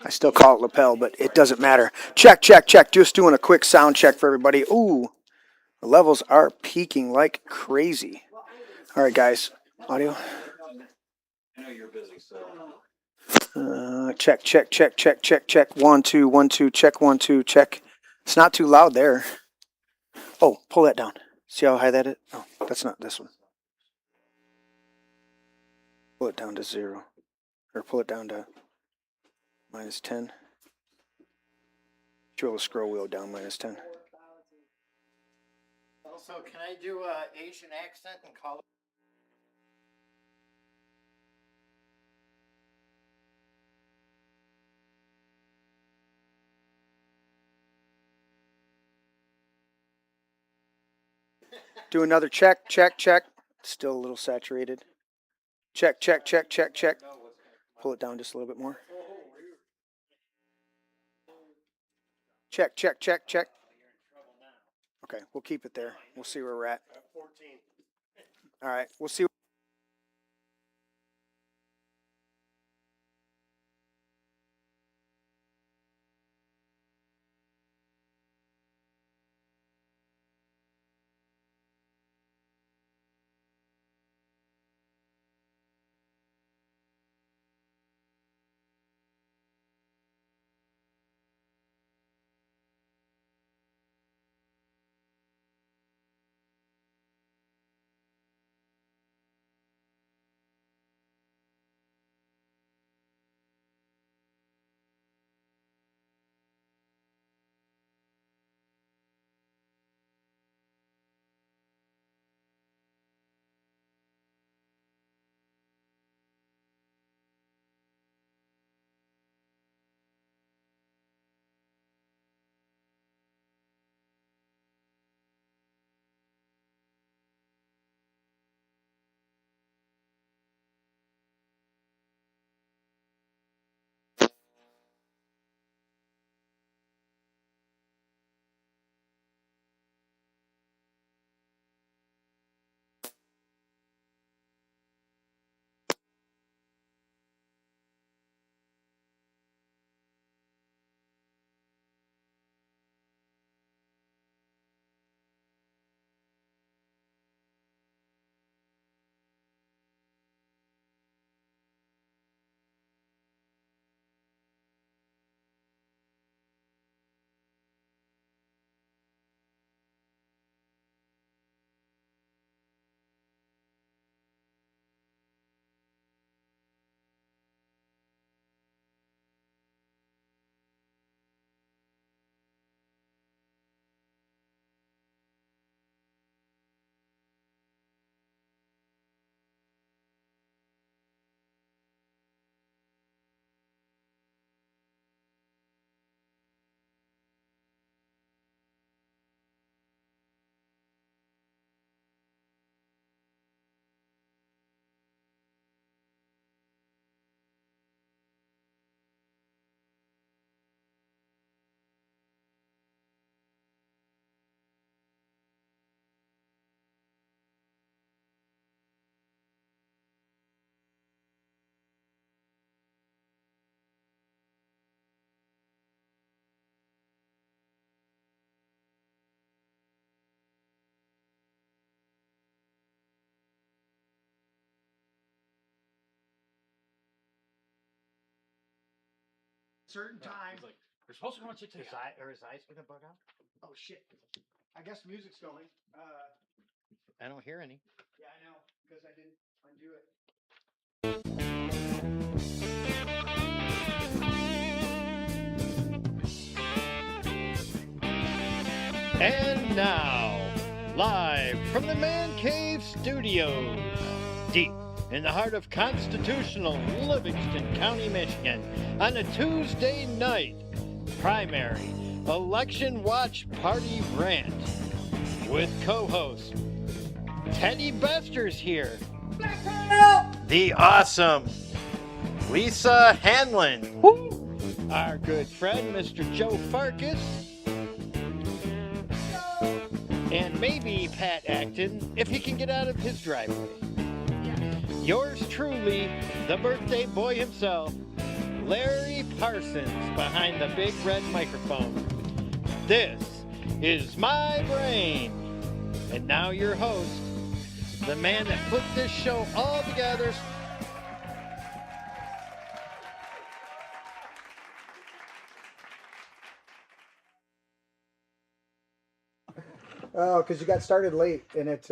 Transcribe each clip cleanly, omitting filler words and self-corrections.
I still call it lapel, but it doesn't matter. Check, check, check. Just doing a quick sound check for everybody. Ooh, the levels are peaking like crazy. All right, guys. Audio. I know you're busy, so. Check, check, check, check, check, check. 1, 2, 1, 2, check, 1, 2, check. It's not too loud there. Oh, pull that down. See how high that is? Oh, that's not this one. Pull it down to 0. Or pull it down to -10. Drill the scroll wheel down -10. Also, can I do an Asian accent and call it? Do another check, check, check. Still a little saturated. Check, check, check, check, check. Pull it down just a little bit more. Check, check, check, check. Okay, we'll keep it there. We'll see where we're at. 14. All right, we'll see. Certain time. Like, we're supposed to go on 6 Is ice gonna bug out? Oh shit! I guess music's going. I don't hear any. Yeah, I know because I didn't undo it. And now, live from the Man Cave Studios, deep in the heart of constitutional Livingston County, Michigan, on a Tuesday night, primary election watch party rant with co-host Teddy Bester's here, the awesome Lisa Hanlin, our good friend Mr. Joe Farkas, and maybe Pat Acton if he can get out of his driveway. Yours truly, the birthday boy himself, Larry Parsons behind the big red microphone. This is My Brain. And now your host, the man that put this show all together. Oh, because you got started late and it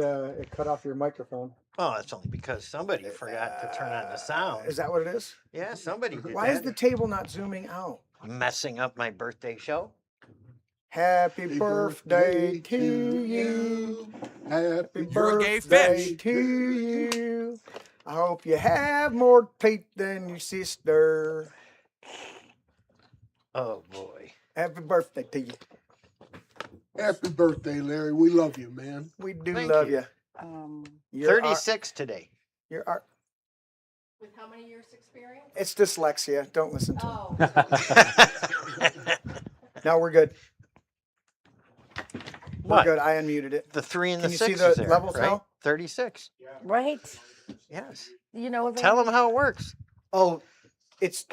cut off your microphone. Oh, that's only because somebody forgot to turn on the sound. Is that what it is? Yeah, somebody did Why that. is the table not zooming out? Messing up my birthday show? Happy birthday to you. Happy You're a gay birthday fish. to you. I hope you have more teeth than your sister. Oh, boy. Happy birthday to you. Happy birthday, Larry. We love you, man. We do Thank love you. you. You're 36 today. You're our, With how many years experience? it's dyslexia. Don't listen to Oh, it. No, we're good. We're What? good. I unmuted it. The 3 and Can the you 6 see is the there, levels right? now? 36. right. Yes. You know, Tell them how it works. Oh, it's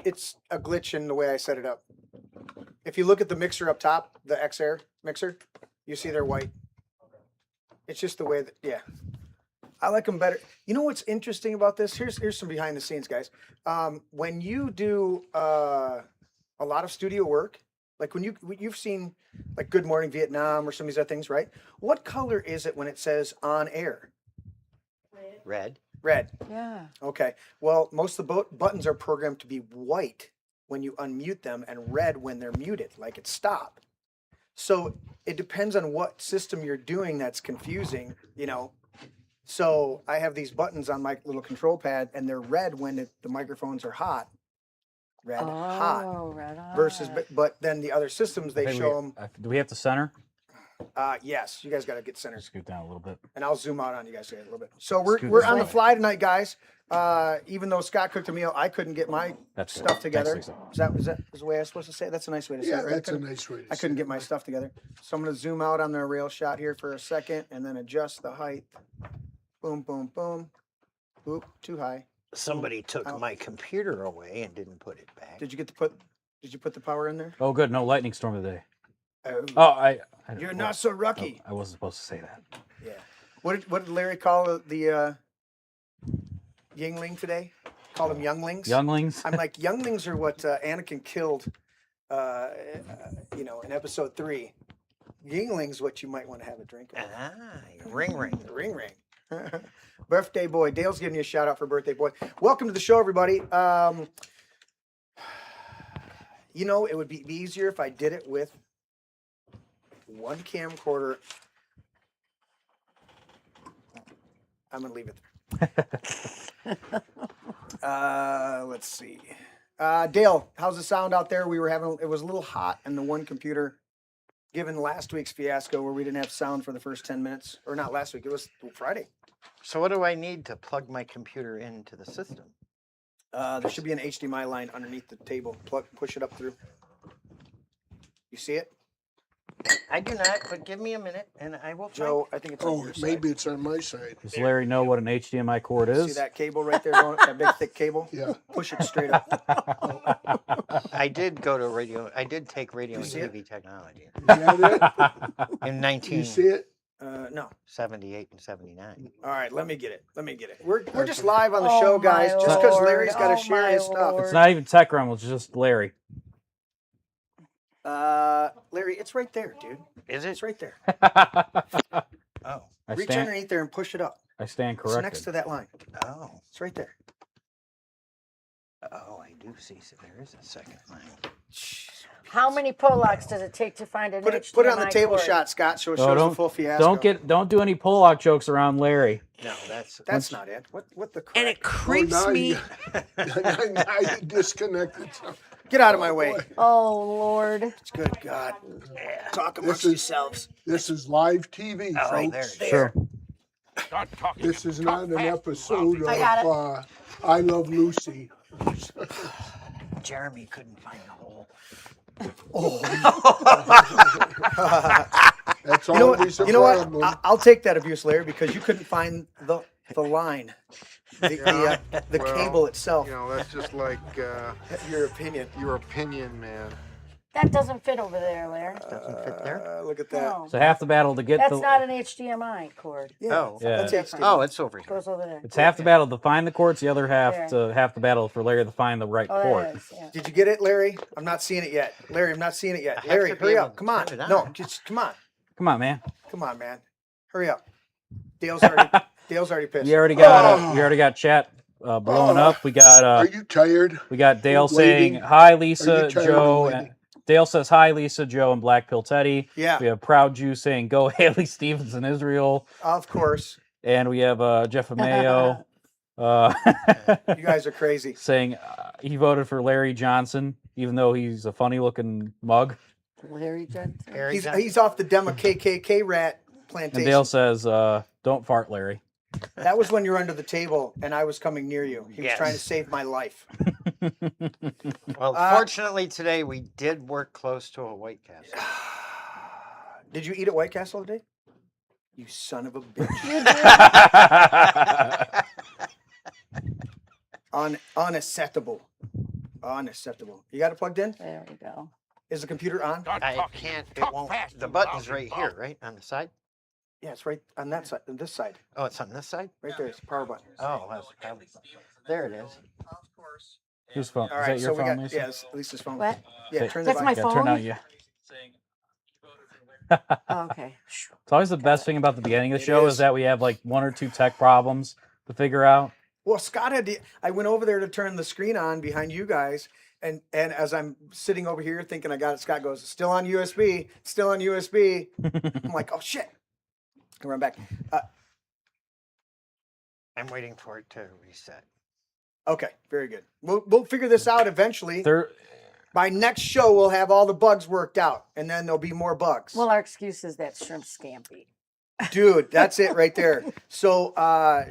a glitch in the way I set it up. If you look at the mixer up top, the X-Air mixer, you see they're white. It's just the way that, yeah. I like them better. You know what's interesting about this? Here's some behind the scenes, guys. When you do a lot of studio work, like when you've seen like Good Morning Vietnam or some of these other things, right? What color is it when it says on air? Red. Red. Yeah. Okay. Well, most of the buttons are programmed to be white when you unmute them and red when they're muted, like it's stop. So it depends on what system you're doing that's confusing, you know. So I have these buttons on my little control pad and they're red when the microphones are hot. Red, hot. Oh, right on. Versus, but then the other systems, they show them, Do we have to center? yes, you guys got to get centered. Scoot down a little bit. And I'll zoom out on you guys a little bit. So we're Scoot on this the way. fly tonight, guys. Even though Scott cooked a meal, I couldn't get my That's good. stuff together. Thanks, Is that the way I'm supposed to say it? That's a nice way to say Yeah, it, right? that's a nice way to I couldn't get my stuff together. So I'm going to zoom out on the rail shot here for a second and then adjust the height. Boom, boom, boom. Oop, too high. Somebody took Ow. my computer away and didn't put it back. Did you put the power in there? Oh, good. No lightning storm today. Oh, Oh, I you're not so lucky. I wasn't supposed to say that. Yeah. What did Larry call the Yingling today? Call them younglings? Younglings. I'm like, younglings are what Anakin killed, in episode 3. Yinglings, what you might want to have a drink of. Ah, ring. Ring. Birthday boy. Dale's giving you a shout out for birthday boy. Welcome to the show, everybody. It would be easier if I did it with one camcorder. I'm gonna leave it there. Let's see. Dale, how's the sound out there? It was a little hot in the one computer, given last week's fiasco where we didn't have sound for the first 10 minutes. Or not last week, it was Friday. So what do I need to plug my computer into the system? There should be an HDMI line underneath the table. Push it up through. You see it? I do not, but give me a minute and I will find Joe, I think it's on Oh, your side. maybe it's on my side. Does Larry know what an HDMI cord is? See that cable right there, that big thick cable? Yeah. Push it straight up. I did go to radio. I did take radio You and see it? TV technology You got it? in You see it? No. 1978 and 79. All right, let me get it. We're just live on the Oh, show, guys. my Just because Lord. Larry's got to Oh, share my his stuff. Lord. It's not even Tech Realm. It's just Larry. Larry, it's right there, dude. Is It's it? right there. Oh. I Reach stand. underneath there and push it up. I stand It's corrected. next to that line. Oh. It's right there. Oh, I do see. So there is a second line. How many Polacks does it take to find an Put it on the HDMI table cord? shot, Scott, so it Oh, shows the full fiasco. don't do any Pollock jokes around Larry. No, that's That's not it. What the crap? And it Oh, creeps now me. you, now you disconnected. Get out of my way. Oh, Lord. Good God. Talk amongst This is- yourselves. This is live TV, Oh, right there. folks. Sure. This is not an episode I got of I Love Lucy. Jeremy couldn't find the hole. That's You know what? always a You know problem. what? I'll take that abuse, Larry, because you couldn't find the line, the Well, cable itself. You know, that's just like Your opinion. your opinion, man. That doesn't fit over there, Larry. Doesn't fit there. Look at that. No. So half the battle to get That's the. not an HDMI cord. Yeah, Oh. Yeah. that's Different. HDMI. Oh, it's over It here. goes over there. It's half the battle to find the cords, the other There. half the battle for Larry to find the right Oh, cord. that is, yeah. Did you get it, Larry? I'm not seeing it yet. Larry, I'm not seeing it yet. I have Larry, to be hurry able up. to Come on. turn it No, on. just come on. Come on, man. Come on, man. Hurry up. Dale's already pissed. We already got chat blowing up. We got Are you tired? Dale Waiting? saying hi, Are Lisa, you tired Joe. of And, waiting? Dale says hi, Lisa, Joe, and Black Pill Teddy. Yeah. We have Proud Jew saying go Haley Stevens in Israel, Of course. and we have Jeff Mayo You guys are crazy. saying he voted for Larry Johnson, even though he's a funny-looking mug. Larry Johnson. Harry He's Johnson. he's off the Demo KKK rat plantation. And Dale says, "Don't fart, Larry." That was when you were under the table and I was coming near you. He was Yes. trying to save my life. Well, fortunately today we did work close to a White Castle. Did you eat at White Castle today? You son of a bitch. Unacceptable. Unacceptable. You got it plugged in? There we go. Is the computer on? I can't. It won't. The button's right here, right on the side. Yeah, it's right on that side. On this side. Oh, it's on this side. Right there. It's the power button. Oh, that's probably. There it is. Whose phone? All Is right, that your so we phone, got Lisa? yes, Lisa's phone. What? Yeah, Say- turn That's the my volume. Yeah, turn phone? out. Yeah. Oh, okay. It's always the best thing about the beginning of the It show is. is that we have like one or two tech problems to figure out. Well, Scott had to, I went over there to turn the screen on behind you guys, and as I'm sitting over here thinking I got it, Scott goes, "Still on USB, still on USB." I'm like, "Oh shit!" I run back. I'm waiting for it to reset. Okay, very good. We'll figure this out eventually. By next show, we'll have all the bugs worked out, and then there'll be more bugs. Well, our excuse is that shrimp scampi. Dude, that's it right there. So,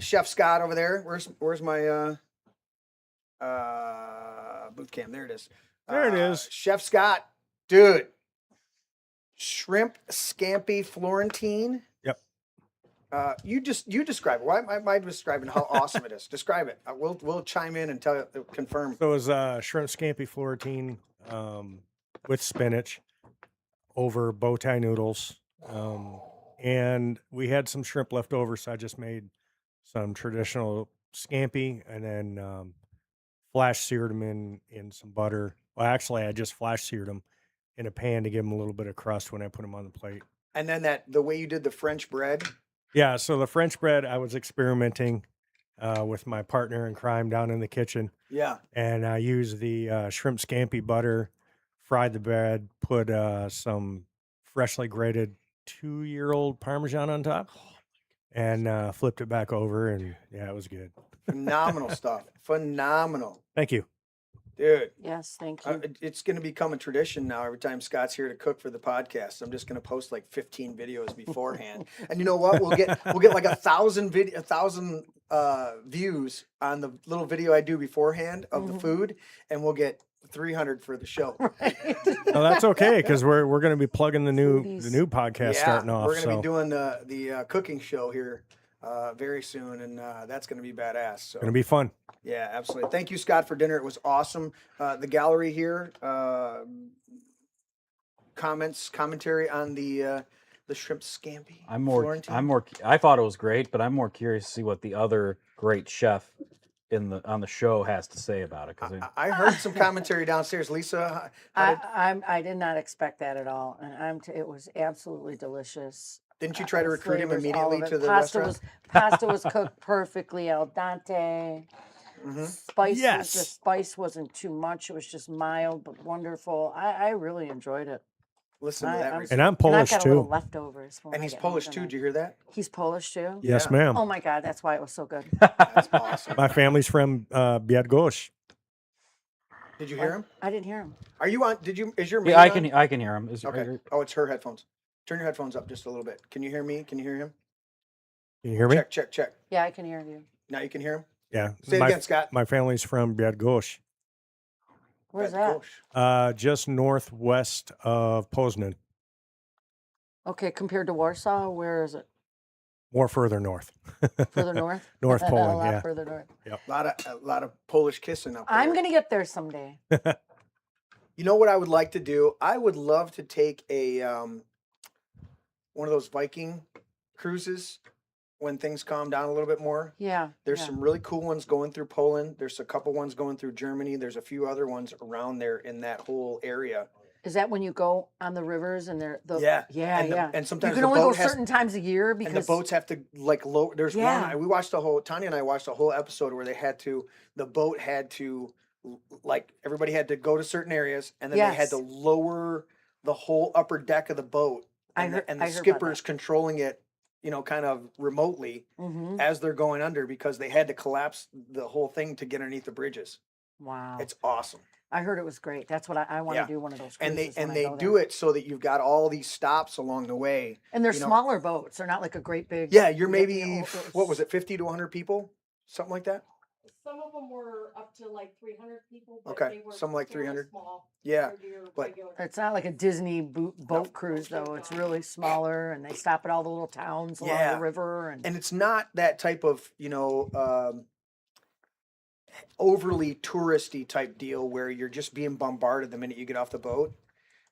Chef Scott over there, where's my boot cam? There it is. There it is. Chef Scott, dude. Shrimp scampi Florentine. Yep. You describe it. Why am I describing how awesome it is? Describe it. We'll chime in and confirm. So it was shrimp scampi Florentine with spinach over bow tie noodles. And we had some shrimp left over, so I just made some traditional scampi and then flash seared them in some butter. Well, actually, I just flash seared them in a pan to give them a little bit of crust when I put them on the plate. And then the way you did the French bread. Yeah, so the French bread, I was experimenting with my partner in crime down in the kitchen. Yeah. And I used the shrimp scampi butter, fried the bread, put some freshly grated 2-year-old Parmesan on top, and flipped it back over, and yeah, it was good. Phenomenal stuff. Phenomenal. Thank you. Dude. Yes, thank you. It's going to become a tradition now. Every time Scott's here to cook for the podcast, I'm just going to post like 15 videos beforehand. And you know what? We'll get like 1,000 views on the little video I do beforehand of the food, and we'll get 300 for the show. No, that's okay because we're going to be plugging the new Foodies. podcast starting off. We're going to so be doing the cooking show here very soon, and that's going to be badass. So going to be fun. yeah, absolutely. Thank you, Scott, for dinner. It was awesome. The gallery here, commentary on the shrimp scampi. Florentine. I thought it was great, but I'm more curious to see what the other great chef on the show has to say about it. Because I heard some commentary downstairs. Lisa, I did not expect that at all, and it was absolutely delicious. didn't you try to The recruit him flavors, all immediately of it. to the Pasta restaurant? Pasta was cooked perfectly al dente. Mm-hmm. Yes. The spice wasn't too much. It was just mild but wonderful. I really enjoyed it. Listen to that. I'm- Rita. And I'm And I've Polish got a little too. leftovers. when And I he's get home Polish too. tonight. Did you hear that? He's Polish too? Yes, Yeah. ma'am. Oh my God, that's why it was so good. That's awesome. My family's from Biedgosz. Did you hear him? I didn't hear him. Are you on? Is your? yeah, main I can hear him. on? Okay. Oh, it's her headphones. Turn your headphones up just a little bit. Can you hear me? Can you hear him? Can you hear me? Check, check, check. Yeah, I can hear you. Now you can hear him. Yeah. Say it again, Scott. My family's from Biedgosz, Where's That's that? Gosh. just northwest of Poznan. Okay, compared to Warsaw, where is it? More further north. Further north? North A Poland, lot yeah. further north. A lot of Polish kissing up there. I'm going to get there someday. You know what I would like to do? I would love to take a one of those Viking cruises when things calm down a little bit more. Yeah. There's yeah. some really cool ones going through Poland. There's a couple ones going through Germany. There's a few other ones around there in that whole area. Is that when you go on the rivers and they're the Yeah. yeah And the- yeah and sometimes you can the only go boat has- certain times a year because And the boats have to like low. There's Yeah. one we watched Tanya and I watched a whole episode where the boat had to, like everybody had to go to certain areas and then they had Yes. to lower the whole upper deck of the boat. I And heard- the I heard about skipper's controlling it, kind of remotely Mhm. as they're going under because they had to collapse the whole thing to get underneath the bridges. Wow. It's awesome. I heard it was great. That's what I want to Yeah. do one of those And cruises they when I they go do there. it so that you've got all these stops along the way. And they're you know. smaller boats. They're not like a great big Yeah, you're you maybe know, what was it, 50 to 100 people, something like that. Some of them were up to like 300 people. But Okay, they were something like fairly 300. Small Yeah, compared to your but- regular- It's not like a Disney boat cruise though. It's really smaller, and they stop at all the little towns along Yeah. the river. And And it's not that type of overly touristy type deal where you're just being bombarded the minute you get off the boat.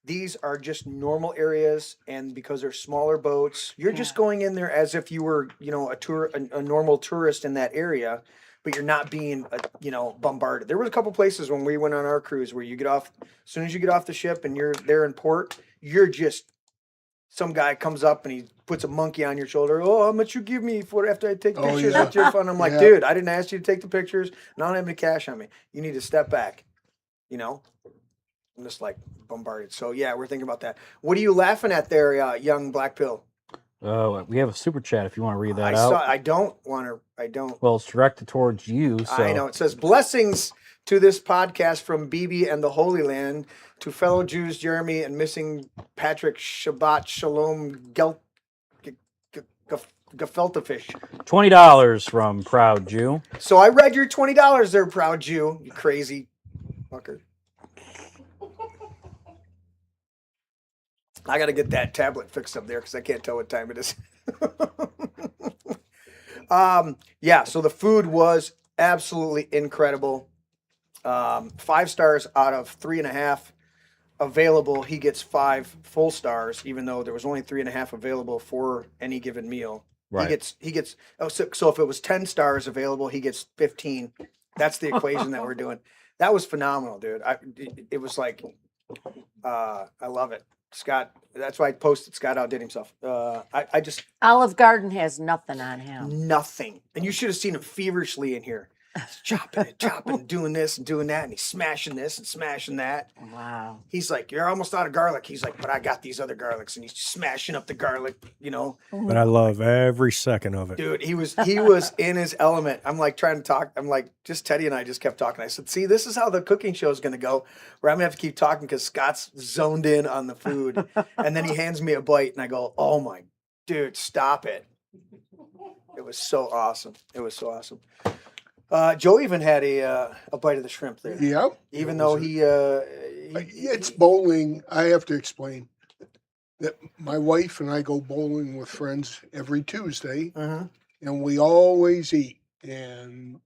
These are just normal areas, and because they're smaller boats, you're just Yeah. going in there as if you were, a normal tourist in that area, but you're not being, bombarded. There was a couple places when we went on our cruise where you get off, as soon as you get off the ship and you're there in port, some guy comes up and he puts a monkey on your shoulder. Oh, how much you give me for after I take Oh, pictures yeah. with your phone? I'm like, Yeah. dude, I didn't ask you to take the pictures, and I don't have any cash on me. You need to step back. I'm just like bombarded. So yeah, we're thinking about that. What are you laughing at there, young Black Pill? We have a super chat if you want to read that I out. saw. I don't. Well, it's directed towards you. So I know. It says blessings to this podcast from Bibi and the Holy Land, to fellow Jews Jeremy and missing Patrick. Shabbat Shalom Gefilte fish. $20 from Proud Jew. So I read your $20 there, Proud Jew. You crazy fucker. I got to get that tablet fixed up there because I can't tell what time it is. Yeah, so the food was absolutely incredible. 5 stars out of 3.5 available. He gets 5 full stars, even though there was only 3.5 available for any given meal. Right. He gets. Oh, so if it was 10 stars available, he gets 15. That's the equation that we're doing. That was phenomenal, dude. It was like, I love it. Scott, that's why I posted. Scott outdid himself. I just Olive Garden has nothing on him. nothing. And you should have seen him feverishly in here. He's chopping, doing this and doing that, and he's smashing this and smashing that. Wow. He's like, "You're almost out of garlic." He's like, "But I got these other garlics," and he's smashing up the garlic. But I love every second of it. Dude, he was in his element. I'm like trying to talk. I'm like, just Teddy and I just kept talking. I said, "See, this is how the cooking show is going to go, where I'm going to have to keep talking because Scott's zoned in on the food." And then he hands me a bite, and I go, "Oh my, dude, stop it." It was so awesome. It was so awesome. Joe even had a bite of the shrimp there. Yep. Even though he It's bowling. I have to explain that my wife and I go bowling with friends every Tuesday, Mhm. and we always eat. And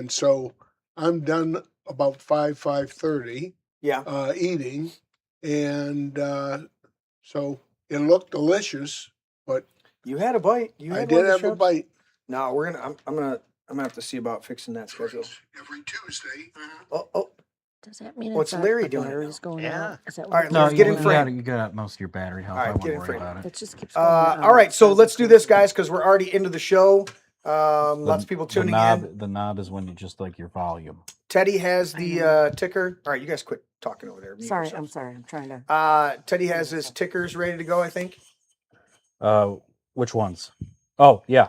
so I'm done about 5:30 yeah. eating, and so it looked delicious. But You had a bite. You I had did one of the have a shrimp? bite. No, I'm gonna have to see about fixing that schedule. Every Tuesday. Oh, Does that mean What's it's Larry the doing battery's going Yeah. out? Is that All right, what Larry, it's get going in out? frame. You got most of your battery health. All right, I wouldn't get in worry frame. about it. It just keeps going all right, so let's do this, guys, because we're already into the show. Lots of people tuning in. The knob is when you just like your volume. Teddy has the ticker. All right, you guys quit talking over there. Mute Sorry, yourselves. I'm sorry. I'm trying to. Teddy has his tickers ready to go, I think. Which ones? Oh yeah,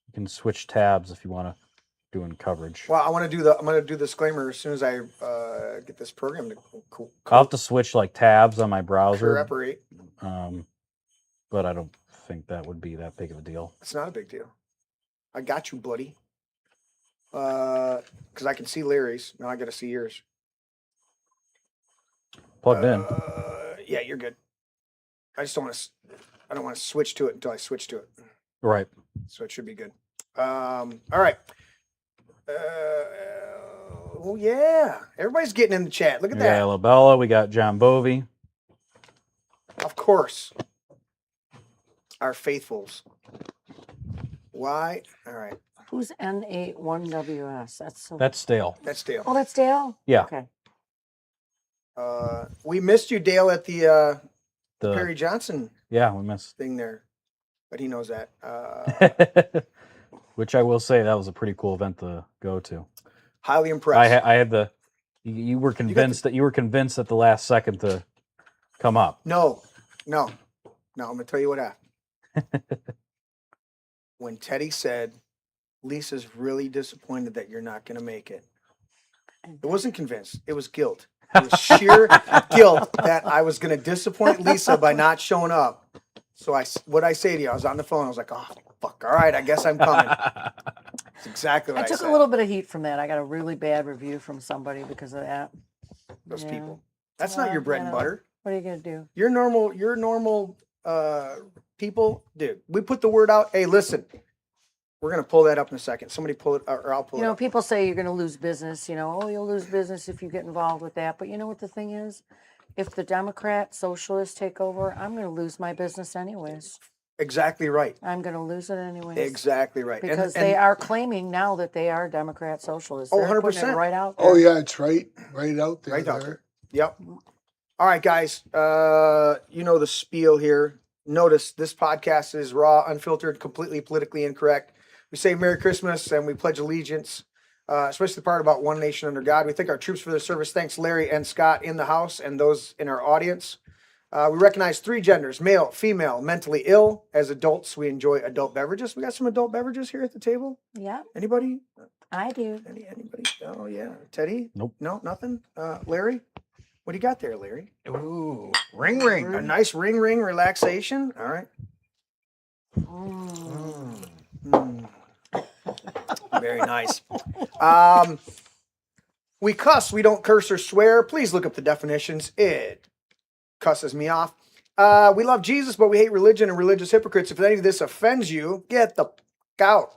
you can switch tabs if you want to do in coverage. Well, I'm gonna do the disclaimer as soon as I get this program to I'll have to switch like tabs on my browser. cooperate. But I don't think that would be that big of a deal. It's not a big deal. I got you, buddy. Because I can see Larry's. Now I got to see yours. Plugged in. Yeah, you're good. I just don't want to. I don't want to switch to it until I switch to it. Right. So it should be good. All right. Oh yeah, everybody's getting in the chat. Look at We that. got Labella. We got John Bovey. Of course, our faithfuls. Why? All right. Who's N81WS? That's stale. That's Dale. Oh, that's Dale? Yeah. Okay. We missed you, Dale, at the The Perry Johnson yeah, we missed. thing there, but he knows that. Which I will say that was a pretty cool event to go to. Highly impressed. I had the. You were convinced that you were convinced at the last second to come up. No. I'm gonna tell you what happened. When Teddy said, "Lisa's really disappointed that you're not gonna make it," it wasn't convinced. It was guilt. It was sheer guilt that I was gonna disappoint Lisa by not showing up. So what I say to you, I was on the phone. I was like, "Oh fuck! All right, I guess I'm coming." That's exactly what I took said. a little bit of heat from that. I got a really bad review from somebody because of that. Those Yeah. people. That's not your bread and butter. What are you gonna do? Your normal people, dude. We put the word out. Hey, listen, we're gonna pull that up in a second. Somebody pull it, or I'll pull You it know, up. people say you're gonna lose business. You know, oh, you'll lose business if you get involved with that. But you know what the thing is? If the Democrat socialists take over, I'm gonna lose my business anyways. Exactly right. I'm gonna lose it anyways. Exactly right. Because they are claiming now that they are Democrat socialists. Oh, They're putting it 100%. right out there. Oh yeah, it's right out there. Right out there. Yep. All right, guys. You know the spiel here. Notice this podcast is raw, unfiltered, completely politically incorrect. We say Merry Christmas and we pledge allegiance, especially the part about one nation under God. We thank our troops for their service. Thanks, Larry and Scott in the house and those in our audience. We recognize 3 genders, male, female, mentally ill. As adults, we enjoy adult beverages. We got some adult beverages here at the table. Yeah, Anybody? I do. Anybody? Oh, yeah. Teddy? Nope. No, nothing? Larry? What do you got there, Larry? Ooh, ring ring. A nice ring relaxation. All right. Mm. Very nice. We cuss. We don't curse or swear. Please look up the definitions. It cusses me off. We love Jesus, but we hate religion and religious hypocrites. If any of this offends you, get the f*** out.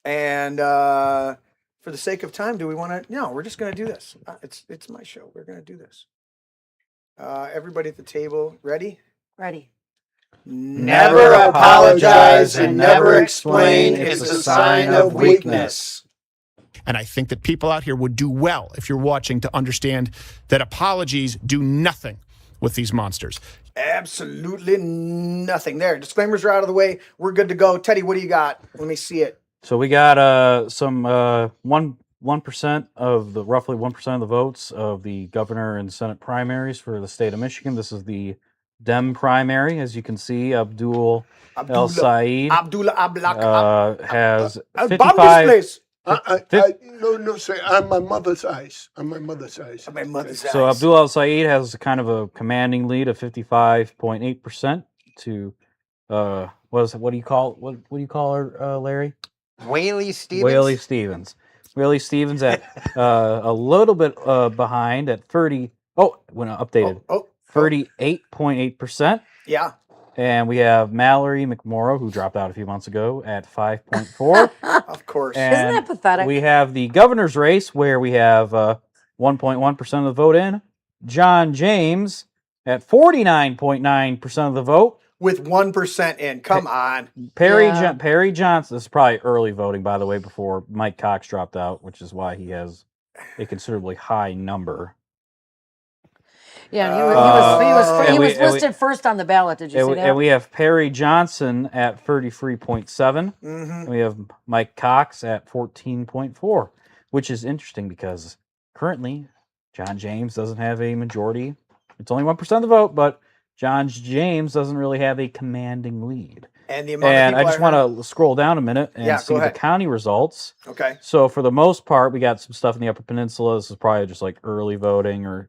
And for the sake of time, do we want to? No, we're just going to do this. It's my show. We're going to do this. Everybody at the table, ready? Ready. Never apologize and never explain. It's a sign of weakness. And I think that people out here would do well, if you're watching, to understand that apologies do nothing with these monsters. Absolutely nothing. There. Disclaimers are out of the way. We're good to go. Teddy, what do you got? Let me see it. So we got some 1% of the roughly 1% of the votes of the governor and Senate primaries for the state of Michigan. This is the Dem primary, as you can see. Abdul El Said has bomb this 55. place. No, say on my mother's eyes. On my mother's eyes. My mother's So eyes. Abdul El Said has kind of a commanding lead of 55.8% to what do you call her, Larry? Whaley Stevens. Whaley Stevens. Whaley Stevens at a little bit behind at 30. Oh, when updated. 38.8%. Yeah. And we have Mallory McMorrow, who dropped out a few months ago, at 5.4. Of course. And Isn't that pathetic? we have the governor's race, where we have 1.1% of the vote in. John James at 49.9% of the vote. With 1% in. Come on. Perry Johnson. This is probably early voting, by the way, before Mike Cox dropped out, which is why he has a considerably high number. Yeah, and he we- was and we- listed first on the ballot. Did you see that? And we have Perry Johnson at 33.7. Mm-hmm. And we have Mike Cox at 14.4, which is interesting because currently John James doesn't have a majority. It's only 1% of the vote, but John James doesn't really have a commanding lead. And the amount And of I people just want to scroll down a minute and Yeah, see go the ahead. county results. Okay. So for the most part, we got some stuff in the Upper Peninsula. This is probably just like early voting or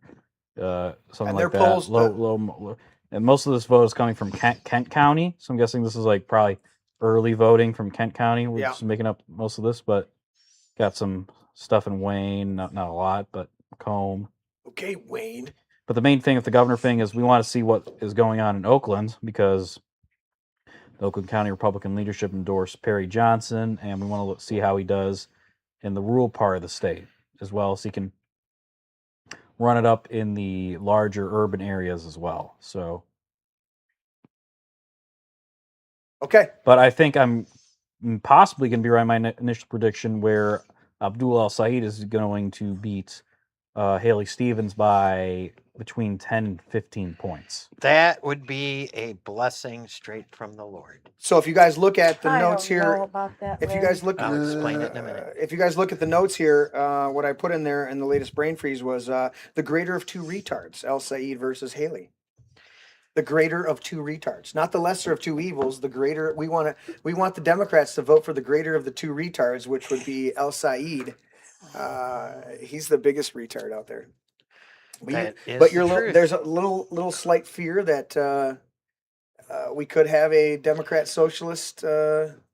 something And like their that. polls- Low, and most of this vote is coming from Kent County. So I'm guessing this is like probably early voting from Kent County. We're Yeah. just making up most of this, but got some stuff in Wayne. Not a lot, but Macomb. Okay, Wayne. But the main thing with the governor thing is we want to see what is going on in Oakland, because The Oakland County Republican leadership endorsed Perry Johnson, and we want to see how he does in the rural part of the state, as well as he can run it up in the larger urban areas as well. So, Okay. but I think I'm possibly going to be right in my initial prediction where Abdul El Said is going to beat Haley Stevens by between 10 and 15 points. That would be a blessing straight from the Lord. So if you guys look at the I notes don't know here, about that, if you Larry. guys look, I'll explain it in a minute. if you guys look at the notes here, what I put in there in the latest brain freeze was the greater of two retards, El Said versus Haley. The greater of two retards, not the lesser of two evils. The greater. We want the Democrats to vote for the greater of the two retards, which would be El Said. He's the biggest retard out there. That is But the truth. there's a little slight fear that we could have a Democrat socialist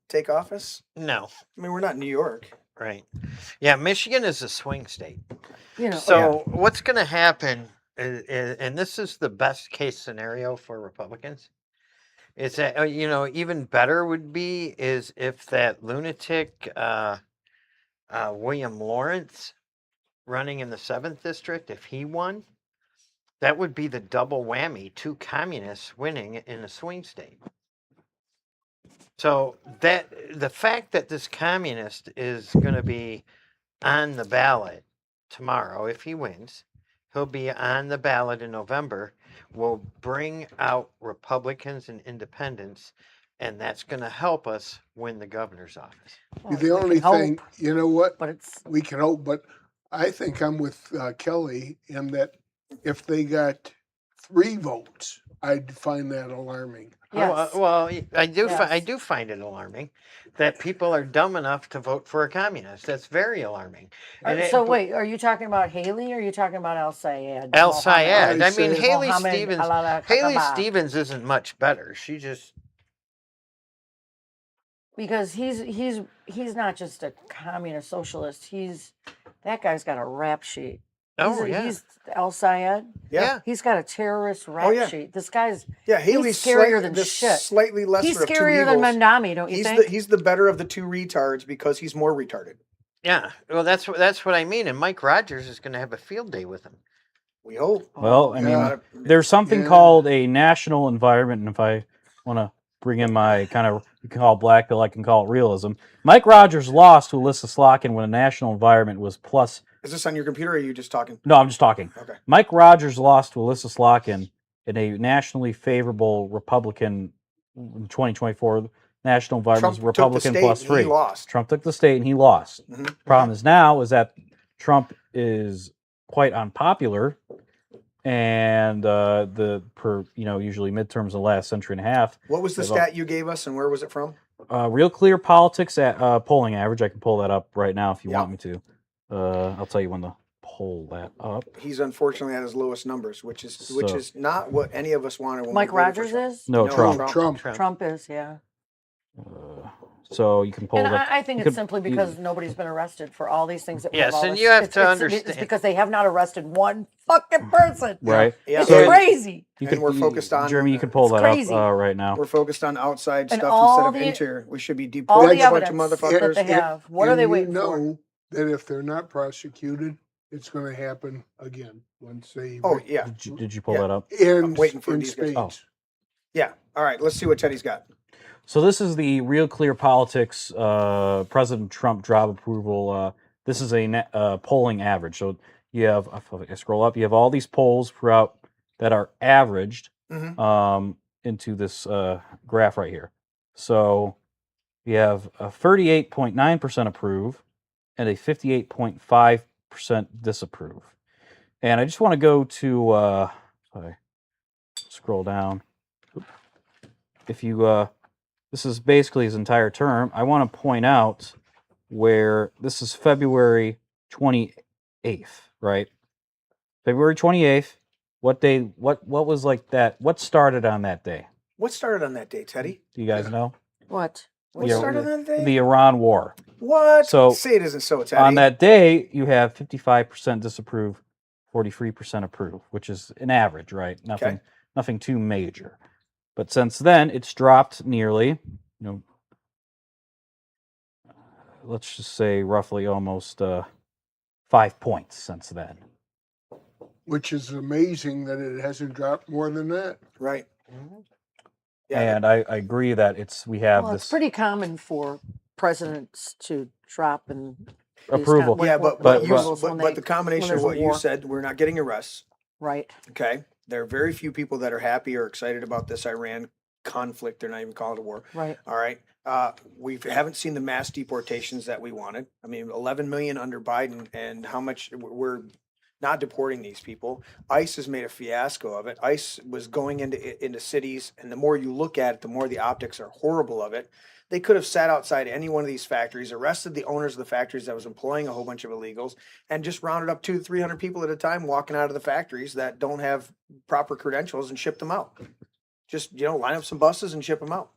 take office. No, I mean, we're not New York. right. Yeah, Michigan is a swing state. You know, So what's going to happen, and this is the best case scenario for Republicans, is that, even better would be is if that lunatic William Lawrence running in the 7th district, if he won, that would be the double whammy, 2 communists winning in a swing state. So that the fact that this communist is going to be on the ballot tomorrow, if he wins, he'll be on the ballot in November, will bring out Republicans and independents, and that's going to help us win the governor's office. well, The we only can thing, hope, you know what? but it's We can hope, but I think I'm with Kelly in that if they got 3 votes, I'd find that alarming. yes. Well, I do. I Yes. do find it alarming that people are dumb enough to vote for a communist. That's very alarming. So wait, are you talking about Haley or are you talking about El Sayed? El Mohammed- Sayed. I I'd mean, say- Haley Mohammed Stevens. Alala Haley Kakaba. Stevens isn't much better. She just Because he's not just a communist socialist. That guy's got a rap sheet. He's El Sayed. yeah. He's got a terrorist rap yeah. sheet. This guy's Yeah, Haley's scarier than the shit. slightly lesser he's of two scarier evils. than Mandami, don't you think? He's the better of the two retards because he's more retarded. Yeah. Well, that's what I mean. And Mike Rogers is going to have a field day with him. We hope. Well, I mean, Yeah. there's something Yeah. called a national environment, and if I want to bring in my kind of, you can call it black pill, I can call it realism. Mike Rogers lost to Alyssa Slotkin when a national environment was plus. Is this on your computer or are you just talking? No, I'm just talking. Okay. Mike Rogers lost to Alyssa Slotkin in a nationally favorable Republican 2024 national environment was Trump took the Republican state plus and 3. he lost. Trump took the state and he lost. Mhm. Problem is now is that Trump is quite unpopular, and usually midterms the last century and a half. What was the They've stat you gave us and where was it from? Real Clear Politics at polling average. I can pull that up right now if you Yeah. want me to. I'll tell you when to pull that up. He's unfortunately at his lowest numbers, which is So- not what any of us wanted. When Mike we voted for Rogers Trump. is? No, No, Trump. Trump. Trump is, yeah. So you can pull And that. I think you it's could- simply you- because nobody's been arrested for all these things that we Yes, have all and this- you have it's- to it's- It's understand- because they have not arrested one fucking person. right. Yeah. It's So- crazy. You And we're focused on- Jeremy. You can pull It's that crazy. up right now. We're focused on outside And stuff all instead of the- interior. We should be All deporting the a bunch of evidence motherfuckers. that they have. What are they waiting for? know that if they're not prosecuted, it's going to happen again once they. Oh yeah, Did you pull Yeah. that up? In, waiting for in these guys. spades. yeah. All right, let's see what Teddy's got. So this is the Real Clear Politics President Trump job approval. This is a polling average. So you have, if I scroll up, you have all these polls throughout that are averaged Mhm. into this graph right here. So you have a 38.9% approve and a 58.5% disapprove. And I just want to go to, sorry, scroll down. If you, this is basically his entire term. I want to point out where this is February 28th, right? February 28th. What day? What was like that? What started on that day? What started on that day, Teddy? Do you guys know? What? What Yeah, started on that day? The Iran war. What? So- Say it isn't so, Teddy. On that day, you have 55% disapprove, 43% approve, which is an average, right? Nothing too major. But since then, it's dropped nearly, let's just say roughly almost 5 points since then. Which is amazing that it hasn't dropped more than that. Right. And I agree that we have Well, this it's pretty common for presidents to drop and approval. Yeah, but the combination of what you said, we're not getting arrests. Right. Okay. There are very few people that are happy or excited about this Iran conflict. They're not even calling it a war. Right. All right. We haven't seen the mass deportations that we wanted. I mean, 11 million under Biden, and how much we're not deporting these people. ICE has made a fiasco of it. ICE was going into cities, and the more you look at it, the more the optics are horrible of it. They could have sat outside any one of these factories, arrested the owners of the factories that was employing a whole bunch of illegals, and just rounded up 200-300 people at a time walking out of the factories that don't have proper credentials and shipped them out. Just, line up some buses and ship them out,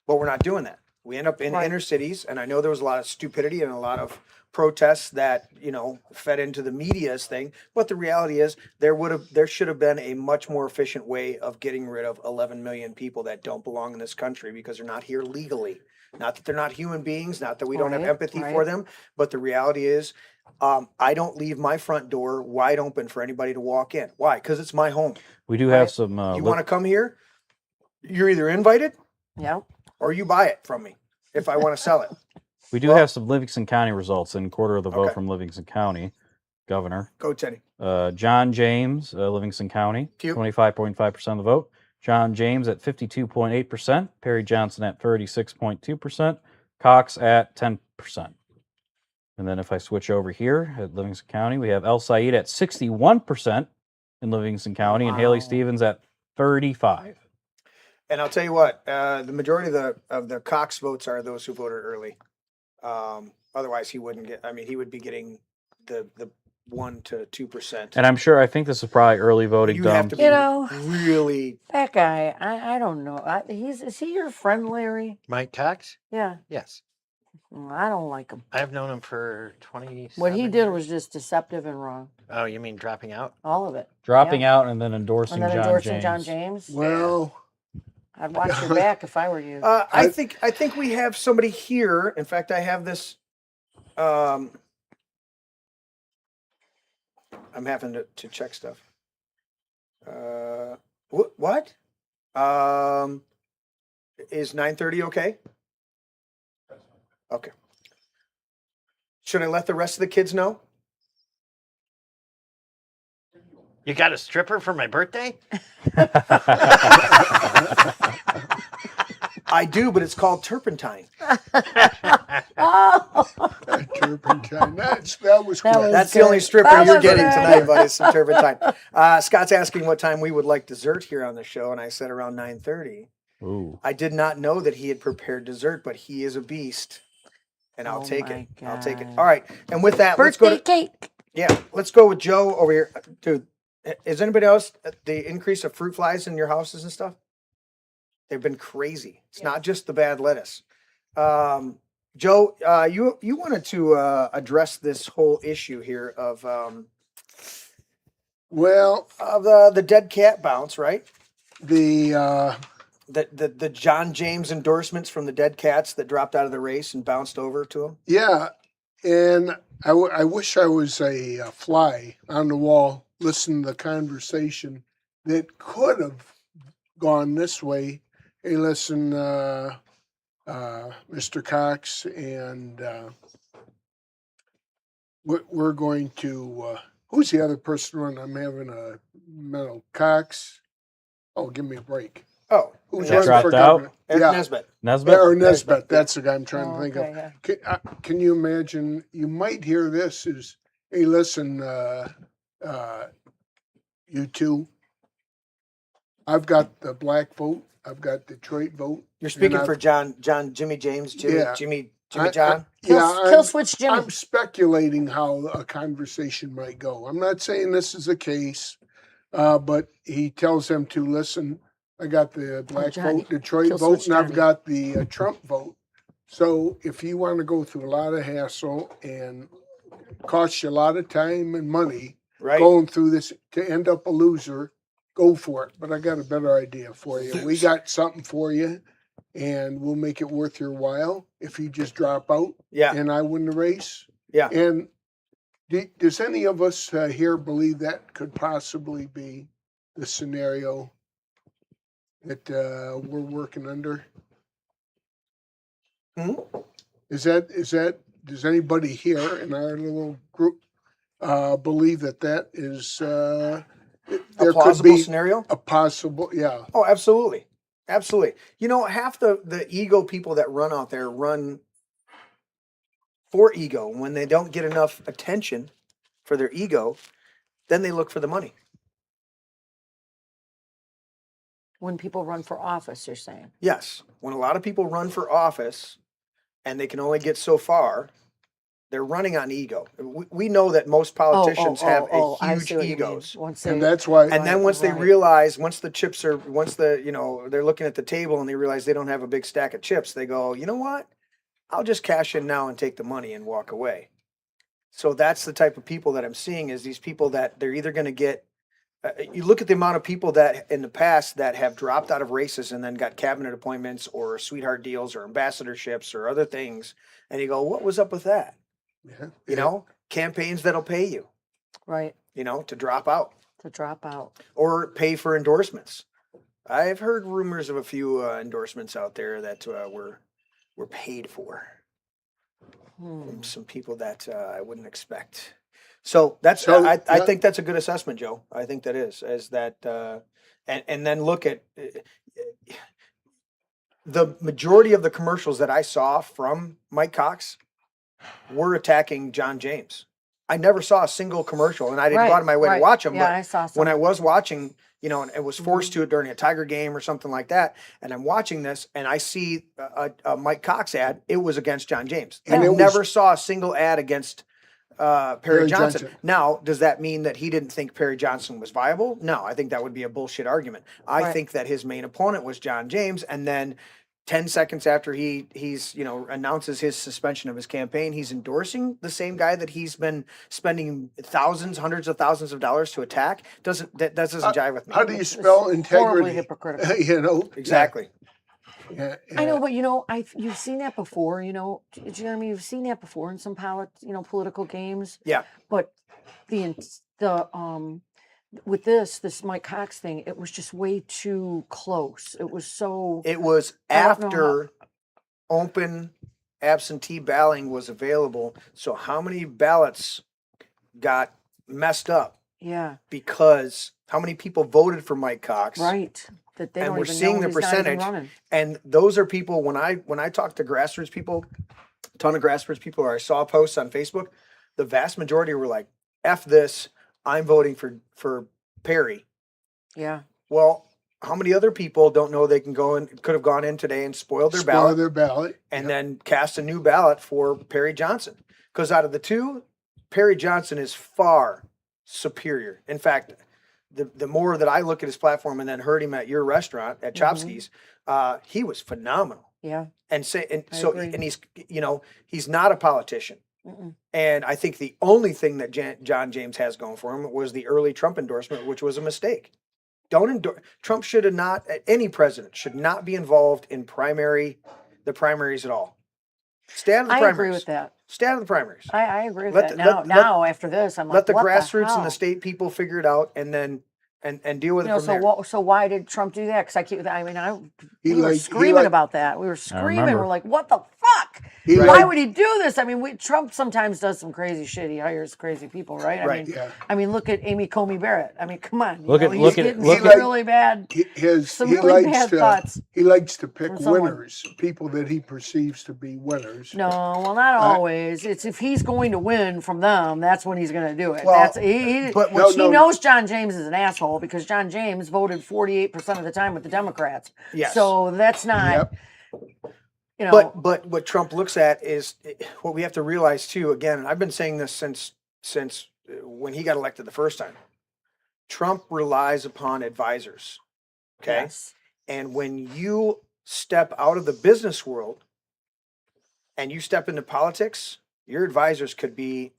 But we're not doing that. We end up in inner cities, and I know there was a lot of stupidity and a lot of protests that, fed into the media's thing. But the reality is there should have been a much more efficient way of getting rid of 11 million people that don't belong in this country because they're not here legally. Not that they're not human beings, not that we don't have empathy for them, but the reality is I don't leave my front door wide open for anybody to walk in. Why? Because it's my home. We do have some. You want to come here? You're either invited, or you buy it from me if I want to sell it. We do have some Livingston County results in quarter of the vote from Livingston County governor. Go, Teddy. John James, Livingston County, 25.5% of the vote. John James at 52.8%. Perry Johnson at 36.2%. Cox at 10%. And then if I switch over here at Livingston County, we have El Said at 61% in Livingston County, and Haley Stevens at 35%. And I'll tell you what, the majority of the Cox votes are those who voted early. Otherwise, he wouldn't get. I mean, he would be getting the 1 to 2%. And I think this is probably early voting. You have to be really. That guy, I don't know. Is he your friend, Larry? Mike Cox? Yeah. Yes. I don't like him. I've known him for 20. What he did was just deceptive and wrong. Oh, you mean dropping out? All of it. Dropping out and then endorsing John James. Well, I'd watch your back if I were you. I think we have somebody here. In fact, I have this. I'm having to check stuff. What? Is 9:30 okay? Okay. Should I let the rest of the kids know? You got a stripper for my birthday? I do, but it's called turpentine. Turpentine. That was cool. That's the only stripper you're getting tonight, buddy. Some turpentine. Scott's asking what time we would like dessert here on the show, and I said around 9:30. Ooh. I did not know that he had prepared dessert, but he is a beast, and I'll take it. God. I'll take it. All right, and with that, Birthday let's go. Cake. Yeah, let's go with Joe over here, dude. Is anybody else the increase of fruit flies in your houses and stuff? They've been crazy. It's not just the bad lettuce. Joe, you wanted to address this whole issue here of the dead cat bounce, right? The John James endorsements from the dead cats that dropped out of the race and bounced over to him. Yeah, and I wish I was a fly on the wall listening to the conversation that could have gone this way. Hey, listen, Mr. Cox, and we're going to. Who's the other person running? I'm having a mental Cox. Oh, give me a break. Oh, who's running for governor? Yeah, Nesbitt. Nesbitt. That's the guy I'm trying to think of. Yeah. Can you imagine? You might hear this as, hey, listen, you two. I've got the black vote. I've got Detroit vote. You're speaking for Jimmy John. Kill switch Jimmy. I'm speculating how a conversation might go. I'm not saying this is the case, but he tells them to listen. I got the black vote, Detroit vote, and I've got the Trump vote. So if you want to go through a lot of hassle and cost you a lot of time and money going through this to end up a loser, go for it. But I got a better idea for you. We got something for you, and we'll make it worth your while if you just drop out Yeah. and I win the race. Yeah. And does any of us here believe that could possibly be the scenario that we're working under? Hmm? Is that does anybody here in our little group believe that is A there could plausible be scenario? a possible, yeah. Oh, absolutely. Absolutely. You know, half the ego people that run out there run for ego. When they don't get enough attention for their ego, then they look for the money. When people run for office, you're saying? Yes. When a lot of people run for office and they can only get so far, they're running on ego. We know that most politicians have I huge see what you mean. egos. Once And they- that's why And then once they Right. realize, once they're looking at the table and they realize they don't have a big stack of chips, they go, you know what? I'll just cash in now and take the money and walk away. So that's the type of people that I'm seeing, is these people that they're either going to get, you look at the amount of people that in the past that have dropped out of races and then got cabinet appointments or sweetheart deals or ambassadorships or other things. And you go, what was up with that? yeah, You know, campaigns that'll pay you, Right, to drop out to drop out. or pay for endorsements. I've heard rumors of a few endorsements out there that were paid for from some people that I wouldn't expect. So that's I yeah. think that's a good assessment, Joe. I think that is that and then look at the majority of the commercials that I saw from Mike Cox were attacking John James. I never saw a single commercial, and I didn't go out of my way to watch them. Yeah, But I saw some. when I was watching, and it was forced to it during a Tiger game or something like that, and I'm watching this, and I see a Mike Cox ad, it was against John James. And I it was- never saw a single ad against Perry Perry Johnson. Johnson. Now, does that mean that he didn't think Perry Johnson was viable? No, I think that would be a bullshit argument. I Right. think that his main opponent was John James, and then 10 seconds after he's announces his suspension of his campaign, he's endorsing the same guy that he's been spending hundreds of thousands of dollars to attack. That doesn't jive with me. How do you spell Horribly integrity? hypocritical. Exactly. Yeah, I know, but you've seen that before, Jeremy, you've seen that before in some political games. Yeah. But with this Mike Cox thing, it was just way too close. It was so. It was I don't know after open absentee balloting was available. So how many ballots got messed up Yeah, because how many people voted for Mike Cox? right. That they And don't we're even seeing know the he's not even percentage. running. And those are people, when I talk to grassroots people, a ton of grassroots people, or I saw posts on Facebook, the vast majority were like, F this, I'm voting for Perry. Yeah, Well, how many other people don't know they can go and could have gone in today and spoiled their spoil ballot their ballot. and then cast a new ballot for Perry Johnson? Because out of the two, Perry Johnson is far superior. In fact, the more that I look at his platform and then heard him at your restaurant at Chopsky's, he was phenomenal. yeah. And agree. He's not a politician. Mm-mm. And I think the only thing that John James has going for him was the early Trump endorsement, which was a mistake. Trump should have not, any president should not be involved in the primaries at all. Stay out of the I primaries. agree with that. Stay out of the primaries. I agree with Let that. the- Now after this, I'm like, Let the what grassroots hell? and the state people figure it out and then and deal with it from there. So why did Trump do that? Because He we were liked- he screaming liked- about that. We were screaming. remember. We're like, what the fuck? He Why liked- would he do this? I mean, Trump sometimes does some crazy shit. He hires crazy people, right? Right. Yeah. I mean, look at Amy Comey Barrett. I mean, come on. Look at- he's look at- getting look some at- really bad. He Some really bad thoughts He likes to pick from someone. winners, people that he perceives to be winners. No, well, not always. It's if he's going to win from them, that's when he's going to do it. Well, That's but he knows John James is an asshole because John James voted 48% of the time with the Democrats. Yes. So that's not. Yep. But what Trump looks at is what we have to realize too. Again, and I've been saying this since when he got elected the first time. Trump relies upon advisors. Okay. Yes. And when you step out of the business world and you step into politics, your advisors could be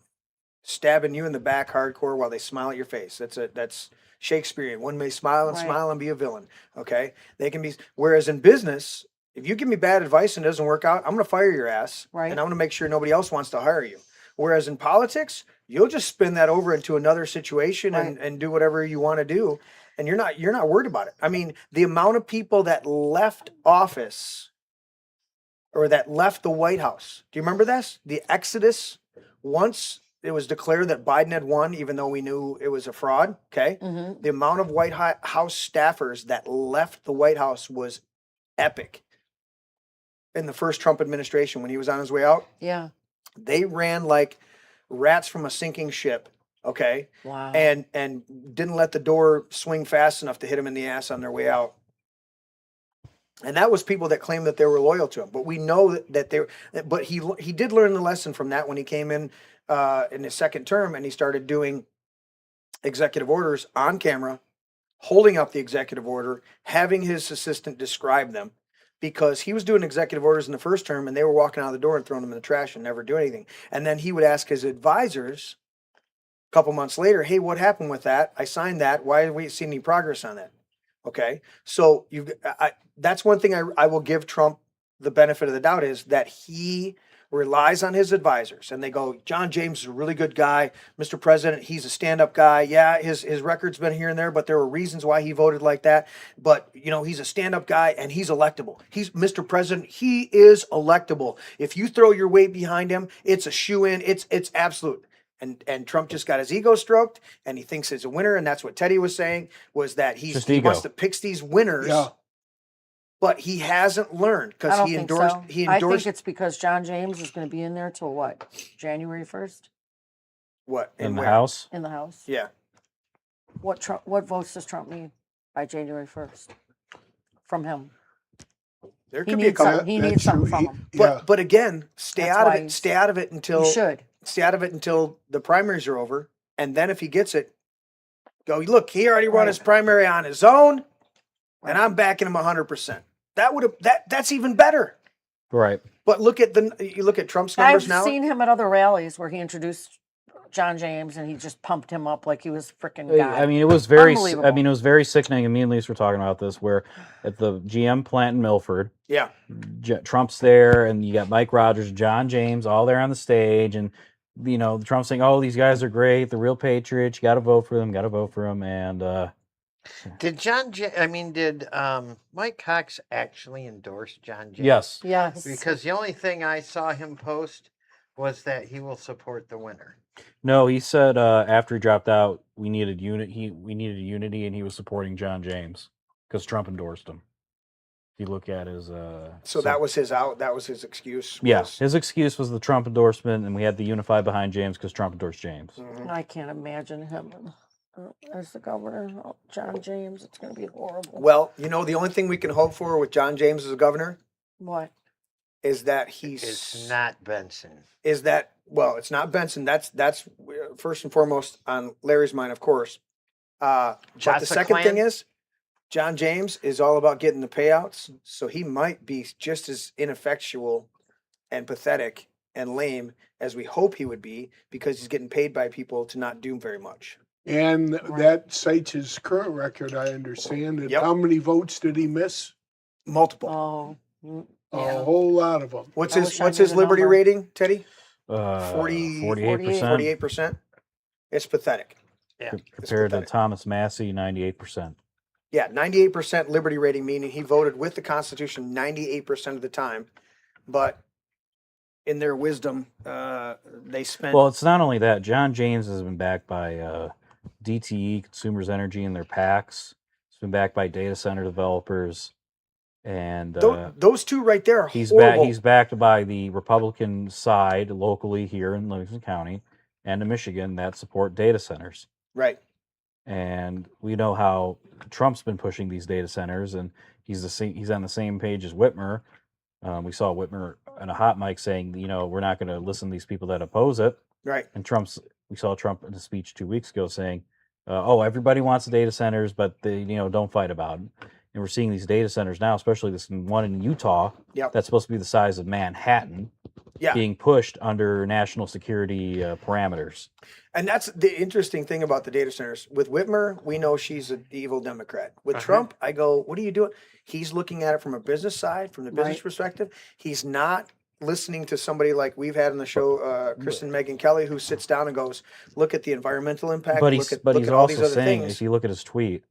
stabbing you in the back hardcore while they smile at your face. That's Shakespearean. One may smile and Right. smile and be a villain. Okay, they can be. Whereas in business, if you give me bad advice and it doesn't work out, I'm going to fire your ass, Right. and I'm going to make sure nobody else wants to hire you. Whereas in politics, you'll just spin that over into another situation and do whatever you want to do, and you're not worried about it. I mean, the amount of people that left office or that left the White House. Do you remember this? The exodus once it was declared that Biden had won, even though we knew it was a fraud. Okay, the amount of White House staffers that left the White House was epic. In the first Trump administration, when he was on his way out, Yeah. they ran like rats from a sinking ship. Okay, Wow. and didn't let the door swing fast enough to hit him in the ass on their way out. And that was people that claimed that they were loyal to him. But we know that they. But he did learn the lesson from that when he came in his second term, and he started doing executive orders on camera, holding up the executive order, having his assistant describe them, because he was doing executive orders in the first term, and they were walking out of the door and throwing them in the trash and never doing anything. And then he would ask his advisors a couple months later, "Hey, what happened with that? I signed that. Why haven't we seen any progress on that?" Okay, so that's one thing I will give Trump the benefit of the doubt, is that he relies on his advisors, and they go, "John James is a really good guy, Mr. President. He's a stand-up guy. Yeah, his record's been here and there, but there were reasons why he voted like that. But he's a stand-up guy, and he's electable. He's Mr. President. He is electable. If you throw your weight behind him, it's a shoe-in. It's absolute." And Trump just got his ego stroked, and he thinks he's a winner, and that's what Teddy was saying, was that he wants to pick these winners. Yeah. But he hasn't learned, I because don't he think endorsed. so. He I think endorsed it's because John James is going to be in there till what? January 1st what in the where? House. in the House. Yeah, What votes does Trump need by January 1st from him? there He could be a needs couple. some- he needs something from him. But again, stay That's out of why it. Stay out of it until He should. stay out of it until the primaries are over, and then if he gets it, go look. He already run Right. his primary on his own, and I'm backing him 100%. That's even better. Right. But you look at Trump's numbers I've now. seen him at other rallies where he introduced John James and he just pumped him up like he was freaking God. I mean, it was very. Unbelievable. I mean, it was very sickening. Immediately, as we're talking about this, where at the GM plant in Milford, Yeah, Trump's there, and you got Mike Rogers, John James, all there on the stage, and Trump's saying, "Oh, these guys are great, the real patriots. You got to vote for them. Got to vote for them." And Did Mike Cox actually endorse John James? yes, Yes. Because the only thing I saw him post was that he will support the winner. no, he said after he dropped out, we needed we needed unity, and he was supporting John James because Trump endorsed him. If you look at his, so that was his out. That was his excuse. yeah, was- his excuse was the Trump endorsement, and we had to unify behind James because Trump endorsed James. Mhm. I can't imagine him as the governor. Oh, John James, it's going to be horrible. Well, the only thing we can hope for with John James as a governor What? is that It's not Benson. it's not Benson. That's first and foremost on Larry's mind, of course. But the Jotza second thing clan? is, John James is all about getting the payouts, so he might be just as ineffectual and pathetic and lame as we hope he would be, because he's getting paid by people to not do very much. And that cites his current record, I understand. And Yep. how many votes did he miss? Multiple. Oh, A whole lot of them. What's I his wish I What's knew his the Liberty number. rating, Teddy? 48%. 48%. It's pathetic. Yeah. Compared to pathetic. Thomas Massey, 98%. Yeah, 98% Liberty rating, meaning he voted with the Constitution 98% of the time. But in their wisdom, they spent. Well, it's not only that. John James has been backed by DTE, Consumers Energy, and their PACs. It's been backed by data center developers, and those two right there are he's horrible. he's backed by the Republican side locally here in Livingston County and in Michigan that support data centers. Right. And we know how Trump's been pushing these data centers, and he's on the same page as Whitmer. We saw Whitmer on a hot mic saying, we're not going to listen to these people that oppose it. Right. And we saw Trump in a speech 2 weeks ago saying, everybody wants the data centers, but they, don't fight about it. And we're seeing these data centers now, especially this one in Utah, Yep. that's supposed to be the size of Manhattan. Yeah. being pushed under national security parameters. And that's the interesting thing about the data centers. With Whitmer, we know she's an evil Democrat. With Uh-huh. Trump, I go, what are you doing? He's looking at it from a business side, from the business Right. perspective. He's not listening to somebody like we've had on the show, Kristen Megan Kelly, who sits down and goes, look at the environmental impact. But look he's at, but look he's at all these also other saying, things. if you look at his tweet,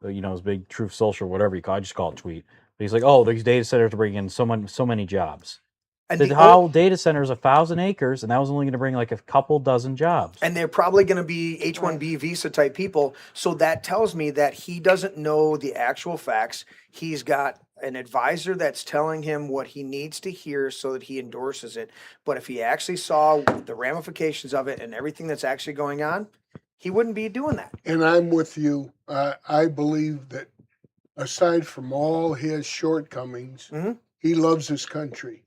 his big Truth Social, whatever you call it, I just call it tweet. But he's like, oh, these data centers are bringing in so many jobs. And The the whole data center is 1,000 acres, and that was only going to bring like a couple dozen jobs. and they're probably going to be H-1B visa type people. So that tells me that he doesn't know the actual facts. He's got an advisor that's telling him what he needs to hear so that he endorses it. But if he actually saw the ramifications of it and everything that's actually going on, he wouldn't be doing that. And I'm with you. I believe that aside from all his shortcomings, Mhm. he loves his country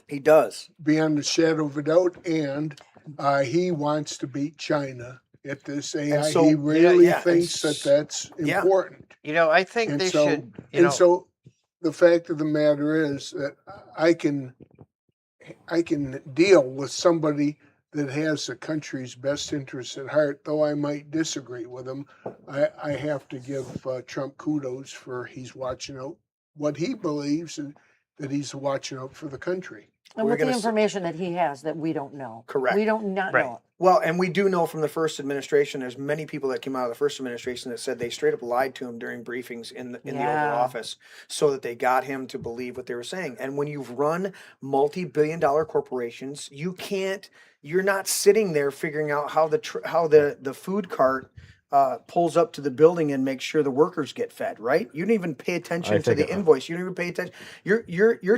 He does. beyond a shadow of a doubt, and he wants to beat China at this AI. so- he really yeah, and thinks that that's yeah. important. I think And they so, should. and so the fact of the matter is that I can deal with somebody that has the country's best interests at heart, though I might disagree with him. I have to give Trump kudos for he's watching out what he believes and that he's watching out for the country. And We're with the gonna information that he has that we don't know. Correct. We don't not Right. know it. Well, and we do know from the first administration, there's many people that came out of the first administration that said they straight up lied to him during briefings in the Oval Yeah. Office so that they got him to believe what they were saying. And when you've run multi-billion-dollar corporations, you're not sitting there figuring out how the food cart pulls up to the building and makes sure the workers get fed, right? You don't even pay attention to think the it- invoice. You don't even pay attention. You're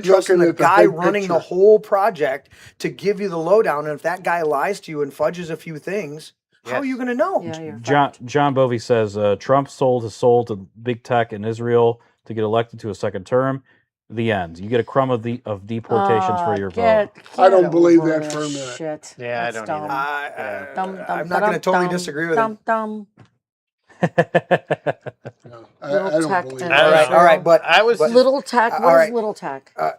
trusting the at the guy big running the picture. whole project to give you the lowdown. And if that guy lies to you and fudges a few things, how are Yes. you going to know? Yeah, you're John Bovey says Trump sold his soul to big tech in Israel to get elected to a second term. The end. You get a crumb of deportations for your vote. I don't believe over that this for a minute. Shit. Yeah, I That's don't either. dumb. Dum, dum, I'm not going to totally dum, disagree with dum, him. dum. No, Little I don't tech believe and that. All right, Israel. all right, but I was but- Little tech. all What is right. little tech? Uh,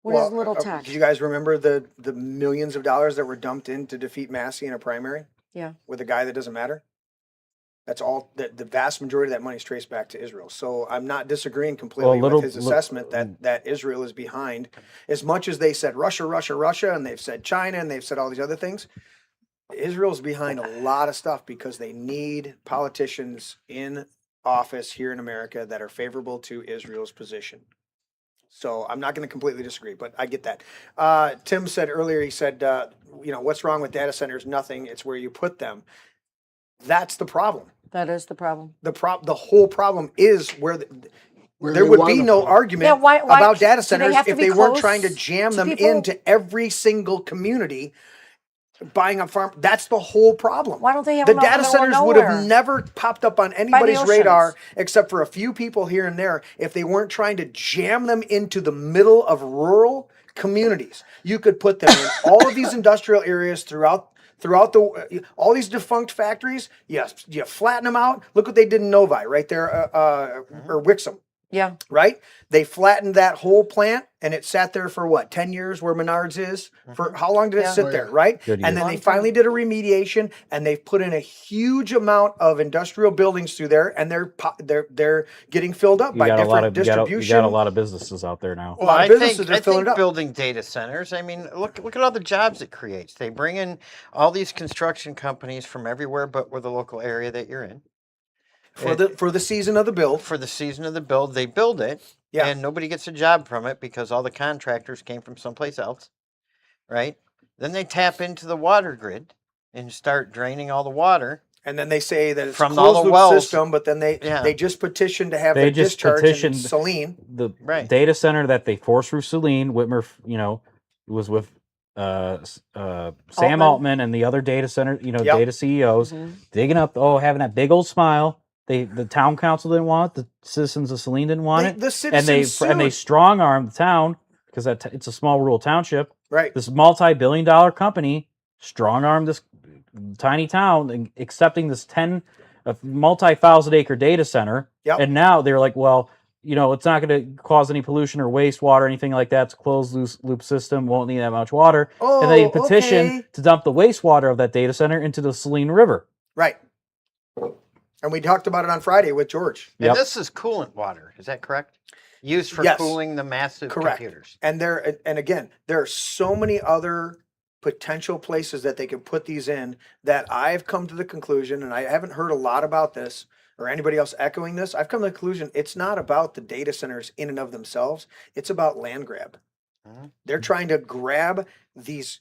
What is well, little tech? Do you guys remember the millions of dollars that were dumped in to defeat Massey in a primary Yeah. with a guy that doesn't matter? That's all. The vast majority of that money is traced back to Israel. So I'm not disagreeing completely with his assessment that Israel is behind. As much as they said Russia, Russia, Russia, and they've said China, and they've said all these other things, Israel's behind a lot of stuff because they need politicians in office here in America that are favorable to Israel's position. So I'm not going to completely disagree, but I get that. Tim said earlier, he said, what's wrong with data centers? Nothing. It's where you put them. That's the problem. That is the problem. The whole problem is where Where there they would want be to no put it. argument Yeah, why about data do they centers have to if be they weren't close trying to jam to them people? into every single community buying a farm. That's the whole problem. Why don't they have the them out in data the middle of centers would have nowhere? never popped up on anybody's oceans. radar except for a few people here and there if they weren't trying to jam them into the middle of rural communities. You could put them in all of these industrial areas throughout all these defunct factories. Yes, you flatten them out. Look what they did in Novi, right there, or Wixom. Yeah. Right? They flattened that whole plant and it sat there for what, 10 years where Menards is? For how long did it Yeah. sit Oh, there, yeah. right? Good And then years. they finally did a remediation and they've put in a huge amount of industrial buildings through there and they're getting filled up You by got a different lot of distribution. you got a lot of businesses out there now. A lot of I businesses think, are I filling think it up. building data centers. I mean, look at all the jobs it creates. They bring in all these construction companies from everywhere, but with the local area that you're in. For the season of the build. For the season of the build, they build it, Yeah. and nobody gets a job from it because all the contractors came from someplace else, right? Then they tap into the water grid and start draining all the water. And then they say that it's From a all closed the loop wells. system, but then Yeah. they just petitioned to have They their just discharge petitioned- in Saline. The Right. data center that they forced through Saline, Whitmer, was with Sam Altman and the other data center, Yep. data CEOs, digging up, having that big old smile. The town council didn't want it. The citizens of Saline didn't want it. The And they citizens strong armed the town because it's a small rural township. right. This multi-billion-dollar company strong armed this tiny town and accepting this multi-thousand acre data center. Yep. And now they're like, well, it's not going to cause any pollution or wastewater or anything like that. It's a closed loop system, won't need that much water. And they petition to dump the wastewater of that data center into the Saline River. Right. And we talked about it on Friday with George. And this is coolant water. Is that correct? Used for cooling the massive computers. And again, there are so many other potential places that they can put these in that I've come to the conclusion, and I haven't heard a lot about this or anybody else echoing this. I've come to the conclusion it's not about the data centers in and of themselves. It's about land grab. They're trying to grab these.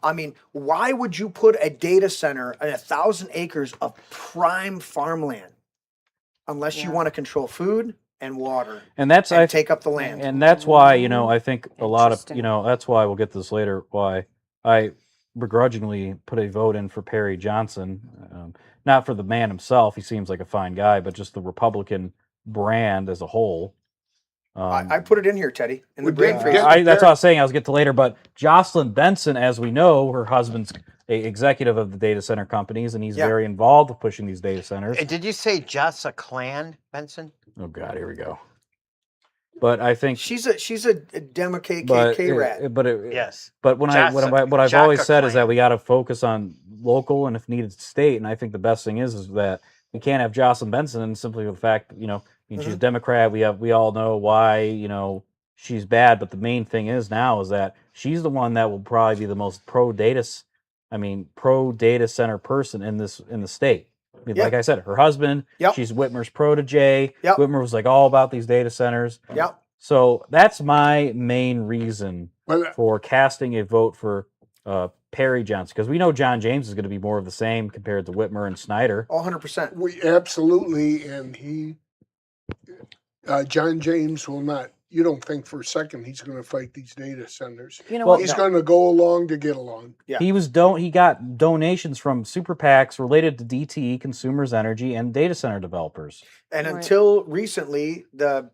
I mean, why would you put a data center on 1,000 acres of prime farmland unless you want to control food and water and take up the land? And that's why, I think a lot of, that's why we'll get to this later, why I begrudgingly put a vote in for Perry Johnson. Not for the man himself, he seems like a fine guy, but just the Republican brand as a whole. I put it in here, Teddy, in the brain freeze. That's what I was saying. I was get to later, but Jocelyn Benson, as we know, her husband's a executive of the data center companies, and he's very involved with pushing these data centers. Did you say Jossa Clan, Benson? Oh God, here we go. But I think she's a Demo KKK rat. Yes. But what I've always said is that we got to focus on local and if needed state, and I think the best thing is that we can't have Jocelyn Benson, and simply the fact she's a Democrat. We all know why she's bad, but the main thing is that she's the one that will probably be the most pro data center person in the state. I mean, like I said, her husband, she's Whitmer's protege. Whitmer was like all about these data centers. So that's my main reason for casting a vote for Perry Johnson, because we know John James is going to be more of the same compared to Whitmer and Snyder. 100%. We absolutely, and John James will not. You don't think for a second he's going to fight these data centers. He's going to go along to get along. Yeah. He got donations from super PACs related to DTE, Consumers Energy, and data center developers. And until recently, the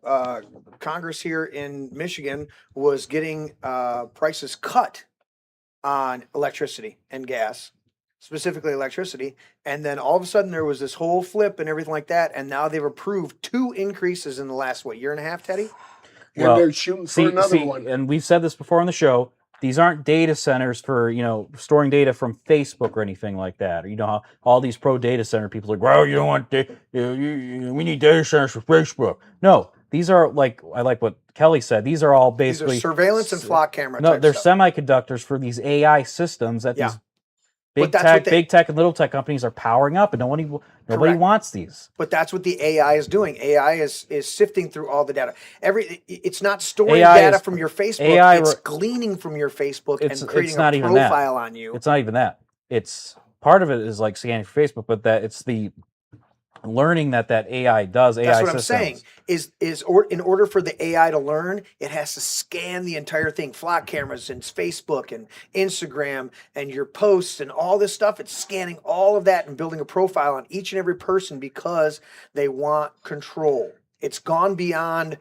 Congress here in Michigan was getting prices cut on electricity and gas, specifically electricity. And then all of a sudden there was this whole flip and everything like that. And now they've approved 2 increases in the last, year and a half, Teddy? And they're shooting for another one. And we've said this before on the show. These aren't data centers for, storing data from Facebook or anything like that. Or, how all these pro data center people are like, well, you don't want we need data centers for Facebook. No, these are I like what Kelly said. These are all basically these are surveillance and flock camera. No, they're stuff. Semiconductors for these AI systems that these big tech and little tech companies are powering up, and nobody wants these. But that's what the AI is doing. AI is sifting through all the data. It's not storing data from your Facebook. It's gleaning from your Facebook and creating a profile on you. It's not even that. It's part of it is like scanning for Facebook, but that it's the learning that AI does. That's what I'm saying. In order for the AI to learn, it has to scan the entire thing, flock cameras and Facebook and Instagram and your posts and all this stuff. It's scanning all of that and building a profile on each and every person because they want control. It's gone beyond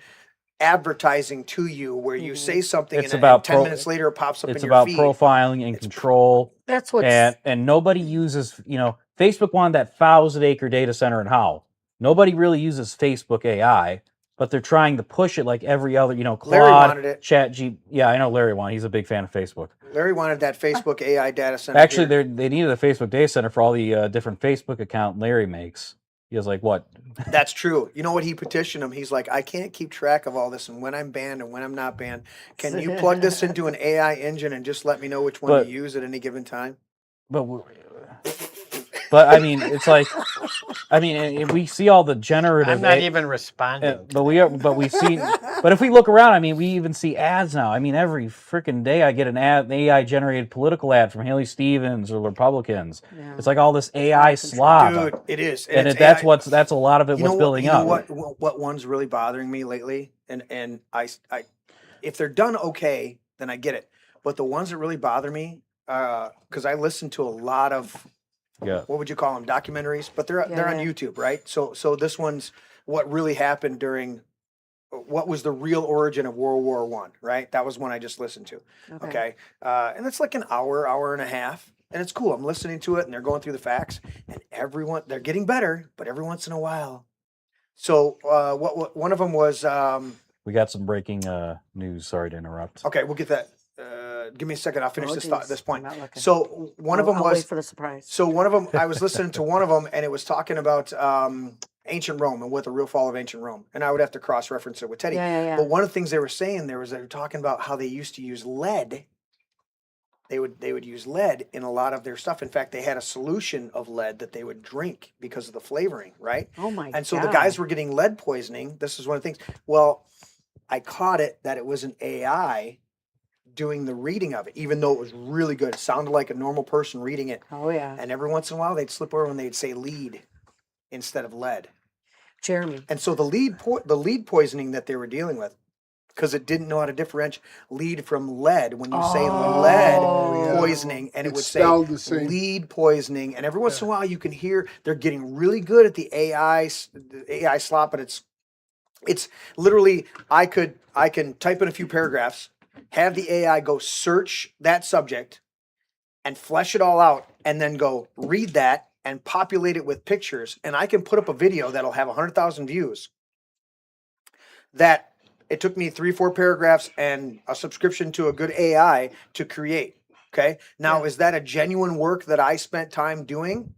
advertising to you where you say something and 10 minutes later it pops up in your feed. It's about profiling and control. That's what. And nobody uses, Facebook wanted that 1,000-acre data center in Howell. Nobody really uses Facebook AI, but they're trying to push it like every other, Claude, Larry wanted it. Yeah, I know Larry wanted. He's a big fan of Facebook. Larry wanted that Facebook AI data center. Actually, they needed a Facebook data center for all the different Facebook account Larry makes. He was like, what? That's true. You know what? He petitioned him. He's like, I can't keep track of all this and when I'm banned and when I'm not banned. Can you plug this into an AI engine and just let me know which one to use at any given time? But I mean, it's like, we see all the generative. I'm not even responding. But if we look around, I mean, we even see ads now. I mean, every freaking day I get an AI generated political ad from Haley Stevens or Republicans. Yeah. It's like all this AI slop. Dude, it is, and that's a lot of it. What's building up. What one's really bothering me lately, and I, if they're done okay, then I get it. But the ones that really bother me, because I listen to a lot of. Yeah. What would you call them? Documentaries, but they're on YouTube, right? So this one's what really happened during what was the real origin of World War I, right? That was one I just listened to. Okay. And it's like an hour and a half, and it's cool. I'm listening to it, and they're going through the facts, and they're getting better, but every once in a while, So what one of them was We got some breaking news. Sorry to interrupt. okay. We'll get that. Give me a second. I'll finish Oh, this thought at geez, this point. I'm not looking. So one of them I'll was wait for the surprise. so one of them. I was listening to one of them, and it was talking about ancient Rome and what the real fall of ancient Rome. And I would have to cross reference it with Teddy. Yeah. But one of the things they were saying they were talking about how they used to use lead. They would use lead in a lot of their stuff. In fact, they had a solution of lead that they would drink because of the flavoring, right? Oh my And so God. the guys were getting lead poisoning. This is one of the things. Well, I caught it that it was an AI doing the reading of it, even though it was really good. It sounded like a normal person reading it. Oh yeah. And every once in a while, they'd slip over and they'd say lead instead of lead. Jeremy. And so the lead poisoning that they were dealing with, because it didn't know how to differentiate lead from lead. When you say lead yeah. poisoning, and it It's would say spelled the same. lead poisoning, and every once in a while you can hear they're getting really good at the AI slot, but it's literally I can type in a few paragraphs, have the AI go search that subject, and flesh it all out, and then go read that and populate it with pictures, and I can put up a video that'll have 100,000 views. That it took me 3-4 paragraphs and a subscription to a good AI to create. Okay. Now, is that a genuine work that I spent time doing?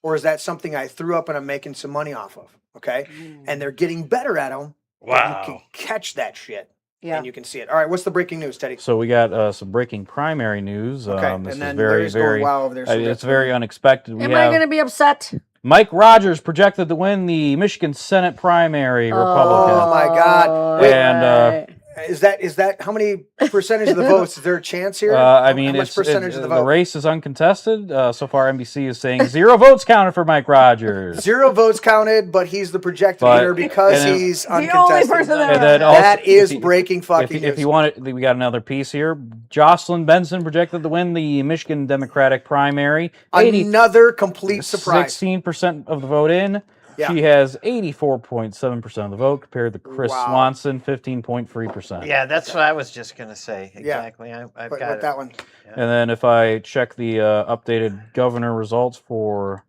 Or is that something I threw up and I'm making some money off of? Okay. And they're getting better at them. Wow. You can catch that shit. Yeah. And you can see it. All right. What's the breaking news, Teddy? So we got some breaking primary news. Okay. This And then is very, Larry's going very. wow over there. So It's very unexpected. We Am have I going to be upset? Mike Rogers projected to win the Michigan Senate primary, Republican. Oh my God. Wait, And is that how many percentage of the votes? Is there a chance here? I mean, how much percentage of the vote? The race is uncontested. So far, NBC is saying 0 votes counted for Mike Rogers. 0 votes counted, but he's the projected But- winner because and then- he's The only uncontested. person that And then also, That is if you- breaking fucking If news. you want it, we got another piece here. Jocelyn Benson projected to win the Michigan Democratic primary. Another complete surprise. 16% of the vote in. Yeah. She has 84.7% of the vote compared to Chris Wow. Swanson, 15.3%. Yeah, that's what I was just going to say. Exactly. I've But got with it. that one. And then if I check the updated governor results for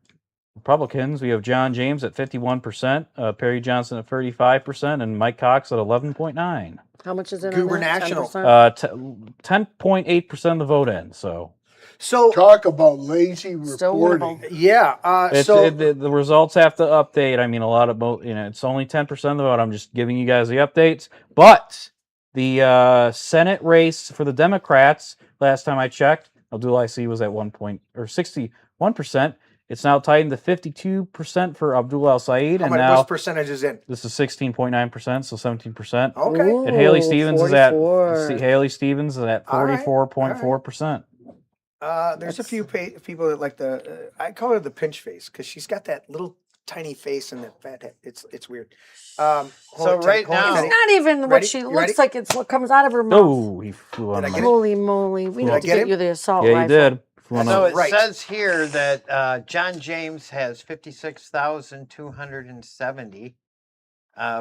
Republicans, we have John James at 51%, Perry Johnson at 35%, and Mike Cox at 11.9%. How much is it? Goober on that? National. 10%? 10.8% of the vote in. So Talk about lazy Still reporting. winnable. yeah, The results have to update. I mean, a lot of it's only 10% of the vote. I'm just giving you guys the updates. But the Senate race for the Democrats, last time I checked, Abdul IC was at 61%. It's now tightened to 52% for Abdul Al Said, and now what's percentage is in? this is 16.9%, so 17%. Okay. Ooh, And Haley Stevens is at 44. Haley Stevens is at All right, 44.4%. There's a few people that like the I call her the pinch face because she's got that little tiny face and that fat head. It's weird. Hold So it, right hold it, now- It's Teddy. not even what Ready? she You looks ready? like. It's what comes out of her mouth. Oh, he flew on Did I my. get it? Holy moly. We Did I need to get get him? you the assault Yeah, rifle. you did. Flew on So my- it Right. says here that John James has 56,270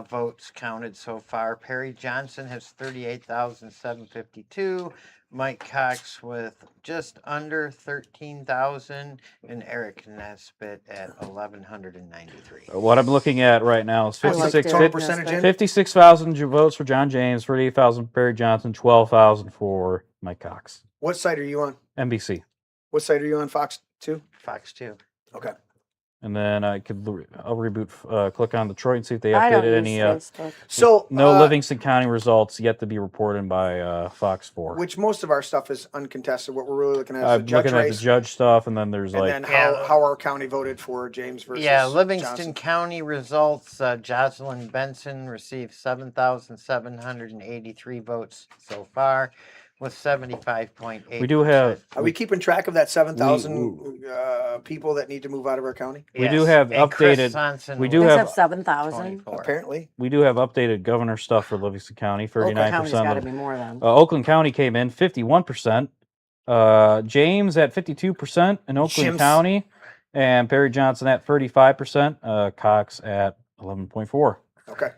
votes counted so far. Perry Johnson has 38,752. Mike Cox with just under 13,000, and Eric Nesbitt at 1,193. What I'm looking at right now is I like 56 Derek percentage Nesbitt. in? 56,000 votes for John James, 38,000 for Perry Johnson, 12,000 for Mike Cox. What site are you on? NBC. What site are you on? Fox 2? Fox 2. Okay. And then I'll reboot, click on Detroit and see if they I don't updated use any. Facebook. So No Livingston County results yet to be reported by Fox 4. which most of our stuff is uncontested. What we're really looking at is I'm the judge looking at race, the judge stuff, and then there's and like then Yeah. how our county voted for James versus Yeah, Livingston Johnson. County results. Jocelyn Benson received 7,783 votes so far, with 75.8%. We do have- Are we keeping track of that 7,000 people that need to move out of our county? We do have and Chris updated- Sonson we do with They have- have 7,000. 24. Apparently. we do have updated governor stuff for Livingston County. Oakland County's 39% got to of be more than. Oakland County came in 51%. James at 52% in Oakland Jims. County, and Perry Johnson at 35%. Cox at 11.4%. Okay.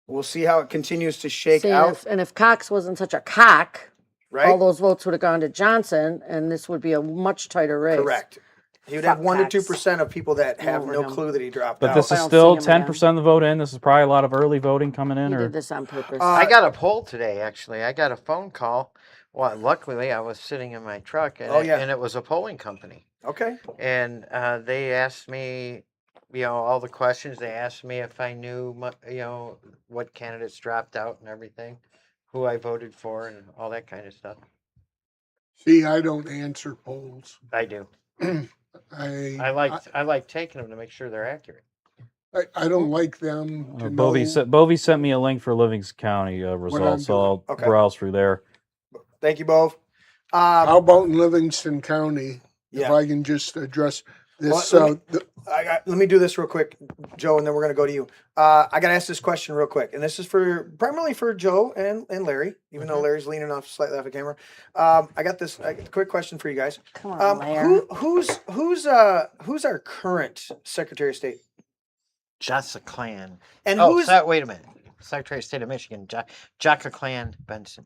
We'll see how it continues to shake See, out, and if Cox wasn't such a cock, all right? those votes would have gone to Johnson, and this would be a much tighter race. Correct. He would have Fuck 1 to cocks. 2% of people that have Over no him. clue that he dropped But out. this I is don't still see him 10% of the vote in. This is probably a lot of early voting coming in. He Or did this on purpose. I got a poll today, actually. I got a phone call. Well, luckily, I was sitting in my truck, and, and it was a polling company. Okay. And they asked me, all the questions. They asked me if I knew, what candidates dropped out and everything, who I voted for, and all that kind of stuff. See, I don't answer polls. I do. I like taking them to make sure they're accurate. I don't like them to Bovey sent me a link for Livingston County results, so I'll browse through there. Thank you both. How about in Livingston County? If Yeah. I can just address this. Let me do this real quick, Joe, and then we're going to go to you. I got to ask this question real quick, and this is primarily for Joe and Larry, even though Larry's leaning off slightly off the camera. I got a quick question for you guys. Come on, Larry. Who's our current Secretary of State? Jessica Clan. And wait a minute. Secretary of State of Michigan, Jacka Clan Benson.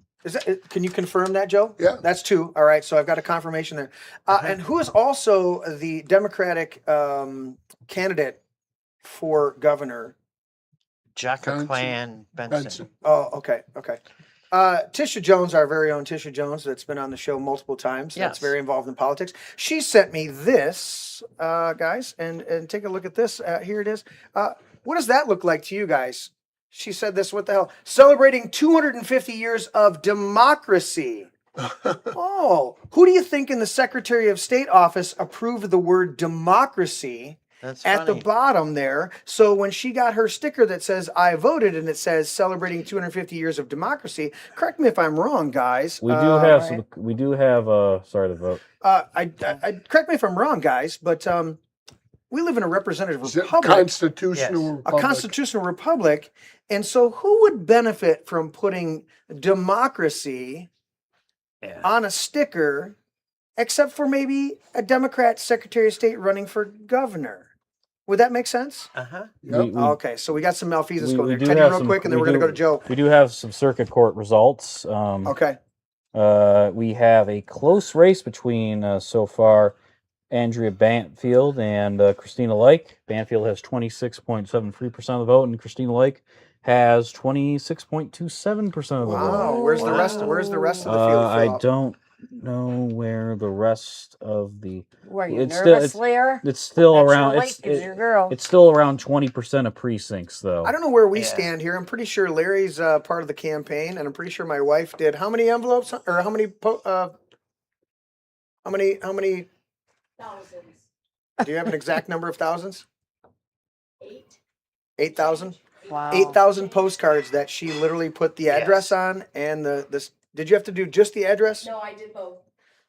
Can you confirm that, Joe? Yeah. That's 2. All right, so I've got a confirmation there. And who is also the Democratic candidate for governor? Jacka Clan Benson. Oh, okay. Tisha Jones, our very own Tisha Jones, that's been on the show multiple times. Yes. That's very involved in politics. She sent me this, guys, and take a look at this. Here it is. What does that look like to you guys? She said this, what the hell? Celebrating 250 years of democracy. Oh, who do you think in the Secretary of State office approved the word democracy at the bottom there? So when she got her sticker that says, I voted, and it says celebrating 250 years of democracy, correct me if I'm wrong, guys. We do have sorry to vote. I correct me if I'm wrong, guys, but we live in a representative republic. Constitutional republic. A constitutional republic. And so who would benefit from putting democracy on a sticker, except for maybe a Democrat Secretary of State running for governor? Would that make sense? Uh-huh. Yep. Okay, so we got some malfeasance going there. do Teddy, have real quick, and then we're going to go to Joe. We do have some circuit court results. Okay. We have a close race between, so far, Andrea Banfield and Christina Lake. Banfield has 26.73% of the vote, and Christina Lake has 26.27% of the vote. Wow. Where's the rest of the field? I don't know where the rest of the. Were you it's nervous, still, Lear? It's still That's around. your It's weight, 'cause you're a girl. It's still around 20% of precincts, though. I don't know where we stand here. I'm pretty sure Larry's part of the campaign, and I'm pretty sure my wife did. How many envelopes, or how many? How many? Thousands. Do you have an exact number of thousands? 8. 8,000. Wow. 8,000 postcards that she literally put the address on, and the. Did you have to do just the address? No, I did both.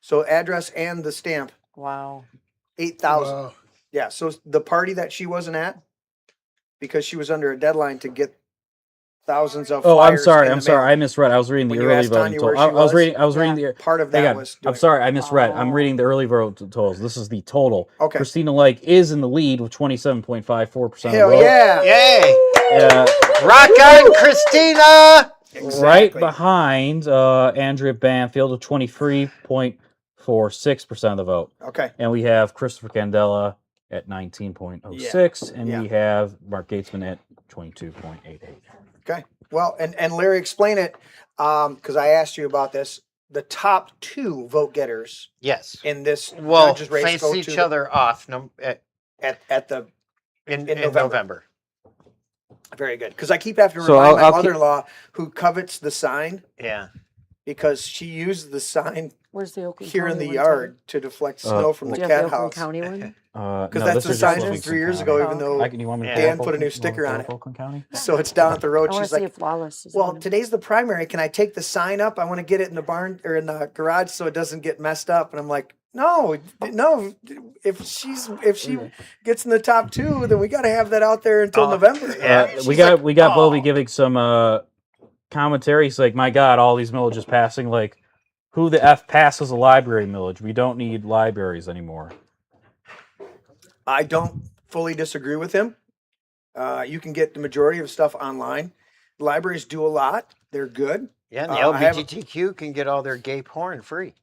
So address and the stamp. Wow. 8,000. Wow. Yeah. So the party that she wasn't at, because she was under a deadline to get thousands of. Oh, I'm flyers sorry. in I'm the sorry. mail. I misread. I was reading the When you early asked voting Tanya totals. where she I was reading the. Part of Hang that on. was. I'm sorry. I misread. I'm Oh. reading the early vote totals. This is the total. Okay. Christina Lake is in the lead with 27.54% Hell of the vote. yeah! Yay! Uh, Rock on, Christina! Right behind Andrea Banfield with 23.46% of the vote. Okay. And we have Christopher Candela at 19.06, and Yeah. we have Mark Gatesman at 22.88. Okay. Well, and Larry, explain it, because I asked you about this. The top 2 vote getters Yes. in this Well, judges race face go each to other off at the in November. November. Very good. Because I keep having to So remind my I'll keep- mother-in-law who covets the sign Yeah. because she used the sign Where's the Oakland here in County the one, Tom? yard to deflect snow from Do the you have cat the Oakland house. County one? Because no, that's this the is sign just from 3 Livingston years County. ago, Oh, even okay. though You want me to Dan pull put a up new you want me sticker to on pull it. up Oakland County? So it's down at the road. I want She's to see like, if Lawless is well, on it. today's the primary. Can I take the sign up? I want to get it in the barn or in the garage so it doesn't get messed up. And I'm like, no. If she gets in the top 2, then we got to have that out there until November. Yeah. we She's got like, Bovey "Oh." giving some commentary. He's like, my God, all these millages passing. Like, who the F passes a library millage? We don't need libraries anymore. I don't fully disagree with him. You can get the majority of stuff online. Libraries do a lot. They're good. Yeah, and the I have- LGBTQ can get all their gay porn free.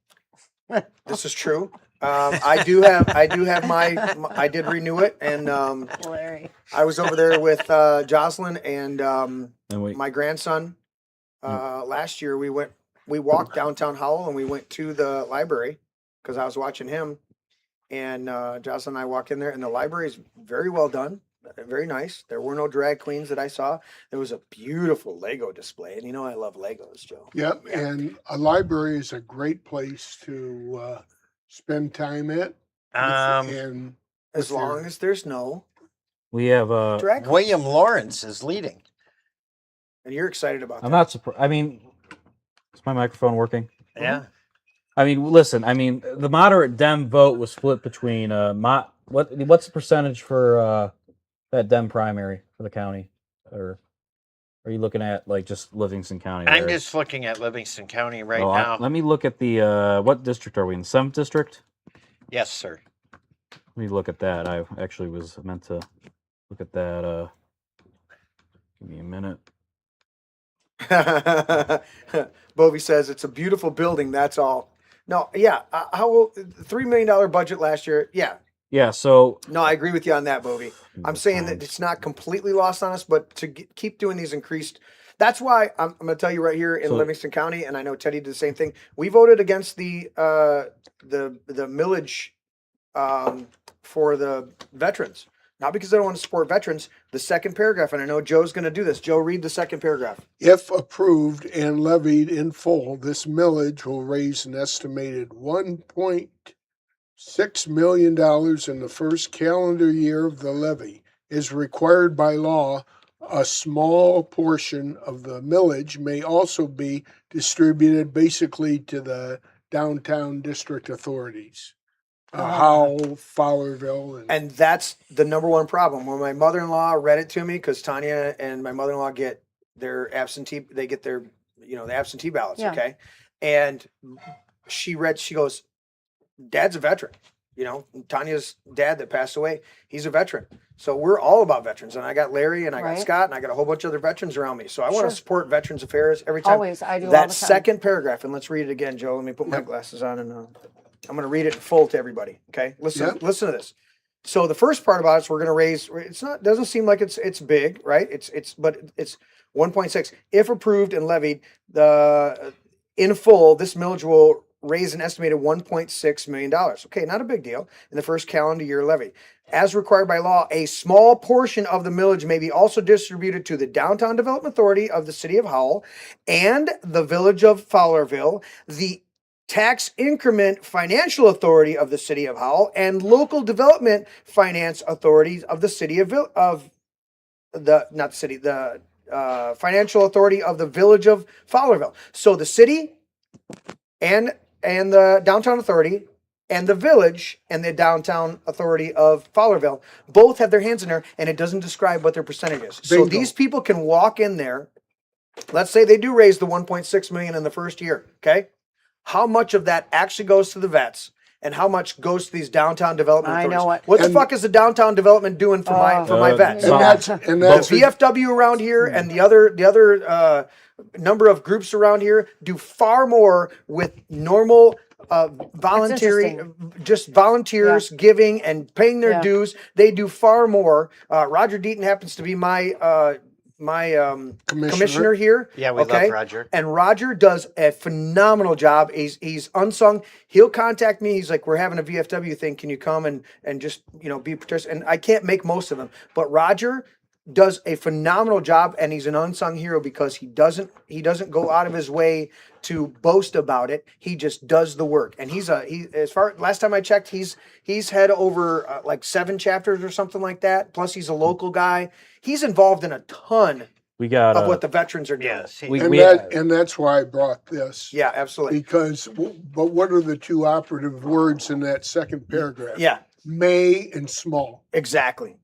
This is true. I do have my, I did renew it, and Larry. I was over there with Jocelyn and And we, my grandson. Last year we walked downtown Howell and we went to the library because I was watching him. And Jocelyn and I walk in there, and the library is very well done, very nice. There were no drag queens that I saw. There was a beautiful Lego display, and you know I love Legos, Joe. Yep, and a library is a great place to spend time at. And As long as there's no we have drag queens. William Lawrence is leading. And you're excited about that. I'm not surprised. I mean, is my microphone working? Yeah. I mean, listen. I mean, the moderate Dem vote was split between what's the percentage for that Dem primary for the county, or are you looking at like just Livingston County? I'm there? just looking at Livingston County right Oh, now. let me look at the what district are we in? 7th district. Yes, sir. Let me look at that. I actually was meant to look at that. Give me a minute. Bovey says it's a beautiful building. That's all. No, yeah. $3 million budget last year? Yeah. Yeah. So No, I agree with you on that, Bovey. I'm saying that it's not completely lost on us, but to keep doing these increased. That's why I'm going to tell you right here in So- Livingston County, and I know Teddy did the same thing. We voted against the millage for the veterans, not because I don't want to support veterans. The second paragraph, and I know Joe's going to do this. Joe, read the second paragraph. if approved and levied in full, this millage will raise an estimated $1.6 million in the first calendar year of the levy. Is required by law. A small portion of the millage may also be distributed basically to the downtown district authorities. Howell, Fowlerville, And that's the number one problem. When my mother-in-law read it to me, because Tanya and my mother-in-law get their the absentee ballots, Yeah. okay? And she goes, Dad's a veteran. Tanya's dad that passed away, he's a veteran. So we're all about veterans. And I got Larry and I got Right. Scott and I got a whole bunch of other veterans around me. So I want Sure. to support Veterans Affairs every time. Always, I do all That the time. second paragraph, and let's read it again, Joe. Let me put my glasses on and I'm going to read it in full to everybody. Okay, listen to this. So the first part about it is we're going to raise. Doesn't seem like it's big, right? But it's 1.6 if approved and levied. In full, this millage will raise an estimated $1.6 million. Okay, not a big deal in the first calendar year levy. As required by law, a small portion of the millage may be also distributed to the Downtown Development Authority of the City of Howell and the Village of Fowlerville, the Tax Increment Financial Authority of the City of Howell, and Local Development Finance Authorities of the City of Financial Authority of the Village of Fowlerville. So the city and the Downtown Authority and the village and the Downtown Authority of Fowlerville both have their hands in there, and it doesn't describe what their percentage is. So Bingo. these people can walk in there. Let's say they do raise the 1.6 million in the first year. Okay, how much of that actually goes to the vets, and how much goes to these downtown development I know authorities? what- the And- fuck is the downtown development doing for my vets? and that's The VFW around here and the other number of groups around here do far more with normal volunteers giving and paying their dues. They do far more. Roger Deaton happens to be my commissioner here. Yeah, we love Roger. And Roger does a phenomenal job. He's unsung. He'll contact me. He's like, we're having a VFW thing. Can you come and just, be participant? And I can't make most of them, but Roger does a phenomenal job, and he's an unsung hero because he doesn't go out of his way to boast about it. He just does the work. And last time I checked, he's had over like 7 chapters or something like that. Plus he's a local guy. He's involved in a ton of what the veterans are doing. Yes. and that's why I brought this. Yeah, absolutely. Because, but what are the two operative words in that second paragraph? Yeah, May and small. exactly.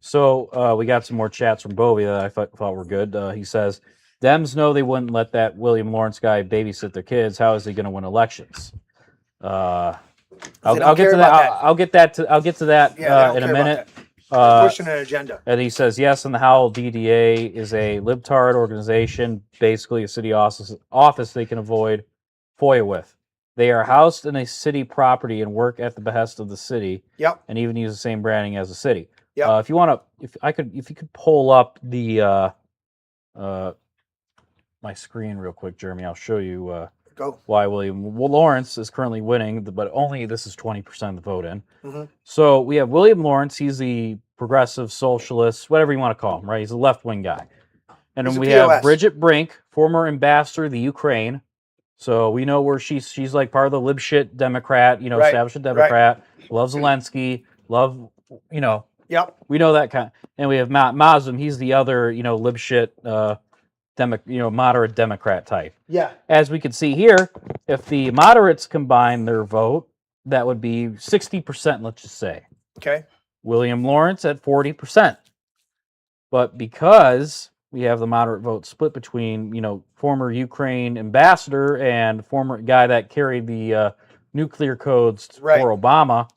So we got some more chats from Bovey that I thought were good. He says, Dems know they wouldn't let that William Lawrence guy babysit their kids. How is he going to win elections? I'll get to that. I'll get to that in a minute. Pushing an agenda. And he says, yes, and the Howell DDA is a libtard organization, basically a city office they can avoid FOIA with. They are housed in a city property and work at the behest of the city, Yep. and even use the same branding as the city. Yep. If you want to, if you could pull up the my screen real quick, Jeremy, I'll show you Go. why William Lawrence is currently winning, but only this is 20% of the vote in. Mm-hmm. So we have William Lawrence. He's the progressive socialist, whatever you want to call him, right? He's a left-wing guy. And He's then a we have POS. Bridget Brink, former ambassador to the Ukraine. So we know where she's like part of the lib shit Democrat, Right, establishment Democrat, loves Zelensky, Yep. we know that kind. And we have Mazum. He's the other, lib shit, moderate Democrat type. Yeah. As we can see here, if the moderates combine their vote, that would be 60%, let's just say. Okay. William Lawrence at 40%. But because we have the moderate vote split between, former Ukraine ambassador and former guy that carried the nuclear codes Right. for Obama,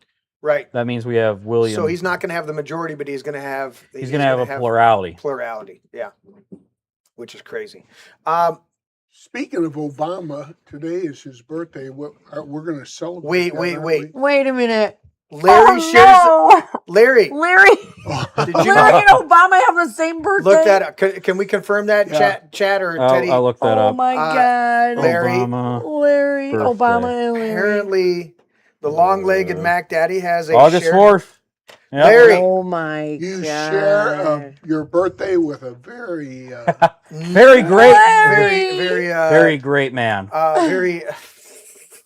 Right. that means we have William. So he's not going to have the majority, but he's going to have. He's going to have a plurality. Plurality. Yeah. Which is crazy. Speaking of Obama, today is his birthday. We're going to celebrate. Wait. Wait a minute. Larry shares. No! Larry, Larry, did you Larry and Obama have the same birthday. look that up? Can we confirm that? Yeah. Chat or Teddy? I'll look that Oh up. my God. Larry. Larry, birthday. Obama, and Larry. Apparently, the long-legged Mac Daddy has a August shared- 4th. Yep. Larry. Oh my You God. share your birthday with a very Very great. very Great man. very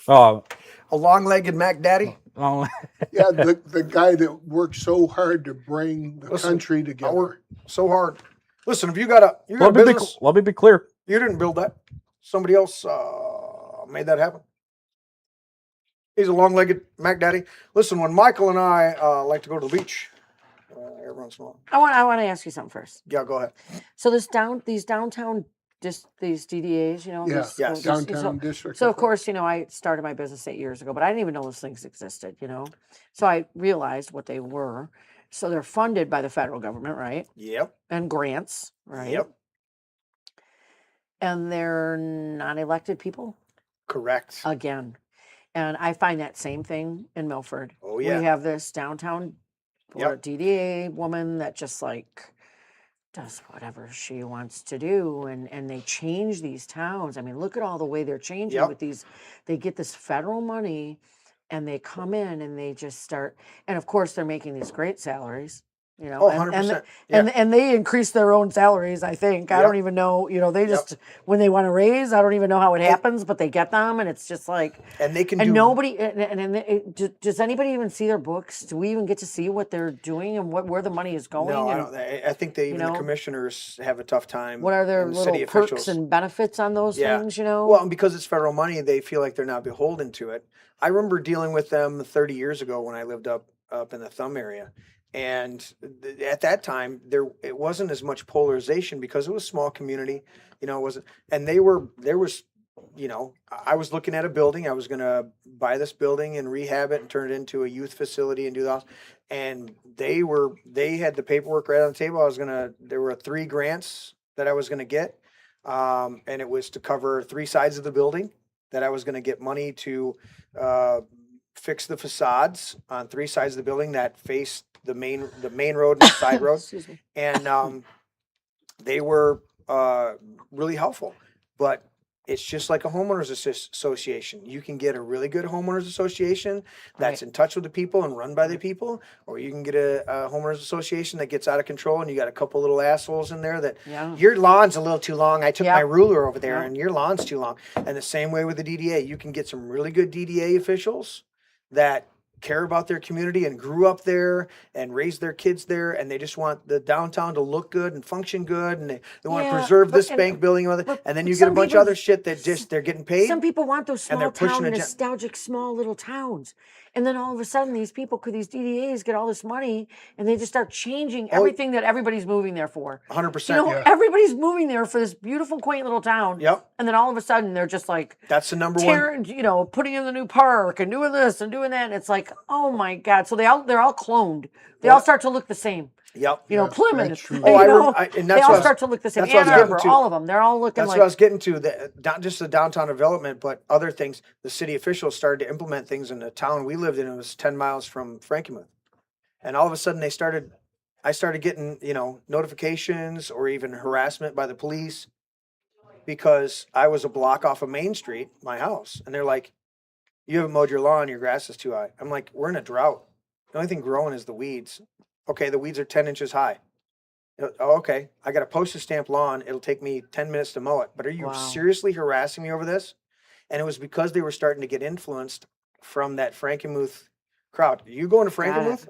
Oh, a long-legged Mac Daddy. the guy that worked so hard to bring the Listen, country I together. work so hard. Listen, if you got a business, let me be clear. you didn't build that. Somebody else made that happen. He's a long-legged Mac Daddy. Listen, when Michael and I like to go to the beach, every once in a while. I want to ask you something first. Yeah, go ahead. So these downtown, these DDAs, Yes, Yes. downtown district. So of course, I started my business 8 years ago, but I didn't even know those things existed, So I realized what they were. So they're funded by the federal government, right? Yep. And grants, right? Yep. And they're not elected people Correct. again. And I find that same thing in Milford. Oh, yeah. We have this downtown Yep. DDA woman that just does whatever she wants to do, and they change these towns. I mean, look at all the way they're changing Yep. with these. They get this federal money, and they come in and they just start. And of course, they're making these great salaries. Oh, 100%. Yeah. And they increase their own salaries. I think I Yep. don't even know. They just when they want to raise. I don't even know how it happens, but they get them, and it's just like. And they can And do nobody, does anybody even see their books? Do we even get to see what they're doing and where the money is going? No, I and don't. I think the commissioners have a tough time. what are their and the little city perks officials. and benefits on those Yeah. things? Well, and because it's federal money, they feel like they're not beholden to it. I remember dealing with them 30 years ago when I lived up in the Thumb area. And at that time, it wasn't as much polarization because it was a small community, it wasn't. And there was, I was looking at a building. I was going to buy this building and rehab it and turn it into a youth facility and do that. And they had the paperwork right on the table. There were 3 grants that I was going to get. And it was to cover 3 sides of the building that I was going to get money to fix the facades on 3 sides of the building that faced the main road and the side road. Excuse me. And they were really helpful. But it's just like a homeowners association. You can get a really good homeowners association that's in touch with the people and run by the people, or you can get a homeowners association that gets out of control and you got a couple little assholes in there that your lawn's a little too long. I took my ruler over there and your lawn's too long. And the same way with the DDA, you can get some really good DDA officials that care about their community and grew up there and raised their kids there, and they just want the downtown to look good and function good, and they want to preserve this bank building and then you get a bunch of other shit that just they're getting paid. Some people want those and they're small pushing town, the nostalgic, small little towns. And then all of a sudden, these DDAs get all this money, and they just start changing everything that everybody's moving there for. 100%. Everybody's moving there for this beautiful, quaint little town. Yep. And then all of a sudden they're just like That's the number one. tearing, putting in the new park and doing this and doing that. And it's like, oh my God. So they're all cloned. They all start to look the same. Yep. Plymouth. that's true. And they that's all what start to look the same. that's what I was Ann Arbor, getting to. all of them. They're all looking That's like. what I was getting to. Not just the downtown development, but other things. The city officials started to implement things in the town we lived in. It was 10 miles from Frankenmuth. And all of a sudden I started getting, notifications or even harassment by the police because I was a block off of Main Street, my house. And they're like, you haven't mowed your lawn, your grass is too high. I'm like, we're in a drought. The only thing growing is the weeds. Okay, the weeds are 10 inches high. Oh, okay, I got a postage stamp lawn. It'll take me 10 minutes to mow it. But are you Wow. seriously harassing me over this? And it was because they were starting to get influenced from that Frankenmuth crowd. You go into Got it. Frankenmuth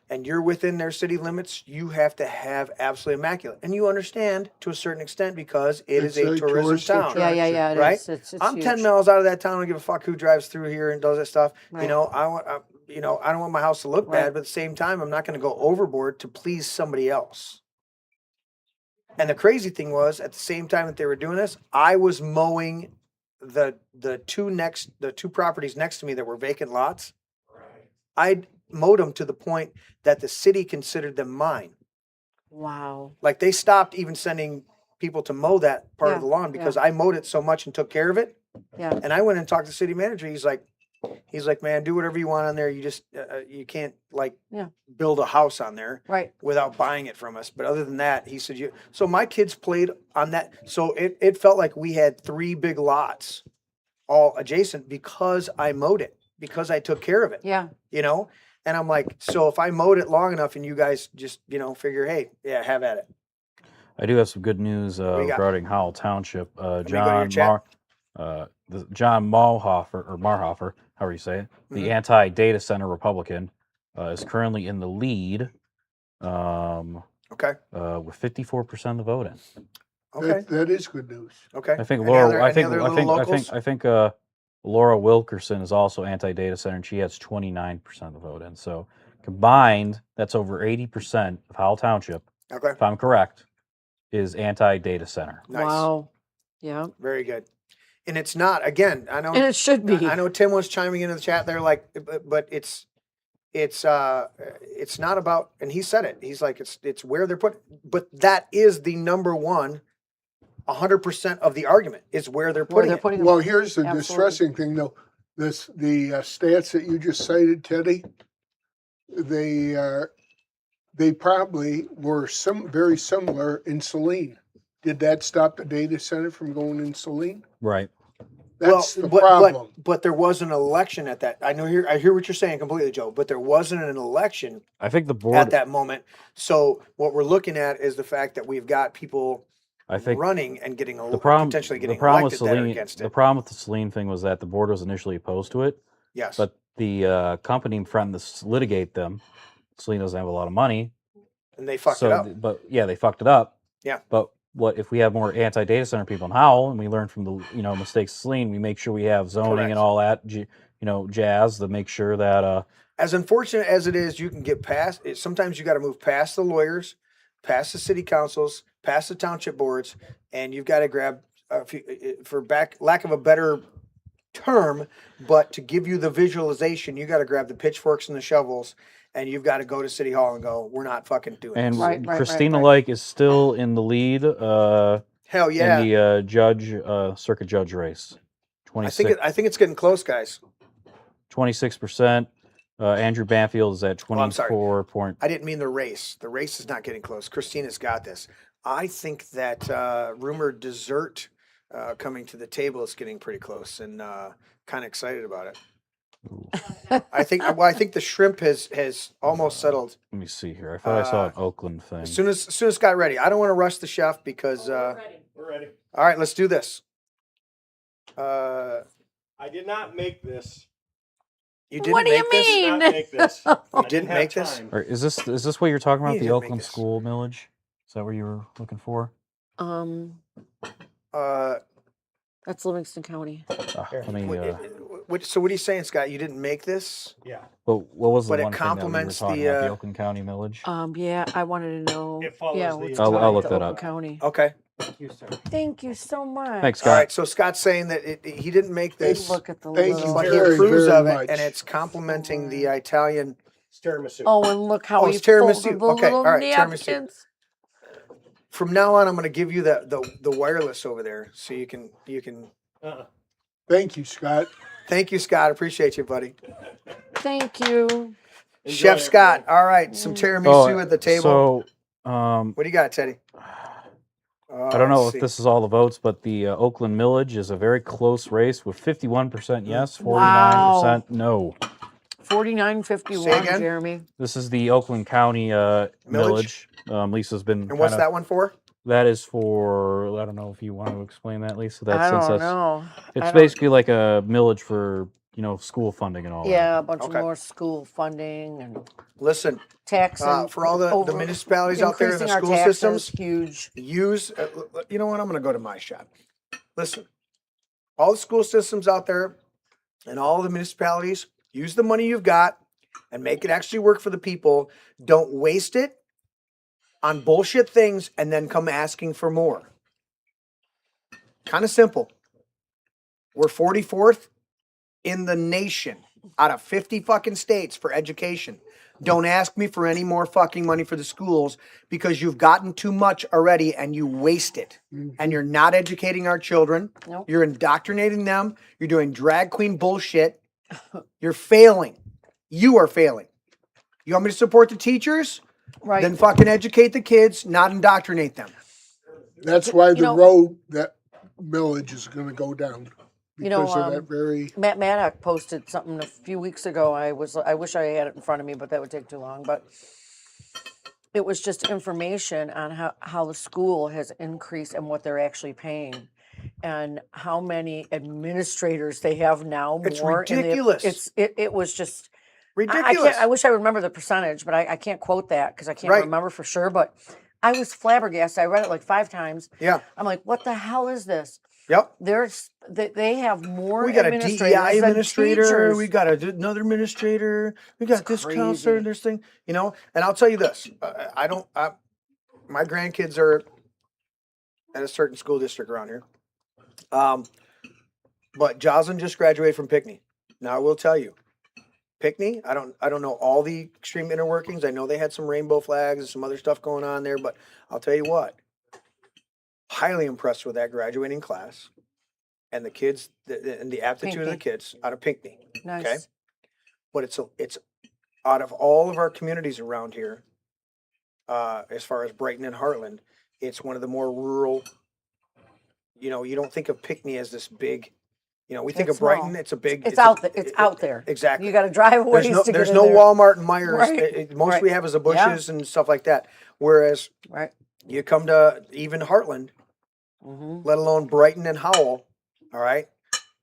and you're within their city limits, you have to have absolutely immaculate. And you understand to a certain extent because it is It's a a tourism tourist town. Yeah. It Right? is. It's I'm huge. 10 miles out of that town. I don't give a fuck who drives through here and does that stuff. Right. I don't want my house to look Right. bad, but at the same time, I'm not going to go overboard to please somebody else. And the crazy thing was, at the same time that they were doing this, I was mowing the two properties next to me that were vacant lots. I mowed them to the point that the city considered them mine. Wow. Like they stopped even sending people to mow that part of Yeah, the lawn because I mowed it so much and took care of it. Yeah. And I went and talked to the city manager. He's like, man, do whatever you want on there. You just, you can't build a house on there Right. without buying it from us. But other than that, he said, so my kids played on that. So it felt like we had 3 big lots all adjacent because I mowed it, because I took care of it, Yeah. And I'm like, so if I mowed it long enough and you guys just, figure, hey, yeah, have at it. I do have some good news do you got? regarding Howell Township. me go to your chat. John Marhofer, however you say it, the Mhm. anti-data center Republican, is currently in the lead Okay. with 54% of the vote in. Okay. That is good news. Okay. I think Any Laura. other- I any think. other I little think. I locals? think. I think. Laura Wilkerson is also anti-data center, and she has 29% of the vote in. So combined, that's over 80% of Howell Township, Okay. if I'm correct, is anti-data center. Nice. Wow. Yeah. Very good. And it's not, again, I know. And it should be. I know Tim was chiming into the chat there, like, but it's not about, and he said it. He's like, it's where they're put, but that is the number one, 100% of the argument is where they're Where putting they're it. putting them. Well, here's the Absolutely. distressing thing, though. The stats that you just cited, Teddy, they probably were very similar in Saline. Did that stop the data center from going in Saline? Right. That's the problem. But there was an election at that. I hear what you're saying completely, Joe. But there wasn't an election I think the board. at that moment. So what we're looking at is the fact that we've got people I think running and getting the potentially getting problem with elected that are Saline. against The it. problem with the Saline thing was that the board was initially opposed to it, Yes. but the company threatened to litigate them. Saline doesn't have a lot of money, And they fucked it up. But yeah, they fucked it up. Yeah. But what if we have more anti-data center people in Howell, and we learn from the mistakes of Saline, we make sure we have zoning Correct. and all that jazz to make sure that As unfortunate as it is, you can get past it. Sometimes you got to move past the lawyers, past the city councils, past the township boards, and you've got to grab, lack of a better term, but to give you the visualization, you got to grab the pitchforks and the shovels, and you've got to go to City Hall and go, we're not fucking doing and this. Right, Christina right. Lake is still in the lead Hell yeah. in the circuit judge race. I think it's getting close, guys. 26%. Andrew Banfield is at Oh, I'm sorry. 24 I didn't mean the race. The race is not getting close. Christina's got this. I think that rumored dessert coming to the table is getting pretty close, and kind of excited about it. I think the shrimp has almost settled. Let me see here. I thought I saw an Oakland thing. As soon as it got ready. I don't want to rush the chef because. We're ready. All right, let's do this. I did not make this. You didn't What do you make this? mean? Did not make this. I didn't have make this? time. Or is this what you're talking about? You The didn't make Oakland this. school millage? Is that what you were looking for? That's Livingston County. Let me. So what are you saying, Scott? You didn't make this? Yeah. What was the But it one thing that we were complements talking the, about? The Oakland County millage. Yeah, I wanted to know. It follows yeah, the what's entire- going I'll on look with that Oakland up. County. Okay. Thank you, sir. Thank you so much. Thanks, All Scott. right, so Scott's saying that he didn't make this, Look at the Thank you little. but he very, approves very of it, much. and it's complimenting the Italian. Tiramisu. Oh, and look how Oh, he it's tiramisu. folded the Okay, little all right, tiramisu. napkins. From now on, I'm going to give you the wireless over there, so you can. Thank you, Scott. Thank you, Scott. Appreciate you, buddy. Thank you. Chef Scott. All right, some tiramisu at the table. So, What do you got, Teddy? I don't know if this is all the votes, but the Oakland millage is a very close race with 51% yes, 49% no. 49.51, Say again? Jeremy. This is the Oakland County millage. Lisa's been. And what's that one for? That is for. I don't know if you want to explain that, Lisa. I don't know. It's basically like a millage for school funding and all that. Yeah, a bunch of Okay. more school funding and Listen, taxing. for all the municipalities out there in the increasing our school taxes, systems, huge. use. You know what? I'm going to go to my shop. Listen, all the school systems out there and all the municipalities, use the money you've got and make it actually work for the people. Don't waste it on bullshit things and then come asking for more. Kind of simple. We're 44th in the nation out of 50 fucking states for education. Don't ask me for any more fucking money for the schools because you've gotten too much already and you waste it. And you're not educating our children. Nope. You're indoctrinating them. You're doing drag queen bullshit. You're failing. You are failing. You want me to support the teachers? Right. Then fucking educate the kids, not indoctrinate them. That's why the road, that millage is going to go down. Because of that very. Matt Maddock posted something a few weeks ago. I wish I had it in front of me, but that would take too long. But it was just information on how the school has increased and what they're actually paying, and how many administrators they have now. It's more ridiculous. It was just ridiculous. I wish I would remember the percentage, but I can't quote that because I can't remember for sure. But I was flabbergasted. I read it like 5 times. Yeah. I'm like, what the hell is this? Yep. They have more. We got a administrators DEI than administrator. teachers. We got another administrator. We got this crazy. counselor. This thing, And I'll tell you this: my grandkids are at a certain school district around here. But Jocelyn just graduated from Pinckney. Now I will tell you, Pinckney. I don't know all the extreme inner workings. I know they had some rainbow flags and some other stuff going on there. But I'll tell you what. Highly impressed with that graduating class and the kids and the aptitude of the kids out of Pinckney. Nice. Okay. But it's out of all of our communities around here, as far as Brighton and Heartland, it's one of the more rural, you don't think of Pinckney as this big, we think It's of Brighton, small. it's a big, It's out there. It's out there. Exactly. You got to drive away. There's no Walmart and Myers. Right. Most Right. we have is the bushes and stuff like that. Whereas you come to even Heartland, let alone Brighton and Howell, all right?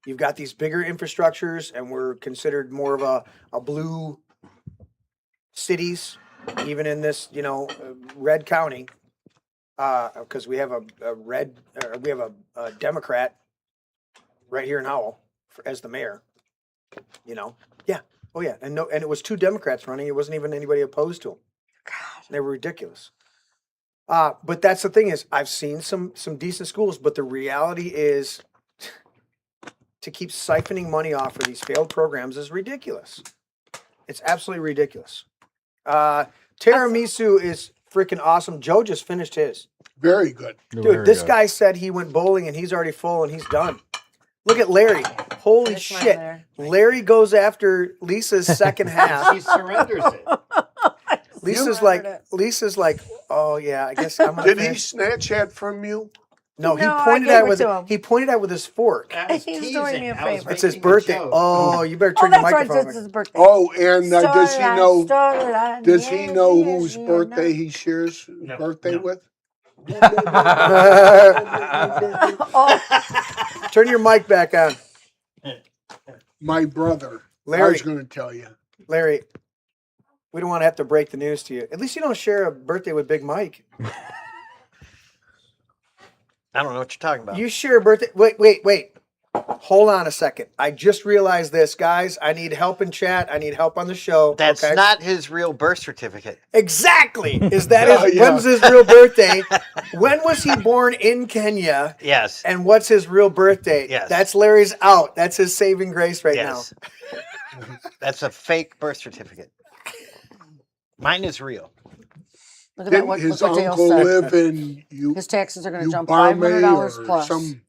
You've got these bigger infrastructures, and we're considered more of a blue cities, even in this, red county, because we have we have a Democrat right here in Howell as the mayor, Yeah. Oh, yeah. And it was 2 Democrats running. It wasn't even anybody opposed to them. God. They were ridiculous. But that's the thing is, I've seen some decent schools, but the reality is to keep siphoning money off of these failed programs is ridiculous. It's absolutely ridiculous. Tiramisu is freaking awesome. Joe just finished his. Very good. Dude, this guy said he went bowling and he's already full and he's done. Look at Larry. Holy That's mine shit. there. Larry goes after Lisa's second half. She surrenders it. Lisa's like, oh yeah, I guess I'm gonna Did he finish. snatch that from you? No, No, I gave it to him. he pointed at with his fork. I was He's teasing. doing me a I was favor. It's his making a birthday. joke. Oh, you better Oh, turn your that's right. microphone. It's his birthday. Oh, and does he know? Storyline, Does he yes, know yes, whose yes, birthday no. he shares his birthday with? Oh, Turn your mic back on. My brother. I Larry. was going to tell you. Larry, we don't want to have to break the news to you. At least you don't share a birthday with Big Mike. I don't know what you're talking about. You share a birthday. Wait. Hold on a second. I just realized this, guys. I need help in chat. I need help on the show. That's okay? not his real birth certificate. Exactly. Is that his? Yeah. When's his real birthday? When was he born in Kenya? Yes. And what's his real birth date? Yes. That's Larry's out. That's his saving grace right Yes. That's a fake birth certificate. Mine is real. Look at that. Didn't What, his look what Dale uncle said. live in His taxes are going to you jump Barme $500 or plus some?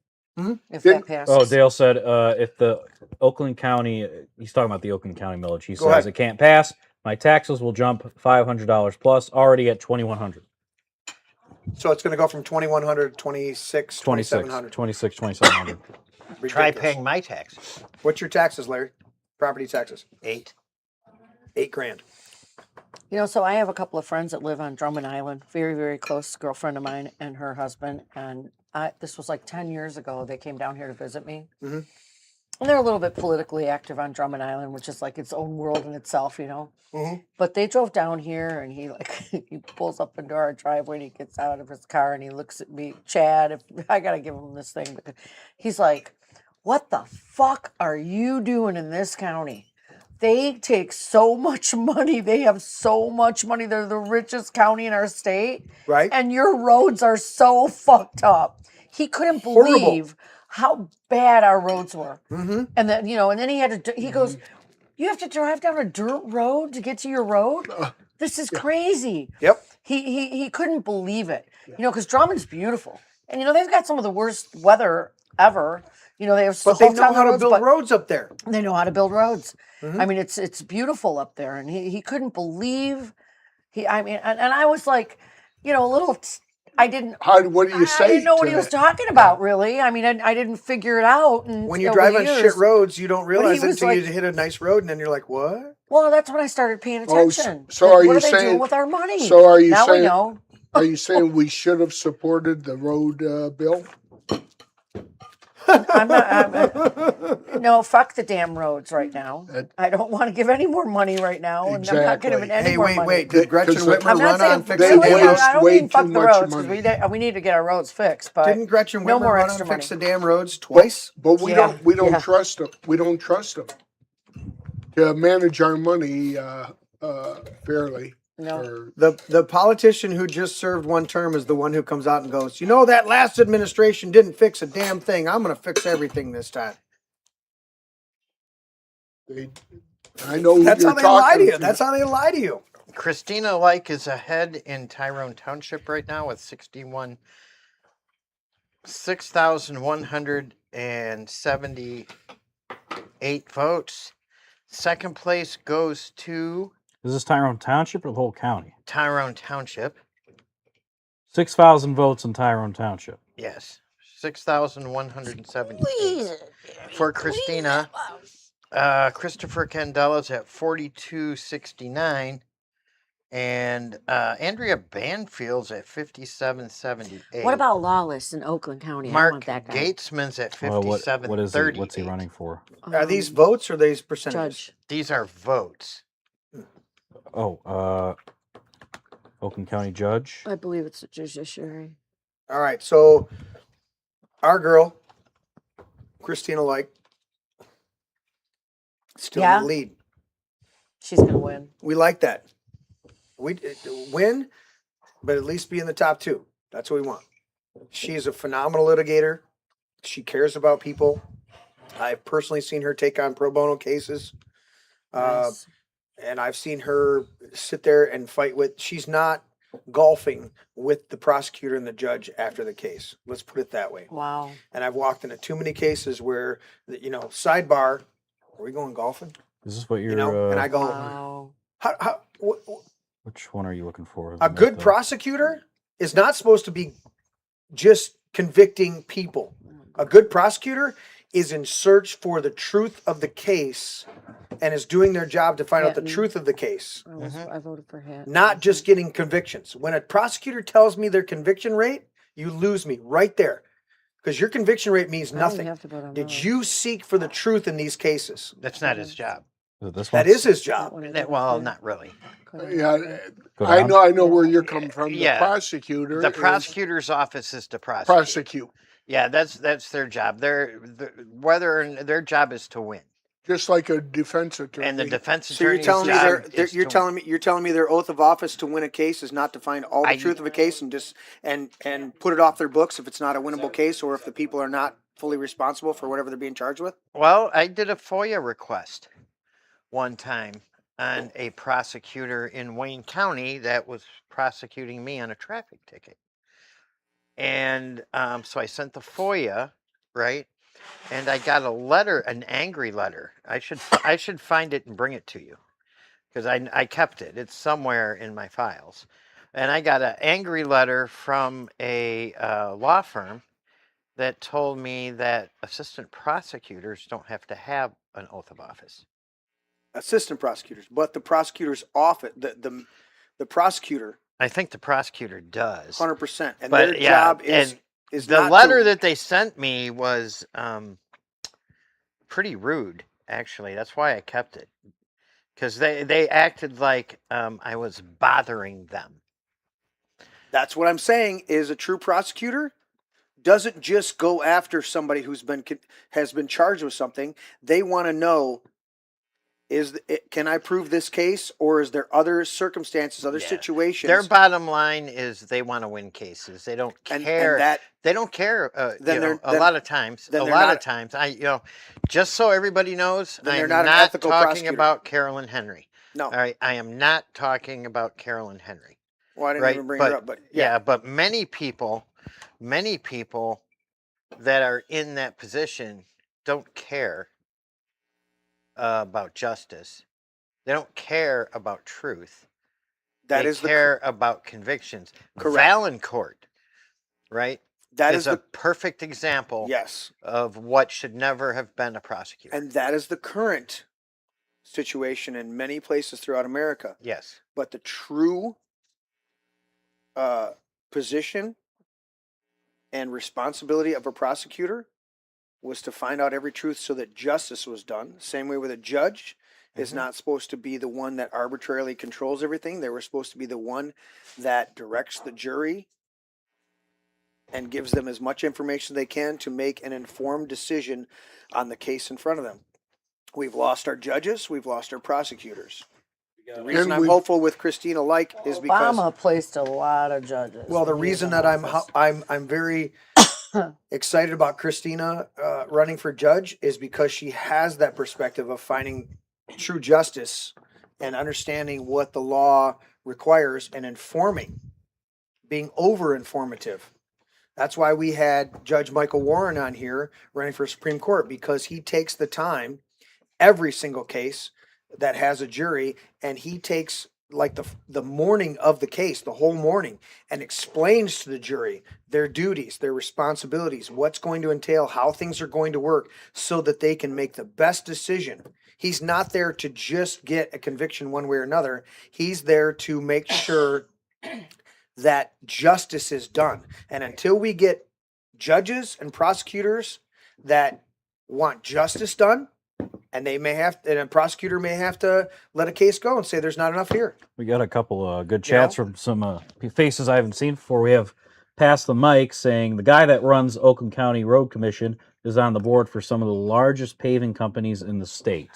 if Didn't- that passes. Oh, Dale said if the Oakland County, he's talking about the Oakland County millage. He Go says ahead. it can't pass. My taxes will jump $500 plus, already at $2,100. So it's going to go from 2,100 to 26, 26, 2,700. 26, 2,700. Try Ridiculous. paying my taxes. What's your taxes, Larry? Property taxes. 8. $8,000. You know, so I have a couple of friends that live on Drummond Island, very, very close girlfriend of mine and her husband. And this was like 10 years ago. They came down here to visit me. Mhm. And they're a little bit politically active on Drummond Island, which is like its own world in itself, you know. Mhm. But they drove down here and he like he pulls up into our driveway and he gets out of his car and he looks at me, Chad, I got to give him this thing. He's like, what the fuck are you doing in this county? They take so much money. They have so much money. They're the richest county in our state. Right? And your roads are so fucked up. He couldn't Horrible. believe how bad our roads were. Mm-hmm. And then, you know, and then he had to, he goes, you have to drive down a dirt road to get to your road? This is crazy. Yep. He couldn't believe it. You know, because Drummond's beautiful. And, you know, they've got some of the worst weather ever. You know, they have But they holes know on the how to roads, build but roads up there. they know how to build roads. Mhm. I mean, it's beautiful up there. And he couldn't believe, and I was like, you know, a little, I didn't, What do you say? I didn't know what to he was that? talking about, really. I mean, I didn't figure it out. And When you over drive the on years. shit roads, you don't realize it was until you like- hit a nice road, and then you're like, what? Well, that's when I started paying Oh, attention. so Like, are what you are they doing saying- with our money? So are you now saying? we know. Are you saying we should have supported the road bill? I'm not. No, fuck the damn roads right now. That- I don't want to give any more money right now, and I'm not giving Exactly. any Hey, more wait, money. wait. Did Gretchen 'Cause Whitmer I'm not run saying on fixing they the really, damn roads? I don't way mean fuck too the much roads because money. we need to get our roads fixed. But Didn't Gretchen no Whitmer more run on extra fix the money. damn roads twice? But we Yeah, don't yeah. trust them. We don't trust them to manage our money fairly. No. Or- The politician who just served one term is the one who comes out and goes, you know, that last administration didn't fix a damn thing. I'm going to fix everything this time. I know who That's you're how they lie to talking you. That's how they lie to you. Christina Like is ahead in Tyrone Township right now with 6,178 votes. Second place goes to Is this Tyrone Township or the whole county? Tyrone Township. 6,000 votes in Tyrone Township. Yes, 6,178 for Christina. Christopher Candella's at 4,269, and Andrea Banfield's at 5,778. What about Lawless in Oakland County? I Mark want that guy. Gatesman's at What is 5,738. he? What's he running for? Are these votes or are these percentages? Judge? These are votes. Oh, Oakland County Judge. I believe it's a judiciary. All right. So our girl, Christina Like, still in Yeah? the lead. She's gonna win. We like that. We win, but at least be in the top two. That's what we want. She is a phenomenal litigator. She cares about people. I've personally seen her take on pro bono cases. Nice. And I've seen her sit there and fight with, she's not golfing with the prosecutor and the judge after the case. Let's put it that way. Wow. And I've walked into too many cases where, sidebar, are we going golfing? Is this what you're? You know, and I go, Wow. Which one are you looking for? a good prosecutor is not supposed to be just convicting people. A good prosecutor is in search for the truth of the case and is doing their job to find out the Hatton. truth of the case, I voted for Hatton. not just getting convictions. When a prosecutor tells me their conviction rate, you lose me right there because your conviction rate means I don't even nothing. have to vote on Did that. you seek for the truth in these cases? That's not his job. Is it this That one? is his That job. one I That, voted well, for. not really. Yeah, Go I down? know where you're coming from. The Yeah. prosecutor. The is prosecutor's office is to prosecute. prosecute. Yeah, that's their job. Their job is to win, Just like a defense attorney. and the defense So you're attorney's telling me job they're is you're to telling me you're telling me their oath of office to win a case is not to find all the I- truth of a case and just and put it off their books if it's not a winnable case or if the people are not fully responsible for whatever they're being charged with? Well, I did a FOIA request one time on a prosecutor in Wayne County that was prosecuting me on a traffic ticket. And so I sent the FOIA, right? And I got a letter, an angry letter. I should find it and bring it to you because I kept it. It's somewhere in my files. And I got an angry letter from a law firm that told me that assistant prosecutors don't have to have an oath of office. Assistant prosecutors, but the prosecutor's office, the prosecutor, I think the prosecutor does. 100%, and But, their yeah, job and is The not letter to, that they sent me was pretty rude, actually. That's why I kept it. Because they acted like I was bothering them. That's what I'm saying. Is a true prosecutor doesn't just go after somebody has been charged with something. They want to know, can I prove this case, or is there other circumstances, other Yeah. situations? Their bottom line is they want to win cases. They don't care. and that They don't care. Then they're- a then- lot of times. then A they're lot not- of times, just so everybody knows, Then I they're am not an not ethical talking prosecutor. about Carolyn Henry. No. All right, I am not talking about Carolyn Henry. Well, I didn't Right, even bring her up, but yeah. but many people that are in that position don't care about justice. They don't care about truth. That They is care about convictions. Correct. Valancourt, right? that is is a the perfect example yes, of what should never have been a prosecutor. and that is the current situation in many places throughout America. Yes. But the true position and responsibility of a prosecutor was to find out every truth so that justice was done. Same way with a judge is not supposed to be the one that arbitrarily controls everything. They were supposed to be the one that directs the jury and gives them as much information they can to make an informed decision on the case in front of them. We've lost our judges. We've lost our prosecutors. The reason And I'm we've- hopeful with Christina Like is because Obama placed a lot of judges. well, the when he was reason in that office. I'm very excited about Christina running for judge is because she has that perspective of finding true justice and understanding what the law requires and informing, being over informative. That's why we had Judge Michael Warren on here running for Supreme Court, because he takes the time every single case that has a jury, and he takes like the morning of the case, the whole morning, and explains to the jury their duties, their responsibilities, what's going to entail, how things are going to work, so that they can make the best decision. He's not there to just get a conviction one way or another. He's there to make sure that justice is done. And until we get judges and prosecutors that want justice done, and a prosecutor may have to let a case go and say there's not enough here. We got a couple good chats from some faces I haven't seen before. We have Pass the Mic saying the guy that runs Oakland County Road Commission is on the board for some of the largest paving companies in the state.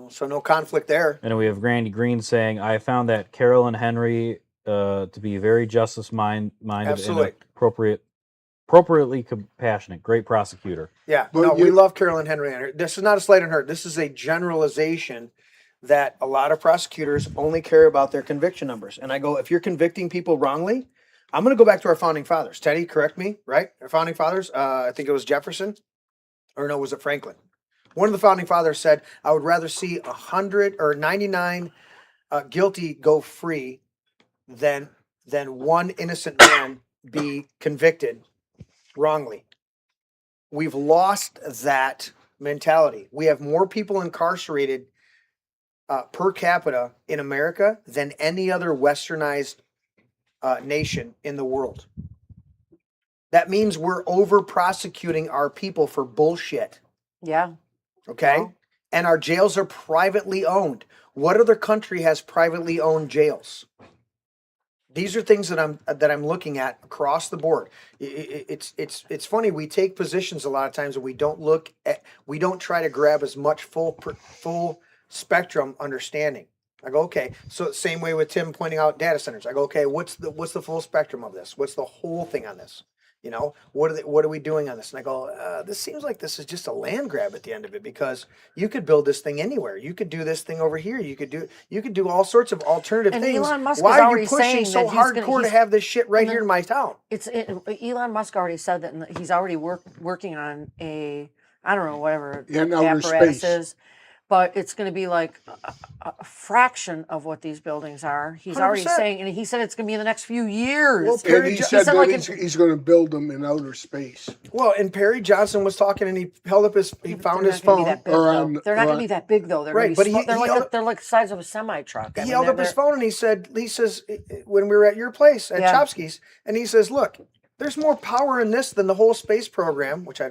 So no conflict there. And then we have Grandy Green saying, I found that Carolyn Henry to be very justice-minded Absolutely. and appropriately compassionate. Great prosecutor. Yeah, But no, we you- love Carolyn Henry. This is not a slight on her. This is a generalization that a lot of prosecutors only care about their conviction numbers. And I go, if you're convicting people wrongly, I'm going to go back to our founding fathers. Teddy, correct me, right? Our founding fathers, I think it was Jefferson, or no, was it Franklin? One of the founding fathers said, I would rather see 100 or 99 guilty go free than one innocent man be convicted wrongly. We've lost that mentality. We have more people incarcerated per capita in America than any other westernized nation in the world. That means we're over prosecuting our people for bullshit. Yeah. Okay? Wow. And our jails are privately owned. What other country has privately owned jails? These are things that I'm looking at across the board. It's funny. We take positions a lot of times and we don't try to grab as much full spectrum understanding. I go, okay. So same way with Tim pointing out data centers. I go, okay, what's the full spectrum of this? What's the whole thing on this? What are we doing on this? And I go, this seems like this is just a land grab at the end of it, because you could build this thing anywhere. You could do this thing over here. You could do all sorts of alternative And things. Elon Musk Why is are already you pushing saying so that he's hardcore to have this shit right here in my town? Elon Musk already said that, and he's already working on I don't know, whatever In outer apparatus space. is, but it's going to be like a fraction of what these buildings are. He's already 100%. saying, and he said it's going to be in the next few years. Well, And Perry he Jo- said said that like he's going to build them in outer space. Well, and Perry Johnson was talking, and he held up he found his phone. They're not going to be that big though. They're Right, going to but be they're like the size of a semi truck. He held up his phone and he says, when we were at your place at Yeah. Chopsky's, and he says, look, there's more power in this than the whole space program, which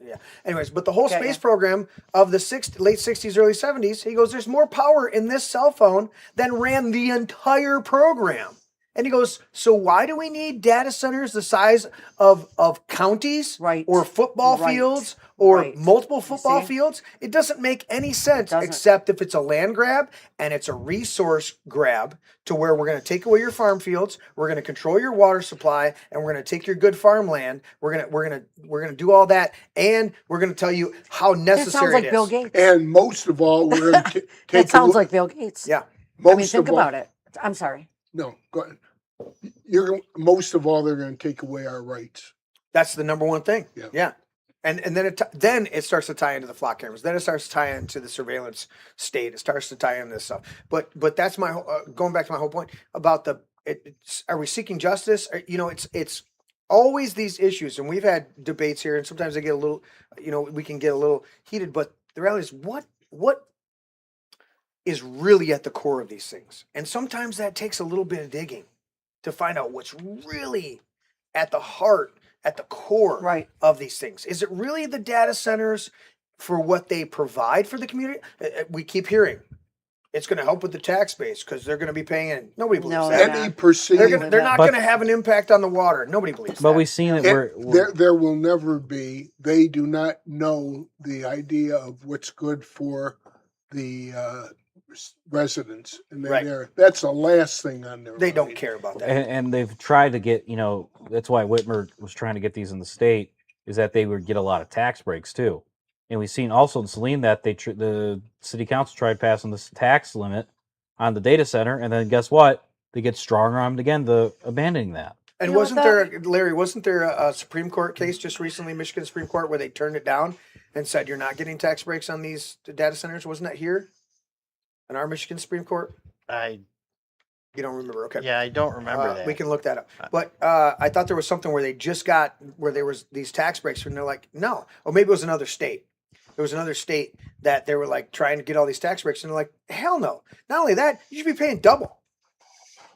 yeah. Anyways, but the whole Okay, space yeah. program of the late 60s, early 70s, he goes, there's more power in this cell phone than ran the entire program. And he goes, so why do we need data centers the size of counties, Right. or football Right. fields, or Right. multiple football see? fields? It doesn't make any sense, doesn't. except if it's a land grab and it's a resource grab, to where we're going to take away your farm fields, we're going to control your water supply, and we're going to take your good farmland. We're going to do all that, and we're going to tell you how That necessary sounds like it is. Bill Gates. And most of all, we're going to take That sounds away- like Bill Gates. Yeah. I mean, think about it. I'm sorry. No, go ahead. Most of all, they're going to take away our rights. That's the number one thing. Yeah. Yeah. And then it starts to tie into the flock cameras. Then it starts to tie into the surveillance state. It starts to tie into this stuff. But that's my going back to my whole point about are we seeking justice? It's always these issues, and we've had debates here, and sometimes they get a little, we can get a little heated. But the reality is, what is really at the core of these things, and sometimes that takes a little bit of digging to find out what's really at the heart, at the core Right. of these things. Is it really the data centers for what they provide for the community? We keep hearing it's going to help with the tax base because they're going to be paying in. Nobody believes No, that. they're Any not. perceived, They're not But- going to have an impact on the water. Nobody believes But that. we've seen it. there will never be. They do not know the idea of what's good for the residents in that Right. area. That's the last thing on their They mind. don't care about that. and they've tried to get, that's why Whitmer was trying to get these in the state, is that they would get a lot of tax breaks too. And we've seen also in Saline that the city council tried passing this tax limit on the data center, and then guess what? They get strong armed again to abandoning that. And You know wasn't what, there, Larry, wasn't there a Supreme Court case just recently, Michigan Supreme Court, where they turned it down and said you're not getting tax breaks on these data centers? Wasn't that here in our Michigan Supreme Court? You don't remember? Okay. I don't remember that. We can look that up. But I thought there was something where there was these tax breaks, and they're like, no. Or maybe it was another state. There was another state that they were like trying to get all these tax breaks, and they're like, hell no. Not only that, you should be paying double.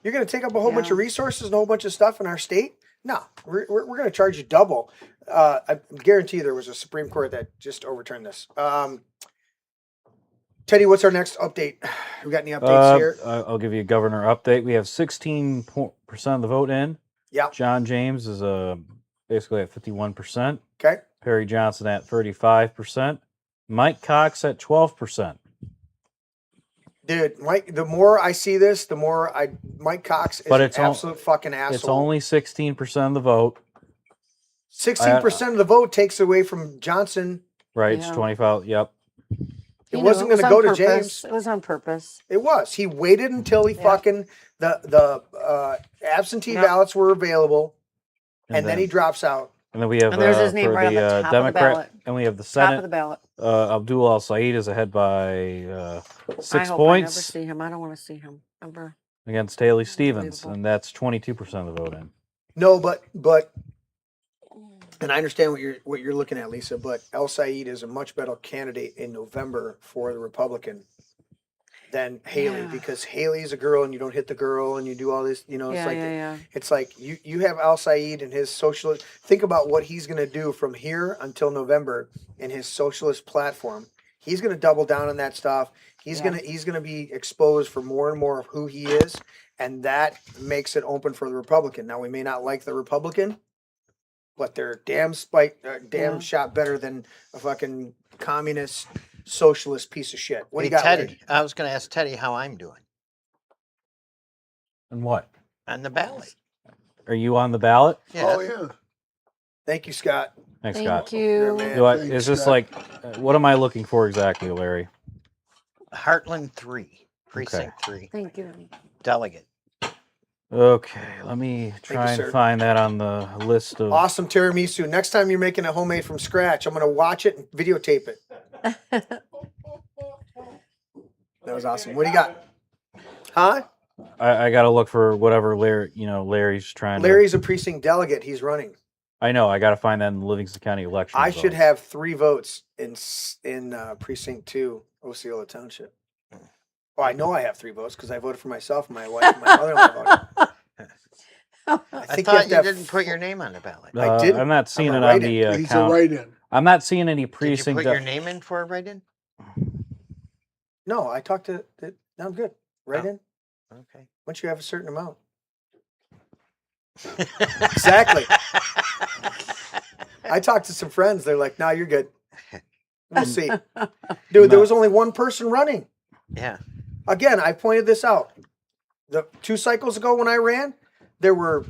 You're going to take up a whole bunch of resources and a whole bunch of stuff in our state? No, we're going to charge you double. I guarantee there was a Supreme Court that just overturned this. Teddy, what's our next update? We got any updates here? I'll give you a governor update. We have 16% of the vote in. Yeah. John James is basically at 51%. Okay. Perry Johnson at 35%. Mike Cox at 12%. Dude, Mike, the more I see this, the more Mike Cox is But an it's absolute fucking asshole. It's only 16% of the vote. 16% of the vote takes away from Johnson. Right, Yeah. it's 25. Yep. It wasn't going to go to James. It was on purpose. It was. He waited until he fucking the absentee ballots were available, and then he drops out. And then we have And there's his name for right on the top of the Democrat, ballot. and we have the Top of Senate. the ballot. Abdul Al Said is ahead by I 6 hope I never points see him. I don't want to see him ever. against Haley Stevens, Unbelievable. and that's 22% of the vote in. No, but and I understand what you're looking at, Lisa, but El Said is a much better candidate in November for the Republican than Haley, Yeah. because Haley's a girl and you don't hit the girl and you do all this, it's like yeah. it's like you have Al Said and his socialist. Think about what he's going to do from here until November in his socialist platform. He's going to double down on that stuff. He's Yeah. going to be exposed for more and more of who he is, and that makes it open for the Republican. Now we may not like the Republican, but they're damn Yeah. shot better than a fucking communist socialist piece of shit. What do Hey, you got, Teddy, Larry? I was going to ask Teddy how I'm doing And what? on the ballot. Are you on the ballot? Yeah. Oh, yeah. Thank you, Scott. Thanks, Thank Scott. You're a you. man. Do I, Thanks, is this Scott. like, what am I looking for exactly, Larry? Heartland 3, Precinct 3, Thank you. delegate. Okay, let me try sir. and find that on the list of. Awesome tiramisu. Next time you're making a homemade from scratch, I'm going to watch it and videotape it. That was awesome. What do you got? Huh? I got to look for whatever Larry's trying to. Larry's a precinct delegate. He's running. I know. I got to find that in the Livingston County election. I should results. have 3 votes in precinct 2, Osceola Township. Well, I know I have 3 votes because I voted for myself and my wife and my mother-in-law voted. I think thought have you to didn't put your name on the ballot. I didn't. I'm not seeing I'm it a on write-in. the He's a count. write-in. I'm not seeing any Did you precinct. put your name in for a write-in? No, I talked to. I'm good. Right Oh. in. Okay. Once you have a certain amount. Exactly. I talked to some friends. They're like, "No, you're good. We'll see." Dude, there was only one person running. Yeah. Again, I pointed this out. The 2 cycles ago when I ran, there were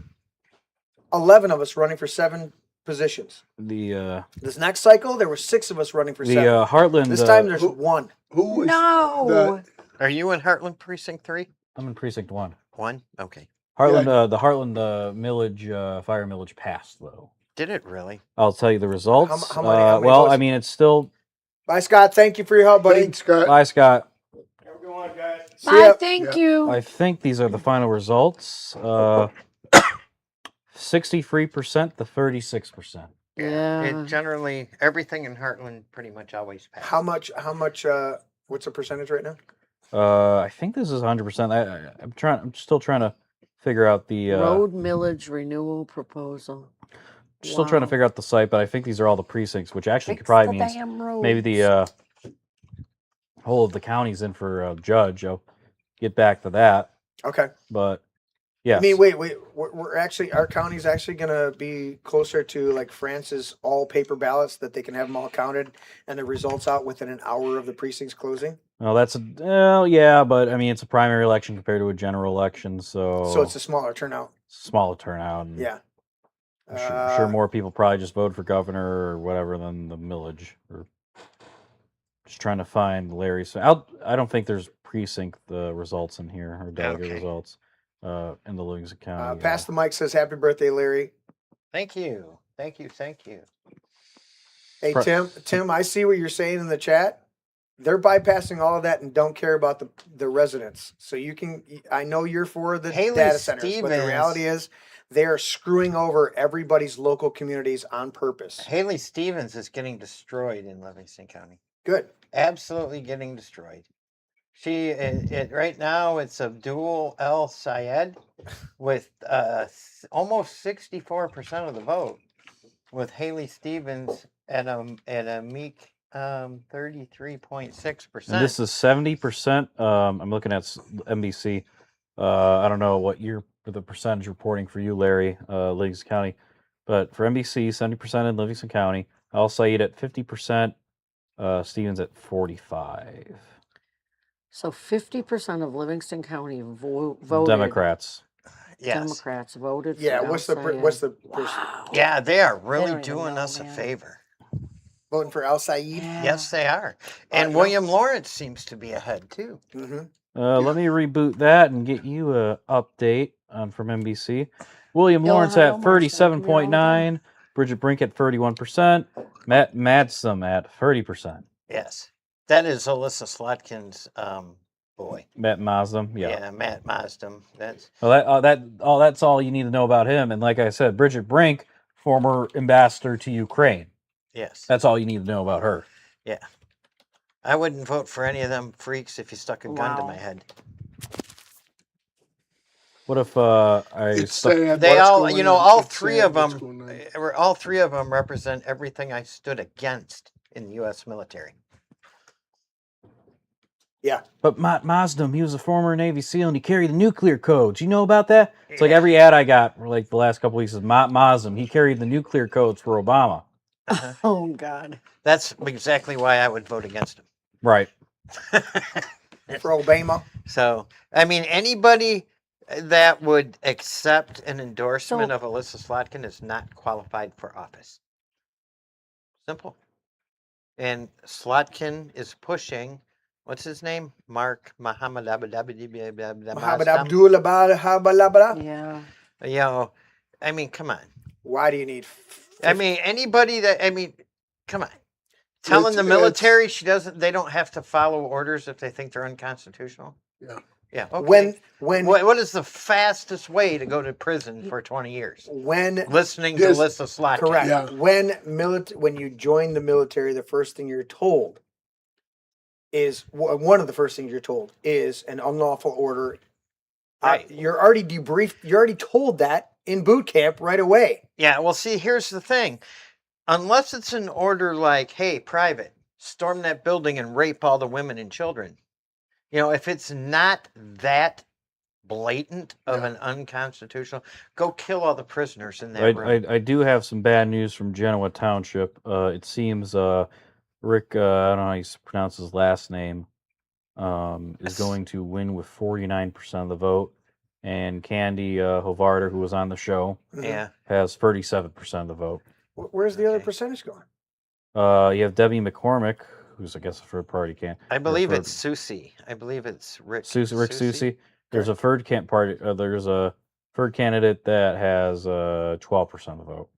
11 of us running for 7 positions. This next cycle, there were 6 of us running for 7. Heartland. This time there's 1. Who was No. Are you in Heartland Precinct 3? I'm in precinct 1. 1? Okay. Heartland, the Heartland millage, fire millage passed though. Did it really? I'll tell you the results. How many well, votes? I mean, it's still. Bye, Scott. Thank you for your help, buddy. Thanks, Scott. Bye, Scott. See Bye, ya. thank Yeah. you. I think these are the final results. 63% to 36%. Yeah. It generally, everything in Heartland pretty much always passes. How much, what's the percentage right now? I think this is 100%. I'm still trying to figure out the. Road millage renewal proposal. Still trying to Wow. figure out the site, but I think these are all the precincts, which actually Fix probably the means damn roads. maybe the whole of the county's in for judge. I'll get back to that, Okay. but yeah. I mean, wait. We're actually, our county's actually going to be closer to like France's all paper ballots that they can have them all counted and the results out within an hour of the precincts closing. Well, yeah, but I mean, it's a primary election compared to a general election, So it's a smaller turnout. smaller turnout. And Yeah. I'm sure more people probably just vote for governor or whatever than the millage. Or just trying to find Larry's. I don't think there's precinct results in here or delegate Okay. results in the Livingston County. Pass the mic says happy birthday, Larry. Thank you. Thank you. Thank you. Hey, Pro- Tim, I see what you're saying in the chat. They're bypassing all of that and don't care about the residents. So I know you're for the Haley data centers, but the Stevens. reality is they are screwing over everybody's local communities on purpose. Haley Stevens is getting destroyed in Livingston County. Good. Absolutely getting destroyed. Right now it's Abdul El Sayed with almost 64% of the vote, with Haley Stevens at a meek 33.6%. And this is 70%. I'm looking at NBC. I don't know what the percentage reporting for you, Larry, Livingston County, but for NBC, 70% in Livingston County. I'll say it at 50%. Stevens at 45%. So 50% of Livingston County voted. Democrats. Yes. Democrats voted. Yeah. For What's the Wow. Yeah, they are don't really even doing know, us a man. favor. voting for Al Said? Yeah. Yes, they are. And no. William Lawrence seems to be ahead too. Mm-hmm. Let me reboot that and get you a update from NBC. William You'll Lawrence have at Omar Stone. 37.9, Bridget Brink at 31%, Matt Madsom at 30%. Yes. That is Alyssa Slotkin's boy. Matt Mazdam, yeah. Yeah, Matt Mazdam. That's Well, that's all you need to know about him. And like I said, Bridget Brink, former ambassador to Ukraine. yes. That's all you need to know about her. Yeah. I wouldn't vote for any of them freaks if you stuck a gun to Wow. my head. What if I It's stuck? sad. They what's all, going you know, on. all It's three sad of what's them, going on. all three of them represent everything I stood against in the U.S. military. Yeah. But Mazdam, he was a former Navy SEAL and he carried the nuclear codes. You know about that? It's like every ad I got for like the last couple weeks is Mazdam. He carried the nuclear codes for Obama. Oh God. That's exactly why I would vote against him. Right. For Obama. So, I mean, anybody that would accept an endorsement So- of Alyssa Slotkin is not qualified for office. Simple. And Slotkin is pushing, what's his name? Mark Muhammad Muhammad Abdullah Bahabala. Yeah. You know, I mean, come on. Why do you need? I mean, anybody that, I mean, come on. Telling the It's- military they don't have to follow orders if they think they're unconstitutional? Yeah. Yeah. Okay. When What is the fastest way to go to prison for 20 years? when Listening to This- Alyssa Slotkin. correct Yeah. when you join the military, the first thing you're told is one of the first things you're told is an unlawful order. Right. You're already debriefed. You're already told that in boot camp right away. Yeah, well, see, here's the thing. Unless it's an order like, hey, private, storm that building and rape all the women and children. You know, if it's not that blatant of an unconstitutional, go kill all the prisoners in that room. I do have some bad news from Genoa Township. It seems Rick, I don't know how you pronounce his last name, is going to win with 49% of the vote. And Candy Hovarder, who was on the show, Yeah. has 37% of the vote. Where's the other Okay. percentage going? You have Debbie McCormick, who's, I guess, a third party candidate. I believe it's Susie. I believe it's Rick. Rick Susie. There's a third there's a third candidate that has 12% of the vote.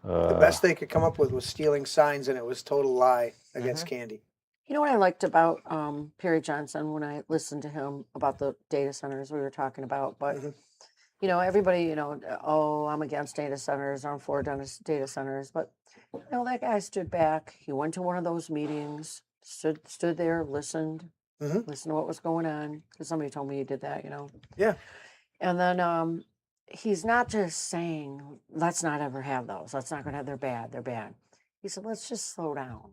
The best they could come up with was stealing signs, and it was total lie against Candy. You know what I liked about Perry Johnson when I listened to him about the data centers we were talking about, but you know, everybody, you know, oh, I'm against data centers, I'm for data centers, but you know, that guy stood back. He went to one of those meetings, stood there, listened, listened to what was going on. Because somebody told me he did that, you know. Yeah. And then he's not just saying, let's not ever have those. Let's not go to have, they're bad. He said, let's just slow down.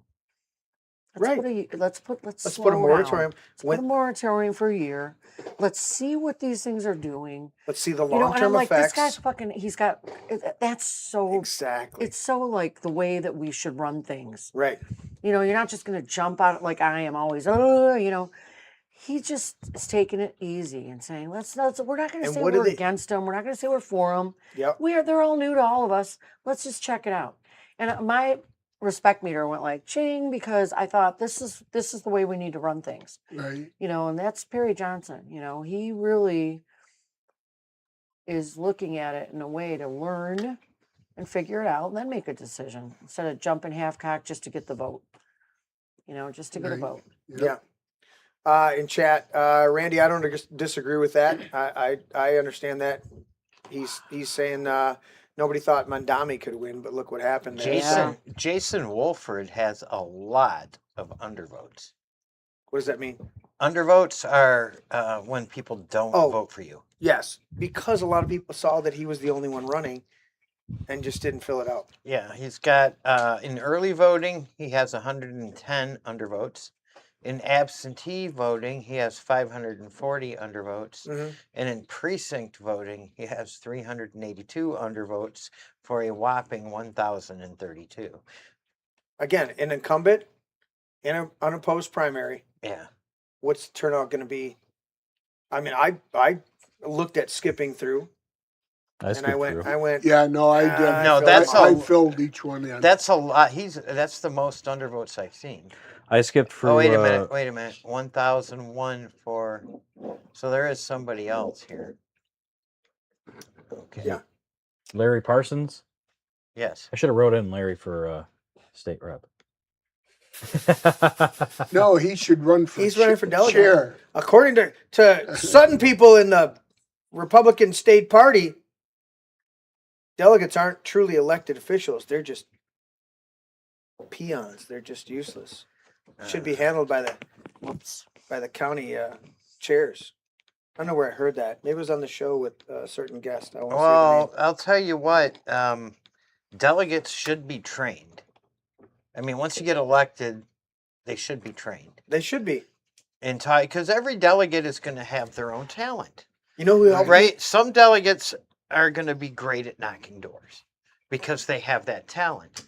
Let's put a moratorium. Let's put a moratorium for a year. Let's see what these things are doing. Let's see the You know, and I'm long-term like, effects. this guy's fucking. He's got. That's so. Exactly. It's so like the way that we should run things. Right. You know, you're not just gonna jump out like I am always. Oh, you know. He just is taking it easy and saying, we're not going to say we're against them. We're not going to say we're for them. Yep. They're all new to all of us. Let's just check it out. And my respect meter went like ching, because I thought this is the way we need to run things. Right. You know, and that's Perry Johnson. You know, he really is looking at it in a way to learn and figure it out and then make a decision instead of jumping half cocked just to get the vote. You know, just to get a vote. Yeah. In chat, Randy, I don't disagree with that. I understand that. He's saying nobody thought Mandami could win, but look what happened there. Jason Wolford has a lot of undervotes. What does that mean? Undervotes are when people don't vote for you. Yes, because a lot of people saw that he was the only one running and just didn't fill it out. Yeah, he's got, in early voting, he has 110 undervotes. In absentee voting, he has 540 undervotes. And in precinct voting, he has 382 undervotes for a whopping 1,032. Again, an incumbent in an unopposed primary. Yeah. What's the turnout going to be? I mean, I looked at skipping through. I went. Yeah, no, I did. No, I filled each one in. That's a lot. That's the most undervotes I've seen. I skipped through. Oh, wait a minute. 1,001 for. So there is somebody else here. Okay. Yeah. Larry Parsons. Yes. I should have wrote in Larry for state rep. No, he should run for. He's running for delegate. Chair. According to Sutton people in the Republican state party, delegates aren't truly elected officials. They're just peons. They're just useless. Should be handled by the county chairs. I don't know where I heard that. Maybe it was on the show with a certain guest. Well, I'll tell you what. delegates should be trained. I mean, once you get elected, they should be trained. They should be. Because every delegate is going to have their own talent. You know who helped me? Right? Some delegates are going to be great at knocking doors because they have that talent.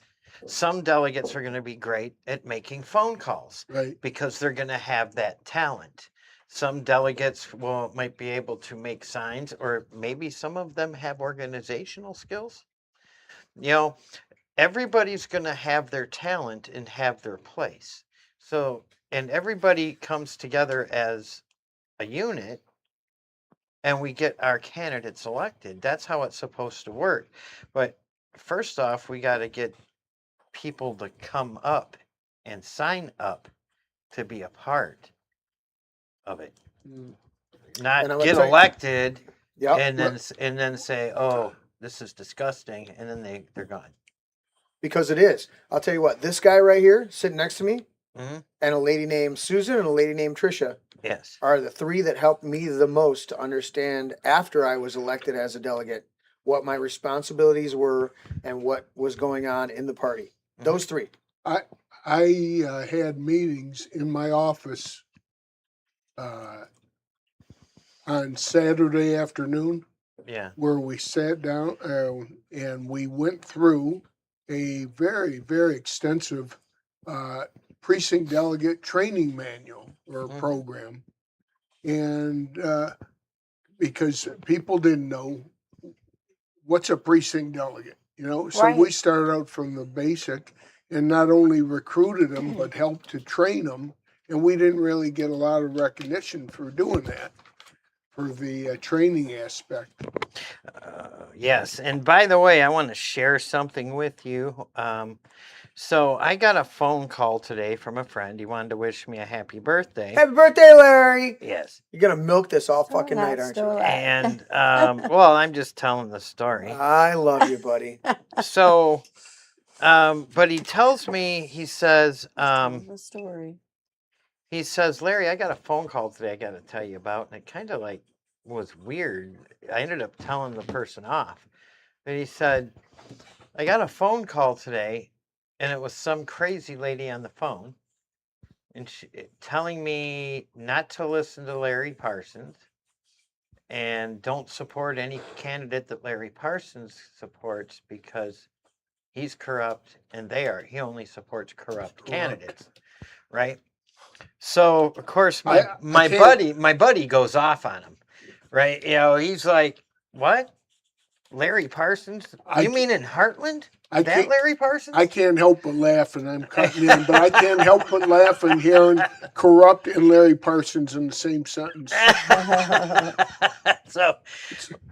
Some delegates are going to be great at making phone calls Right. because they're going to have that talent. Some delegates might be able to make signs, or maybe some of them have organizational skills. You know, everybody's going to have their talent and have their place. So, and everybody comes together as a unit and we get our candidates elected. That's how it's supposed to work. But first off, we got to get people to come up and sign up to be a part of it. And Not I'm gonna get tell you- elected Yep. and then say, "Oh, this is disgusting," and then they're gone. Because it is. I'll tell you what, this guy right here sitting next to me Mhm. and a lady named Susan and a lady named Trisha Yes. are the three that helped me the most to understand after I was elected as a delegate what my responsibilities were and what was going on in the party. Those three. I had meetings in my office on Saturday afternoon Yeah. where we sat down and we went through a very, very extensive precinct delegate training manual or program. And because people didn't know what's a precinct delegate, you know? So we Right. started out from the basic and not only recruited them, but helped to train them. And we didn't really get a lot of recognition for doing that, for the training aspect. Yes. And by the way, I want to share something with you. So I got a phone call today from a friend. He wanted to wish me a happy birthday. Happy birthday, Larry! Yes. You're gonna milk this all fucking night, aren't you? And well, I'm just telling the story. I love you, buddy. So, but he tells me, he says, the story. he says, Larry, I got a phone call today I got to tell you about, and it kind of like was weird. I ended up telling the person off. But he said, I got a phone call today, and it was some crazy lady on the phone, and she telling me not to listen to Larry Parsons and don't support any candidate that Larry Parsons supports because he's corrupt and they are. He only supports corrupt candidates, right? So of course my buddy goes off on him, right? You know, he's like, "What? Larry Parsons? You mean in Heartland? That Larry Parsons?" I can't help but laugh, and I'm cutting in, but I can't help but laugh and hearing corrupt and Larry Parsons in the same sentence. So,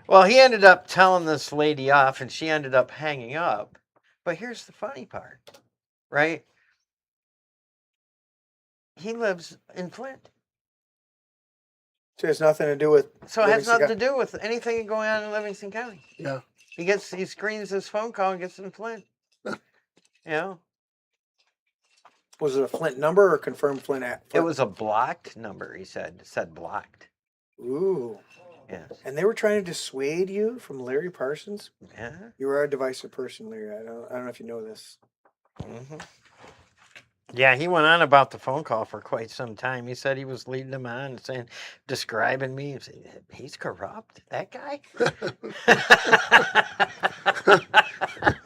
well, he ended up telling this lady off, and she ended up hanging up. But here's the funny part, right? He lives in Flint. So it has nothing to do with. So it has nothing to do with anything going on in Livingston County. Yeah. He screens his phone call and gets in Flint. You know? Was it a Flint number or confirmed Flint app? It was a blocked number, he said. It said blocked. Ooh. Yes. And they were trying to dissuade you from Larry Parsons? Yeah. You are a divisive person, Larry. I don't know if you know this. Mm-hmm. Yeah, he went on about the phone call for quite some time. He said he was leading him on and saying, describing me. He said, he's corrupt, that guy?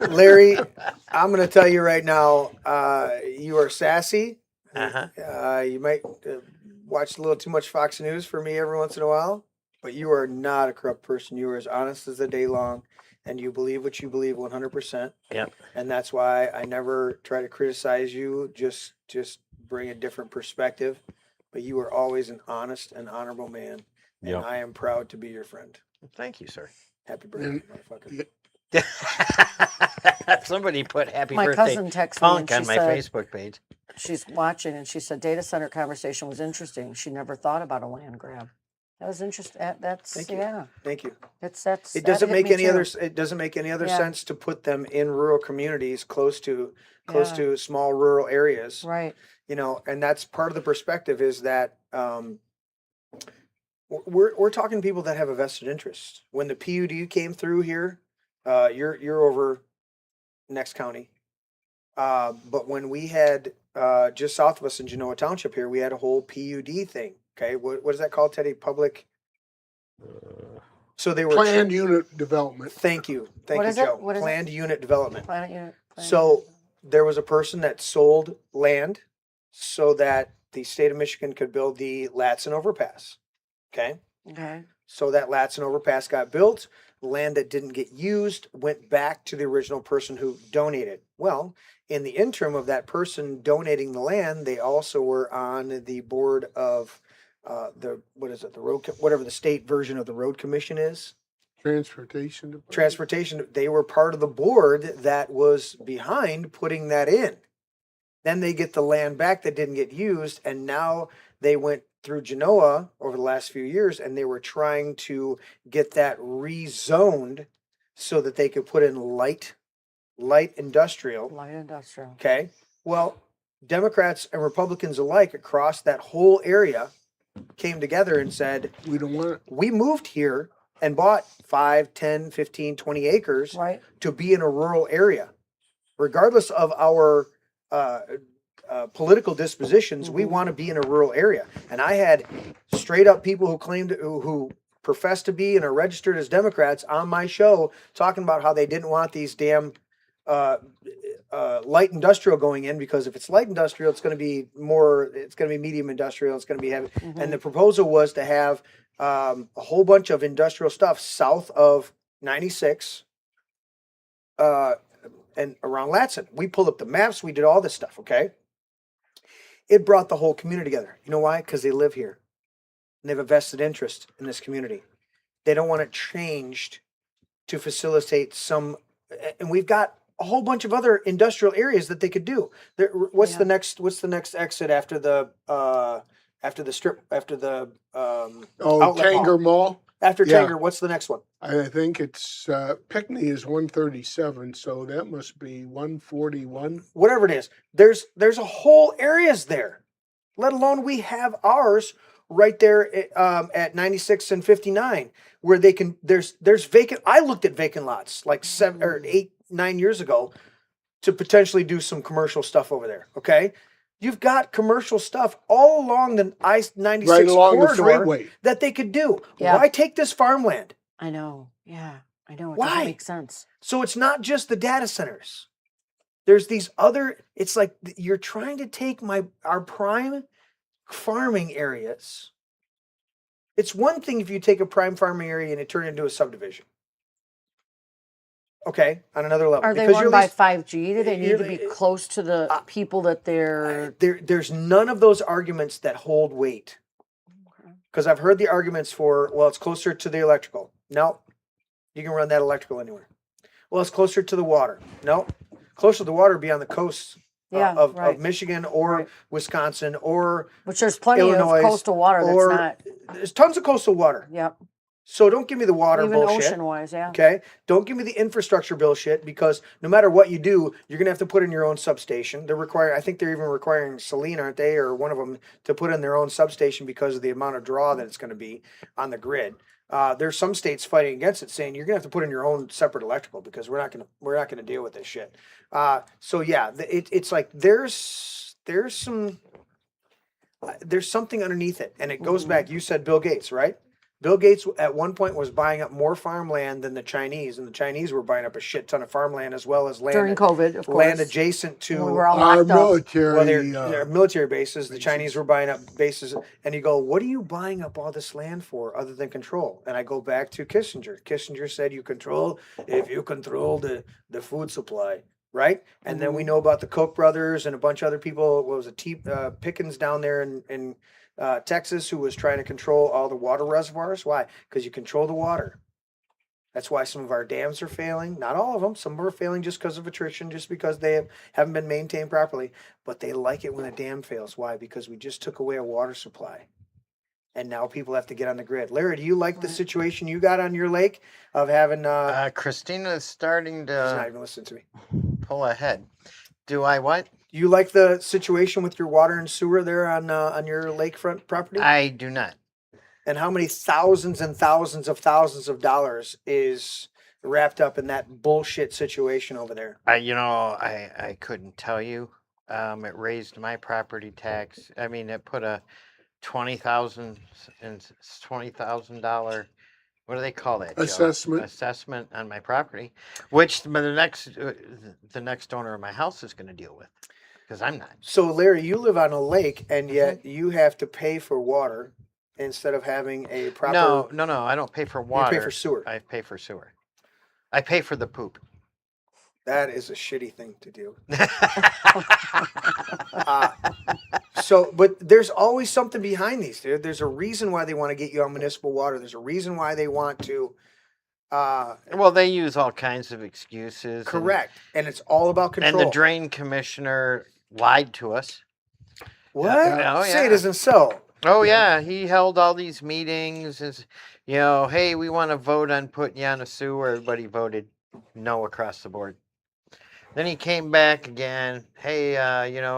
Larry, I'm going to tell you right now, you are sassy. Uh-huh. You might watch a little too much Fox News for me every once in a while, but you are not a corrupt person. You are as honest as the day long, and you believe what you believe 100%. Yep. And that's why I never try to criticize you, just bring a different perspective. But you are always an honest and honorable man, and Yep. I am proud to be your friend. Thank you, sir. Happy birthday, motherfucker. Somebody put happy My birthday cousin texted me and punk on she my said- Facebook page. She's watching and she said data center conversation was interesting. She never thought about a land grab. That was interesting. That's Thank you. yeah. Thank you. That's It doesn't that hit make me any too. other. It doesn't make any other Yeah. sense to put them in rural communities, close to Yeah. small rural areas. Right. You know, and that's part of the perspective is that we're talking to people that have a vested interest. When the PUD came through here, you're over next county. But when we had just south of us in Genoa Township here, we had a whole PUD thing. Okay, what is that called, Teddy? Public. So they were Planned unit development. Thank you, What is it? Joe. What is it? Planned unit development. Planet unit. So there was a person that sold land so that the state of Michigan could build the Latson overpass. Okay. Okay. So that Latson overpass got built. Land that didn't get used went back to the original person who donated. Well, in the interim of that person donating the land, they also were on the board of the road, whatever the state version of the road commission is. Transportation department. Transportation. They were part of the board that was behind putting that in. Then they get the land back that didn't get used, and now they went through Genoa over the last few years, and they were trying to get that rezoned so that they could put in light industrial. Light industrial. Okay. Well, Democrats and Republicans alike across that whole area came together and said, We don't want it. we moved here and bought 5, 10, 15, 20 acres Right. to be in a rural area. Regardless of our political dispositions, we want to be in a rural area. And I had straight up people who claimed, who professed to be and are registered as Democrats on my show talking about how they didn't want these damn light industrial going in, because if it's light industrial, it's going to be medium industrial. It's going to be heavy. And the proposal was to have a whole bunch of industrial stuff south of 96 and around Latson. We pulled up the maps. We did all this stuff. Okay. It brought the whole community together. You know why? Because they live here and they have a vested interest in this community. They don't want it changed to facilitate some, and we've got a whole bunch of other industrial areas that they could do. What's the next exit after the outlet Tanger Mall. After Yeah. Tanger, what's the next one? I think it's Pinckney is 137, so that must be 141. Whatever it is, there's a whole areas there. Let alone we have ours right there at 96 and 59, where they can. There's vacant. I looked at vacant lots like 7 or 8, 9 years ago to potentially do some commercial stuff over there. Okay. You've got commercial stuff all along the I-96 Right along the corridor freeway. that they could do. Yeah. Why take this farmland? I know. Yeah. I know. It Why? doesn't make sense. So it's not just the data centers. There's these other, it's like you're trying to take our prime farming areas. It's one thing if you take a prime farming area and it turn it into a subdivision. Okay, on another level. Are they Because run you're by least- 5G? Do they need to be close to the people that they're... There's none of those arguments that hold weight. Because I've heard the arguments for, well, it's closer to the electrical. No, you can run that electrical anywhere. Well, it's closer to the water. No, closer to the water would be on the coast Yeah, of right. Michigan or Right. Wisconsin or Which there's plenty Illinois, of coastal water that's or not... there's tons of coastal water. Yep. So don't give me the water Even bullshit. ocean-wise, yeah. Okay, don't give me the infrastructure bullshit, because no matter what you do, you're gonna have to put in your own substation. I think they're even requiring Saline, aren't they, or one of them, to put in their own substation because of the amount of draw that it's going to be on the grid. There's some states fighting against it, saying you're gonna have to put in your own separate electrical because we're not gonna deal with this shit. So yeah, it's like there's something underneath it, and it goes back. You said Bill Gates, right? Bill Gates at one point was buying up more farmland than the Chinese, and the Chinese were buying up a shit ton of farmland as well as land During COVID, of course. land adjacent to We were all Our locked up. military. well, their military bases. The Chinese were buying up bases, and you go, "What are you buying up all this land for, other than control?" And I go back to Kissinger. Kissinger said, "If you control the food supply." Right, and then we know about the Koch brothers and a bunch of other people. What was it, Pickens down there in Texas, who was trying to control all the water reservoirs. Why? Because you control the water. That's why some of our dams are failing. Not all of them. Some are failing just because of attrition, just because they haven't been maintained properly. But they like it when a dam fails. Why? Because we just took away a water supply. And now people have to get on the grid. Larry, do you like the situation you got on your lake of having... Christina is starting she's not to even listening to me. pull ahead. Do I what? You like the situation with your water and sewer there on your lakefront property? I do not. And how many thousands and thousands of dollars is wrapped up in that bullshit situation over there. I couldn't tell you. It raised my property tax. I mean, it put a $20,000. What do they call that, Joe? Assessment. Assessment on my property, which the next owner of my house is going to deal with, because I'm not. So, Larry, you live on a lake, and yet you have to pay for water instead of having a proper. No. I don't pay for water. You pay for sewer. I pay for sewer. I pay for the poop. That is a shitty thing to do. But there's always something behind these. There's a reason why they want to get you on municipal water. There's a reason why they want to. Well, they use all kinds of excuses. Correct, and it's all about control. And the drain commissioner lied to us. What? Oh, Say yeah. it isn't so. Oh yeah, he held all these meetings. Hey, we want to vote on putting you on a sewer. Everybody voted no across the board. Then he came back again. Hey,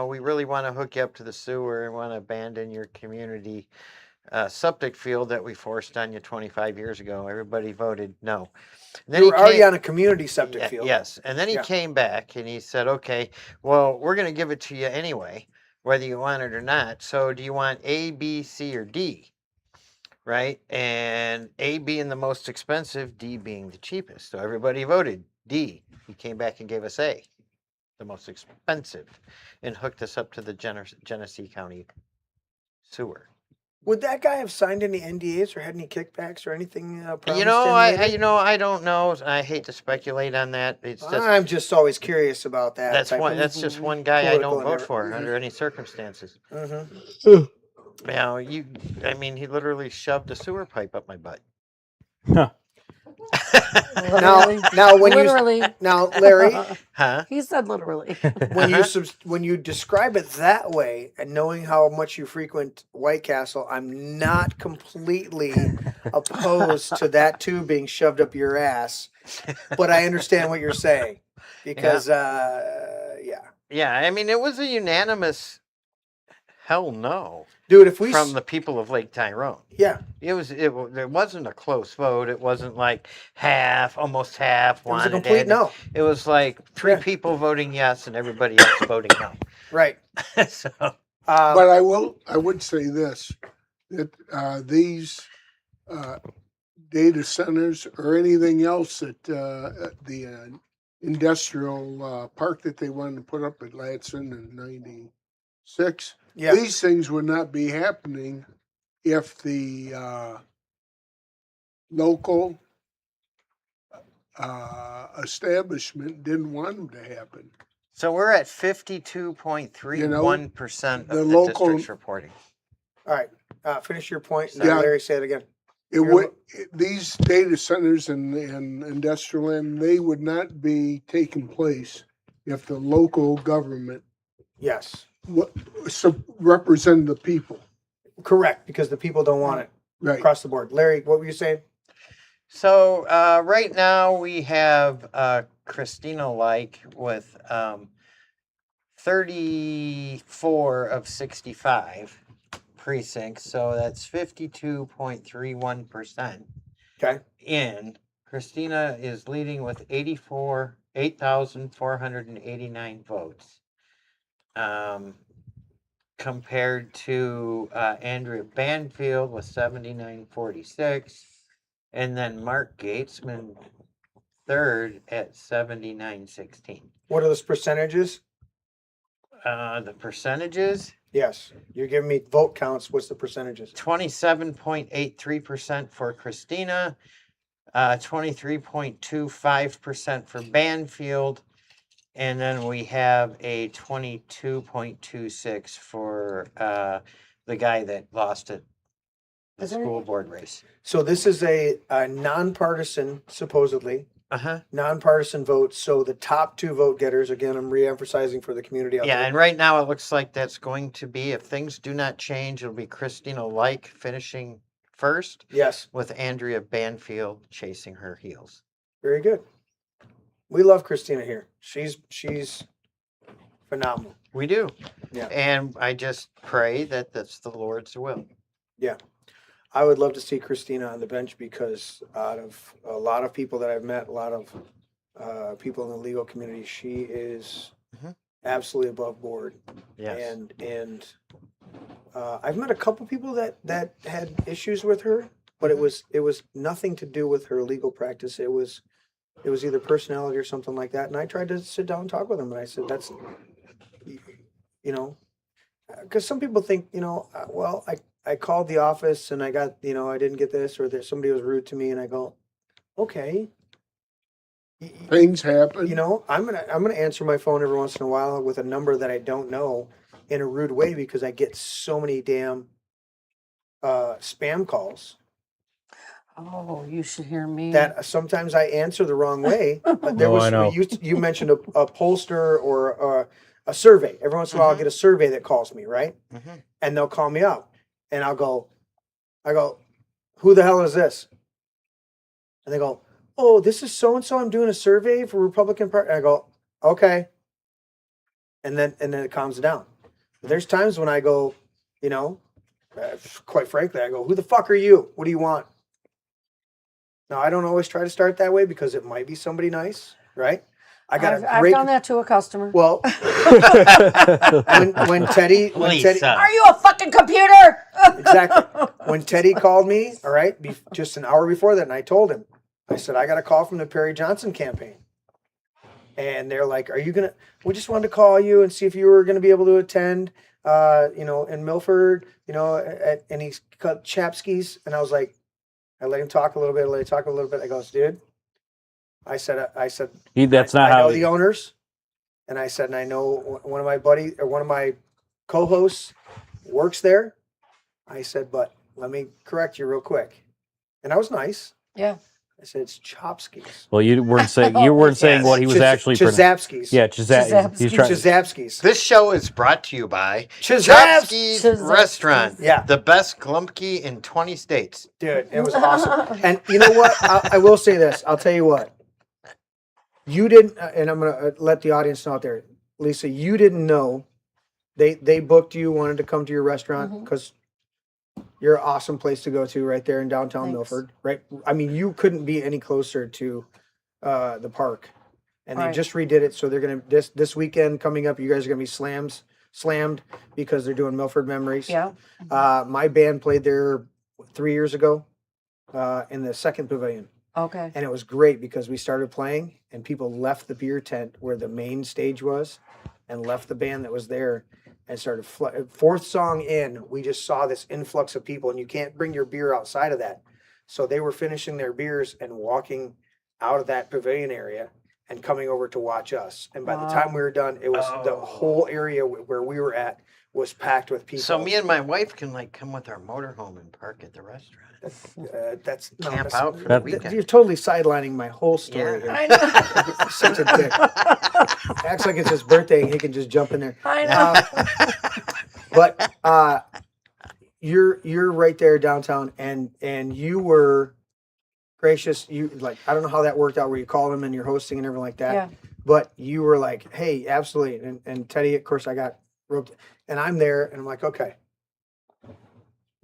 we really want to hook you up to the sewer and want to abandon your community septic field that we forced on you 25 years ago. Everybody voted no. Then You were already on a community septic field. Yes. And then he came back and he said, okay, well, we're going to give it to you anyway, whether you want it or not. So do you want A, B, C, or D? Right? And A being the most expensive, D being the cheapest. So everybody voted D. He came back and gave us A, the most expensive, and hooked us up to the Genesee County sewer. Would that guy have signed any NDAs or had any kickbacks or anything? I don't know. I hate to speculate on that. It's just, I'm just always curious about that. That's just one guy I don't vote for under any circumstances. Mm-hmm. He literally shoved a sewer pipe up my butt. Huh. Now, Literally. Larry, Huh? He said literally. when you describe it that way, and knowing how much you frequent White Castle, I'm not completely opposed to that too being shoved up your ass, but I understand what you're saying because, Yeah, I mean, it was a unanimous hell no. Dude, from the people of Lake Tyrone. Yeah. It wasn't a close vote. It wasn't like almost half. It was a complete no. It was like three people voting yes and everybody else voting no. Right. So, but I would say this, that these data centers or anything else that the industrial park that they wanted to put up at Latson in '96, these things would not be happening if the local establishment didn't want them to happen. So we're at 52.31% of the local district's reporting. All right, finish your point. Now, Larry, say it again. These data centers and industrial land, they would not be taking place if the local government represent the people. Correct, because the people don't want it across the board. Larry, what were you saying? So right now we have Christina with 34 of 65 precincts, so that's 52.31%. Okay. In Christina is leading with 8,489 votes. Compared to Andrea Banfield with 79.46, and then Mark Gatesman third at 79.16. What are those percentages? The percentages? Yes, you're giving me vote counts. What's the percentages? 27.83% for Christina, 23.25% for Banfield, and then we have a 22.26 for the guy that lost it, the school board race. So this is a nonpartisan, supposedly, nonpartisan vote. So the top two vote getters, again, I'm re-emphasizing for the community out there. Yeah, and right now it looks like that's going to be, if things do not change, it'll be Christina finishing first. Yes. With Andrea Banfield chasing her heels. Very good. We love Christina here. She's phenomenal. We do. Yeah. And I just pray that that's the Lord's will. Yeah. I would love to see Christina on the bench because out of a lot of people that I've met, a lot of people in the legal community, she is Mhm. absolutely above board. Yes. And I've met a couple people that had issues with her, but it was nothing to do with her legal practice. It was either personality or something like that. And I tried to sit down and talk with them, and I said, that's, you know, because some people think, well, I called the office and I got, I didn't get this, or that somebody was rude to me, and I go, okay. Things happen. I'm gonna answer my phone every once in a while with a number that I don't know in a rude way because I get so many damn spam calls Oh, you should hear me. that sometimes I answer the wrong way. But there Oh, I know. you mentioned a pollster or a survey. Every once in a while, I'll get a survey that calls me, right? Mhm. And they'll call me up, and I go, who the hell is this? And they go, oh, this is so and so. I'm doing a survey for Republican Party. I go, okay. And then it calms down. But there's times when I go, quite frankly, I go, who the fuck are you? What do you want? Now, I don't always try to start that way because it might be somebody nice, right? I've done that to a customer. Well, when Teddy, Lisa. Are you a fucking computer? exactly. When Teddy called me, all right, just an hour before that, and I told him, I said, I got a call from the Perry Johnson campaign. And they're like, we just wanted to call you and see if you were going to be able to attend, in Milford, and he's called Chapski's. And I was like, I let him talk a little bit, I goes, dude, I said, That's I not how know the owners. And I said, and I know one of my co-hosts works there. I said, but let me correct you real quick. And I was nice. Yeah. I said, it's Chopskis. Well, you weren't saying what he was actually Chazapskis. Yeah, He's trying. Chazapskis. This show is brought to you by Chazapskis. Chapski's Restaurant. Yeah. The best Glumpke in 20 states. Dude, it was awesome. And you know what? I will say this. I'll tell you what. You didn't, and I'm going to let the audience know out there. Lisa, you didn't know they booked you, wanted to come to your restaurant because you're an awesome place to go to right there in downtown Thanks. Milford, right? I mean, you couldn't be any closer to the park. And they Right. just redid it. So they're going to, this weekend coming up, you guys are going to be slammed because they're doing Milford Memories. Yeah. My band played there 3 years ago in the second pavilion. Okay. And it was great because we started playing and people left the beer tent where the main stage was and left the band that was there and started. Fourth song in, we just saw this influx of people, and you can't bring your beer outside of that. So they were finishing their beers and walking out of that pavilion area and coming over to watch us. And by the time we were done, it was the whole area where we were at was packed with people. So me and my wife can come with our motorhome and park at the restaurant. Camp out for the weekend. You're totally sidelining my whole story here. I know. Such a dick. Acts like it's his birthday and he can just jump in there. I know. But you're right there downtown, and you were gracious. You I don't know how that worked out where you called him and you're hosting and everything like that. Yeah. But you were like, hey, absolutely. And Teddy, of course, I got roped, and I'm there, and I'm like, okay.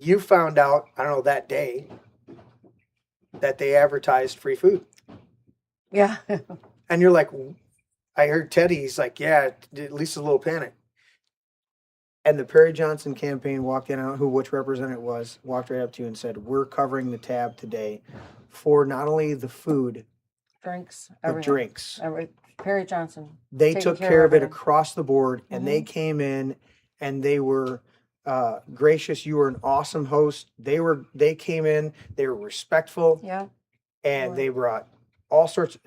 You found out, I don't know, that day that they advertised free food. Yeah. And you're like, I heard Teddy, he's like, yeah, at least a little panic. And the Perry Johnson campaign walked in, I don't know which representative it was, walked right up to you and said, we're covering the tab today for not only the food, Drinks. but Everything. drinks. Perry Johnson. They taking took care of it everything. across the board, and they came in and they were gracious. You were an awesome host. They came in, they were respectful, Yeah. and they brought all sorts.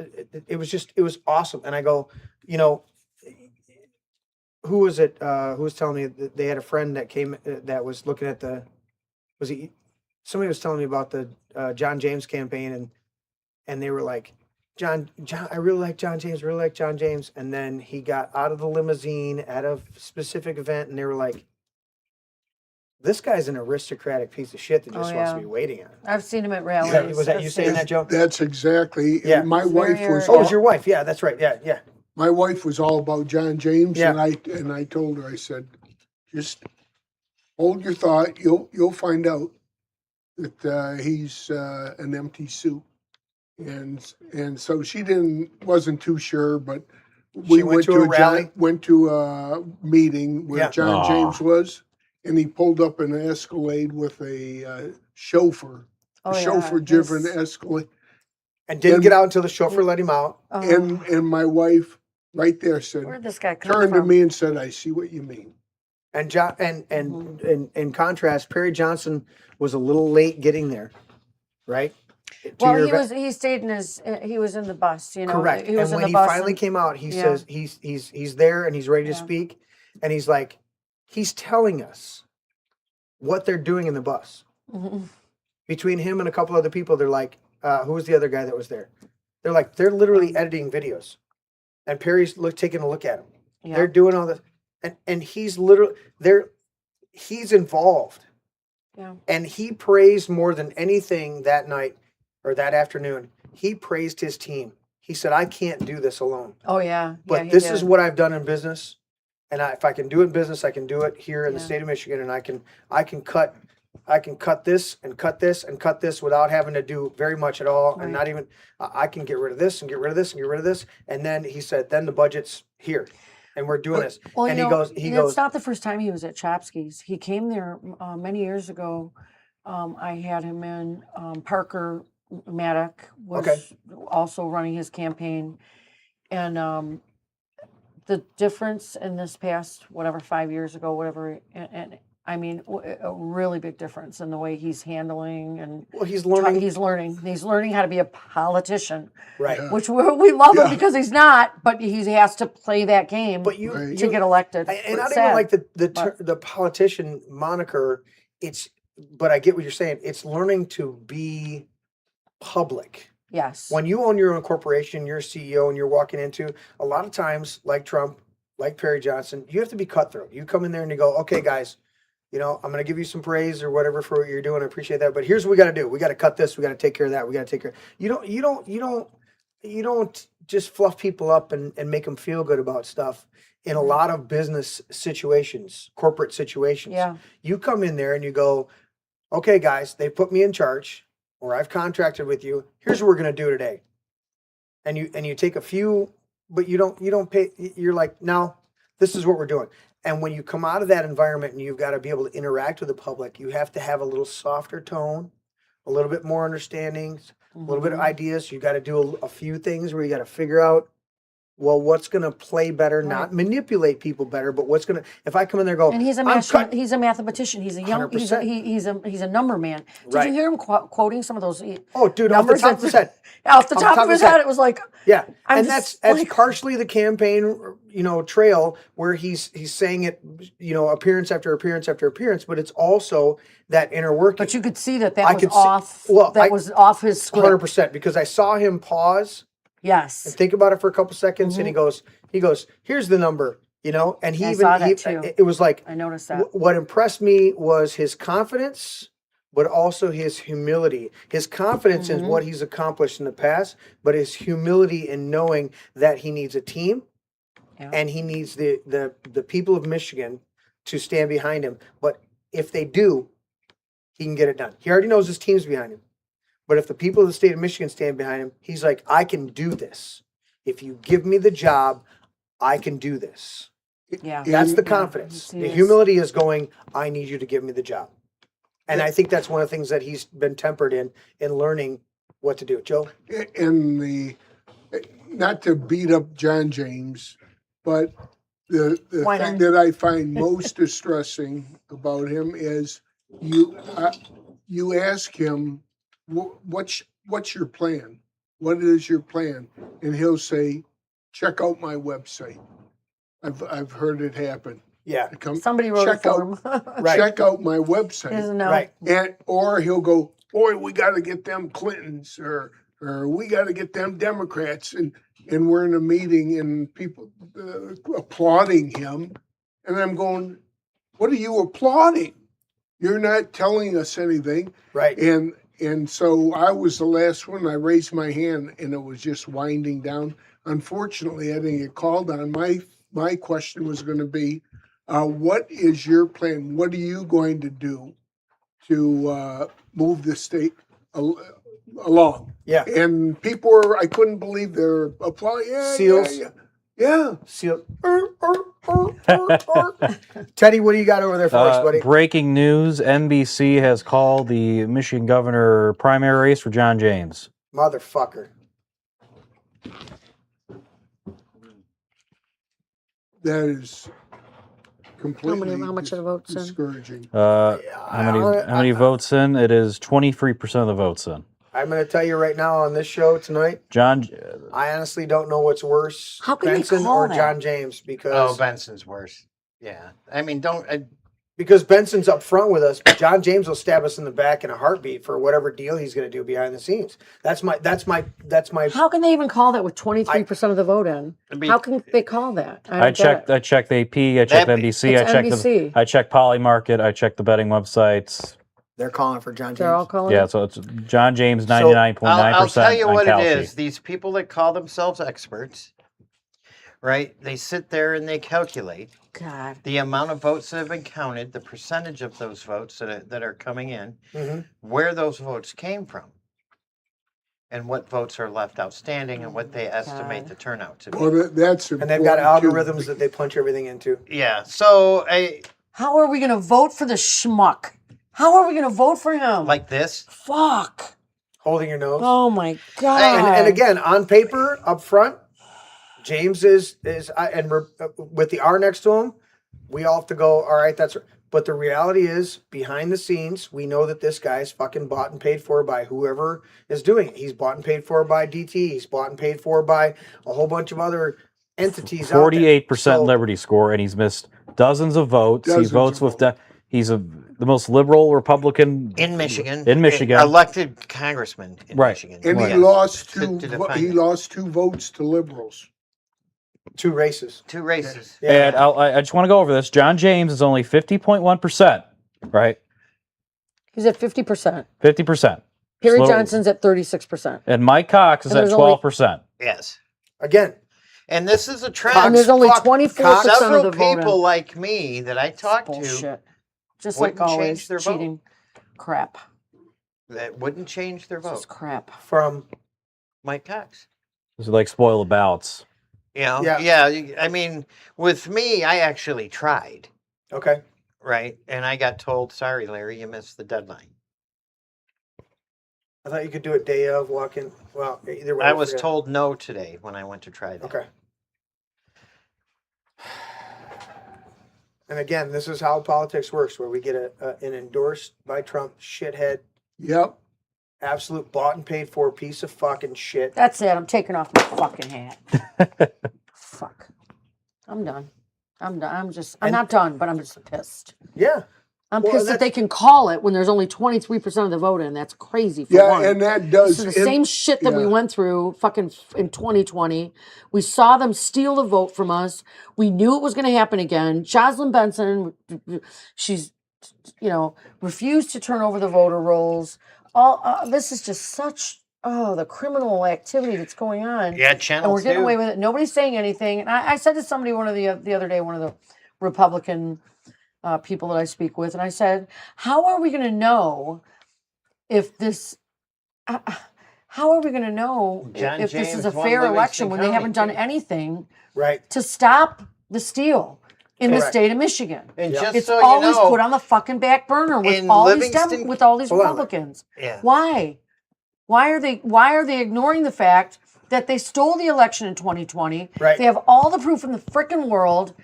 It was awesome. And I go, who was it? Who was telling me that they had a friend that came that was looking at somebody was telling me about the John James campaign, and they were like, John, I really like John James, and then he got out of the limousine at a specific event, and they were like, this guy's an aristocratic piece of shit that just wants to be waiting on. I've seen him at rallies. Was that you saying that, Joe? That's exactly. Yeah. My It's wife very was. Oh, it was your wife? Yeah, that's right. Yeah. My wife was all about John James, Yeah. and I told her, I said, just hold your thought. You'll find out. that he's an empty suit. And so she wasn't too sure, but we She went to a rally? went to a meeting where Yeah. John Aw. James was, and he pulled up in an Escalade with a chauffeur, Oh, a yeah, chauffeur-driven his- Escalade. And didn't And- get out until the chauffeur let him out. Oh, And my wife right there said, where'd this guy come turned to from? me and said, "I see what you mean." And John, and in contrast, Perry Johnson was a little late getting there, right? To Well, your he event. he stayed in he was in the bus, you know. Correct. He was And in when the he bus. finally and- came out, he Yeah. says he's there and he's ready to Yeah. speak, and he's like, he's telling us what they're doing in the bus. Mhm. Between him and a couple other people, they're like, who was the other guy that was there? They're like, they're literally editing videos, and Perry's taking a look at him. Yeah. They're doing all this, and he's literally he's involved. Yeah. And he praised more than anything that night or that afternoon. He praised his team. He said, "I can't do this alone, Oh yeah. but yeah, this he is did. what I've done in business, and if I can do it in business, I can do it here in the Yeah. state of Michigan, and I can cut this and cut this and cut this without having to do very much at all, Right. and not even I can get rid of this and get rid of this and get rid of this." And then he said, "Then the budget's here, and we're doing this." Well, and you he know, goes, it's not the first time he was at Chopsky's. He came there many years ago. I had him in. Parker Maddock was Okay. also running his campaign, and the difference in this past 5 years ago, and I mean a really big difference in the way he's handling and well, he's learning, he's learning how to be a politician, right? Yeah. which we love him Yeah. because he's not, but he has to play that game But you, Right. to get elected. and It's I don't sad, even like but- the politician moniker. But I get what you're saying. It's learning to be public. Yes. When you own your own corporation, you're a CEO, and you're walking into a lot of times, like Trump, like Perry Johnson, you have to be cutthroat. You come in there and you go, "Okay, guys, I'm going to give you some praise or whatever for what you're doing. I appreciate that. But here's what we got to do. We got to cut this. We got to take care of that. We got to take care. You don't just fluff people up and make them feel good about stuff in a lot of business situations, corporate situations. Yeah. You come in there and you go, "Okay, guys, they put me in charge, or I've contracted with you. Here's what we're going to do today." And you take a few, but you don't pay. You're like, "No, this is what we're doing." And when you come out of that environment and you've got to be able to interact with the public, you have to have a little softer tone, a little bit more understanding, a little bit of ideas. You got to do a few things where you got to figure out, well, what's going to play better, not manipulate people better, but what's going to, if I come in there and go, And he's a "I'm he's a mathematician. He's a young he's a, 100%. he's a number man. Did Right. you hear him quoting some of those? Oh, dude, off the numbers top of his head. Off the top of his head, it was like, Yeah, I'm and just that's like- partially the campaign, trail where he's saying it, appearance after appearance after appearance, but it's also that inner working. but you could see that I was could see- off. well, that I- was off his script. 100%, because I saw him pause Yes. and think about it for a couple seconds, and he goes, "Here's the number," and he I even saw that too. it was like, I noticed that. what impressed me was his confidence, but also his humility. His confidence in what he's accomplished in the past, but his humility in knowing that he needs a team, Yeah. and he needs the people of Michigan to stand behind him. But if they do, he can get it done. He already knows his team's behind him. But if the people of the state of Michigan stand behind him, he's like, "I can do this. If you give me the job, I can do this." Yeah. That's the And- confidence. he The is. humility is going, "I need you to give me the job." And I think that's one of the things that he's been tempered in learning what to do. Joe? And not to beat up John James, but the Why thing not? that I find most distressing about him is you ask him, what's your plan? What is your plan? And he'll say, "Check out my website." I've heard it happen. Yeah. Somebody wrote it check for out, him. Right. Check out my He website. doesn't know. Right. Or he'll go, "Boy, we got to get them Clintons, or we got to get them Democrats." And we're in a meeting and people applauding him, and I'm going, "What are you applauding? You're not telling us anything." Right. And so I was the last one. I raised my hand, and it was just winding down. Unfortunately, I didn't get called on. My question was going to be, what is your plan? What are you going to do to move the state along. Yeah. And people were, I couldn't believe they're applying. Yeah, Seals. Yeah. Seal. Teddy, what do you got over there for us, buddy? Breaking news: NBC has called the Michigan governor primary race for John James. Motherfucker. That is completely How much are the votes in? discouraging. How many votes in? It is 23% of the votes in. I'm going to tell you right now on this show tonight, John, I honestly don't know what's worse, How can they Benson call or that? John James, Oh, because Benson's worse. Yeah. I mean, don't. Benson's up front with us, but John James will stab us in the back in a heartbeat for whatever deal he's going to do behind the scenes. That's my. How can they even call that with 23% of the vote in? How can they call that? I checked the AP, I checked NBC, It's NBC. I checked Polymarket, I checked the betting websites. They're calling for John James. They're all calling Yeah, it? so it's John James 99.9%. I'll tell you on what Kalshi. it is. These people that call themselves experts, right? They sit there and they calculate God. the amount of votes that have been counted, the percentage of those votes that are coming in, where those votes came from, and what votes are left outstanding, and what they estimate the turnout to be. Well, that's And they've got important, too. algorithms that they punch everything into. Yeah. So How are we going to vote for the schmuck? How are we going to vote for him? like this. Fuck. Holding your nose. Oh my God. And again, on paper, up front, James is and with the R next to him, we all have to go, all right, that's right. But the reality is, behind the scenes, we know that this guy's fucking bought and paid for by whoever is doing it. He's bought and paid for by DT. He's bought and paid for by a whole bunch of other entities. 48% Liberty score, and he's missed dozens of votes. He votes with he's the most liberal Republican In Michigan. Elected congressman in Michigan. And Yes. he lost To define it. lost 2 votes to liberals. 2 races. 2 races. Yeah. And I just want to go over this. John James is only 50.1%, right? He's at 50%. 50%. Perry Slow- Johnson's at 36%. And Mike Cox is And at there's only- 12%. Yes. Again. And this is a trend. And there's only 24% of Several the vote people in. like me that I talked to Bullshit. Just wouldn't like change always, their vote. cheating. Crap. that wouldn't change their vote. Just crap. From Mike Cox. It's like spoil the ballots. You know? Yeah. I mean, with me, I actually tried, Okay. right? And I got told, sorry, Larry, you missed the deadline. I thought you could do it day of walking. Well, either way. I was forget. told no today when I went to try that. Okay. And again, this is how politics works, where we get an endorsed by Trump shithead, Yep. absolute bought and paid for piece of fucking shit. That's it. I'm taking off my fucking hat. Fuck. I'm done. I'm done. I'm not done, but I'm just pissed. Yeah. I'm Well, pissed that they can call it when there's only 23% of the vote in. That's crazy for Yeah, one. and that does. This is the same shit that we went through fucking in 2020. We saw them steal the vote from us. We knew it was going to happen again. Jocelyn Benson, she's, refused to turn over the voter rolls. This is just such, the criminal activity that's going on. Yeah, Channel And we're getting 2. away with it. Nobody's saying anything. And I said to somebody the other day, one of the Republican people that I speak with, and I said, how are we going to know if this... how are we going to know John if this is James a won fair Livingston election when they County, haven't done too. anything Right. to stop the steal in the Correct. state of Michigan? And Yeah. just It's so always you know, put on the fucking back burner with in all Livingston- with all these Hold on. Republicans. yeah. Why? Why are they ignoring the fact that they stole the election in 2020? Right. They have all the proof in the frickin' world.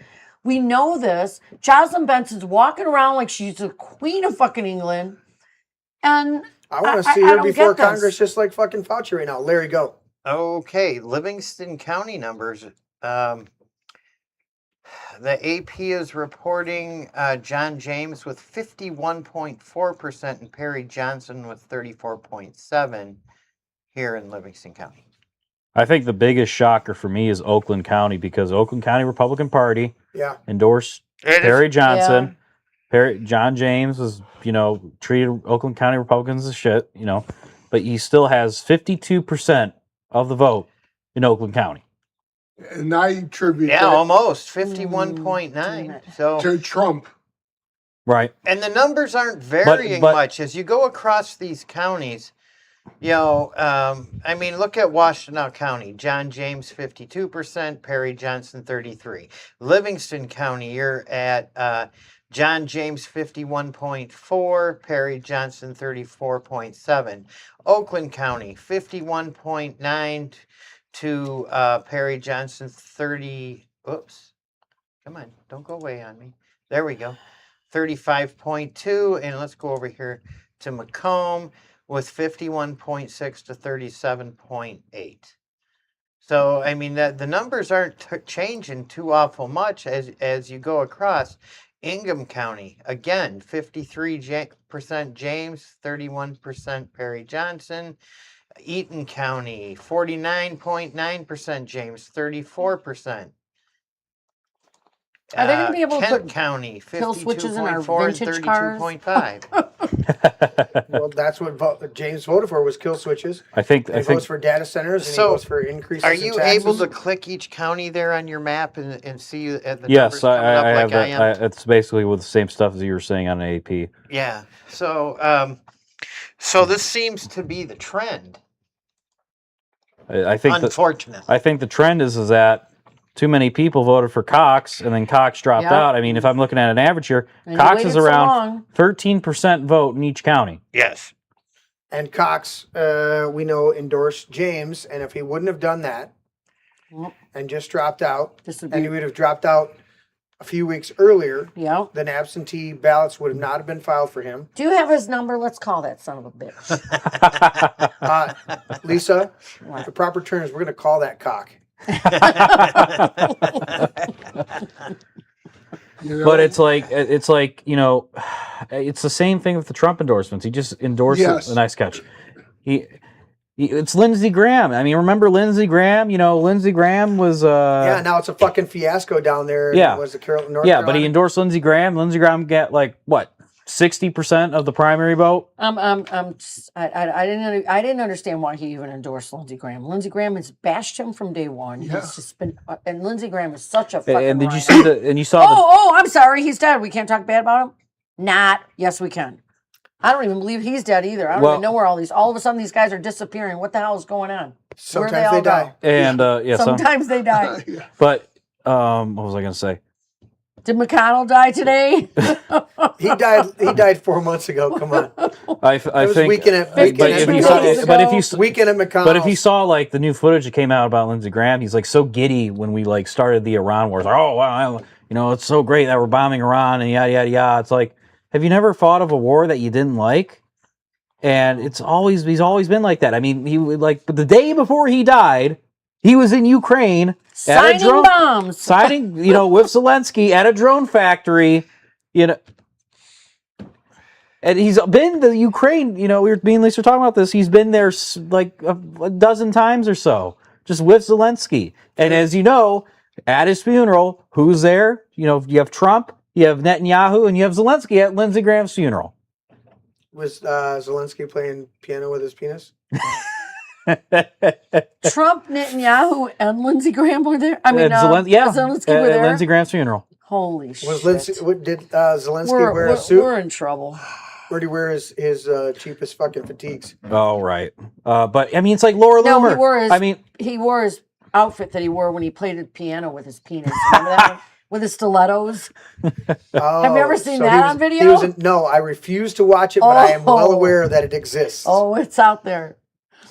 We know this. Jocelyn Benson's walking around like she's the queen of fucking England. And I want to see I her don't before get this. Congress, just like fucking Fauci right now. Larry, go. Okay, Livingston County numbers. The AP is reporting John James with 51.4% and Perry Johnson with 34.7% here in Livingston County. I think the biggest shocker for me is Oakland County, because Oakland County Republican Party Yeah. endorsed Perry Johnson. John James was, treated Oakland County Republicans as shit, but he still has 52% of the vote in Oakland County. And I attribute Yeah, that almost Damn 51.9. it. So to Trump. Right. And the numbers aren't varying but- much as you go across these counties. You know, I mean, look at Washtenaw County. John James, 52%. Perry Johnson, 33%. Livingston County, you're at John James, 51.4%. Perry Johnson, 34.7%. Oakland County, 51.9% to Perry Johnson, 30. Oops. Come on. Don't go away on me. There we go. 35.2. And let's go over here to Macomb with 51.6 to 37.8. So, I mean, the numbers aren't changing too awful much as you go across. Ingham County, again, 53% James, 31% Perry Johnson. Eaton County, 49.9% James, 34%. Are they going to be able to Kent put County, kill switches in our 52.4 and vintage cars? 32.5. Well, that's what James voted for was kill switches. I think And he votes for data centers and he So, votes for increases Are in you taxes. able to click each county there on your map and see the numbers yes, coming up I like have I am? that. It's basically with the same stuff as you were saying on AP. Yeah. So, so this seems to be the trend. I think Unfortunately. I think the trend is that too many people voted for Cox, and then Cox dropped Yep. out. I mean, if I'm looking at an average here, And you Cox is waited so around long. 13% vote in each county. Yes. And Cox, we know, endorsed James, and if he wouldn't have done that Yep. and just dropped out, This would and be, he would have dropped out a few weeks earlier, yeah. then absentee ballots would have not been filed for him. Do you have his number? Let's call that son of a bitch. Lisa, What? the proper term is we're going to call that cock. You know? But it's like it's the same thing with the Trump endorsements. He just endorsed Yes. a nice catch. It's Lindsey Graham. I mean, remember Lindsey Graham? You know, Lindsey Graham was Yeah, now it's a fucking fiasco down there. Yeah. Was it North but Carolina? he endorsed Lindsey Graham. Lindsey Graham get like what 60% of the primary vote. I didn't understand why he even endorsed Lindsey Graham. Lindsey Graham has bashed him from day one. Yeah. He's just been, and Lindsey Graham is such a fucking. And did you rhino. see the? And you saw Oh, I'm sorry, he's dead. We can't talk bad about him. Not. Yes, we can. I don't even believe he's dead either. I don't even know where all of a sudden these guys are disappearing. What the hell is going on? Sometimes Where they die. And Sometimes they die. But what was I going to say? Did McConnell die today? He died 4 months ago. Come on. I It was think. weekend at But if you saw- weekend at McConnell. But if you saw like the new footage that came out about Lindsey Graham, he's like so giddy when we like started the Iran wars. Like, oh wow, it's so great that we're bombing Iran and yada yada yada. It's like, have you never fought of a war that you didn't like? And he's always been like that. I mean, but the day before he died, he was in Ukraine Signing bombs. signing, with Zelensky at a drone factory, And he's been to Ukraine. Me and Lisa were talking about this. He's been there like a dozen times or so, just with Zelensky. And as you know, at his funeral, who's there? You have Trump, you have Netanyahu, and you have Zelensky at Lindsey Graham's funeral. Was Zelensky playing piano with his penis? Trump, Netanyahu, and Lindsey Graham were there. I mean, Zelensky were there. at Lindsey Graham's funeral. Holy shit! Did Zelensky wear a suit? We're in trouble. Where did he wear his cheapest fucking fatigues? Oh right, but I mean, it's like Laura No, Loomer. he wore his outfit that he wore when he played the piano with his penis. Remember that one? With his stilettos. Oh, Have you ever seen that on video? No, I refuse to watch it, but I am well aware that it exists. Oh, it's out there.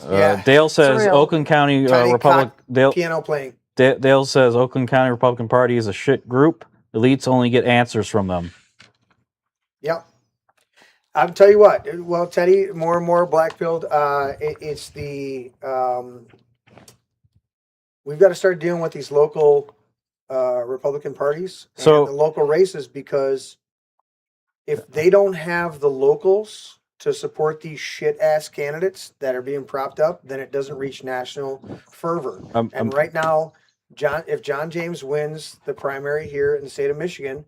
Yeah. Dale says Surreal. Oakland County Tiny Republic. cock piano playing. Dale says Oakland County Republican Party is a shit group. Elites only get answers from them. Yep. I'll tell you what. Well, Teddy, more and more black-pilled. It's the we've got to start dealing with these local Republican parties and So- the local races, because if they don't have the locals to support these shit-ass candidates that are being propped up, then it doesn't reach national fervor. And right now, if John James wins the primary here in the state of Michigan,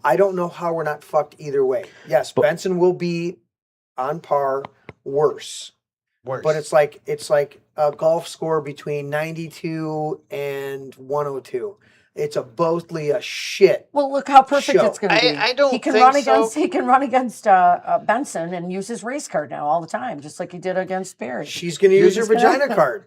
I don't know how we're not fucked either way. Yes, Benson will be on par, worse. But it's like a golf score between 92 and 102. It's a bothly a shit. Well, look how perfect Show. it's going to be. I don't he can think run so. against he can run against Benson and use his race card now all the time, just like he did against Barry. She's going to use her just gonna- vagina card.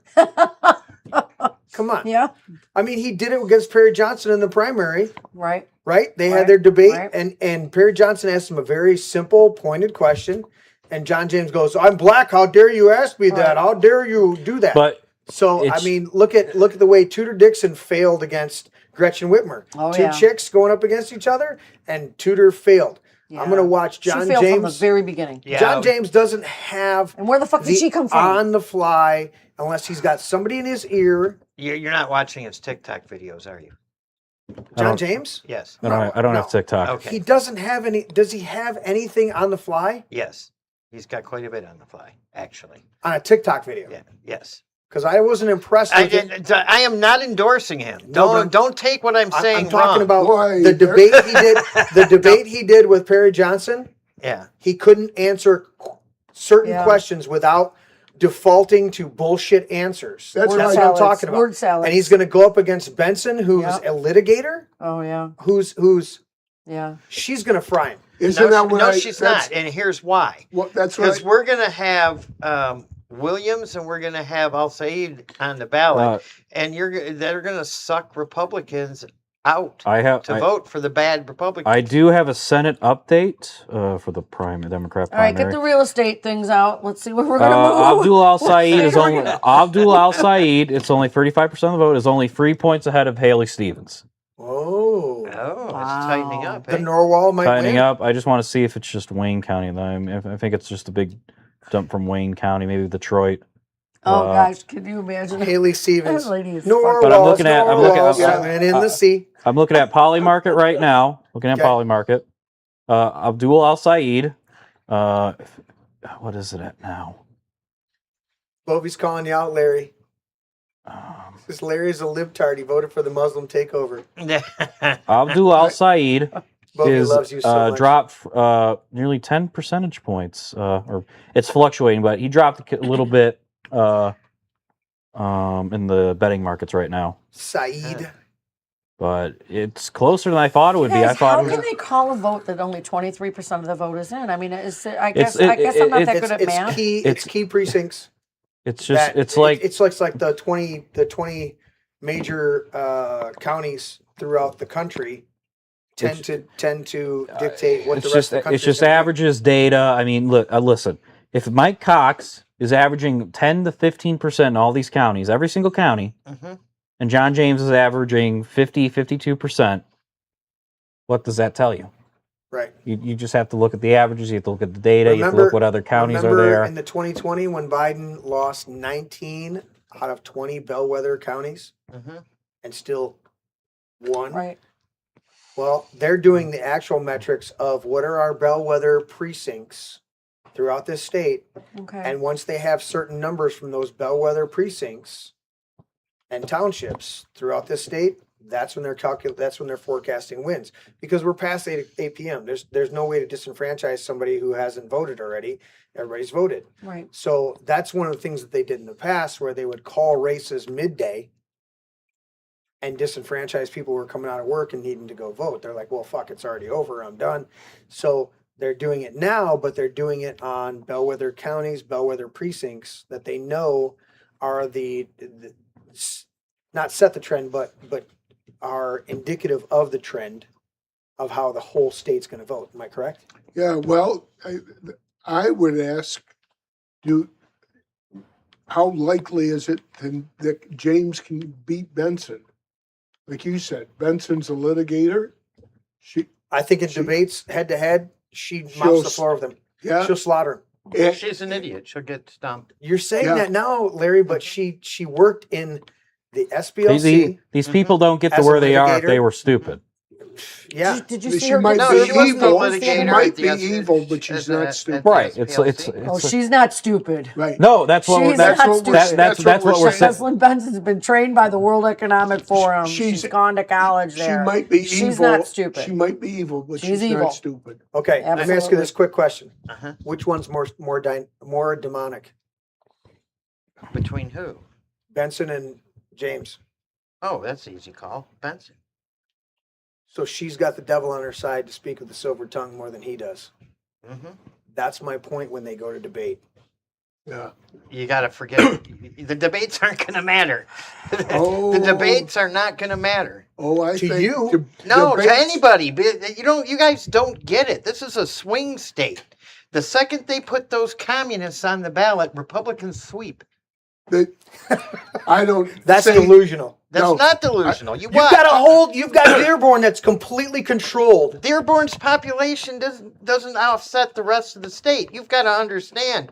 Come on. Yeah, I mean, he did it against Perry Johnson in the primary, right. right? They Right, had their debate, right. and Perry Johnson asked him a very simple, pointed question, and John James goes, "I'm black. How dare you ask me that? Right. How dare you do that?" But so I it's- mean, look at the way Tudor Dixon failed against Gretchen Whitmer. Oh, Two yeah. chicks going up against each other, and Tudor failed. Yeah. I'm going to watch John she failed from the James. very beginning. Yeah. John James doesn't have And where the fuck did the she come from? on the fly unless he's got somebody in his ear. You're not watching his TikTok videos, are you? John James? Yes. I don't No. have TikTok. Okay. He doesn't have any. Does he have anything on the fly Yes. He's got quite a bit on the fly, actually. on a TikTok video? Yeah. Yes. Because I wasn't impressed with it. I am not endorsing him. No, Don't take what I'm saying I'm talking wrong. about Boy, the there- debate he did. The debate he did with Perry Johnson. Yeah. He couldn't answer certain Yeah. questions without defaulting to bullshit answers. That's Word right. what I'm salads, talking about. Word salads. And he's going to go up against Benson, who's Yeah. a litigator, Oh yeah, who's yeah. she's going to fry him. Isn't that what no, I? she's that's- not. And here's why. Well, that's what. Because we're going to have Williams and we're going to have Al Said on the ballot, and they're going to suck Republicans out I have to vote for the bad Republicans. I do have a Senate update for the Democrat All right, primary. get the real estate things out. Let's see where we're gonna move. Abdul Al Said is We're only gonna- Abdul Al Said. It's only 35% of the vote. Is only 3 points ahead of Haley Stevens. Oh, It's tightening Wow. up. the Eh? Norwal might Tightening win. up. I just want to see if it's just Wayne County. I think it's just a big dump from Wayne County, maybe Detroit. Oh Uh, gosh, can you imagine? Haley Stevens. That lady is Norwal, But I'm looking at- swimming in the sea. I'm looking at Poly Market right now. Looking at Okay. Poly Market. Abdul Al Said. What is it at now? Bovey's calling you out, Larry. Um, This Larry's a libtard. He voted for the Muslim takeover. Abdul Al Said Bovey is loves you so much. dropped nearly 10 percentage points. Or it's fluctuating, but he dropped a little bit in the betting markets right now. Saeed. But it's closer than I thought it would be. I Guys, thought how it was. can they call a vote that only 23% of the vote is in? I mean, I It's- guess I'm not that it's- good at It's math. key. It's key precincts. It's just. that- It's like. it's like the 20 major counties throughout the country tend to dictate what the It's rest just. of the country It's just averages data. I mean, look. Listen. If Mike Cox is averaging 10 to 15% in all these counties, every single county, Mhm. and John James is averaging 52%, what does that tell you? Right. You just have to look at the averages. You have to look at the data. You have to look what other counties are there. in the 2020 when Biden lost 19 out of 20 bellwether counties Mhm. and still won? Right. Well, they're doing the actual metrics of what are our bellwether precincts throughout this state. Okay. And once they have certain numbers from those bellwether precincts and townships throughout this state, that's when they're forecasting wins. Because we're past 8 p.m. There's no way to disenfranchise somebody who hasn't voted already. Everybody's voted. Right. So that's one of the things that they did in the past, where they would call races midday and disenfranchise people who were coming out of work and needing to go vote. They're like, well, fuck, it's already over. I'm done. So they're doing it now, but they're doing it on bellwether counties, bellwether precincts that they know are not set the trend, but are indicative of the trend of how the whole state's going to vote. Am I correct? Yeah, well, I would ask, how likely is it that James can beat Benson? Like you said, Benson's a litigator. I think in She- debates head to head, she mops She'll the floor with him. Yeah, She'll slaughter him. and- She's an idiot. She'll get stumped. You're saying Yeah. that now, Larry, but she worked in the SBLC. These people don't get to As a where they are if litigator. they were stupid. Yeah. Did you She see her? might No, be she wasn't a evil. litigator She at might the be S- evil, but at she's the- not at stupid. the Right. SPLC. Oh, she's not stupid. Right. No, that's what She's that's not what stupid. that's what we're saying. Jocelyn Benson's been trained by the World Economic Forum. She's- She's gone to college She there. might be She's evil. not stupid. She might be evil, but She's she's evil. not stupid. Okay. Let me ask you Absolutely. this quick question. Uh-huh. Which one's more demonic? Between who? Benson and James. Oh, that's an easy call. Benson. So she's got the devil on her side to speak with the silver tongue more than he does. Mhm. That's my point when they go to debate. Yeah. You got to forget the debates aren't going to matter. Oh. The debates are not going to matter. Oh, I To think you? No, to debates- anybody. But you guys don't get it. This is a swing state. The second they put those communists on the ballot, Republicans sweep. I don't. That's say- delusional. That's No, not delusional. You've You've got Dearborn that's completely controlled. Dearborn's population doesn't offset the rest of the state. You've got to understand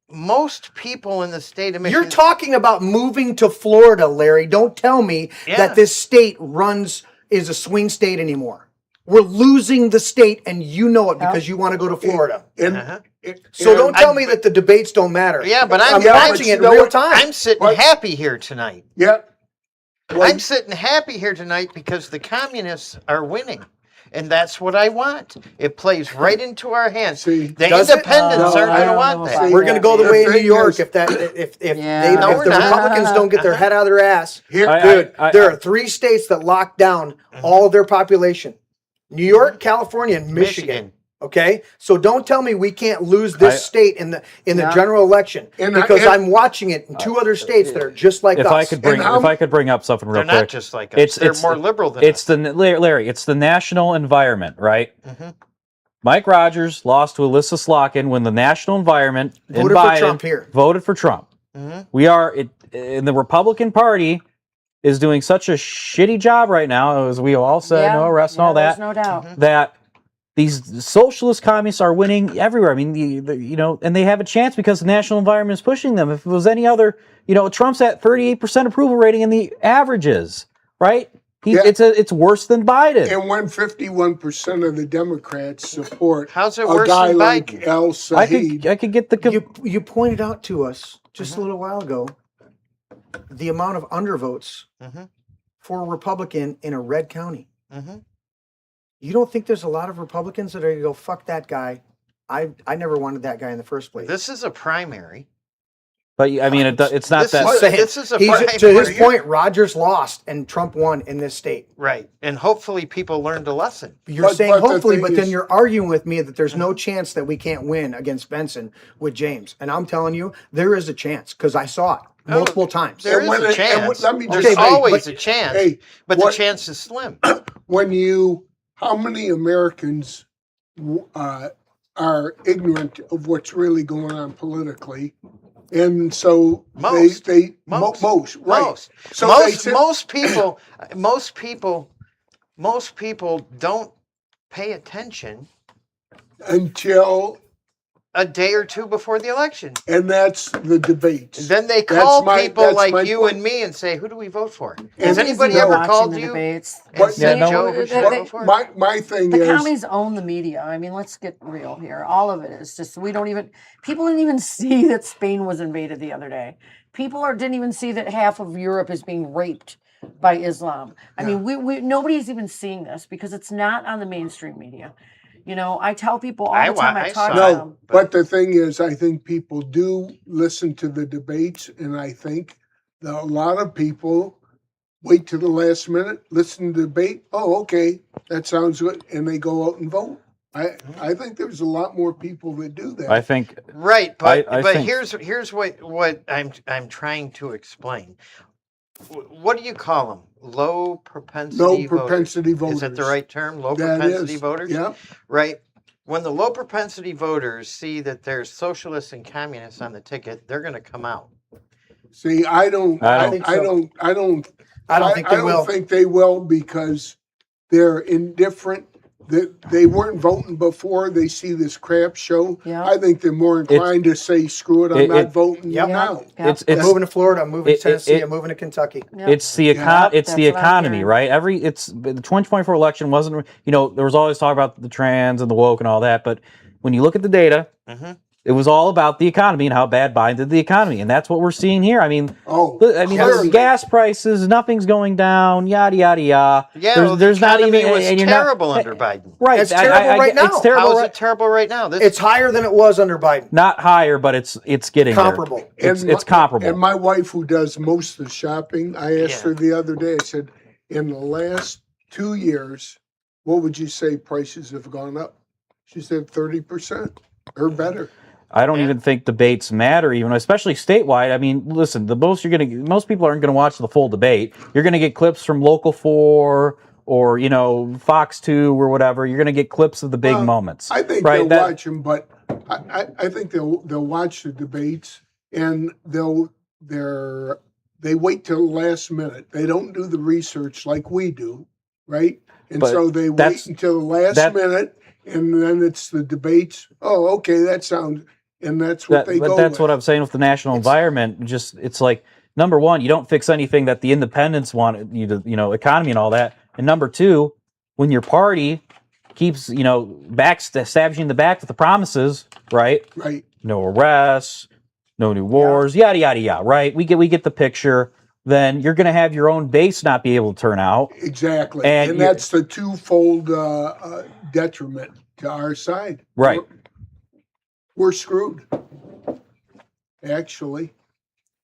most people in the state of Michigan. You're talking about moving to Florida, Larry. Don't tell me Yeah. that this state is a swing state anymore. We're losing the state, and you know it because you want to go to Florida. And, Uh-huh. So don't tell me that the debates don't matter. Yeah, but I'm watching it in know real what? time. I'm sitting What? happy here tonight. yeah. Well, I'm sitting happy here tonight because the communists are winning. And that's what I want. It plays right into our hands. See, The does it? independents No, aren't I going to don't want know that. about We're going to go the The way in New thing York is- if Yeah. No, if we're the not. Republicans don't get their head out of their ass. here, Dude, there are 3 states that lock down all of their population: New York, California, and Michigan. Okay, so don't tell me we can't lose this state in the Yeah. general election And because and- I'm watching it in 2 other states that are just like If us. I could bring how- if I could bring up something real They're quick. not just like us. They're more liberal than it's us. Larry, it's the national environment, right? Mhm. Mike Rogers lost to Alyssa Slotkin when the national environment and Voted for Biden Trump here. voted for Trump. Mhm. We are in the Republican Party is doing such a shitty job right now, as we all said, no arrests and all there's that. no doubt. That these socialist communists are winning everywhere. I mean, and they have a chance because the national environment is pushing them. If it was any other, Trump's at 38% approval rating in the averages, right? Yeah. It's worse than Biden. and when 51% of the Democrats support How's it a worse guy than like Biden? El Said, I could get the You pointed out to us just a little while ago the amount of undervotes Mhm. for a Republican in a red county. Mhm. You don't think there's a lot of Republicans that are going to go, fuck that guy? I never wanted that guy in the first place. This is a primary. But I mean, it's not This that. is- Saying, this is a he's- primary. to his point, Rogers lost and Trump won in this state. Right. And hopefully people learned a lesson. You're But- saying but the hopefully, thing but then is- you're arguing with me that there's no chance that we can't win against Benson with James. And I'm telling you, there is a chance because I saw it multiple times. There And is when a it- and chance. let me There's just say, always but- a chance. hey, but what- the chance is slim. how many Americans are ignorant of what's really going on politically? And so Most. most, right. Most. So they sit- most people don't pay attention until, a day or two before the election. and that's the debates. Then they That's call my- people that's like my you point. and me and say, "Who do we vote for?" And- Has anybody Easy ever watching called the you debates. and But- said, Yeah, no. "Joe, who should I They- vote for?" My thing The is, counties own the media. I mean, let's get real here. All of it is just people didn't even see that Spain was invaded the other day. People didn't even see that half of Europe is being raped by Islam. I mean, nobody's even seeing this because it's not on the mainstream media. I tell people all the time. I talk to saw it. them. but the thing is, I think people do listen to the debates, and I think that a lot of people wait to the last minute, listen to the debate. Oh, okay, that sounds good, and they go out and vote. I think there's a lot more people that do that. I think Right, but I think- here's what I'm trying to explain. What do you call them? Low propensity No voters. propensity voters. Is that the right term? Low That propensity is, voters? yeah. Right. When the low propensity voters see that there's socialists and communists on the ticket, they're going to come out. See, I don't think so. I don't think they will. think they will because they're indifferent. They weren't voting before they see this crap show. Yeah. I think they're more inclined to say, "Screw it, I'm not voting Yep. now." Yeah. it's I'm moving to Florida. I'm moving to Tennessee. it- I'm moving to Kentucky. Yep. It's the Yep, it's the that's what I'm economy, hearing. right? The 2024 election wasn't, there was always talk about the trans and the woke and all that, but when you look at the data, Mhm. it was all about the economy and how bad Biden did the economy, and that's what we're seeing here. I mean, Oh, there's gas prices, nothing's going down, yada yada yada. Yeah, there's not even was and you're not- terrible under Biden. right. It's terrible right now. It's terrible. How is right, it terrible right now? This It's higher than it was under Biden. not higher, but it's getting there. Comparable. It's comparable. And my wife, who does most of the shopping, I asked Yeah. her the other day. I said, in the last 2 years, what would you say prices have gone up? She said 30% or better. I don't Yeah. even think debates matter, even especially statewide. I mean, listen, most people aren't gonna watch the full debate. You're gonna get clips from Local 4 or Fox 2 or whatever. You're gonna get clips of the big Well, moments. I think right? they'll watch them, but I think they'll watch the debates and they wait till the last minute. They don't do the research like we do, right? And But so they wait that's- until the last that- minute, and then it's the debates. Oh, okay, that sounds, and that's what they But go that's with. what I'm saying with the national environment. Just it's like number one, you don't fix anything that the independents want you to, economy and all that. And number two, when your party keeps, stabbing you in the back with the promises, right? Right. No arrests, no new wars, yada yada yada. Right? We get the picture. Then you're going to have your own base not be able to turn out. Exactly. And And you're- that's the twofold detriment to our side. Right. We're screwed. Actually.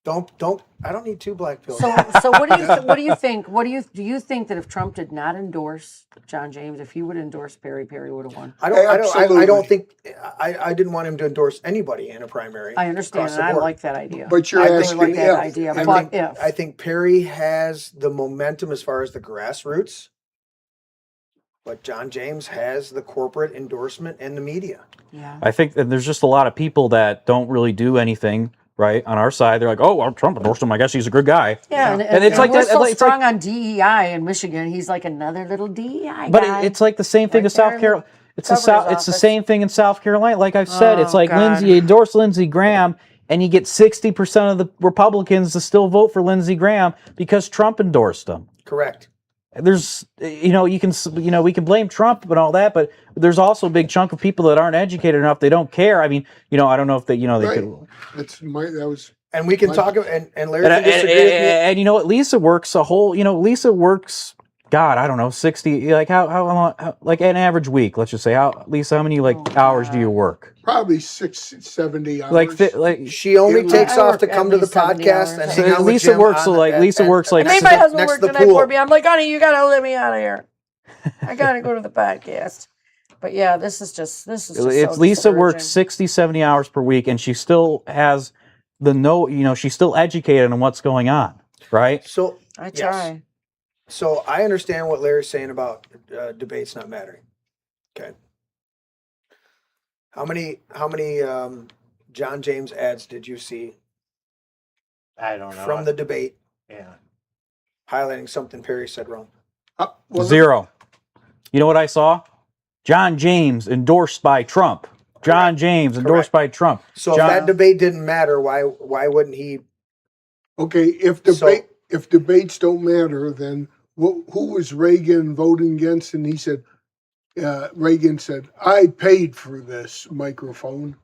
I don't need 2 black pills. So what do you think? Do you think that if Trump did not endorse John James, if he would endorse Perry would have won? I don't Absolutely. think I didn't want him to endorse anybody in a primary. I understand, across and the I board. like that idea. But you're I think- asking like that if. idea, I but think- if I think Perry has the momentum as far as the grassroots, but John James has the corporate endorsement and the media. yeah. I think that there's just a lot of people that don't really do anything right on our side. They're like, oh, well, Trump endorsed him. I guess he's a good guy. Yeah, And it's like we're that- so it's strong on DEI in Michigan. He's like another little DEI But guy. it's like the same thing Right as there South in the Carolina. It's the governor's It's the office. same thing in South Carolina. Like I've said, it's Oh, like God. Lindsey endorsed Lindsey Graham, and you get 60% of the Republicans to still vote for Lindsey Graham because Trump endorsed him. Correct. There's, we can blame Trump and all that, but there's also a big chunk of people that aren't educated enough. They don't care. I mean, I don't know if they, they Right. could. That was. And we can Like- talk, and Larry And, can disagree with me. and you know what? Lisa works a whole. Lisa works. God, I don't know, 60. Like how long? Like an average week. Let's just say Lisa, how many hours do you work? Probably 60-70 hours. Like She only Yeah, takes I off work to come at to the least 70 podcast hours. and So hang out with Lisa Jim works on like- the- Lisa at- works at- like- I made next my to the- husband next work to the tonight pool. for me. I'm like, honey, you gotta let me out of here. I gotta go to the podcast. But yeah, this is just it's so Lisa works discouraging. 60, 70 hours per week, and she still has she's still educated on what's going on, right? So I yes. try. So I understand what Larry's saying about debates not mattering. Okay. How many John James ads did you see I don't know. from the debate yeah. highlighting something Perry said wrong? Well, 0. You know what I saw? John James endorsed by Trump. John James endorsed by Trump. So John- if that debate didn't matter, why wouldn't he? Okay, if debates don't matter, then who was Reagan voting against? And he said, Reagan said, I paid for this microphone.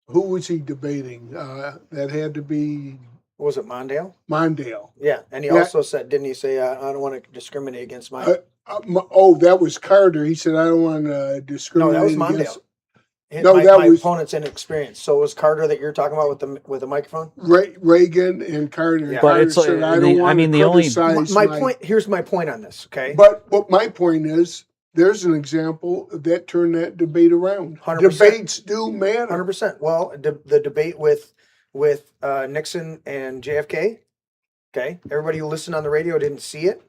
Who was he debating? That had to be What was it, Mondale? Mondale. Yeah, and he Yeah. also said, didn't he say, I don't want to discriminate against my? That was Carter. He said, I don't want to No, discriminate that was against. Mondale. No, that my was- opponent's inexperience. So it was Carter that you're talking about with the microphone? Reagan and Carter. Yeah. But Carter it's like- said, I the- don't I want mean, to the only- criticize My point. Here's my point on this. Okay. But what my point is, there's an example that turned that debate around. 100%. Debates do matter. 100%. Well, the debate with Nixon and JFK. Okay, everybody who listened on the radio didn't see it.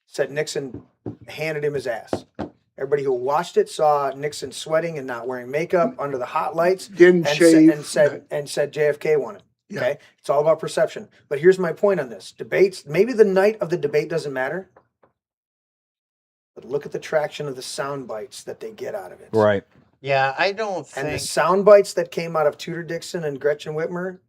Said Nixon handed him his ass. Everybody who watched it saw Nixon sweating and not wearing makeup under the hot lights. Didn't and shave. said JFK won it. Yeah. Okay, it's all about perception. But here's my point on this: debates. Maybe the night of the debate doesn't matter, but look at the traction of the sound bites that they get out of it. Right. Yeah, I don't And the think. sound bites that came out of Tudor Dixon and Gretchen Whitmer,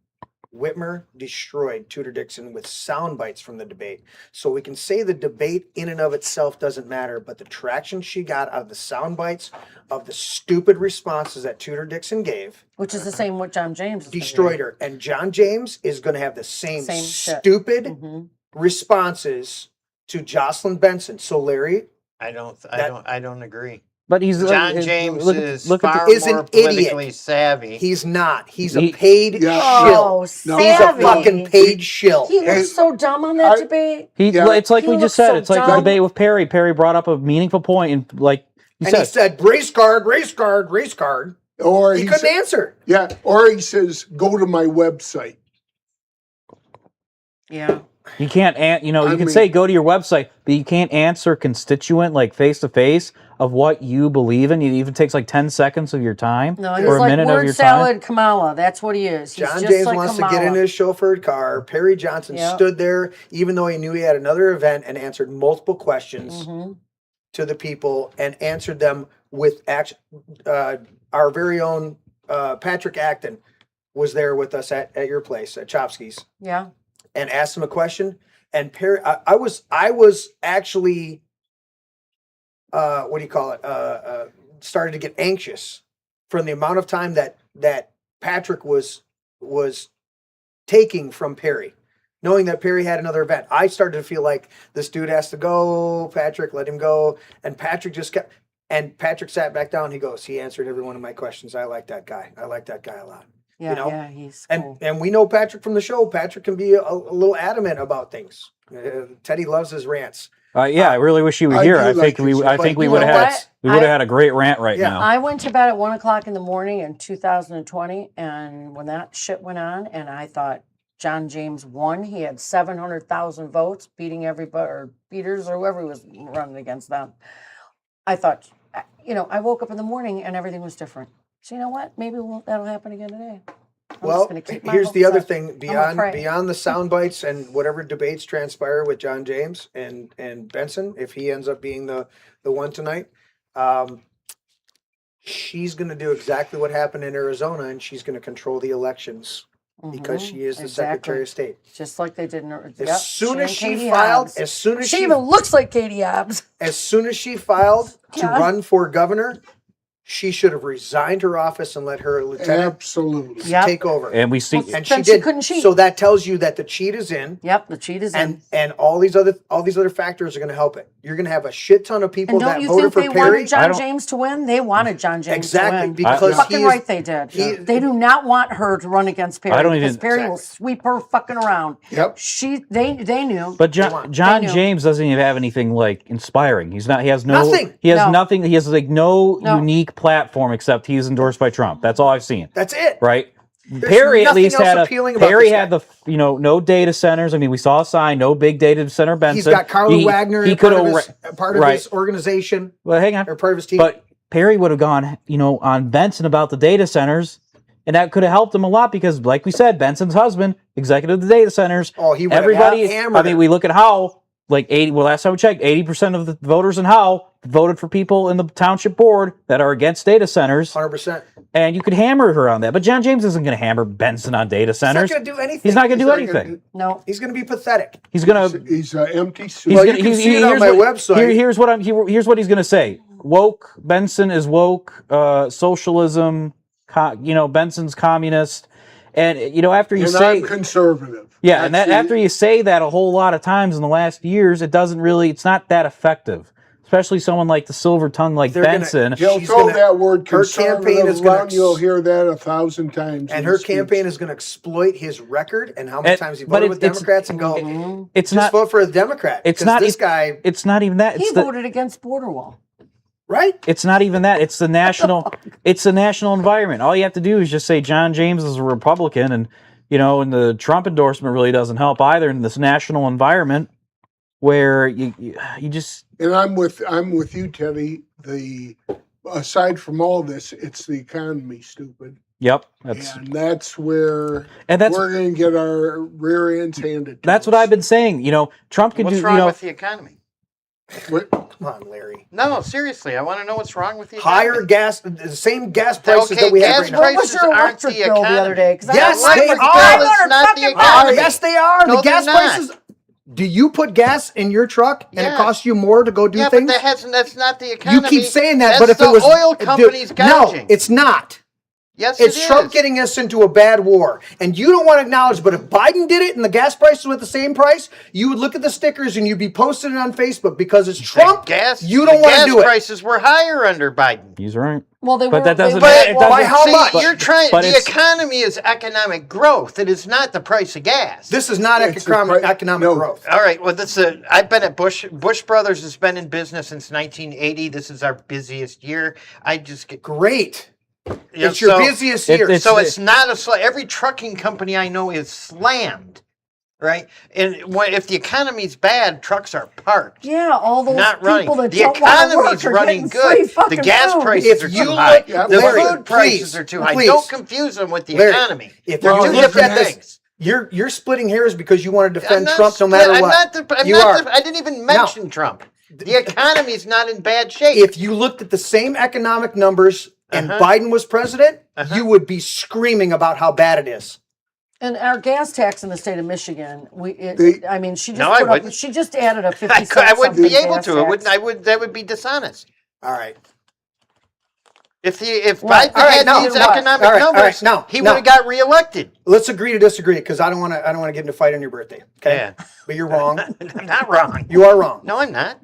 Whitmer destroyed Tudor Dixon with sound bites from the debate. So we can say the debate in and of itself doesn't matter, but the traction she got out of the sound bites of the stupid responses that Tudor Dixon gave Which is the same what John James is destroyed her. And John James is going to have the same Same shit. stupid Mm-hmm. responses to Jocelyn Benson. So Larry, I don't That- I don't agree. But he's John James look, is look at far Is an more idiot. politically savvy. He's not. He's a He- paid Yeah. Oh, shill. No. He's a savvy. fucking paid shill. He Hey, was so dumb on that I- debate. Yeah. It's like He we looks just said. so It's like the dumb. debate with Perry. Perry brought up a meaningful point, and like you And he said, said, race card, race card, race card. Or He he couldn't sa- answer. Yeah, or he says, "Go to my website." Yeah. you can't. You I can mean- say go to your website, but you can't answer constituent like face to face of what you believe in. It even takes like 10 seconds of your time No, he's or a like minute of word your salad Kamala. That's what he is. He's John just James like wants Kamala. to get in his chauffeured car. Perry Johnson Yep. stood there, even though he knew he had another event, and answered multiple questions Mhm. to the people and answered them with action. Our very own Patrick Acton was there with us at your place at Chopsky's Yeah. and asked him a question. And Perry, I was actually, what do you call it? Started to get anxious from the amount of time that Patrick was taking from Perry, knowing that Perry had another event. I started to feel like this dude has to go. Patrick, let him go. And Patrick just kept. And Patrick sat back down. He goes, he answered every one of my questions. I like that guy. I like that guy a lot. Yeah. know? Yeah. He's And cool. and we know Patrick from the show. Patrick can be a little adamant about things. Teddy loves his rants. yeah, I really wish you were I here. do I think like his- I but think we you would know have had what? we would have I- had a great rant right Yeah. now. I went to bed at 1:00 in the morning in 2020, and when that shit went on, and I thought John James won. He had 700,000 votes, beating everybody or beaters or whoever was running against them. I thought, I woke up in the morning and everything was different. So you know what? Maybe that'll happen again today. I'm Well, just gonna keep my here's the hopes other up. thing gonna pray. beyond the sound bites and whatever debates transpire with John James and Benson, if he ends up being the one tonight, she's going to do exactly what happened in Arizona, and she's going to control the elections because Mhm, she is the exactly. Secretary of State. Just like they did in As soon as she Katie filed, Hobbs. as soon as She she even looks like Katie Hobbs. as soon as she filed to Yeah. run for governor, she should have resigned her office and let her lieutenant Absolutely. Yep. take over. and we see And Then she she did. couldn't cheat. So that tells you that the cheat is in. Yep, the cheat is in. And all these other factors are going to help it. You're going to have a shit ton of people And don't that you voted think for they Perry. wanted I John don't- James to win? They wanted John James Exactly, to win. because fucking he is- right they did. he- They do not want her to run against Perry. I don't because even- Perry will Exactly. sweep her fucking around. Yep. They knew. But want- John They knew. James doesn't even have anything like inspiring. He's not. He has no. Nothing. He has No. nothing. He has like no No. unique platform except he's endorsed by Trump. That's all I've seen. That's it. Right. Perry at nothing least else had appealing about Perry this had the no data centers. I mean, we saw a sign, no big data center. Benson. He's got Carla Wagner. He part could of have. his, part of right. his organization Well, hang on. or part of his team. But Perry would have gone, on Benson about the data centers, and that could have helped him a lot because, like we said, Benson's husband, executive of the data centers. Oh, he would have everybody. hammered I mean, her. we look at how last time we checked, 80% of the voters in Howe voted for people in the township board that are against data centers, 100%. and you could hammer her on that. But John James isn't going to hammer Benson on data He's not centers. going to do anything. He's not going to do He's not gonna anything. No. He's going to be pathetic. He's going to. He's an empty suit. Well, gonna- you can see it on here's my what- website. Here's what he's going to say. Woke. Benson is woke. Socialism. Benson's communist. And after you and say I'm conservative. yeah, and That's after you say that a whole lot of times in the last years, it's not that effective. Especially someone like the silver tongue like They're gonna- Benson. He'll She's throw gonna- that word her conservative campaign is gonna around. You'll hear that 1,000 times. And in her speech. campaign is going to exploit his record and how many And- times he but voted with it's- Democrats and go, it's just not. vote for a Democrat. It's 'Cause not. this guy, It's not even that. He It's the, voted against border wall. right? It's not even that. It's the national. It's the national environment. All you have to do is just say John James is a Republican, and and the Trump endorsement really doesn't help either in this national environment where you just. And I'm with you, Teddy. Aside from all this, it's the economy, stupid. Yep. And that's where that's we're going to get our rear ends handed to that's what us. I've been saying. Trump can What's do. wrong with the economy? What- Come on, Larry. No, seriously, I want to know what's wrong with the Higher economy. gas, the same gas prices Okay, that we have gas right now. What was prices your aren't electric the bill the other economy. day? 'Cause I Yes, got they electric are. bill. It's not the fucking economy. Yes, they are. No, the gas they're not. prices. Do you put gas in your truck and Yeah. it costs you more to go do Yeah, things? but that's not the you economy. keep saying that, That's but if the it was oil companies no, gouging. it's not. Yes, It's it Trump is. getting us into a bad war. And you don't want to acknowledge, but if Biden did it and the gas prices were at the same price, you would look at the stickers and you'd be posting it on Facebook because it's Trump. You don't want to do gas it. prices were higher under Biden. He's right. Well, they But were. that doesn't. They It were, doesn't by how See, much? you're trying. but The it's- economy is economic growth. It is not the price of gas. This is not It's a economic no. growth. All right. Well, I've been at Bush. Bush Brothers has been in business since 1980. This is our busiest year. I just get. Great. You know, It's your so- busiest year. it's- So it's not every trucking company I know is slammed, right? And if the economy's bad, trucks are parked. yeah, all those Not running. people that The don't want to work economy's are running getting free good. The fucking gas food. prices If are you too look- high. Yeah, The Larry, food prices please, are too high. please. Don't confuse them with the Larry, economy. if They're you two look different at this- things. You're splitting hairs because you want to I'm defend not Trump no split- matter I'm what. Not You are. I didn't even mention Trump. The economy's not in bad shape. If you looked at the same economic numbers and Uh-huh. Biden was president, Uh-huh. you would be screaming about how bad it is. And our gas tax in the state of Michigan, I mean, she just No, I put up, wouldn't. she just added a 50 I cent wouldn't something be able gas to. It tax. wouldn't. That would be dishonest. All right. If What? Biden All right, had now- these what? economic All right, all right, numbers, now- he now. would have got reelected. Let's agree to disagree because I don't want to get into a fight on your birthday. Okay. Yeah. But you're wrong. I'm not wrong. You are wrong. No, I'm not.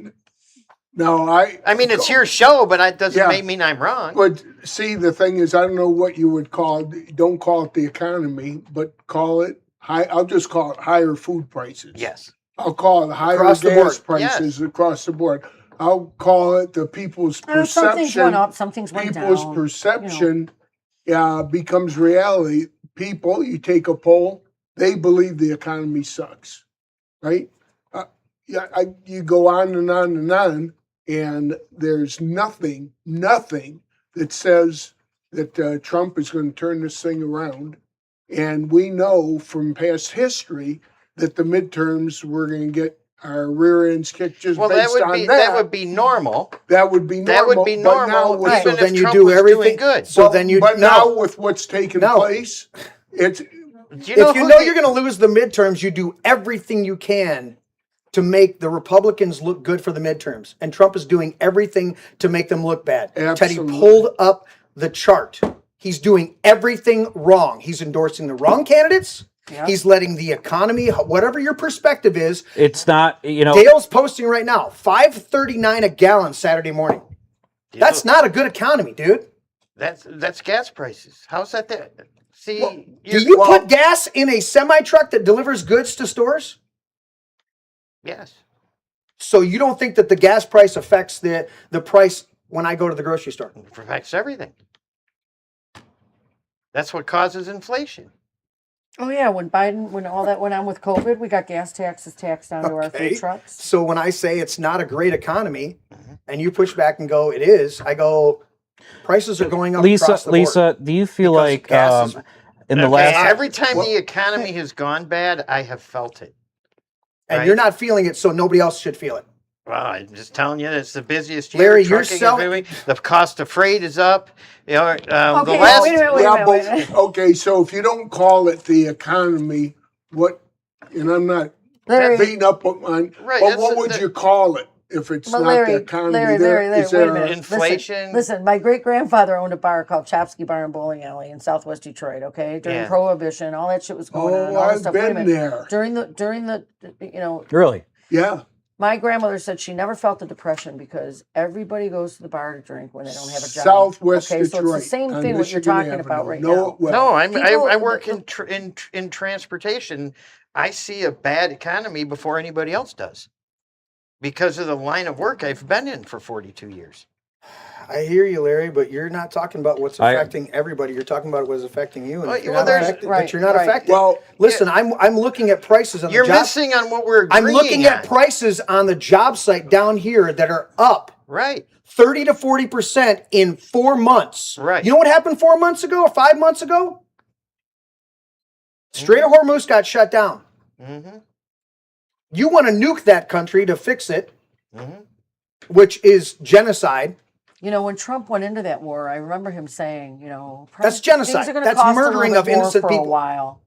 No, I mean, it's your show, but it doesn't Yeah. mean I'm wrong. But see, the thing is, I don't know what you would call. Don't call it the economy, but call it high. I'll just call it higher food prices. Yes. I'll call it higher Across the gas board, prices across the board. I'll call it the people's Some things went perception. up, some things went People's down. perception becomes reality. People, you take a poll, they believe the economy sucks, right? You go on and on and on, and there's nothing that says that Trump is going to turn this thing around. And we know from past history that the midterms we're going to get our rear ends kicked just Well, that based would on be that. that would be normal. That would be normal. That would be but now normal, with- even So if then you Trump do was everything. doing good. So then you But no. now with what's taking No. place, it's Do If you who know the- you're going to lose the midterms, you do everything you can to make the Republicans look good for the midterms. And Trump is doing everything to make them look bad. Teddy Absolutely. pulled up the chart. He's doing everything wrong. He's endorsing the wrong candidates. Yep. He's letting the economy, whatever your perspective is. It's not. You know. Dale's posting right now, $5.39 a gallon Saturday morning. That's not a good economy, dude. That's gas prices. How's that there? See, Do you put gas in a semi truck that delivers goods to stores? yes. So you don't think that the gas price affects the price when I go to the grocery store? It affects everything. That's what causes inflation. Oh yeah, when all that went on with COVID, we got gas taxes taxed onto our Okay. food trucks. So when I say it's not a great economy, and you push back and go, it is, I go, prices are going up across the board. Lisa, do you feel Because like gas is- in the Okay, last? every time the economy has gone bad, I have felt it. And Right. you're not feeling it, so nobody else should feel it. Well, I'm just telling you, it's the busiest year. Larry, you're Trucking is selling- moving. The cost of freight is up. You know, the Okay, last. wait a minute, wait a minute, wait a minute. okay, so if you don't call it the economy, what, and I'm not Larry, beating up on, Right, but that's what the- would you call it if it's But not Larry, the economy? Larry, Is wait there a minute. Inflation. Listen, my great grandfather owned a bar called Chopsky Bar and Bowling Alley in Southwest Detroit. Okay, during Yeah. Prohibition, all that shit was going on. Oh, All this I've stuff. Wait a been minute. there. During the Really? Yeah. my grandmother said she never felt the depression because everybody goes to the bar to drink when they don't have a job. Southwest okay, so Detroit. it's the same on thing what you're Michigan talking Avenue. about right Know now. it well. No, I People- work in transportation. I see a bad economy before anybody else does, because of the line of work I've been in for 42 years. I hear you, Larry, but you're not talking about what's I- affecting everybody. You're talking about what's affecting you, and Well, if you're well, not there's- affected, Right, that you're not right. affected. Well, listen, I'm looking at prices on You're the job. missing on what we're I'm agreeing looking at on. prices on the job site down here that are up Right. 30 to 40% in 4 months. Right. You know what happened 4 months ago or 5 months ago? Strait of Hormuz got shut down. Mm-hmm. You want to nuke that country to fix it, Mm-hmm. which is genocide. You know, when Trump went into that war, I remember him saying, That's genocide. things are gonna That's cost a little murdering bit of more innocent for people. a while.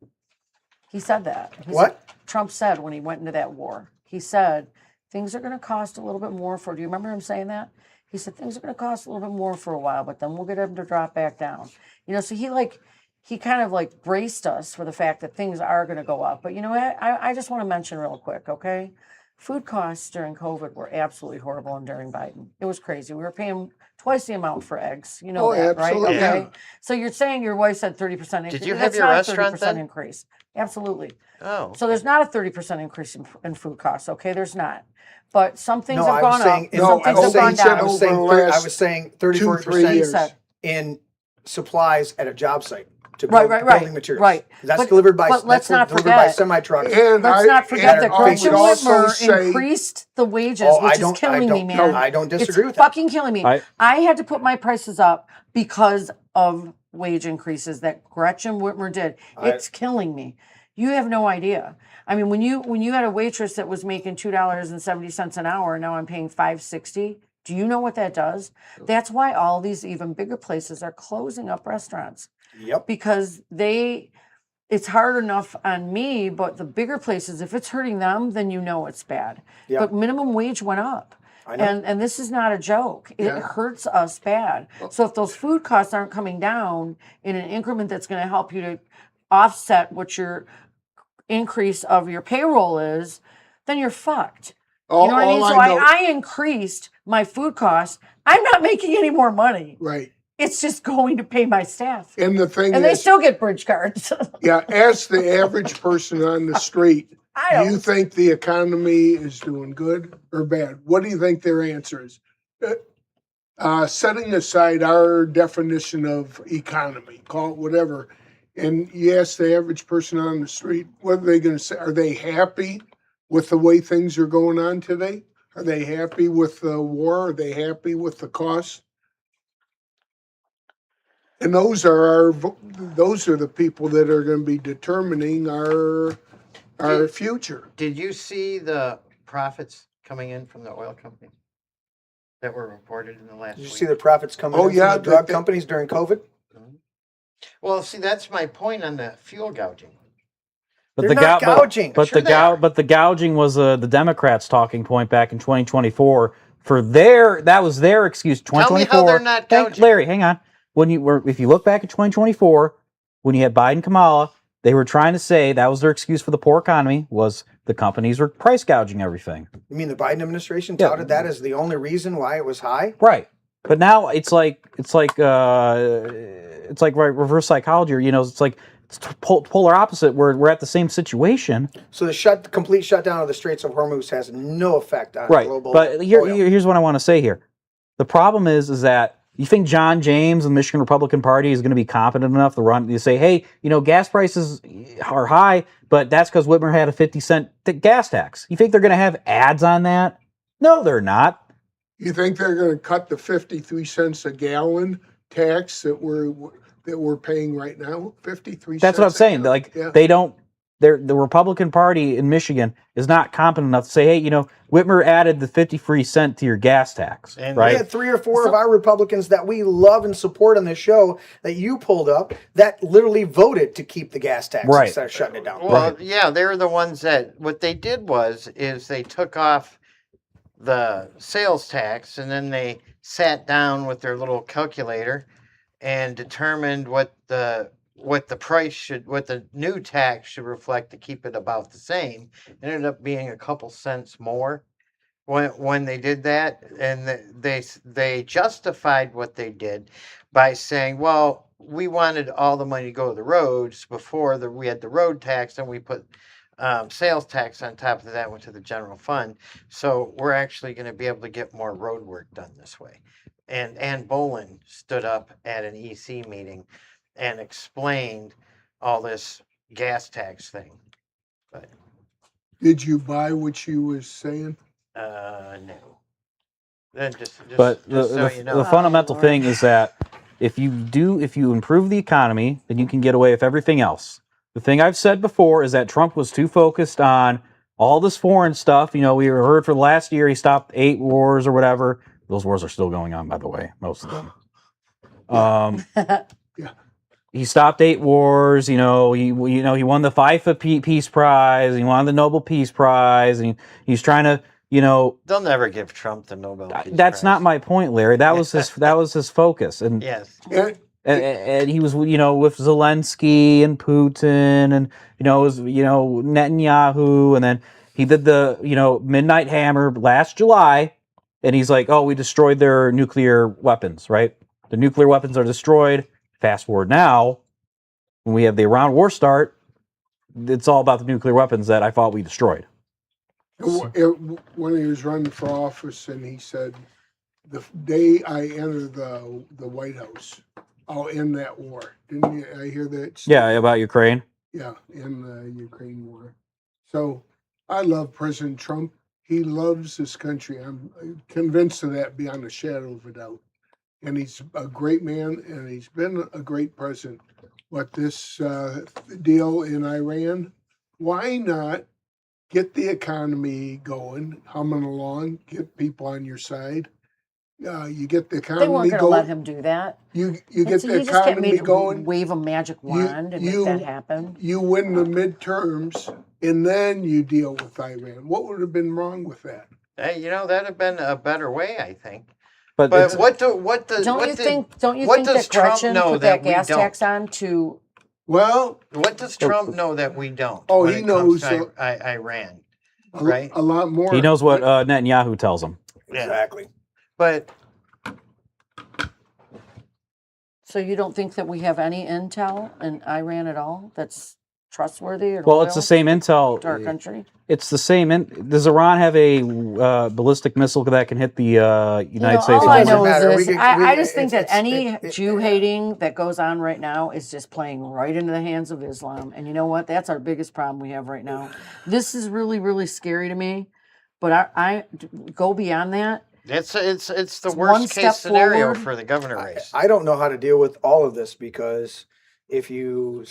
He said that. What? Trump said when he went into that war. He said things are going to cost a little bit more for. Do you remember him saying that? He said things are going to cost a little bit more for a while, but then we'll get them to drop back down. So he kind of like braced us for the fact that things are going to go up. But you know what? I just want to mention real quick, okay? Food costs during COVID were absolutely horrible, and during Biden, it was crazy. We were paying twice the amount for eggs. You know that, absolutely. right? Okay. Yeah. So you're saying your wife said 30% increase. Did you have That's your not restaurant a 30% then? increase. Absolutely. Oh. So there's not a 30% increase in food costs. Okay, there's not. But some things No, have I gone was up. saying, Some things have gone said I down. was over saying, the I last was saying 2-3 34% years. in supplies at a job site to Right, build right. building materials. Right. That's But- delivered by but let's not delivered by forget- semi trucks. And Let's not forget that I would Gretchen also Whitmer say, increased the wages, Oh, which is killing me, man. I don't disagree it's with that. fucking killing me. I had to put my prices up because of wage increases that Gretchen Whitmer did. It's killing me. You have no idea. I mean, when you had a waitress that was making $2.70 an hour, and now I'm paying $5.60. Do you know what that does? That's why all these even bigger places are closing up restaurants. Yep. Because it's hard enough on me, but the bigger places, if it's hurting them, then you know it's bad. Yep. But minimum wage went up. I know. And this is not a joke. It Yeah. hurts us bad. So if those food costs aren't coming down in an increment that's going to help you to offset what your increase of your payroll is, then you're fucked. You know what I mean? So I increased my food costs. I'm not making any more money. Right. It's just going to pay my staff. And the thing And they is, still get bridge cards. yeah, ask the average person on the street, I do don't. you think the economy is doing good or bad? What do you think their answer is? Setting aside our definition of economy, call it whatever, and you ask the average person on the street, what are they going to say? Are they happy with the way things are going on today? Are they happy with the war? Are they happy with the cost? And those are the people that are going to be determining our future. Did you see the profits coming in from the oil companies that were reported in the last Did you week? see the profits coming in from the drug companies during COVID? Well, see, that's my point on the fuel gouging. But They're not gouging. But Sure they are. the gouging was the Democrats' talking point back in 2024 that was their excuse. 2024. Tell me how they're not gouging. Larry, hang on. If you look back at 2024, when you had Biden, Kamala, they were trying to say that was their excuse for the poor economy was the companies were price gouging everything. You mean the Biden administration touted that as the only reason why it was high? Right. But now it's like reverse psychology, or it's like it's polar opposite. We're at the same situation. So the complete shutdown of the Straits of Hormuz has no effect on global But oil. here's what I want to say here. The problem is that you think John James and the Michigan Republican Party is going to be competent enough to say, hey, gas prices are high, but that's because Whitmer had a 50-cent gas tax. You think they're going to have ads on that? No, they're not. You think they're going to cut the 53 cents a gallon tax that we're paying right now? 53 cents. That's what I'm saying. They don't. The Republican Party in Michigan is not competent enough to say, hey, Whitmer added the 53 cent to your gas tax, And right? We had 3 or 4 of our Republicans that we love and support on this show that you pulled up that literally voted to keep the gas tax instead of shutting it down. Well, yeah, they're the ones that what they did is they took off the sales tax and then they sat down with their little calculator and determined what the new tax should reflect to keep it about the same. It ended up being a couple cents more when they did that, and they justified what they did by saying, well, we wanted all the money to go to the roads before we had the road tax, and we put sales tax on top of that, went to the general fund. So we're actually going to be able to get more road work done this way. And Ann Bolin stood up at an EC meeting and explained all this gas tax thing. But Did you buy what she was saying? no. Then just But so you know. the fundamental thing is that if you improve the economy, then you can get away with everything else. The thing I've said before is that Trump was too focused on all this foreign stuff. We heard for the last year he stopped 8 wars or whatever. Those wars are still going on, by the way, most of them. Yeah. He stopped 8 wars. He won the FIFA Peace Prize. He won the Nobel Peace Prize, and he's trying to. They'll never give Trump the Nobel Peace That's Prize. not my point, Larry. That was his focus, and Yes. and he was, with Zelensky and Putin, and it was, Netanyahu, and then he did the, Midnight Hammer last July, and he's like, oh, we destroyed their nuclear weapons, right? The nuclear weapons are destroyed. Fast forward now, when we have the Iran war start, it's all about the nuclear weapons that I thought we destroyed. When he was running for office, and he said, the day I enter the White House, I'll end that war. Didn't you? I hear that? Yeah, about Ukraine. Yeah, in the Ukraine war. So I love President Trump. He loves this country. I'm convinced of that beyond a shadow of a doubt. And he's a great man, and he's been a great president. But this deal in Iran, why not get the economy going, humming along, get people on your side? You get the economy They weren't going to going. let him do that. You get the He just can't economy going. wave a magic wand and make that happen. You win the midterms, and then you deal with Iran. What would have been wrong with that? Hey, that'd have been a better way, I think. But Don't you think that Gretchen put that gas tax on to? Well, what does Trump know that we don't? Oh, when he it comes knows to Iran, right? a lot more. He knows what Netanyahu tells him. Exactly. But So you don't think that we have any intel in Iran at all that's trustworthy or Well, it's the same intel. to our country? It's the same. Does Iran have a ballistic missile that can hit the United States? All I know matter. is this. I just think that it's- any Jew hating that goes on right now is just playing right into the hands of Islam. And you know what? That's our biggest problem we have right now. This is really, really scary to me. But I go beyond that. it's the one worst step case scenario forward. for the governor race. I don't know how to deal with all of this, because if you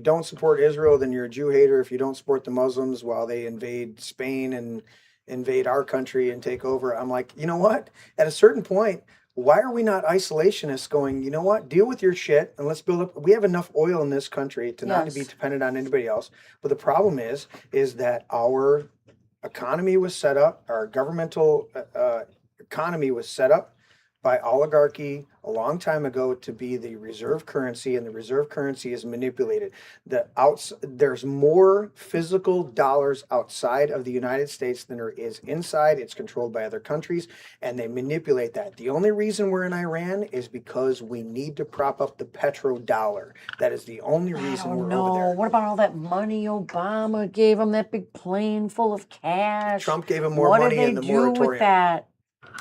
don't support Israel, then you're a Jew hater. If you don't support the Muslims while they invade Spain and invade our country and take over, I'm like, you know what? At a certain point, why are we not isolationists going, you know what? Deal with your shit and let's build up. We have enough oil in this country to not be dependent on anybody else. But the problem is that our economy was set up, our governmental economy was set up by oligarchy a long time ago to be the reserve currency, and the reserve currency is manipulated. There's more physical dollars outside of the United States than there is inside. It's controlled by other countries, and they manipulate that. The only reason we're in Iran is because we need to prop up the petrodollar. That is the only reason we're over there. What about all that money Obama gave him? That big plane full of cash. Trump gave him more money in the What did they do moratorium. with that?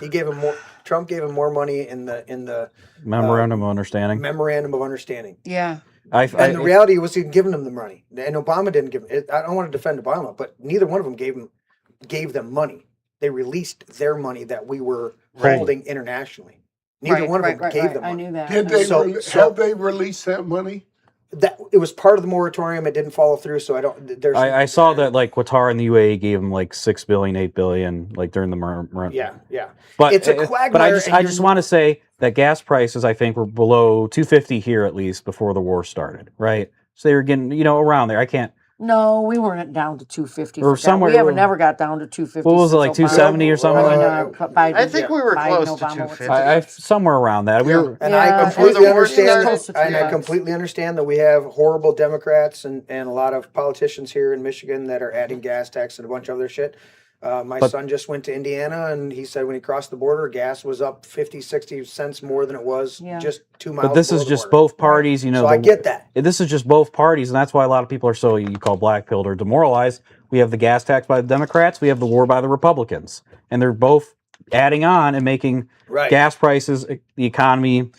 He gave him more. Trump gave him more money in the Memorandum of Understanding. memorandum of understanding. Yeah. And the reality was he'd given them the money, and Obama didn't give it. I don't want to defend Obama, but neither one of them gave them money. They released their money that we were holding internationally. Neither one of them gave them money. I knew that. Did they So- they release that money? That it was part of the moratorium. It didn't follow through, so I don't. There's. I saw that like Qatar and the UAE gave him like $6 billion, $8 billion, like during the Yeah. But It's a But quagmire. I just want to say that gas prices, I think, were below $2.50 here at least before the war started, right? So they were getting around there. I can't. No, we weren't down to 250. Or somewhere- We never got down to 250. What was it, like since Obama. 270 or something? I think we were close to Obama was 250. I somewhere around that. We were. And Yeah, I before completely the war understand started, that, and I completely understand that we have horrible Democrats and a lot of politicians here in Michigan that are adding gas tax and a bunch of other shit. My son just went to Indiana, and he said when he crossed the border, gas was up 50, 60 cents more than it was just 2 miles. But this below is the just border. both parties, So I get that. This is just both parties, and that's why a lot of people are so you call black-pilled or demoralized. We have the gas tax by the Democrats, we have the war by the Republicans, and they're both adding on and making gas prices, the economy,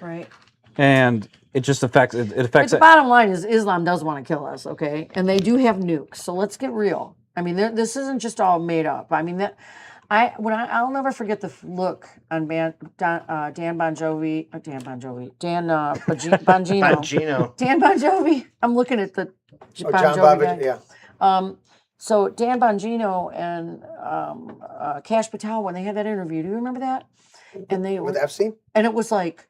Right. and it just affects. It But affects. the bottom line is Islam does want to kill us, okay? And they do have nukes. So let's get real. I mean, this isn't just all made up. I mean, I'll never forget the look on Dan Bongino. Bongino. Dan Bon Jovi. I'm looking at the Oh, Bon John Jovi Bobbitt, guy. yeah. So Dan Bongino and Kash Patel, when they had that interview, do you remember that? And they With Epstein? and it was like,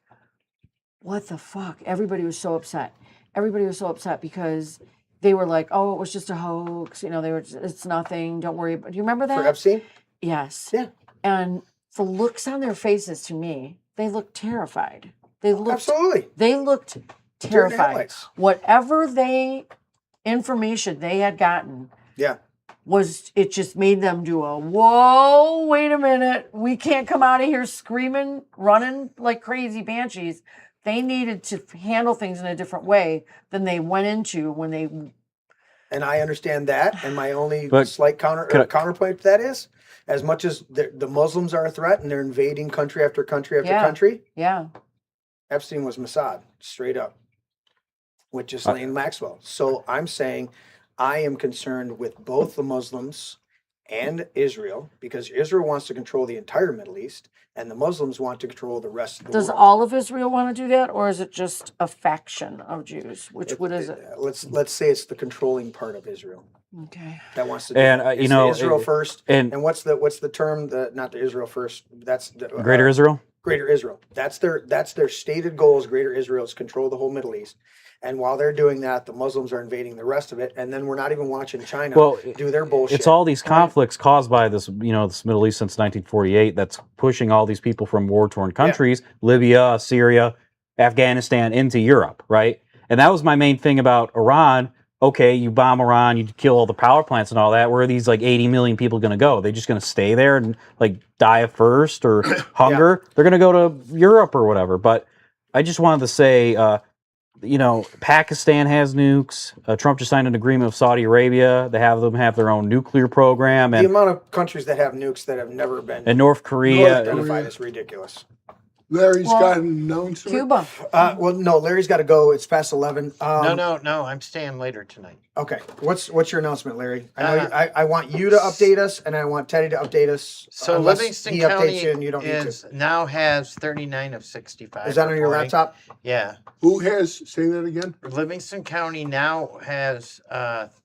what the fuck? Everybody was so upset. Everybody was so upset because they were like, oh, it was just a hoax. It's nothing. Don't worry. But do you remember that? For Epstein? Yes. Yeah. And the looks on their faces to me, they looked terrified. They looked Absolutely. They looked Deer in terrified. headlights. Whatever information they had gotten Yeah. it just made them do a whoa, wait a minute. We can't come out of here screaming, running like crazy banshees. They needed to handle things in a different way than they went into when they. And I understand that. And my only But slight counterpoint to that is, as much as the Muslims are a threat and they're invading country after country after country, Yeah. Epstein was Mossad, straight up, with Ghislaine Maxwell. So I'm saying I am concerned with both the Muslims and Israel, because Israel wants to control the entire Middle East and the Muslims want to control the rest of the Does world. all of Israel want to do that, or is it just a faction of Jews? What is it? Let's say it's the controlling part of Israel Okay. that wants to do And, that. you It's know, the Israel first. and what's the term? Not the Israel first. That's the, Greater Israel? Greater Israel. That's their stated goal. Is Greater Israel is control the whole Middle East. And while they're doing that, the Muslims are invading the rest of it, and then we're not even watching China do their bullshit. It's all these conflicts caused by this, this Middle East since 1948 that's pushing all these people from war-torn countries, Libya, Syria, Afghanistan, into Europe, right? And that was my main thing about Iran. Okay, you bomb Iran, you kill all the power plants and all that. Where are these 80 million people going to go? Are they just going to stay there and die of thirst or hunger? They're going to go to Europe or whatever. But I just wanted to say, Pakistan has nukes. Trump just signed an agreement with Saudi Arabia. They have their own nuclear program. And the amount of countries that have nukes that have never been and North Korea identified is ridiculous. Larry's got an announcement. Cuba. Well, no, Larry's got to go. It's past 11. No. I'm staying later tonight. Okay. What's your announcement, Larry? I know I want you to update us, and I want Teddy to update us. So unless Livingston he County updates you and you don't need to. now has 39 of 65. Is that on your reporting. laptop? Yeah. Who has, say that again? Livingston County now has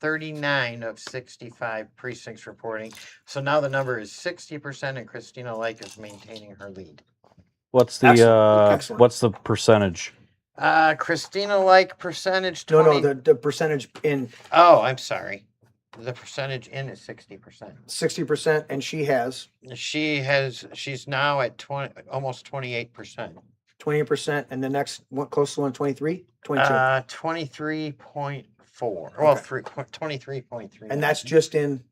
39 of 65 precincts reporting. So now the number is 60%, and Christina Lake is maintaining her lead. What's the Excellent. what's the percentage? Christina Lake percentage. No, the percentage in Oh, I'm sorry. The percentage in is 60%. 60%, and she has She's now at almost 28%. 20%, and the next one, close to one, 23, 22. 23.4. Well, 23.3. And that's just in.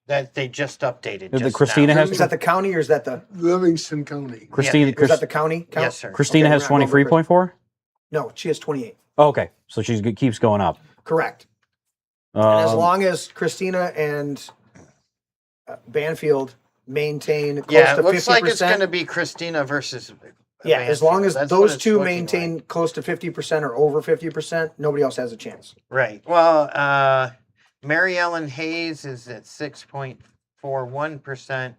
That they just updated. The just Christina now. has- Is that the county or is that the? Livingston County. Christina, Is that the county count? Yes, sir. Christina Okay, has we're not going 23.4? No, she has 28. Oh, okay, so she keeps going up. Correct. And as Um, long as Christina and Banfield maintain close Yeah, to it looks 50%. like it's going to be Christina versus. Yeah, as long as Banfield. That's what those it's two looking maintain like. close to 50% or over 50%, nobody else has a chance. Right. Well, Mary Ellen Hayes is at 6.41%,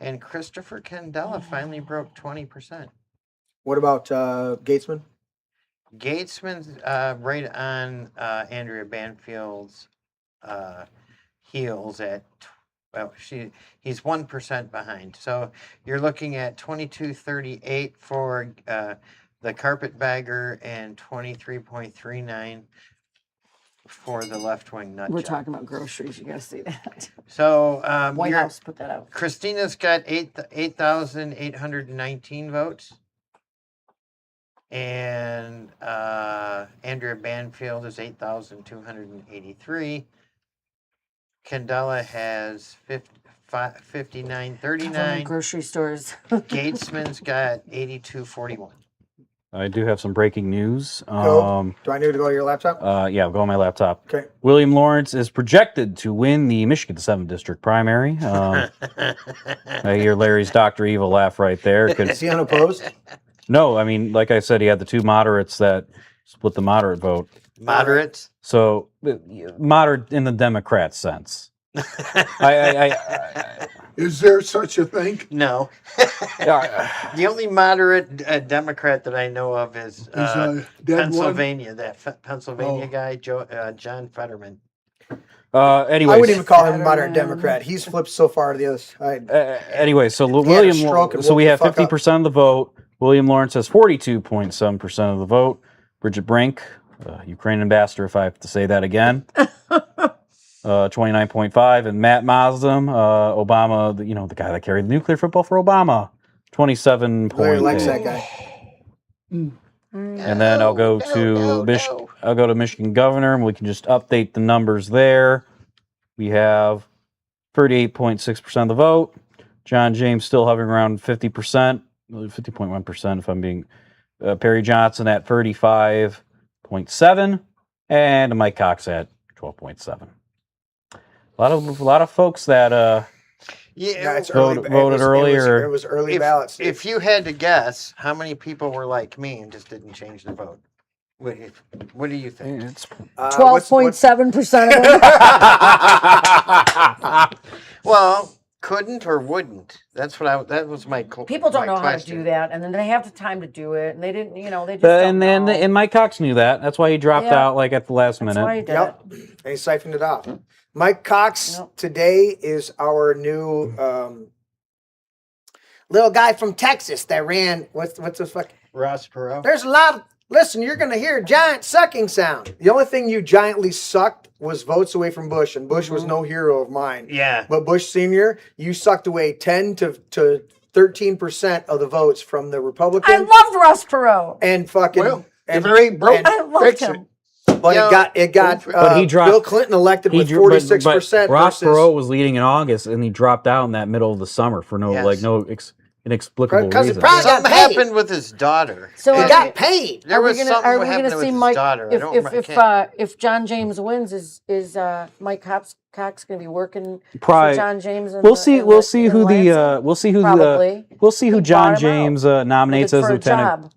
and Christopher Candela finally broke 20%. What about Gatesman? Gatesman's right on Andrea Banfield's heels at he's 1% behind. So you're looking at 22.38 for the carpetbagger and 23.39 for the left wing nut We're job. talking about groceries. You got to see that. So White House put that out. Christina's got 8,819 votes. And Andrea Banfield is 8,283. Candela has 5939. Grocery stores. Gatesman's got 8241. I do have some breaking news. Go. Do I need to go to your laptop? Yeah, I'll go on my laptop. Okay. William Lawrence is projected to win the Michigan 7th District primary. I hear Larry's Dr. Evil laugh right there. Is he unopposed? No, I mean, like I said, he had the two moderates that split the moderate vote. Moderates? So, moderate in the Democrat sense. Is there such a thing? No. The only moderate Democrat that I know of is dead Pennsylvania. That Pennsylvania Oh. guy, John Fetterman. Anyways, I wouldn't even call him a moderate Democrat. He's flipped so far to the other side. Anyway, so He had a William, stroke and so woke we the have fuck up. 50% of the vote. William Lawrence has 42.7% of the vote. Bridget Brink, Ukraine ambassador, if I have to say that again, 29.5, and Matt Mazdam, Obama, the guy that carried the nuclear football for Obama, 27. Larry likes that guy. And then I'll go to I'll go to Michigan governor, and we can just update the numbers there. We have 38.6% of the vote. John James still hovering around 50%, 50.1% if I'm being. Perry Johnson at 35.7, and Mike Cox at 12.7. A lot of folks that it's voted earlier. It was early ballots. If you had to guess, how many people were like me and just didn't change their vote? What do you think? It's 12.7% of them. Well, couldn't or wouldn't. That was my People don't know how to do that, and then they have the time to do it, and they didn't, they just don't know. And Mike Cox knew that. That's why he dropped out like at the last minute. That's why he did Yep. And he siphoned it off. Mike Cox today is our new little guy from Texas that ran. What's this fuck? Ross Perot. There's a lot of. Listen, you're going to hear a giant sucking sound. The only thing you giantly sucked was votes away from Bush, and Bush was no hero of mine. Yeah. But Bush Sr., you sucked away 10 to 13% of the votes from the Republicans. I loved Ross Perot. And fucking. Well, and, if it ain't broke, I loved fix him. it. But it got But he dropped- Bill Clinton elected with 46%. Ross versus, Perot was leading in August, and he dropped out in that middle of the summer for no inexplicable Because it reason. probably got Something paid. happened with his daughter. So He got paid. There was something are we happening gonna with see his Mike? daughter. I don't If John James wins, is Mike Cox going to be working Probably. for John James? We'll see who John James nominates as lieutenant. Job.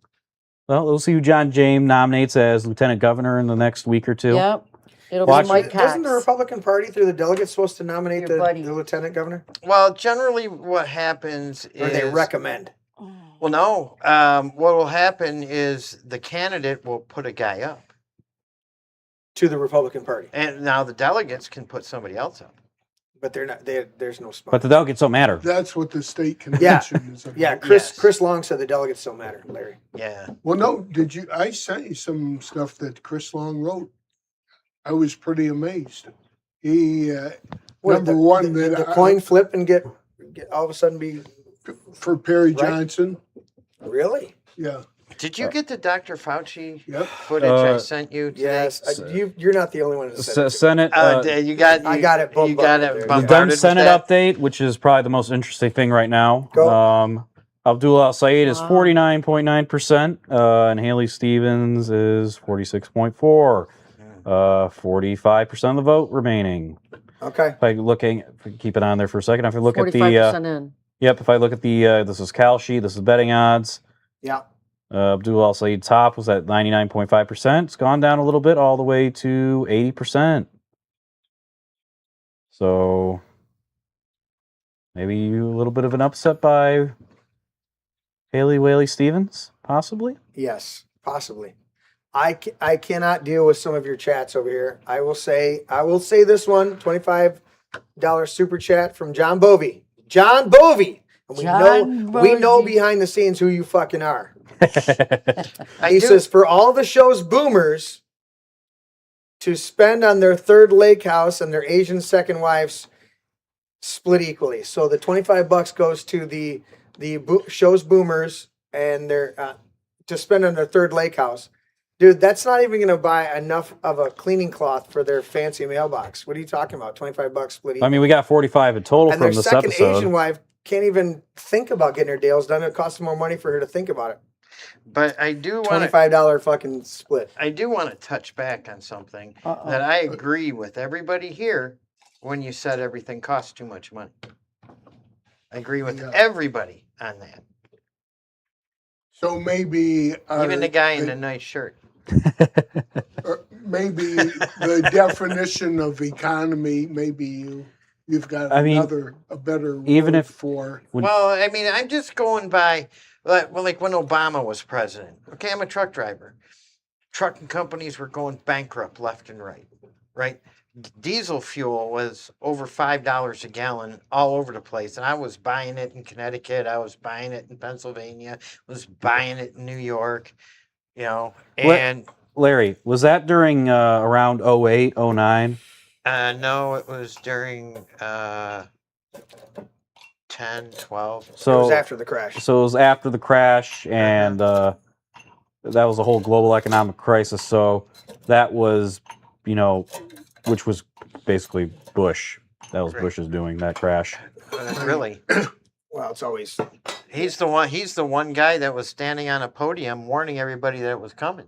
Well, we'll see who John James nominates as lieutenant governor in the next week or two. Yep. It'll Watch be Mike Cox. Isn't the Republican Party through the delegates supposed to nominate the lieutenant governor? Well, generally what happens Or is... they recommend? Well, no. What will happen is the candidate will put a guy up. To the Republican Party. And now the delegates can put somebody else up. But they're not. There's no spot. But the delegates don't matter. That's what the state convention is about. Yeah, Chris Long said the delegates don't matter, Larry. Yeah. Well, no, I sent you some stuff that Chris Long wrote. I was pretty amazed. He, the coin flip and get all of a sudden be. For Perry Right. Johnson. Really? Yeah. Did you get the Dr. Fauci Yep. footage I sent you today? Yes. You're not the only one that said it. Senate. I got it. You got it You got it bombarded. The bombarded Dem with Senate that. update, which is probably the most interesting thing right now. Go. Abdul Al Sayed is 49.9%, and Haley Stevens is 46.4%. 45% of the vote remaining. Okay. If we keep it on there for a second, if we look at the 45% in. Yep, if I look at the this is Cal sheet, this is betting odds. Yeah. Abdul Al Sayed top was at 99.5%. It's gone down a little bit, all the way to 80%. So maybe a little bit of an upset by Haley Whaley Stevens, possibly. Yes, possibly. I cannot deal with some of your chats over here. I will say this one, $25 super chat from John Bovey. John Bovey. And we know behind the scenes who you fucking are. He says, for all the show's boomers to spend on their third lake house and their Asian second wives split equally. So the $25 goes to the show's boomers and their to spend on their third lake house. Dude, that's not even going to buy enough of a cleaning cloth for their fancy mailbox. What are you talking about? $25 split equally. I mean, we got 45 in total And from their this second episode. Asian wife can't even think about getting her deals done. It costs more money for her to think about it. But I do want $25 fucking split. I do want to touch back on something that I agree with everybody here when you said everything costs too much money. I agree with everybody on that. So maybe Even the guy in the nice shirt. maybe the definition of economy, maybe you've got a better even word if for. Well, I mean, I'm just going by, like when Obama was president. Okay, I'm a truck driver. Trucking companies were going bankrupt left and right? Diesel fuel was over $5 a gallon all over the place. And I was buying it in Connecticut. I was buying it in Pennsylvania. I was buying it in New York, and... Larry, was that during around 08, 09? No, it was during 10, 12. So it was after the crash. So it was after the crash, and that was a whole global economic crisis. So that was, which was basically Bush. That was Bush's doing, that crash. Really? Well, it's always. He's the one guy that was standing on a podium warning everybody that it was coming.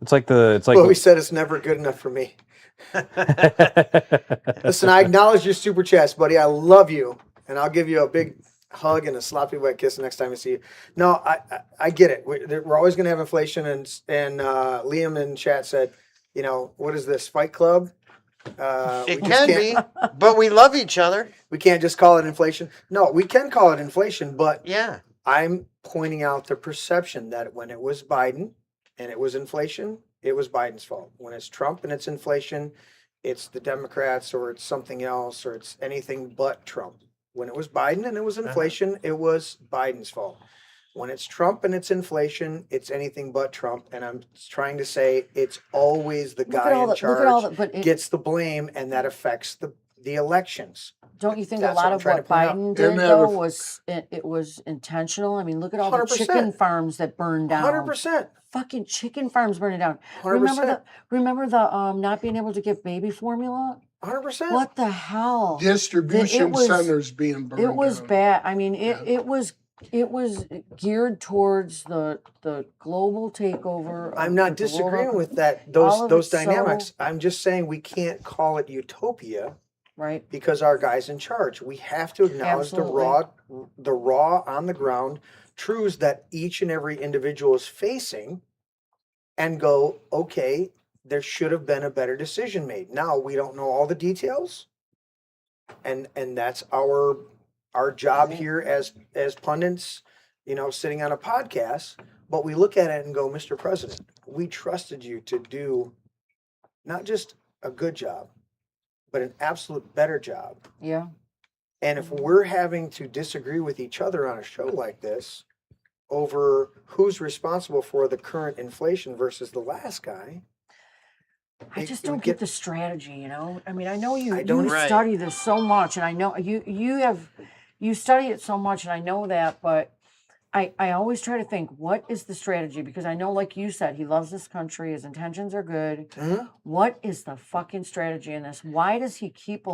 It's like Well, we said it's never good enough for me. Listen, I acknowledge your super chats, buddy. I love you, and I'll give you a big hug and a sloppy wet kiss the next time I see you. No, I get it. We're always going to have inflation, and Liam in chat said, what is this, Fight Club? It can be, but we love each other. We can't just call it inflation. No, we can call it inflation, but yeah, I'm pointing out the perception that when it was Biden and it was inflation, it was Biden's fault. When it's Trump and it's inflation, it's the Democrats or it's something else or it's anything but Trump. When it was Biden and it was inflation, it was Biden's fault. When it's Trump and it's inflation, it's anything but Trump. And I'm trying to say it's always the guy in charge gets the blame, and that affects the elections. Don't you think That's a lot what I'm of trying what to point out. Biden did though was it was intentional? I mean, look at all the 100%. chicken farms that burned down. 100%. Fucking chicken farms burning down. 100%. Remember the not being able to get baby formula? 100%. What the hell? Distribution centers being burned. It was down. bad. I mean, it was geared towards the global takeover. I'm not disagreeing with that. Those dynamics. I'm just saying we can't call it utopia, right? Because our guy's in charge. We have to acknowledge the raw on the ground truths that each and every individual is facing, and go, okay, there should have been a better decision made. Now we don't know all the details, and that's our job here as pundits, sitting on a podcast. But we look at it and go, Mr. President, we trusted you to do not just a good job, but an absolute better job. Yeah. And if we're having to disagree with each other on a show like this over who's responsible for the current inflation versus the last guy, I just don't get the strategy, I mean, I know you Right. study this so much, and I know you study it so much, and I know that, but I always try to think, what is the strategy? Because I know, like you said, he loves this country, his intentions are good. Mhm. What is the fucking strategy in this? Why does he keep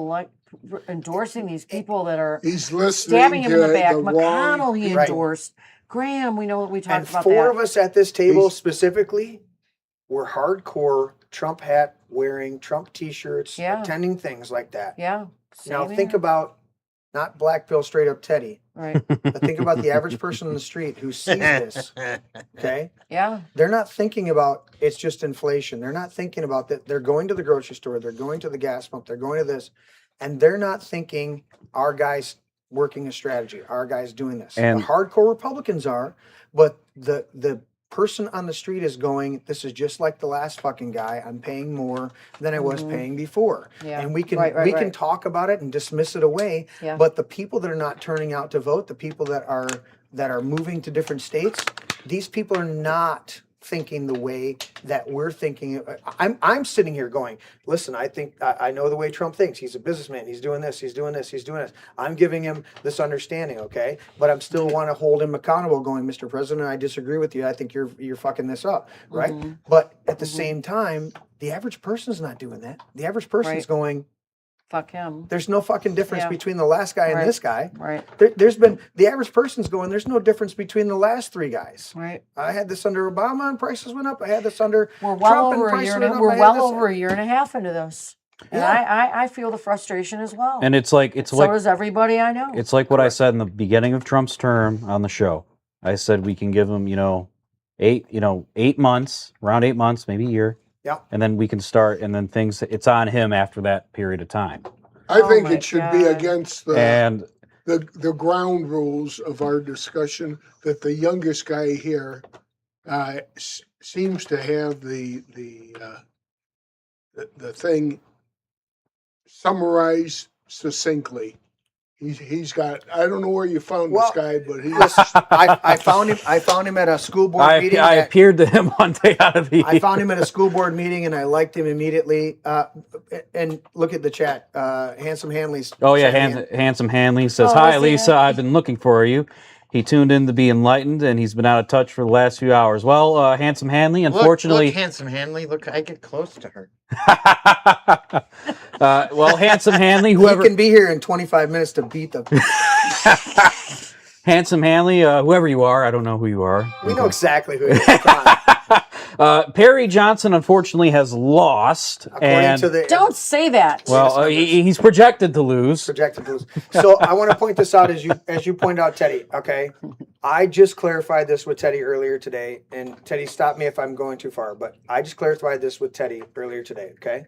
endorsing these people that are He's listening stabbing him in the to back? the McConnell, wrong- he Right. endorsed. Graham, we know what we talked and about four that. of us at this table specifically were hardcore Trump hat wearing, Trump t-shirts, Yeah. attending things like that. Yeah. Now same think here. about not black pill straight up Teddy, Right. but think about the average person on the street who sees this. Okay, Yeah. they're not thinking about it's just inflation. They're not thinking about that. They're going to the grocery store. They're going to the gas pump. They're going to this, and they're not thinking our guy's working a strategy. Our guy's doing this. And- the hardcore Republicans are, but the person on the street is going, this is just like the last fucking guy. I'm paying more than I was paying before. Yeah. And we can Right, we can right. talk about it and dismiss it away. Yeah. But the people that are not turning out to vote, the people that are moving to different states, these people are not thinking the way that we're thinking. I'm sitting here going, listen, I think I know the way Trump thinks. He's a businessman. He's doing this. He's doing this. He's doing this. I'm giving him this understanding, okay? But I'm still want to hold him accountable, going, Mr. President, I disagree with you. I think you're fucking this up, right? But at the same time, the average person's not doing that. The average person's Right. going, Fuck him. there's no fucking difference Yeah. between the last guy and Right. this guy. Right. There's been the average person's going, there's no difference between the last three guys. Right. I had this under Obama and prices went up. I had this under We're well Trump over and a prices year. went up. We're I had well this- over a year and a half into this, and Yeah. I feel the frustration as well. And it's like so does everybody I know. It's like what I said in the beginning of Trump's term on the show. I said we can give him, 8 months, around 8 months, maybe a year. Yeah. And then we can start, and then it's on him after that period of time. I Oh think my it should be God. against And the ground rules of our discussion that the youngest guy here seems to have the thing summarized succinctly. He's got, I don't know where you found Well, this guy, but he's I found him at a school board meeting. I appeared to him one day out of the. I found him at a school board meeting and I liked him immediately. And look at the chat. Handsome Hanley's. Oh yeah, saying it. Handsome Hanley says, Oh, "Hi is he Lisa, I've been looking for you." He tuned in to be enlightened, and he's been out of touch for the last few hours. Well, Handsome Hanley, unfortunately... Look, Handsome Hanley. Look, I get close to her. Well, Handsome Hanley, whoever... He can be here in 25 minutes to beat the... Handsome Hanley, whoever you are, I don't know who you are. We know exactly who he is. Come on. Perry Johnson, unfortunately, has lost. According to the... Don't say that. Well, he's projected to lose. Projected to lose. So I want to point this out as you pointed out, Teddy. Okay, I just clarified this with Teddy earlier today, and Teddy, stop me if I'm going too far. But I just clarified this with Teddy earlier today. Okay,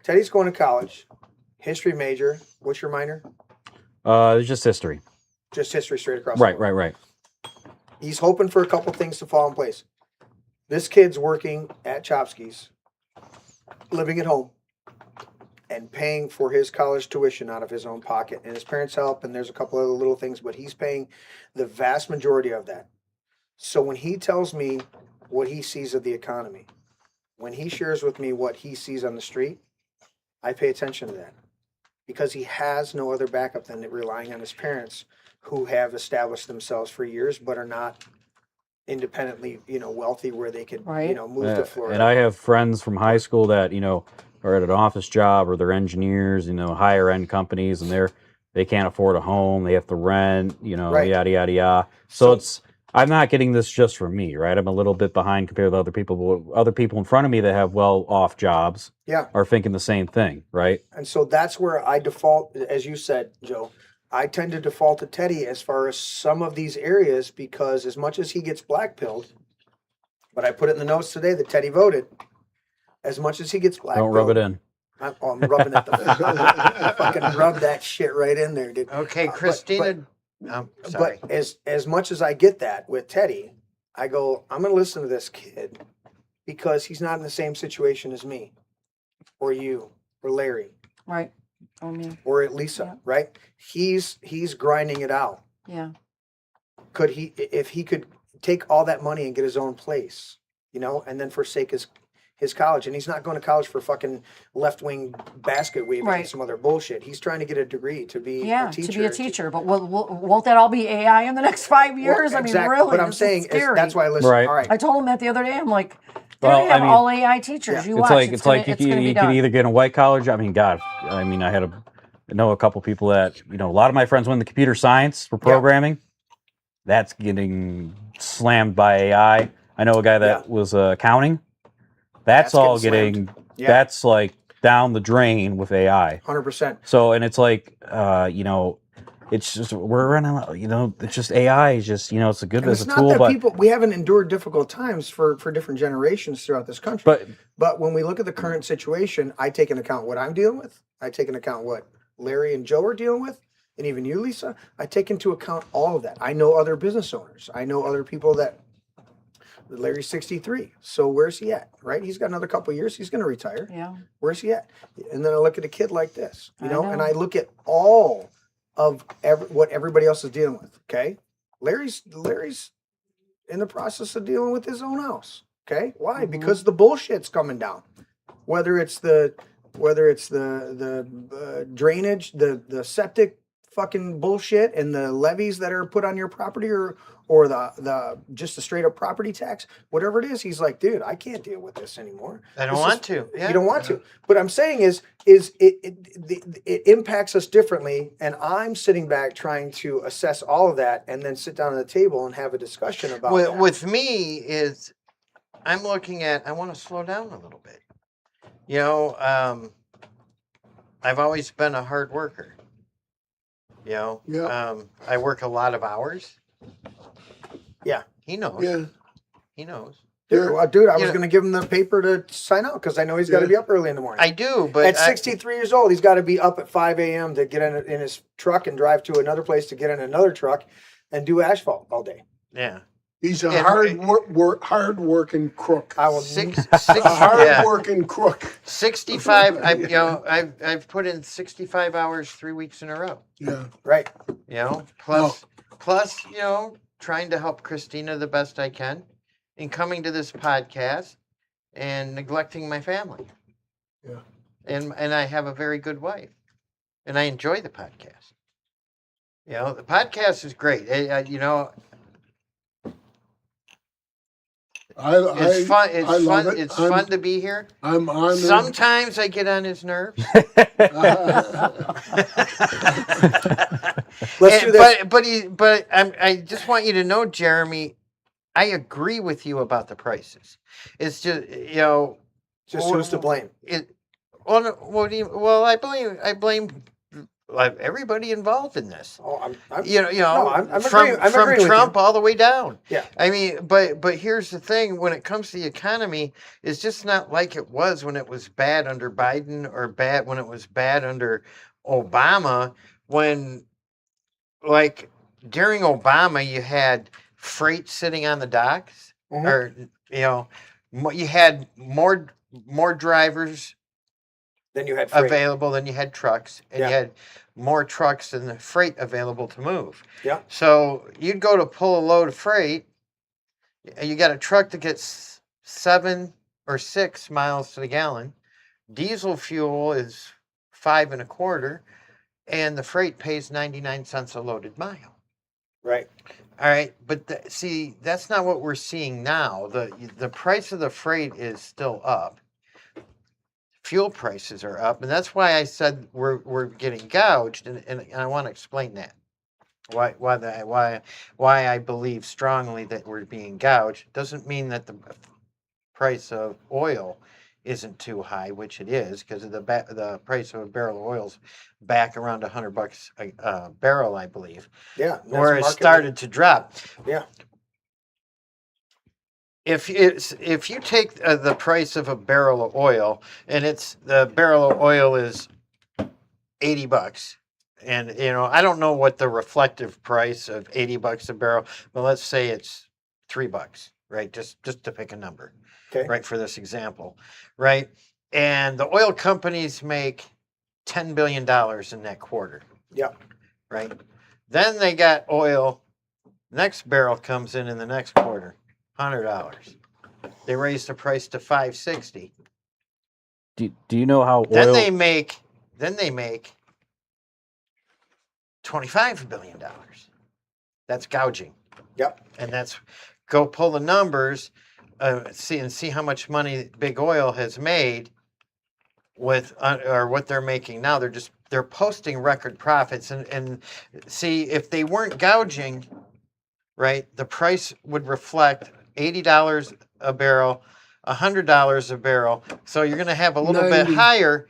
Teddy's going to college, history major. What's your minor? It's just history. Just history straight across. Right. He's hoping for a couple things to fall in place. This kid's working at Chopsky's, living at home, and paying for his college tuition out of his own pocket, and his parents help, and there's a couple other little things, but he's paying the vast majority of that. So when he tells me what he sees of the economy, when he shares with me what he sees on the street, I pay attention to that because he has no other backup than relying on his parents, who have established themselves for years but are not independently, wealthy where they could, Right. Move to Florida. And I have friends from high school that, are at an office job or they're engineers, higher end companies, and they can't afford a home, they have to rent, Right. yada yada yada. So I'm not getting this just for me, right? I'm a little bit behind compared to other people, but other people in front of me that have well-off jobs are thinking the same thing, right? And so that's where I default, as you said, Joe. I tend to default to Teddy as far as some of these areas because as much as he gets black-pilled, but I put it in the notes today that Teddy voted, as much as he gets black-pilled. Don't rub it in. I'm rubbing it. Fucking rub that shit right in there, dude. Okay, Christina. Sorry. But as much as I get that with Teddy, I go, I'm going to listen to this kid because he's not in the same situation as me or you or Larry. Right. Oh, me. Or at Lisa, right? He's grinding it out. Yeah. Could he, if he could take all that money and get his own place, and then forsake his college, and he's not going to college for fucking left-wing basket weaving and some other bullshit. He's trying to get a degree to be a teacher. To be a teacher. But won't that all be AI in the next 5 years? Well, exactly. I mean, really, what I'm saying is that's why I listen. Right. All right. I told him that the other day. I'm like, they're going to have all AI teachers. You watch. It's like you could either get a white collar job. I mean, God, I know a couple people that, a lot of my friends went into computer science for programming. That's getting slammed by AI. I know a guy that was accounting. That's all getting that's like down the drain with AI. 100%. So, and it's like, it's just, we're running, it's just AI is just, it's a good as a tool. But we haven't endured difficult times for different generations throughout this country. But when we look at the current situation, I take into account what I'm dealing with. I take into account what Larry and Joe are dealing with, and even you, Lisa. I take into account all of that. I know other business owners. I know other people that. Larry's 63. So where's he at? Right? He's got another couple of years. He's going to retire. Yeah. Where's he at? And then I look at a kid like this, and I look at all of what everybody else is dealing with. Okay. Larry's in the process of dealing with his own house. Okay. Why? Mm-hmm. Because the bullshit's coming down. Whether it's the drainage, the septic fucking bullshit and the levies that are put on your property or the just the straight up property tax, whatever it is, he's like, dude, I can't deal with this anymore. I don't want to. Yeah. You don't want to. But I'm saying is it impacts us differently, and I'm sitting back trying to assess all of that and then sit down at the table and have a discussion about that. With me is I'm looking at I want to slow down a little bit. I've always been a hard worker. I work a lot of hours. Yeah. He knows. Yeah. He knows. Dude, I was going to give him the paper to sign out because I know he's got to be up early in the morning. I do, but at 63 years old, he's got to be up at 5 a.m. to get in his truck and drive to another place to get in another truck and do asphalt all day. Yeah. He's a hard working crook. I will hard working crook. 65. I've put in 65 hours 3 weeks in a row. Yeah. Right. Plus, trying to help Christina the best I can, and coming to this podcast, and neglecting my family. Yeah. And I have a very good wife, and I enjoy the podcast. You know, the podcast is great. You know, it's fun. It's I love fun. it. It's I'm- fun to be here. I'm honored. Sometimes I get on his nerves. Let's do this. I just want you to know, Jeremy, I agree with you about the prices. It's just, you know, Just who's to blame? Well, I blame like everybody involved in this. Oh, I'm No, I'm from agreeing, I'm from agreeing with Trump you. all the way down. Yeah. I mean, but here's the thing: when it comes to the economy, it's just not like it was when it was bad under Biden or bad when it was bad under Obama. When like during Obama, you had freight sitting on the docks, Mhm. or you know, you had more drivers Then you had freight. available than you had trucks, and Yeah. you had more trucks than the freight available to move. Yeah. So you'd go to pull a load of freight, and you got a truck that gets 7 or 6 miles to the gallon. Diesel fuel is 5.25, and the freight pays 99 cents a loaded mile. Right. All right, but see, that's not what we're seeing now. The price of the freight is still up. Fuel prices are up, and that's why I said we're getting gouged, and I want to explain that. Why I believe strongly that we're being gouged doesn't mean that the price of oil isn't too high, which it is, because of the price of a barrel of oil's back around $100 a barrel, I believe. Yeah. that's Where it market- started to drop. Yeah. If you take the price of a barrel of oil, and the barrel of oil is $80, and you know, I don't know what the reflective price of $80 a barrel, but let's say it's $3, right? Just to pick a number, Okay. right, for this example, right? And the oil companies make $10 billion in that quarter. Yep. Right. Then they got oil. Next barrel comes in the next quarter, $100. They raise the price to $5.60. Do you know how oil? Then they make $25 billion. That's gouging. Yep. And that's go pull the numbers, see how much money big oil has made with or what they're making now. They're posting record profits, and see, if they weren't gouging, right, the price would reflect $80 a barrel, $100 a barrel. So you're going to have a little bit 90. higher,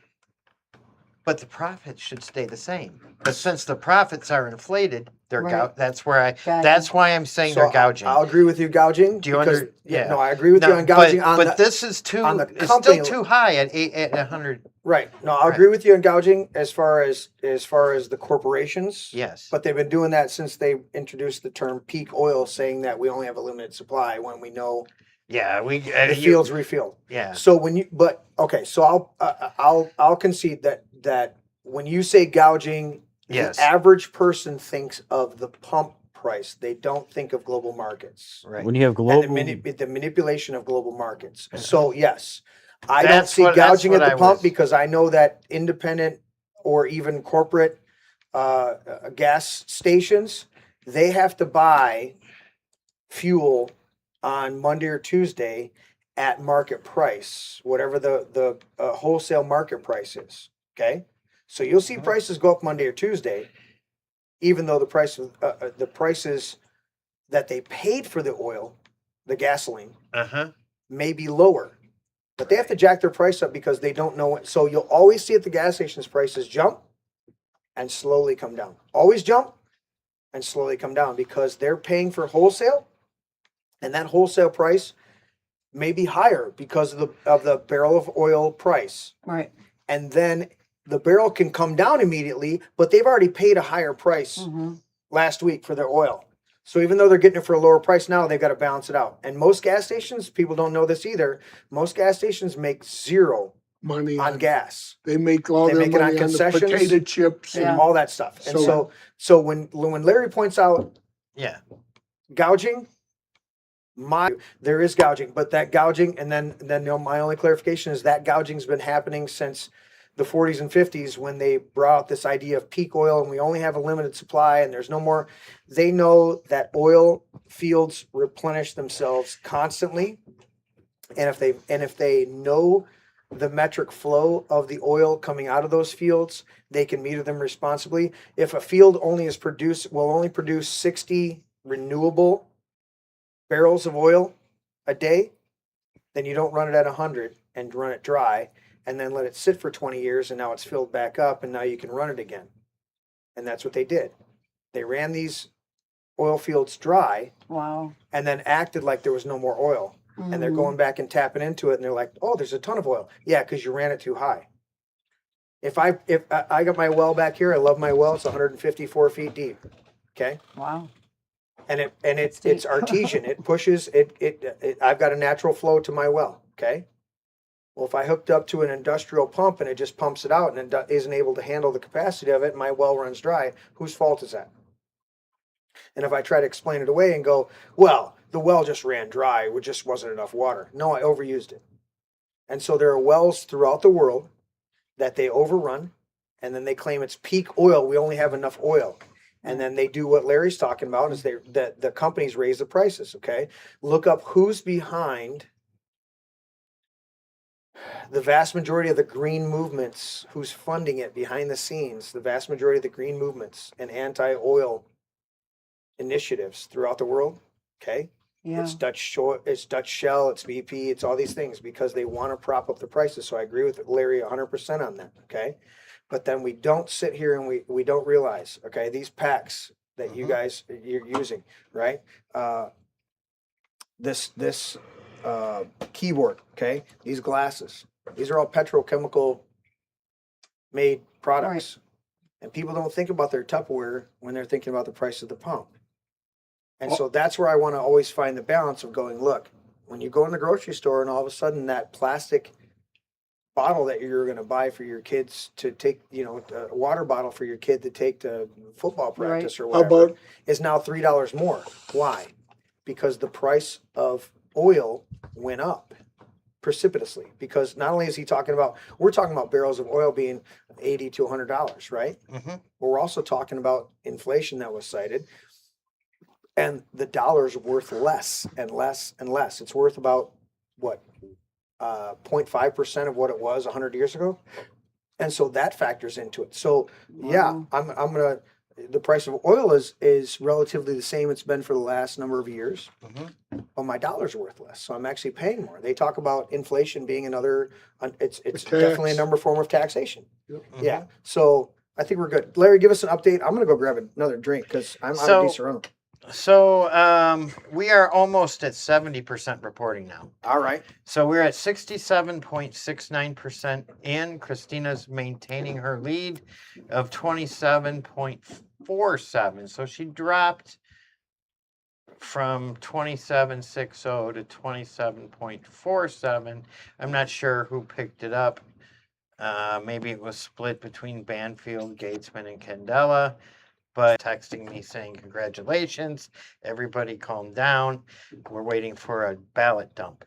but the profits should stay the same. But since the profits are inflated, they're Right. that's where Gotcha. that's why I'm saying So they're gouging. I'll agree with you gouging. Do you because, under- yeah. yeah. No, I agree with you No, on gouging. but this is on the it's company- still too high at 100. Right. No, I'll Right. agree with you on gouging as far as the corporations. Yes. But they've been doing that since they introduced the term peak oil, saying that we only have a limited supply when we know Yeah, the field's refilled. Yeah. So so I'll concede that when you say gouging, Yes. the average person thinks of the pump price. They don't think of global markets. Right. When you have And global, the manipulation of global markets. So yes, I don't That's see what- that's gouging at what the I pump was- because I know that independent or even corporate gas stations, they have to buy fuel on Monday or Tuesday at market price, whatever the wholesale market price is. Okay, so you'll see prices go up Monday or Tuesday, even though the prices that they paid for the oil, the gasoline, may be lower, but they have to jack their price up because they don't know it. So you'll always see at the gas stations prices jump and slowly come down. Always jump and slowly come down because they're paying for wholesale, and that wholesale price may be higher because of the barrel of oil price. Right. And then the barrel can come down immediately, but they've already paid a higher price Mm-hmm. last week for their oil. So even though they're getting it for a lower price now, they've got to balance it out. And most gas stations, people don't know this either, most gas stations make zero Money on gas, They make all They their make it on money on the concessions. potato chips. Yeah. all that stuff. And so when Larry points out Yeah. gouging, there is gouging, but that gouging, and then my only clarification is that gouging's been happening since the 40s and 50s when they brought out this idea of peak oil and we only have a limited supply and there's no more. They know that oil fields replenish themselves constantly. And if they know the metric flow of the oil coming out of those fields, they can meter them responsibly. If a field will only produce 60 renewable barrels of oil a day, then you don't run it at 100 and run it dry and then let it sit for 20 years and now it's filled back up and now you can run it again. And that's what they did. They ran these oil fields dry. Wow. And then acted like there was no more oil. And they're going back and tapping into it and they're like, oh, there's a ton of oil. Yeah, because you ran it too high. If I got my well back here, I love my well. It's 154 feet deep. Okay. Wow. And it's artesian. It pushes it. I've got a natural flow to my well. Okay. Well, if I hooked up to an industrial pump and it just pumps it out and it isn't able to handle the capacity of it, my well runs dry. Whose fault is that? And if I try to explain it away and go, well, the well just ran dry, it just wasn't enough water. No, I overused it. And so there are wells throughout the world that they overrun, and then they claim it's peak oil. We only have enough oil. And then they do what Larry's talking about is the companies raise the prices, okay? Look up who's behind the vast majority of the green movements, who's funding it behind the scenes, the vast majority of the green movements and anti-oil initiatives throughout the world, okay? Yeah. It's Dutch Shell, it's BP, it's all these things because they want to prop up the prices. So I agree with Larry 100% on that, okay? But then we don't sit here and we don't realize, okay, these packs that you guys you're using, right? This keyboard, okay? These glasses, these are all petrochemical made products. Right. And people don't think about their Tupperware when they're thinking about the price of the pump. And so that's where I want to always find the balance of going, look, when you go in the grocery store and all of a sudden that plastic bottle that you're going to buy for your kids to take, a water bottle for your kid to take to football practice or whatever is now $3 more. Why? Because the price of oil went up precipitously. Because not only is he talking about, we're talking about barrels of oil being $80 to $100, right? Mm-hmm. But we're also talking about inflation that was cited. And the dollar's worth less and less and less. It's worth about, 0.5% of what it was 100 years ago. And so that factors into it. So, yeah, the price of oil is relatively the same it's been for the last number of years. Mm-hmm. But my dollar's worth less. So I'm actually paying more. They talk about inflation being another, it's definitely another form of taxation. Yep. Mm-hmm. Yeah. So I think we're good. Larry, give us an update. I'm going to go grab another drink because I'm out of Di-Serrano. So we are almost at 70% reporting now. All right. So we're at 67.69%, and Christina's maintaining her lead of 27.47. So she dropped from 27.60 to 27.47. I'm not sure who picked it up. Maybe it was split between Banfield, Gatesman, and Candela. But texting me saying, congratulations, everybody calm down. We're waiting for a ballot dump.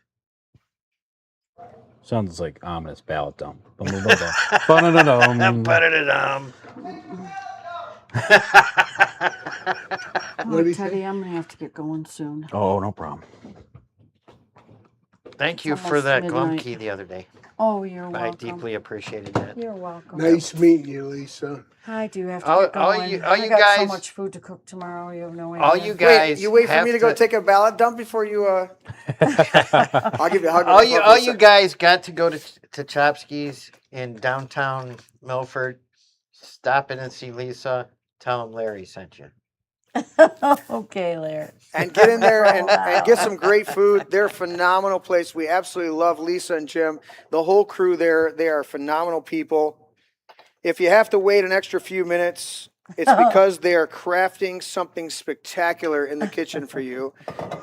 Sounds like ominous ballot dump. Teddy, I'm going to have to get going soon. Oh, no problem. Thank you for that Glumkey the other day. Oh, you're welcome. I deeply appreciated that. You're welcome. Nice meeting you, Lisa. I do have to get going. I got so much food to cook tomorrow. You have no idea. All you guys, you wait for me to go take a ballot dump before you. I'll give you a hug. All you guys got to go to Chopsky's in downtown Milford. Stop in and see Lisa. Tell them Larry sent you. Okay, Larry. And get in there and get some great food. They're a phenomenal place. We absolutely love Lisa and Jim. The whole crew there, they are phenomenal people. If you have to wait an extra few minutes, it's because they are crafting something spectacular in the kitchen for you.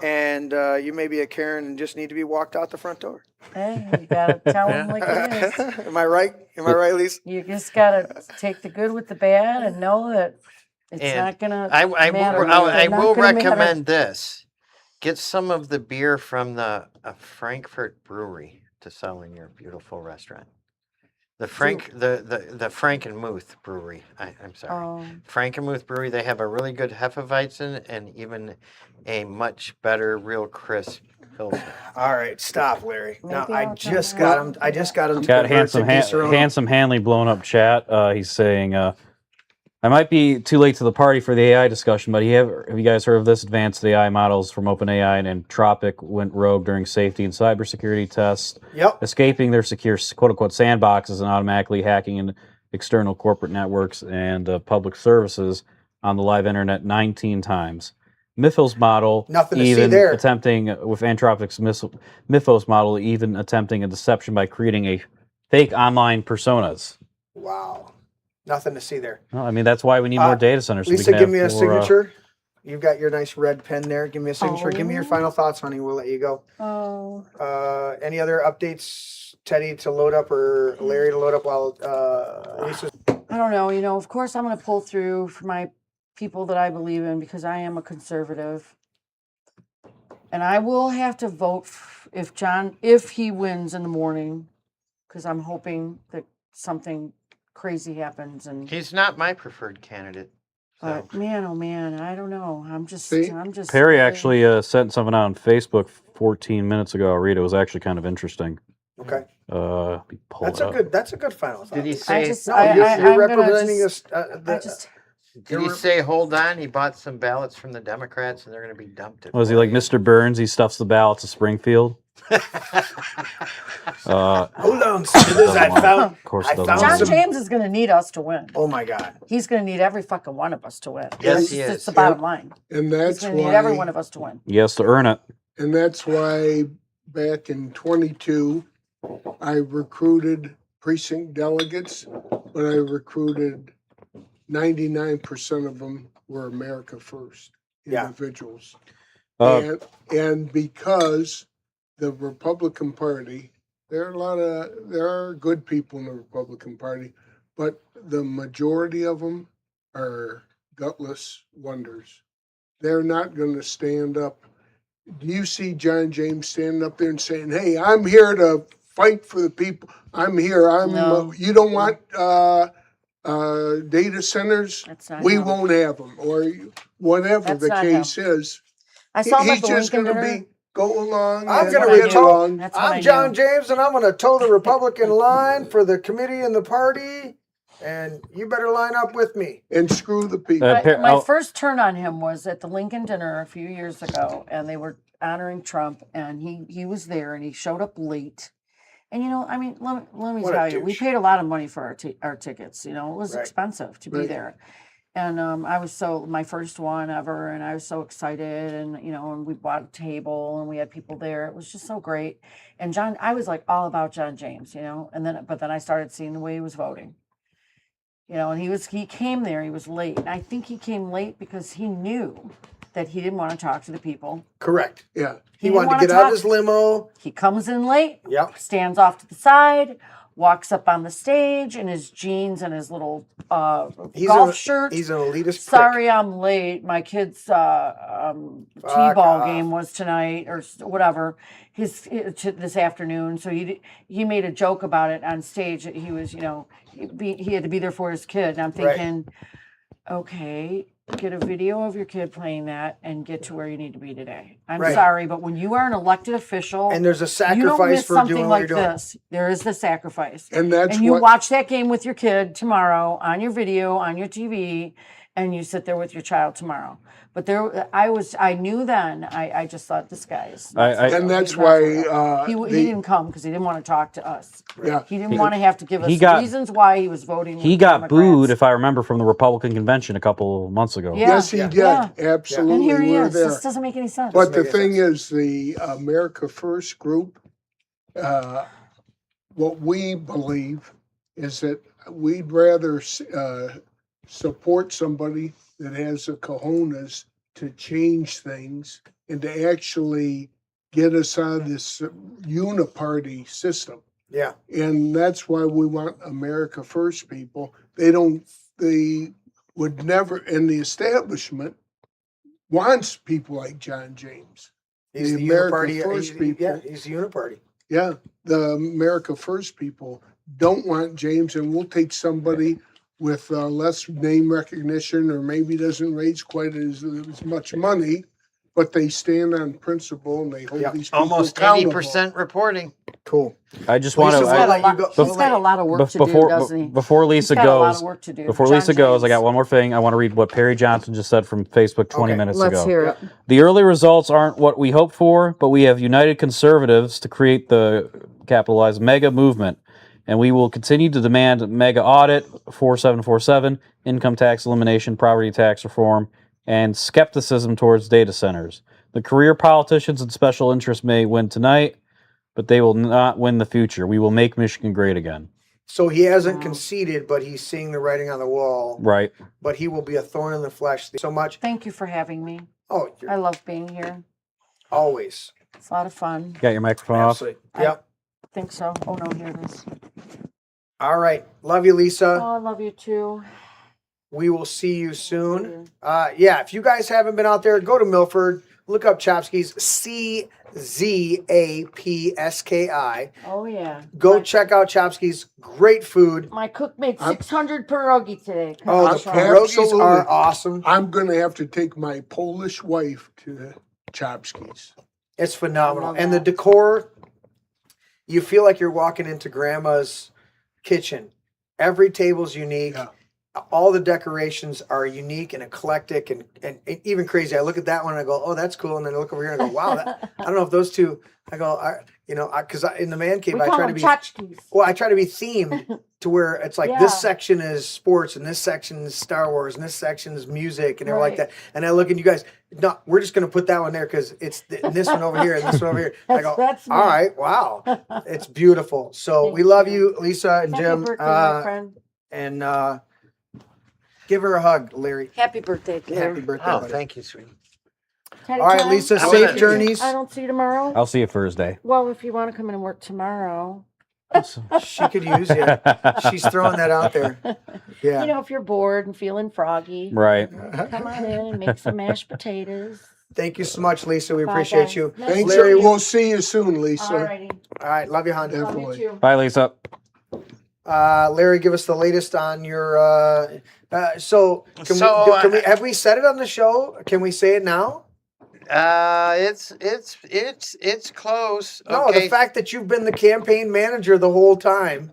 And you may be a Karen and just need to be walked out the front door. Hey, you got to tell them like it is. Am I right? Am I right, Lisa? You just got to take the good with the bad and know that it's not going to matter. I will recommend this. Get some of the beer from the Frankfurt Brewery to sell in your beautiful restaurant. The Frankenmuth Brewery. I'm sorry. Frankenmuth Brewery, they have a really good Hefeweizen and even a much better real crisp Pilsner. All right, stop, Larry. Now Maybe I I'll just try got that. him. I just got him to Got convert to Disaronno. handsome Hanley blowing up chat. He's saying, I might be too late to the party for the AI discussion, but have you guys heard of this? Advanced AI models from OpenAI and Anthropic went rogue during safety and cybersecurity tests, escaping their secure quote-unquote sandboxes and automatically hacking into external corporate networks and public services on the live internet 19 times. Mythos model Nothing to see even there. attempting, with Anthropic's Mythos model, even attempting a deception by creating a fake online personas. Wow. Nothing to see there. Well, I mean, that's why we need more data centers. So Lisa, we can give have me a more, signature. You've got your nice red pen there. Give me a signature. Give me your final thoughts, honey. We'll let you go. Any other updates, Teddy, to load up or Larry to load up while Lisa's... I don't know. You know, of course, I'm going to pull through for my people that I believe in because I am a conservative. And I will have to vote if he wins in the morning, because I'm hoping that something crazy happens. And he's not my preferred candidate. So. But man, oh man, I don't know. I'm just. Perry really... actually sent something out on Facebook 14 minutes ago. I'll read it. It was actually kind of interesting. Okay. That's a good final thought. Did he say? You're representing us. Did he say, hold on, he bought some ballots from the Democrats and they're going to be dumped? Was he like Mr. Burns? He stuffs the ballots of Springfield. Hold on, I found John James is going to need us to win. Oh my God, he's going to need every fucking one of us to win. Yes, he is. It's the bottom line. And that's he's going to need every one of us to win. Yes, to earn it. And that's why back in 22, I recruited precinct delegates, but I recruited 99% of them were America First individuals. And because the Republican Party, there are good people in the Republican Party, but the majority of them are gutless wonders. They're not going to stand up. Do you see John James standing up there and saying, "Hey, I'm here to fight for the people. I'm here. You don't want data centers? We won't have them," or whatever the case is. I saw he's just going to be go along. I'm going to get along. I'm John James, and I'm going to toe the Republican line for the committee and the party. And you better line up with me and screw the people. My first turn on him was at the Lincoln dinner a few years ago, and they were honoring Trump, and he was there, and he showed up late. And I mean, let me tell you, we paid a lot of money for our tickets. It was expensive to be there. And I was my first one ever, and I was so excited, and and we bought a table, and we had people there. It was just so great. And I was like all about John James, but then I started seeing the way he was voting. And he came there, he was late. And I think he came late because he knew that he didn't want to talk to the people. Correct. Yeah. He wanted to get out of his limo. He comes in late. Yep. Stands off to the side, walks up on the stage in his jeans and his little golf shirt. He's an elitist Sorry, I'm late. My kid's t-ball game was tonight or whatever. This afternoon. So he made a joke about it on stage. That he was, he had to be there for his kid. And I'm thinking, okay, get a video of your kid playing that and get to where you need to be today. I'm sorry, but when you are an elected official and there's a sacrifice you don't miss for something doing like what you're doing. this. There is the sacrifice. And you watch that game with your kid tomorrow on your video, on your TV, and you sit there with your child tomorrow. But I knew then, I just thought this guy is. And that's why he didn't come because he didn't want to talk to us. Yeah. He didn't want to have to give us reasons why he was voting. He got booed, if I remember, from the Republican convention a couple of months ago. Yeah. Yes, he did. Yeah. Absolutely. And here he is. There. This doesn't make any sense. But the thing is, the America First group, what we believe is that we'd rather support somebody that has the cojones to change things and to actually get us out of this uniparty system. Yeah. And that's why we want America First people. They would never, and the establishment wants people like John James. He's the America uniparty. First people. Yeah, he's the uniparty. Yeah, the America First people don't want James, and we'll take somebody with less name recognition, or maybe doesn't raise quite as much money, but they stand on principle and they hold Yeah. these people Almost accountable. 80% reporting. Cool. I just want Lisa, to. we'll let you go. He's got a lot of work to do, doesn't he? Before Lisa He's got a lot goes, of work to do. before John Lisa goes, I got James. one more thing. I want to read what Perry Johnson just said from Facebook 20 Okay, minutes Let's ago. hear it. The early results aren't what we hoped for, but we have united conservatives to create the capitalized mega movement, and we will continue to demand mega audit, 4747, income tax elimination, property tax reform, and skepticism towards data centers. The career politicians and special interests may win tonight, but they will not win the future. We will make Michigan great again. So he hasn't conceded, but he's seeing the writing on the wall. Right. But he will be a thorn in the flesh. Thank you so much. Thank you for having me. Oh, I love being here. always. It's a lot of fun. Got your microphone off? Absolutely. Yep. I think so. Oh no, here it is. All right. Love you, Lisa. Oh, I love you too. We will see you soon. Yeah, if you guys haven't been out there, go to Milford. Look up Chapski's, CZAPSKI. Oh yeah. Go check out Chapski's. Great food. My cook made 600 pierogi today. Come Oh, on, the Sean. pierogies Absolutely. are awesome. I'm going to have to take my Polish wife to the Chopskis. It's phenomenal. I love And the that. decor, you feel like you're walking into grandma's kitchen. Every table's unique. Yeah. All the decorations are unique and eclectic and even crazy. I look at that one and I go, oh, that's cool. And then I look over here and I go, wow, that, I don't know if those two, I go, because in the man cave, We I call try to them be, tchotchkes. well, I try to be themed to where it's like Yeah. this section is sports and this section is Star Wars and this section is music and everything like Right. that. And I look at you guys, no, we're just going to put that one there because it's this one over here and this one over here. I go, That's me. all right, wow, it's beautiful. So Thank we love you. you, Lisa and Happy Jim. birthday, my friend. And give her a hug, Larry. Happy birthday, Claire. Happy birthday, Oh, buddy. thank you, sweetie. Teddy All right, time. Lisa, I don't safe see you- journeys. I don't see you tomorrow. I'll see you Thursday. Well, if you want to come in and work tomorrow, She could use you. She's throwing that out there. Yeah. you know, if you're bored and feeling froggy, Right. come on in and make some mashed potatoes. Thank you so much, Lisa. We Bye, appreciate guys. you. Nice Thanks. Larry, We'll see you soon, Lisa. Alrighty. All right, love you, hon. Love you Definitely. too. Bye, Lisa. Larry, give us the latest on your. So, can So, we have we said it on the show? Can we say it now? It's close. No, Okay. the fact that you've been the campaign manager the whole time.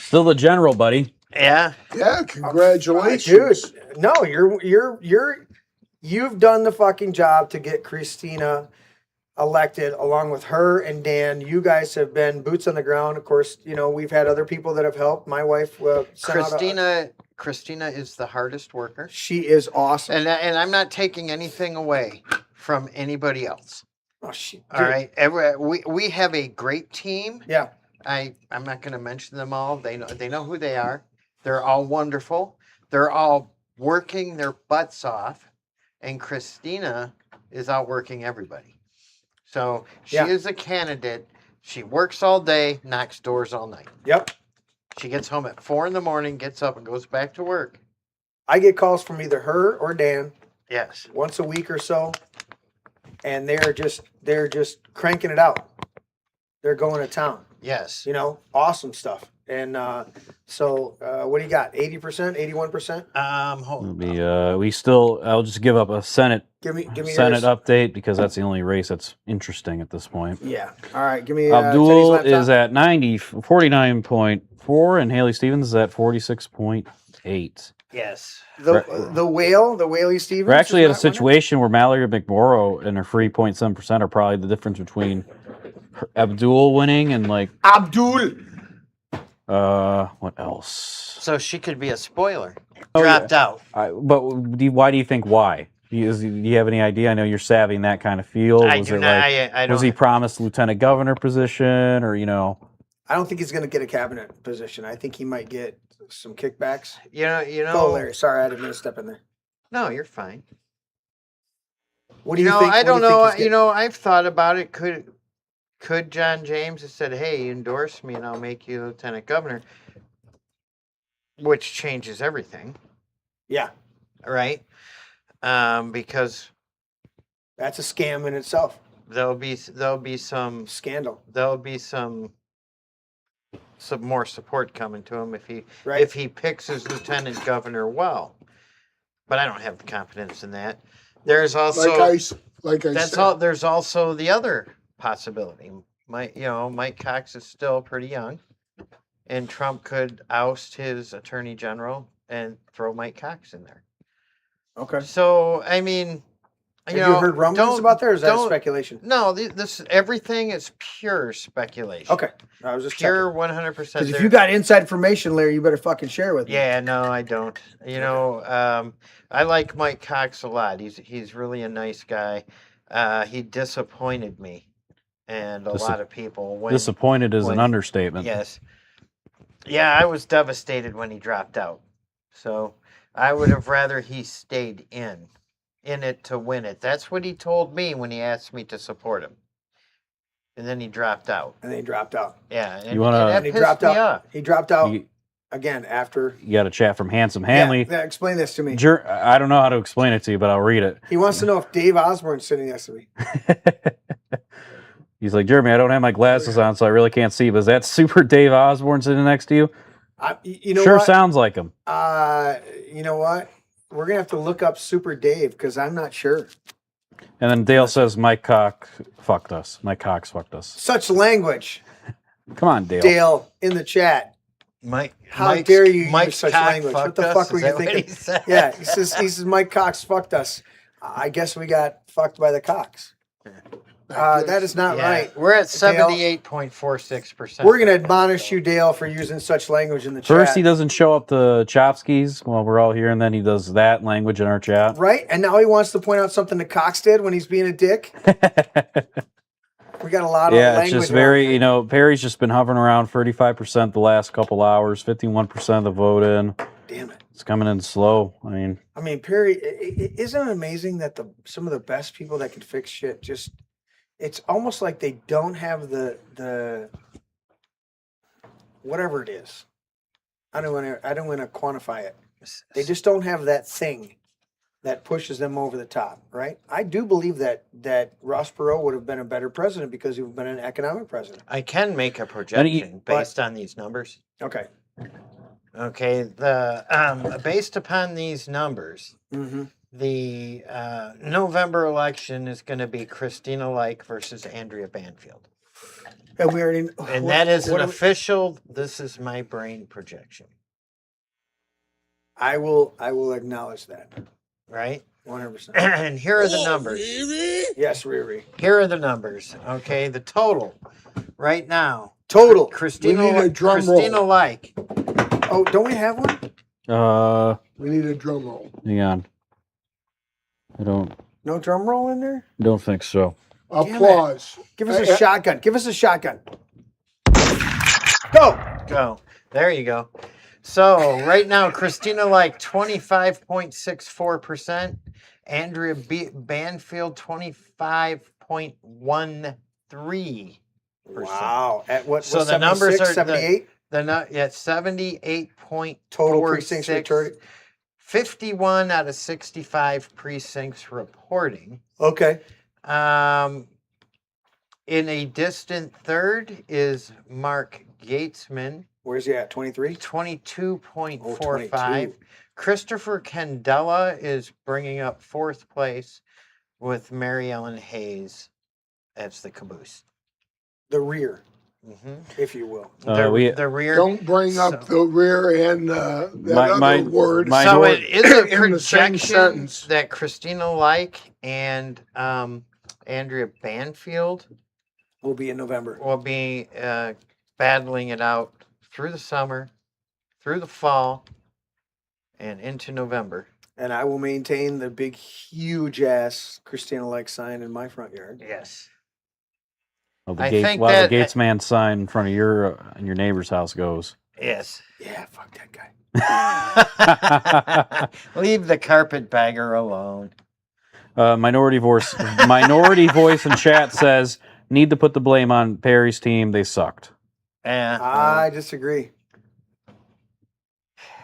Still the general, buddy. Yeah. Yeah, congratulations. Dude, no, you've done the fucking job to get Christina elected along with her and Dan. You guys have been boots on the ground. Of course, we've had other people that have helped. My wife, sent out Christina is the hardest worker, she is awesome. and I'm not taking anything away from anybody else. Oh, All right, we have a great team. Yeah. I'm not going to mention them all. They know who they are. They're all wonderful. They're all working their butts off, and Christina is out working everybody. So she Yeah. is a candidate. She works all day, knocks doors all night. Yep. She gets home at 4 a.m, gets up and goes back to work. I get calls from either her or Dan Yes. once a week or so, and they're just cranking it out. They're going to town. Yes. Awesome stuff. And so what do you got? 80%, 81%? Hold I'll just give up a Senate Give me Senate yours. update because that's the only race that's interesting at this point. Yeah. All right. Give me Abdul Teddy's is laptop. at 49.4 and Haley Stevens is at 46.8. yes. The Whaley Stevens. We're actually is at a not winning? situation where Mallory McMorrow and her 3.7% are probably the difference between Abdul winning and Abdul. what else? So she could be a spoiler. Oh, Dropped out. Why do you think why? Do you have any idea? I know you're savvy in that kind of field. I do not. I don't. Was he promised lieutenant governor position or I don't think he's going to get a cabinet position. I think he might get some kickbacks. You know. Oh, Larry. Sorry, I didn't mean to step in there. No, you're fine. What do you think? I what do don't you think know. he's getting? I've thought about it. Could John James have said, "Hey, endorse me, and I'll make you lieutenant governor," which changes everything, Yeah, right? Because that's a scam in itself. there'll be some Scandal. some more support coming to him Right. if he picks his lieutenant governor well. But I don't have the confidence in that. There's also like I that's said, all. There's also the other possibility. Mike Cox is still pretty young, and Trump could oust his attorney general and throw Mike Cox in there. Okay. So I mean, Have you heard rumblings about that, or is that speculation? No, this everything is pure speculation. Okay. I was just pure 100%. Because if you got inside information, Larry, you better fucking share with me. Yeah, no, I don't. I like Mike Cox a lot. He's really a nice guy. He disappointed me and a lot of people. Disappointed is an understatement. Yes. Yeah, I was devastated when he dropped out. So I would have rather he stayed in it to win it. That's what he told me when he asked me to support him. And then he dropped out. Yeah. And he dropped out. He dropped out again after. You got a chat from Handsome Hanley. Yeah, explain this to me. I don't know how to explain it to you, but I'll read it. He wants to know if Dave Osborne's sitting next to me. He's like, Jeremy, I don't have my glasses on, so I really can't see. But is that Super Dave Osborne sitting next to you? Sure what? Sounds like him. You know what? We're going to have to look up Super Dave because I'm not sure. And then Dale says, Mike Cox fucked us. Mike Cox fucked us. Such language. Come on, Dale. Dale, in the chat. How dare you use such language? What the fuck were you thinking? Yeah, he says Mike Cox fucked us. I guess we got fucked by the Cox. That is not right. We're at 78.46%. We're going to admonish you, Dale, for using such language in the chat. First, he doesn't show up the Chopskis while we're all here, and then he does that language in our chat. Right, and now he wants to point out something that Cox did when he's being a dick. We got a lot of language. Yeah, it's just very, Perry's just been hovering around 35% the last couple hours, 51% of the vote in. Damn it. It's coming in slow. I mean, Perry, isn't it amazing that some of the best people that can fix shit just... It's almost like they don't have the whatever it is. I don't want to quantify it. They just don't have that thing that pushes them over the top, right? I do believe that Ross Perot would have been a better president because he would have been an economic president. I can make a projection based on these numbers. Okay. Okay. Based upon these numbers. Mm-hmm. The November election is going to be Christina Lake versus Andrea Banfield. And we already. And that is an official. This is my brain projection. I will acknowledge that. Right. 100%. And here are the numbers. Really? Yes, Riri. Here are the numbers. Okay, the total right now. Total. Christina Lake. Oh, don't we have one? We need a drum roll. Hang on. I don't. No drum roll in there? Don't think so. Applause. Give us a shotgun. Give us a shotgun. Go. There you go. So right now, Christina Lake 25.64%, Andrea Banfield 25.13%. Wow. At what? So the numbers are 78. 78.46 total precincts returned. 51 out of 65 precincts reporting. Okay. In a distant third is Mark Gatesman. Where's he at? 23? 22.45. Christopher Candela is bringing up fourth place with Mary Ellen Hayes as the caboose. The rear, if you will. The rear. Don't bring up the rear and that other word. So it is a in the same projection sentence. that Christina Lake and Andrea Banfield will be in November. Will be battling it out through the summer, through the fall, and into November. And I will maintain the big, huge ass Christina Lake sign in my front yard. Yes. Well, the Gates man sign in front of your neighbor's house goes. Yes. Yeah, fuck that guy. Leave the carpetbagger alone. Minority voice in chat says need to put the blame on Perry's team. They sucked. I disagree.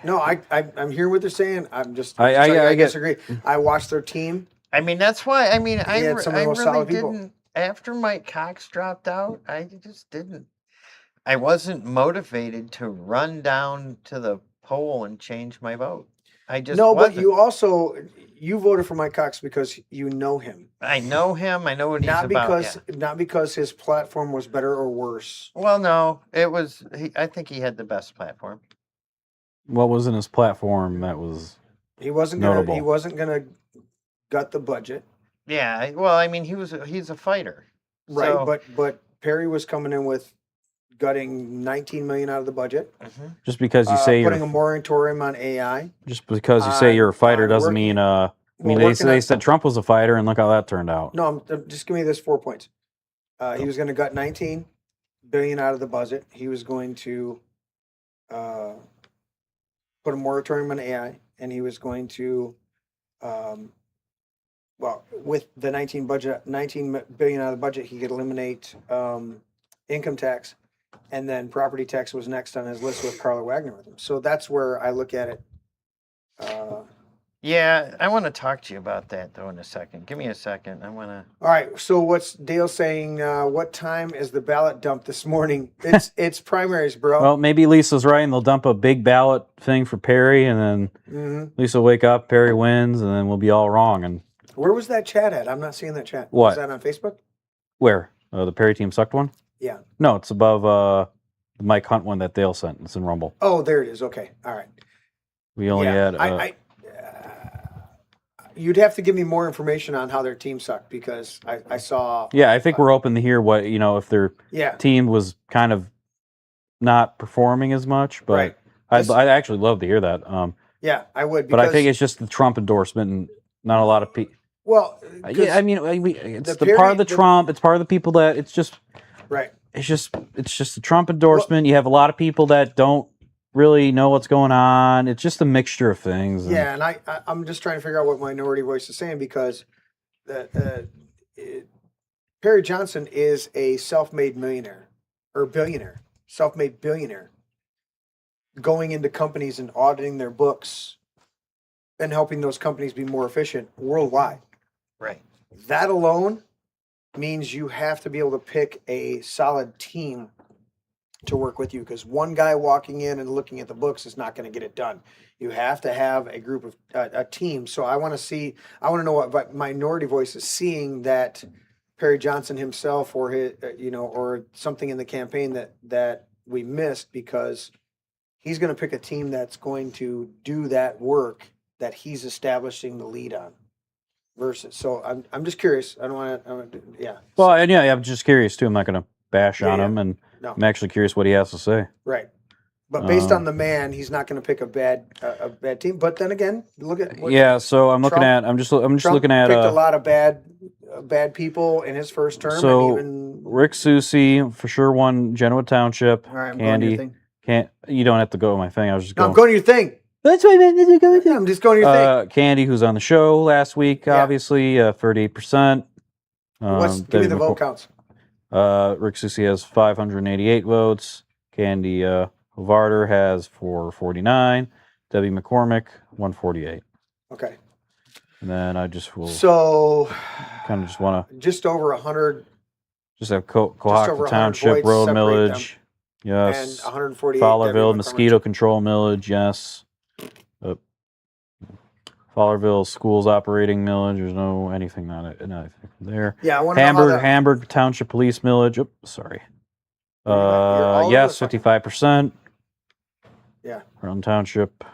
No, I'm hearing what they're saying. I disagree. I watched their team. I mean, that's why. I mean, I had some of the most solid people. after Mike Cox dropped out, I just didn't. I wasn't motivated to run down to the poll and change my vote. I just No, wasn't. but you also you voted for Mike Cox because you know him, I know him. I know what he's not about. because not because his platform was better or worse. Well, no, it was. I think he had the best platform. What was in his platform that was He wasn't notable? gonna gut the budget, Yeah. Well, I mean, he's a fighter. right? So, But Perry was coming in with gutting 19 million out of the budget, Just because you say putting you're a moratorium on AI. just because you say you're a fighter doesn't mean I mean well, they said Trump was a fighter and look how that turned out. No, just give me this 4 points. He was going to gut 19 billion out of the budget. He was going to put a moratorium on AI, and he was going to, well, with the 19 billion out of the budget, he could eliminate income tax, and then property tax was next on his list with Carla Wagner with him. So that's where I look at it. yeah, I want to talk to you about that though in a second. Give me a second. I want to. All right. So what's Dale saying? What time is the ballot dump this morning? It's primaries, bro. Well, maybe Lisa's right, and they'll dump a big ballot thing for Perry, and then Lisa will wake up, Perry wins, and then we'll be all wrong. And Where was that chat at? I'm not seeing that chat. What? Was that on Facebook? where the Perry team sucked one? Yeah. No, it's above the Mike Hunt one that Dale sent. It's in Rumble. Oh, there it is. Okay. All right. We only Yeah, had. You'd have to give me more information on how their team sucked because I saw. Yeah, I think we're open to hear what if their Yeah. team was kind of not performing as much. But Right. I'd actually love to hear that. Yeah, I would. But I because- think it's just the Trump endorsement, and not a lot of people. Well, Yeah, I mean, it's the the part of the Perry- Trump. It's part of the people that it's just. right. It's just the Trump endorsement. You have a lot of people that don't really know what's going on. It's just a mixture of things. Yeah, and I'm just trying to figure out what Minority Voice is saying because Perry Johnson is a self-made millionaire or billionaire, self-made billionaire, going into companies and auditing their books and helping those companies be more efficient worldwide. Right. That alone means you have to be able to pick a solid team to work with you because one guy walking in and looking at the books is not going to get it done. You have to have a group of a team. So I want to know what Minority Voice is seeing that Perry Johnson himself or his, or something in the campaign that we missed because he's going to pick a team that's going to do that work that he's establishing the lead on. So I'm just curious. I don't want to. Yeah. Well, and yeah, I'm just curious too. I'm not going to bash on him, and No. I'm actually curious what he has to say. Right. But based on the man, he's not going to pick a bad team. But then again, look at Yeah, so I'm looking Trump- at. I'm just looking at. picked a lot of bad people in his first term. So and even Rick Susi for sure won Genoa Township. all right, I'm going to your Candy thing. you don't have to go to my thing. I was just No, going. I'm going to your thing. That's right, man. I'm just going to your thing. Candy, who's on the show last week, Yeah. obviously 38%. Give me the vote counts. Rick Susi has 588 votes. Candy Hovarder has 449. Debbie McCormick 148. Okay. And then I just will So kind of just want to just over 100 just have over Cohocton 100 Township voids Road separate millage. and Yes. 148. Fowlerville Debbie McCormick. mosquito control millage. Yes. Fowlerville schools operating millage. There's no anything on it. Nothing there. Yeah, I want to know how Hamburg Township Police millage. Oops, sorry. all Yes, over the 55%. Yeah. Run Township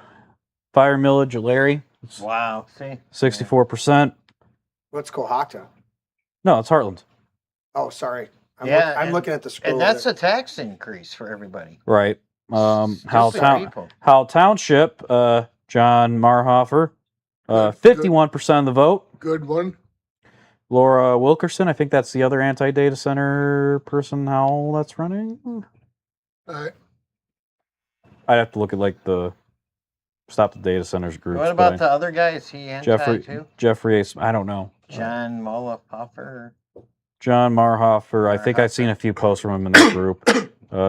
fire millage at Larry. It's Wow. See. 64%. What's Cohocton? No, it's Heartland. Oh, sorry. I'm and- looking at the scroll. And that's there. a tax increase for everybody. Right. Just Howell, for people. Howell Township, John Marhofer, 51% of the vote. Good one. Laura Wilkerson, I think that's the other anti-data center person, Howell, that's running. All right. I'd have to look at like the Stop the Data Centers groups. What about the other guy? Is he anti too? Jeffrey Ace, I don't know. John Molopoffer? John Marhofer, I think I've seen a few posts from him in that group.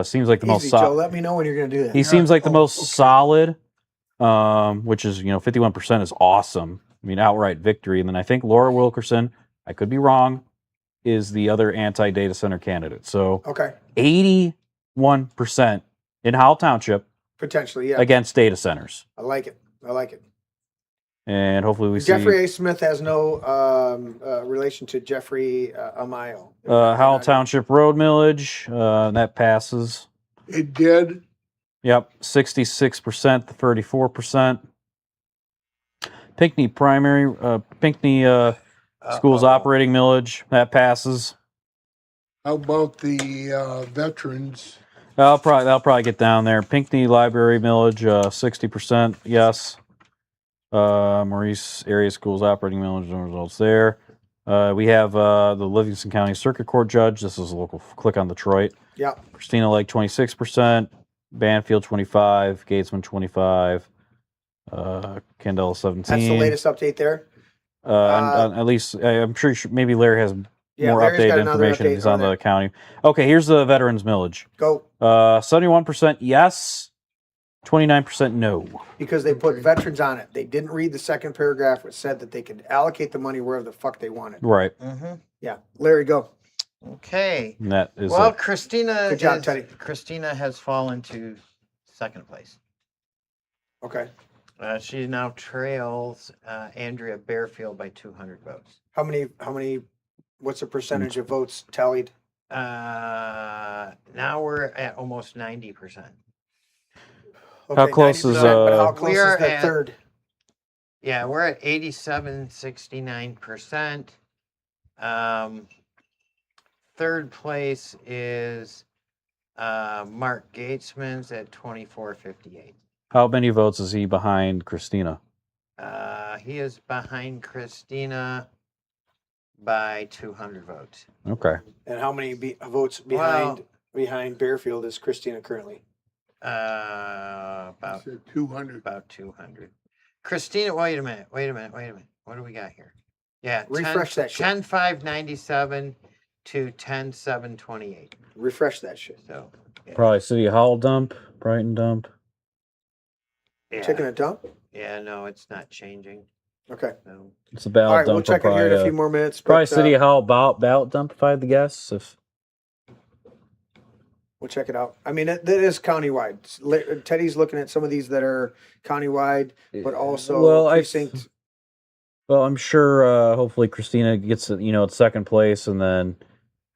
Seems like the most Easy, Joe. solid. Let me know when you're going to do that. He seems like the most solid, which is 51% is awesome. I mean, outright victory. And then I think Laura Wilkerson, I could be wrong, is the other anti-data center candidate. So Okay. 81% in Howell Township Potentially, yeah. against data centers. I like it. I like it. And hopefully we Jeffrey see A. Smith has no relation to Jeffrey Amayo. Howell Township road millage. That passes. It did. Yep, 66% to 34%. Pinckney primary, Pinckney schools operating millage. That passes. How about the veterans? That'll probably get down there. Pinckney library millage, 60%. Yes. Maurice area schools operating millage, no results there. We have the Livingston County Circuit Court judge. This is a local. Click on Detroit. Yeah. Christina Lake, 26%. Banfield, 25. Gatesman, 25. Candela, 17. That's the latest update there. And at least I'm sure maybe Larry has more Larry's got updated another information. update He's on on the county. Okay, here's the veterans millage. Go. 71% yes, 29% no. Because they put veterans on it. They didn't read the second paragraph, which said that they could allocate the money wherever the fuck they wanted. Right. Mm-hmm. Yeah. Larry, go. Okay. And that is Well, Christina. Good job, Teddy. Christina has fallen to second place. Okay. She now trails Andrea Bearfield by 200 votes. How many, what's the percentage of votes tallied? Now we're at almost 90%. How close is, 90%, but how close we are is the at- third? Yeah, we're at 69%. Third place is Mark Gatesman's at 2458. how many votes is he behind Christina? He is behind Christina by 200 votes. Okay. And how many votes behind Bearfield is Christina currently? About 200. About 200. Christina, wait a minute. What do we got here? Yeah, Refresh that shit. 10-5-97 to 10-7-28. Refresh that shit. So yeah. Probably City Hall dump, Brighton dump. Yeah. Taking a dump? Yeah, no, it's not changing. Okay. No. It's a ballot All right, dump. we'll check it here in a few more minutes. Probably but, City Hall ballot dump if I had to guess. If We'll check it out. I mean, that is countywide. Teddy's looking at some of these that are countywide, but also precinct. Well, I'm sure. Hopefully, Christina gets at second place, and then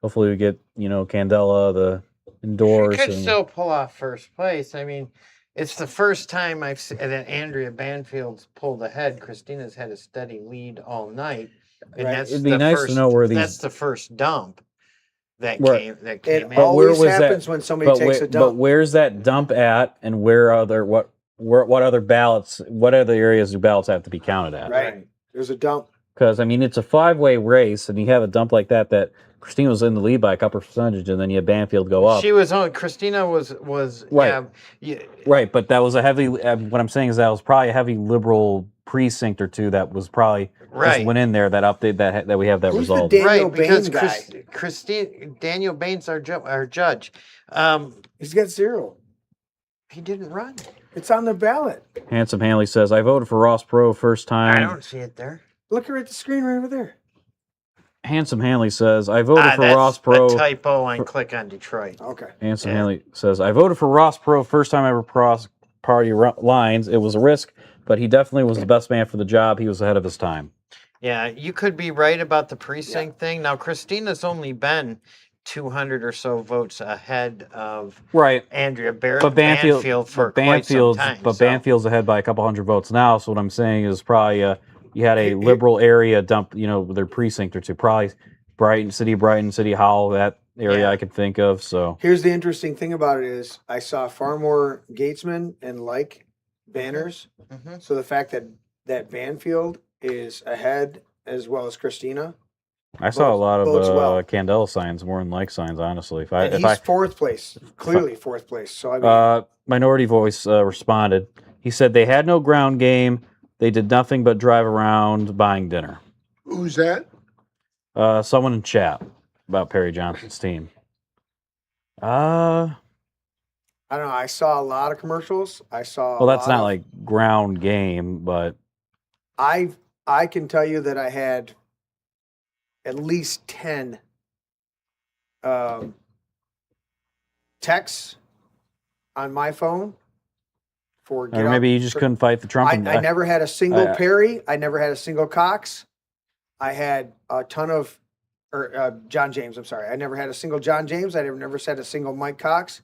hopefully we get Candela the indoors. She could still pull off first place. I mean, it's the first time I've seen that Andrea Banfield's pulled ahead. Christina's had a steady lead all night, and Right. that's It'd be the nice first, to know where these. That's the first dump that Where- came It in. always where was happens that- when somebody takes a But dump. where's that dump at, and what other ballots? What other areas do ballots have to be counted at? Right. There's a dump. Because it's a 5-way race, and you have a dump like that Christina was in the lead by a couple percentage, and then you had Banfield go up. She was on. Christina was Right. yeah. Right, but that was a heavy. What I'm saying is that was probably a heavy liberal precinct or two that was probably Right. just went in there that update that we have that Who's the result. Daniel Right, because Baines guy? Daniel Baines, our judge, He's got 0. he didn't run. It's on the ballot. Handsome Hanley says, "I voted for Ross Perot first I time." don't see it there. Look at the screen right over there. Handsome Hanley says, "I voted for That's Ross a Perot." typo on Click on Detroit. Okay. Handsome Yeah. Hanley says, "I voted for Ross Perot first time I ever crossed party lines. It was a risk, but he definitely was the best man for the job. He was ahead of his time." Yeah, you could be right about the precinct thing. Now, Christina's only been 200 or so votes ahead of Right. Andrea But Banfield for quite some time. so- Banfield's ahead by a couple hundred votes now. So what I'm saying is probably you had a liberal area dump, their precinct or two. Probably Brighton, City Hall, that area Yeah. I could think of. So Here's the interesting thing about it is I saw far more Gatesman and banners. Mhm. So the fact that Banfield is ahead as well as Christina. I saw a lot of bodes well. Candela signs more than like signs, honestly. And he's fourth place, clearly fourth place. So I mean, Minority Voice responded. He said they had no ground game. They did nothing but drive around buying dinner. Who's that? Someone in chat about Perry Johnson's team. I don't know. I saw a lot of commercials. I saw. Well, that's not like ground game, but I can tell you that I had at least 10 texts on my phone for Or maybe you just couldn't fight the Trump. I never had a single I- Perry. I never had a single Cox. I had a ton of, John James. I'm sorry. I never had a single John James. I never had a single Mike Cox.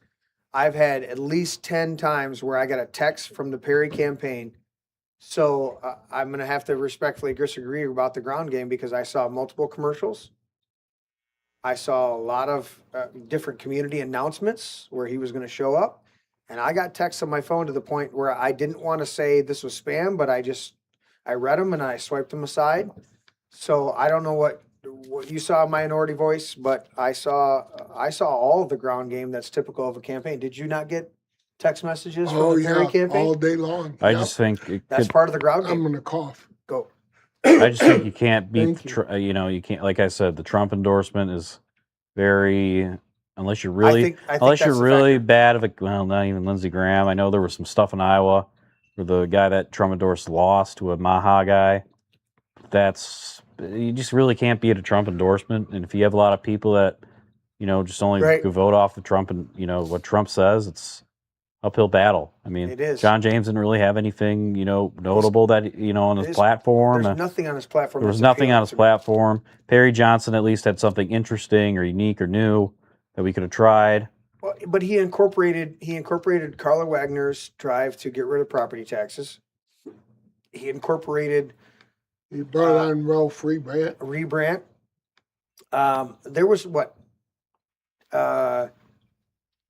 I've had at least 10 times where I got a text from the Perry campaign. So I'm going to have to respectfully disagree about the ground game because I saw multiple commercials. I saw a lot of different community announcements where he was going to show up. And I got texts on my phone to the point where I didn't want to say this was spam, but I read them and I swiped them aside. So I don't know what you saw in Minority Voice, but I saw all of the ground game that's typical of a campaign. Did you not get text messages from the Perry campaign? All day long. I Yep. just think That's part of the ground I'm game. gonna cough. Go. I just think you can't beat. Thank You can't. Like I said, the Trump endorsement is very. Unless you're really, I think unless you're that's the really factor. bad of a. Well, not even Lindsey Graham. I know there was some stuff in Iowa where the guy that Trump endorsed lost to a Maha guy. You just really can't beat a Trump endorsement. And if you have a lot of people that, just only Right. go vote off of Trump and what Trump says, it's uphill battle. I mean, It is. John James didn't really have anything, notable that on his platform. There's nothing on his platform. There was that's nothing on appealing his to me. platform. Perry Johnson at least had something interesting or unique or new that we could have tried. Well, but he incorporated Carla Wagner's drive to get rid of property taxes. He incorporated He brought on Ralph Rebrandt. Rebrandt. There was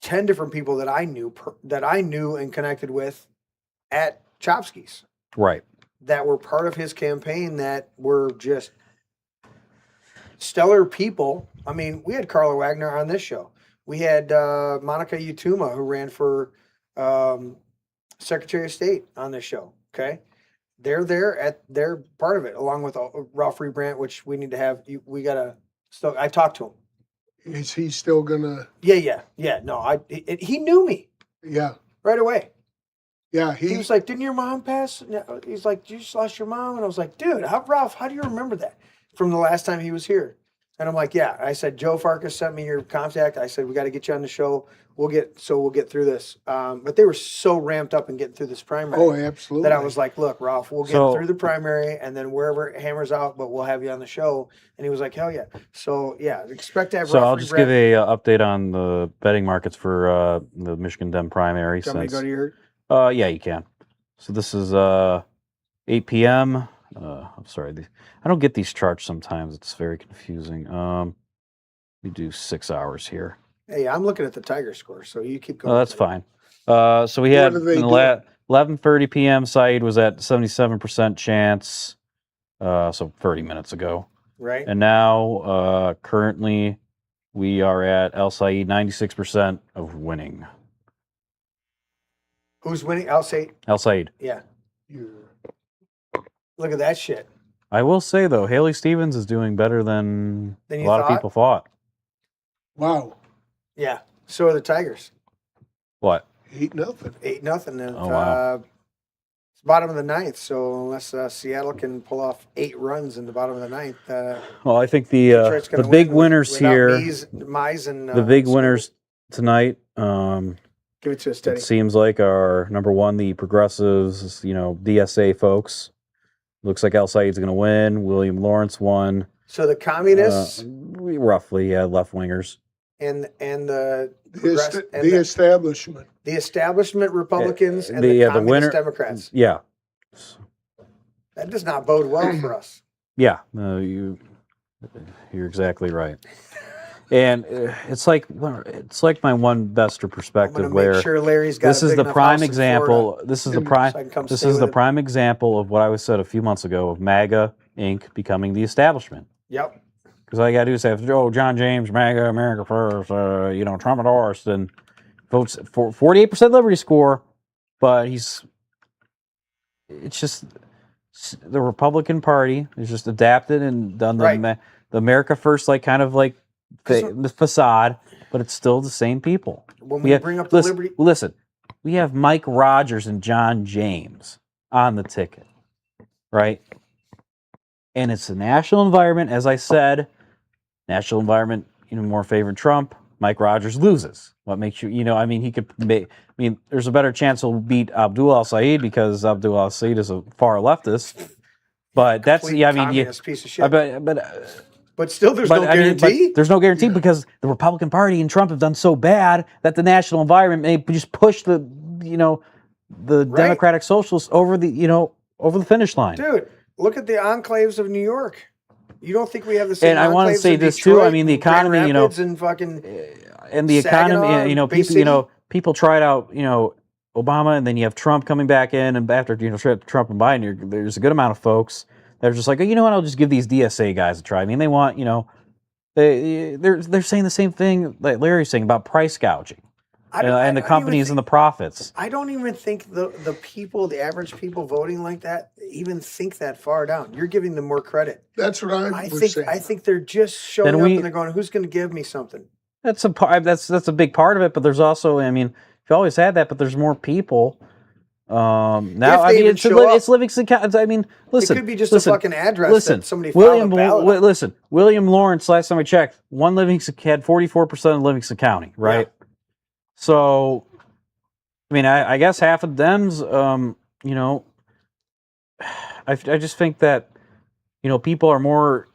10 different people that I knew and connected with at Chopsky's Right. that were part of his campaign that were just stellar people. I mean, we had Carla Wagner on this show. We had Monica Utuma, who ran for Secretary of State on this show. Okay. They're part of it, along with Ralph Rebrandt, which we need to have. I talked to him. Is he still gonna? Yeah. No, he knew me Yeah, right away. yeah. He was like, "Didn't your mom pass?" He's like, "You just lost your mom," and I was like, "Dude, Ralph, how do you remember that from the last time he was here?" And I'm like, "Yeah." I said, "Joe Farkas sent me your contact." I said, "We got to get you on the show. We'll get through this." But they were so ramped up and getting through this primary. Oh, absolutely. That I was like, "Look, Ralph, we'll get through the primary, and then wherever it hammers out, but we'll have you on the show." And he was like, "Hell yeah!" So yeah, expect to have. So Ralph I'll just Rebrandt. give a update on the betting markets for the Michigan Dem primary. Do you want me to go to your? Yeah, you can. So this is 8 p.m. I'm sorry, I don't get these charts sometimes. It's very confusing. We do 6 hours here. Hey, I'm looking at the Tiger score, so you keep going. Oh, that's fine. So we had do they do? 11:30 p.m. Said was at 77% chance. So 30 minutes ago. Right. And now, currently, we are at El Said 96% of winning. Who's winning? I'll say, El Said. yeah. You're- Look at that shit. I will say though, Haley Stevens is doing better than Than a you lot of thought? people thought. Wow, Yeah. So are the Tigers. What? 8-0. 8-0. And, Oh, wow. it's bottom of the ninth. So unless Seattle can pull off 8 runs in the bottom of the ninth, Well, I think Detroit's the gonna big win winners without here, Mize and the big School. winners tonight. Give it to us, Teddy. It seems like are number one, the progressives, DSA folks. Looks like El Said's going to win. William Lawrence won. So the communists Roughly, left wingers. and the The establishment. the establishment Republicans and the the winner- communist Democrats. Yeah. That does not bode well for us. Yeah. You're exactly right. And it's like my one best I'm perspective going to where make sure Larry's got this a is big the enough prime house in example. Florida This is so the prime. I can come This stay is with the him. prime example of what I said a few months ago of MAGA Inc. becoming the establishment. Yep. Because all you gotta do is say, "Oh, John James, MAGA, America first," Trump endorsed, and votes for 48% Liberty score, but it's just the Republican Party is just adapted and done the Right. the America first, the facade, but it's still the same people. When we bring up the Liberty, Listen, we have Mike Rogers and John James on the ticket, right? And it's the national environment, as I said, national environment, more favored Trump, Mike Rogers loses. What makes you, I mean, he could make, there's a better chance he'll beat Abdul al-Said because Abdul al-Said is a far leftist. But that's, Complete communist piece of shit. But still, there's no guarantee. There's no guarantee because the Republican Party and Trump have done so bad that the national environment may just push the Democratic Socialists over the finish line. Dude, look at the enclaves of New York. You don't think we have the same? And I want to say this too. I mean, the economy, and fucking and the economy, people tried out, Obama, and then you have Trump coming back in, and after Trump and Biden, there's a good amount of folks that are just like, you know what, I'll just give these DSA guys a try. I mean, they want, they're saying the same thing that Larry's saying about price gouging, and the companies and the profits. I don't even think the people, the average people voting like that, even think that far down. You're giving them more credit. That's what I think they're just showing up and they're going, "Who's going to give me something?" That's a part. That's a big part of it. But there's also, I mean, you always had that, but there's more people. Now, I mean, it's Livingston County. I mean, listen. It could be just a fucking address that somebody filed a ballot on. Listen, William Lawrence, last time I checked, had 44% of Livingston County, right? Yeah. So, I mean, I guess half of Dems, I just think that, people are more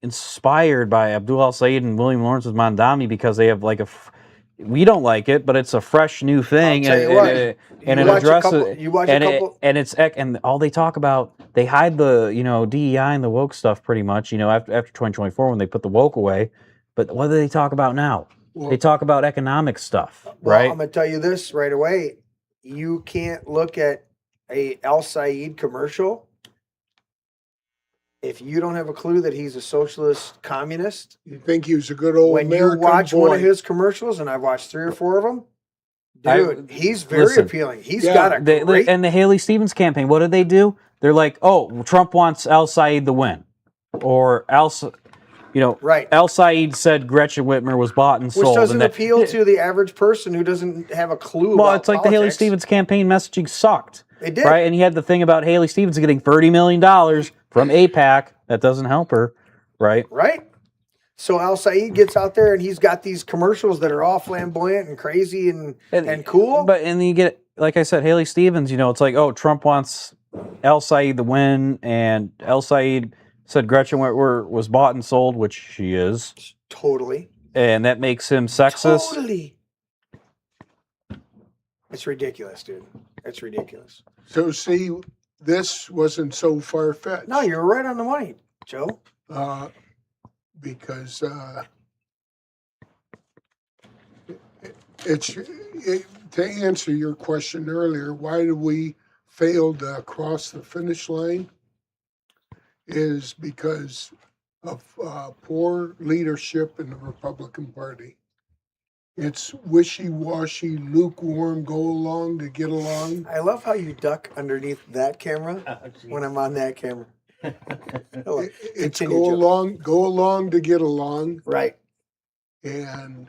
inspired by Abdul al-Said and William Lawrence's Mondami because they have we don't like it, but it's a fresh new thing, and it addresses and all they talk about, they hide the DEI and the woke stuff pretty much, after 2024 when they put the woke away. But what do they talk about now? Well, they talk about economic stuff, right? I'm gonna tell you this right away: you can't look at a al-Said commercial if you don't have a clue that he's a socialist communist. You think he was a good old American you watch boy. One of his commercials, and I've watched 3 or 4 of them, dude, he's very appealing. He's got a great... And the Haley Stevens campaign, what did they do? They're like, oh, Trump wants al-Said to win. Or al-Said said Gretchen Whitmer was bought and sold. Which doesn't appeal to the average person who doesn't have a clue about it's like politics. The Haley Stevens campaign messaging sucked. It did. Right? And he had the thing about Haley Stevens getting $30 million from AIPAC. That doesn't help her, right? Right. So al-Said gets out there and he's got these commercials that are all flamboyant and crazy and cool. But and then you get, like I said, Haley Stevens, it's like, oh, Trump wants al-Said to win, and al-Said said Gretchen Whitmer was bought and sold, which she is. Totally. And that makes him sexist. Totally. It's ridiculous, dude. It's ridiculous. So see, this wasn't so far-fetched. No, you're right on the money, Joe. Because to answer your question earlier, why do we fail to cross the finish line? Is because of poor leadership in the Republican Party. It's wishy-washy, lukewarm, go along to get along. I love how you duck underneath that camera when I'm on that camera. It's go along to get along. Right. And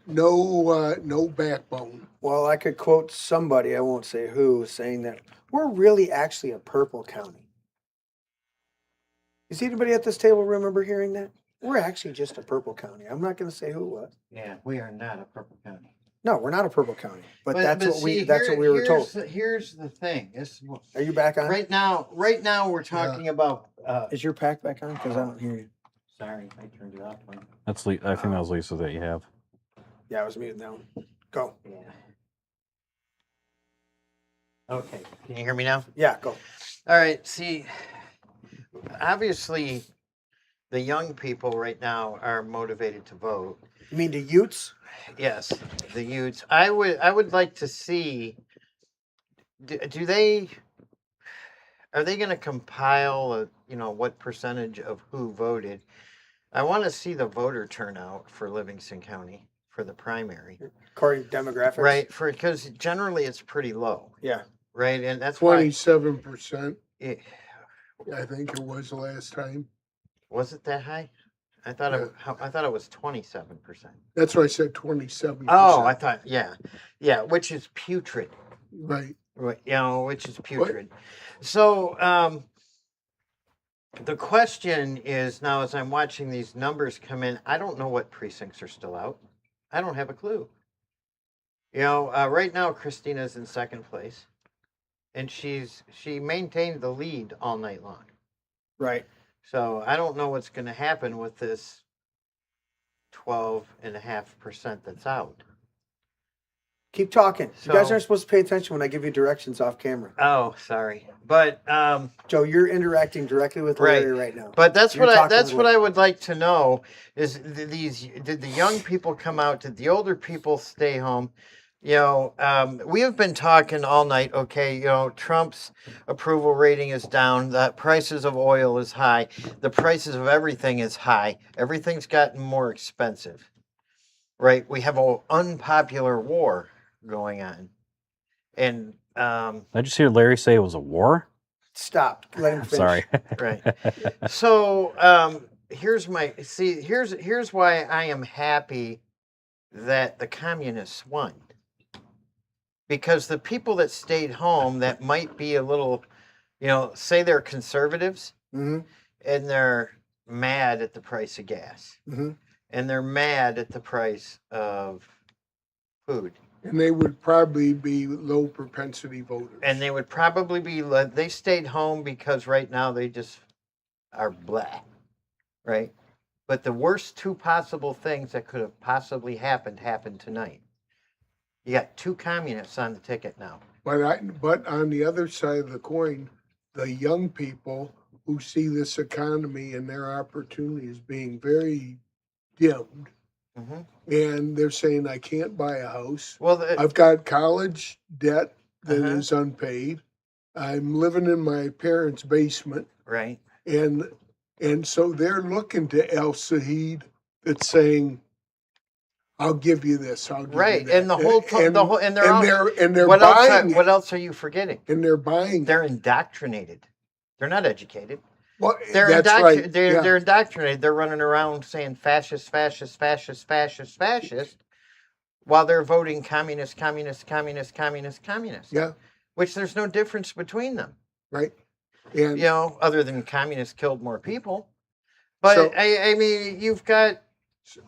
no backbone. Well, I could quote somebody, I won't say who, saying that we're really actually a purple county. Is anybody at this table remember hearing that? We're actually just a purple county. I'm not going to say who it was. Yeah, we are not a purple county. No, we're not a purple county. But that's what we were told. Here's the thing. Are you back on? Right now we're talking about. Is your pack back on? Because I don't hear you. Sorry, I turned it off. I think that was Lisa that you have. Yeah, I was muted down. Go. Yeah. Okay. Can you hear me now? Yeah, go. All right. See, obviously, the young people right now are motivated to vote. You mean the Utes? Yes, the Utes. I would like to see. Are they going to compile what percentage of who voted? I want to see the voter turnout for Livingston County for the primary. According to demographics, right? Because generally it's pretty low. Yeah. Right, and that's 27%. I think it was the last time. Was it that high? I thought it was 27%. That's why I said 27%. Oh, I thought which is putrid. Right. Right, which is putrid. So, The question is now, as I'm watching these numbers come in, I don't know what precincts are still out. I don't have a clue. Right now Christina's in second place, and she maintained the lead all night long. Right. So I don't know what's going to happen with this 12.5% that's out. Keep talking. You guys So- aren't supposed to pay attention when I give you directions off camera. Oh, sorry, but Joe, you're interacting directly with Larry right now. But that's You're what talking that's with what Larry. I would like to know is did the young people come out? Did the older people stay home? We have been talking all night. Okay, Trump's approval rating is down. The prices of oil is high. The prices of everything is high. Everything's gotten more expensive. Right? We have an unpopular war going on, and Did I just hear Larry say it was a war? Stop. Let him finish. Sorry. right. So here's why I am happy that the communists won. Because the people that stayed home that might be a little, say they're conservatives, Mm-hmm. and they're mad at the price of gas, Mm-hmm. and they're mad at the price of food. And they would probably be low propensity voters. And they would probably be, they stayed home because right now they just are blah, right? But the worst two possible things that could have possibly happened tonight. You got two communists on the ticket now. But on the other side of the coin, the young people who see this economy and their opportunities being very dimmed, Mm-hmm. and they're saying, I can't buy a house. Well, I've got college debt that Uh-huh. is unpaid. I'm living in my parents' basement. right. And so they're looking to El Saeed that's saying, I'll give you this, I'll give Right, you that. and the whole and they're all, and they're what else? buying What it, else are you forgetting? and they're buying They're it. indoctrinated. They're not educated. Well, They're that's right. They're indoctrinated. They're running around saying fascist, fascist, fascist, fascist, fascist, while they're voting communist, communist, communist, communist, communist. Yeah, Which there's no difference between them. right. And Other than communists killed more people. But So- I mean, you've got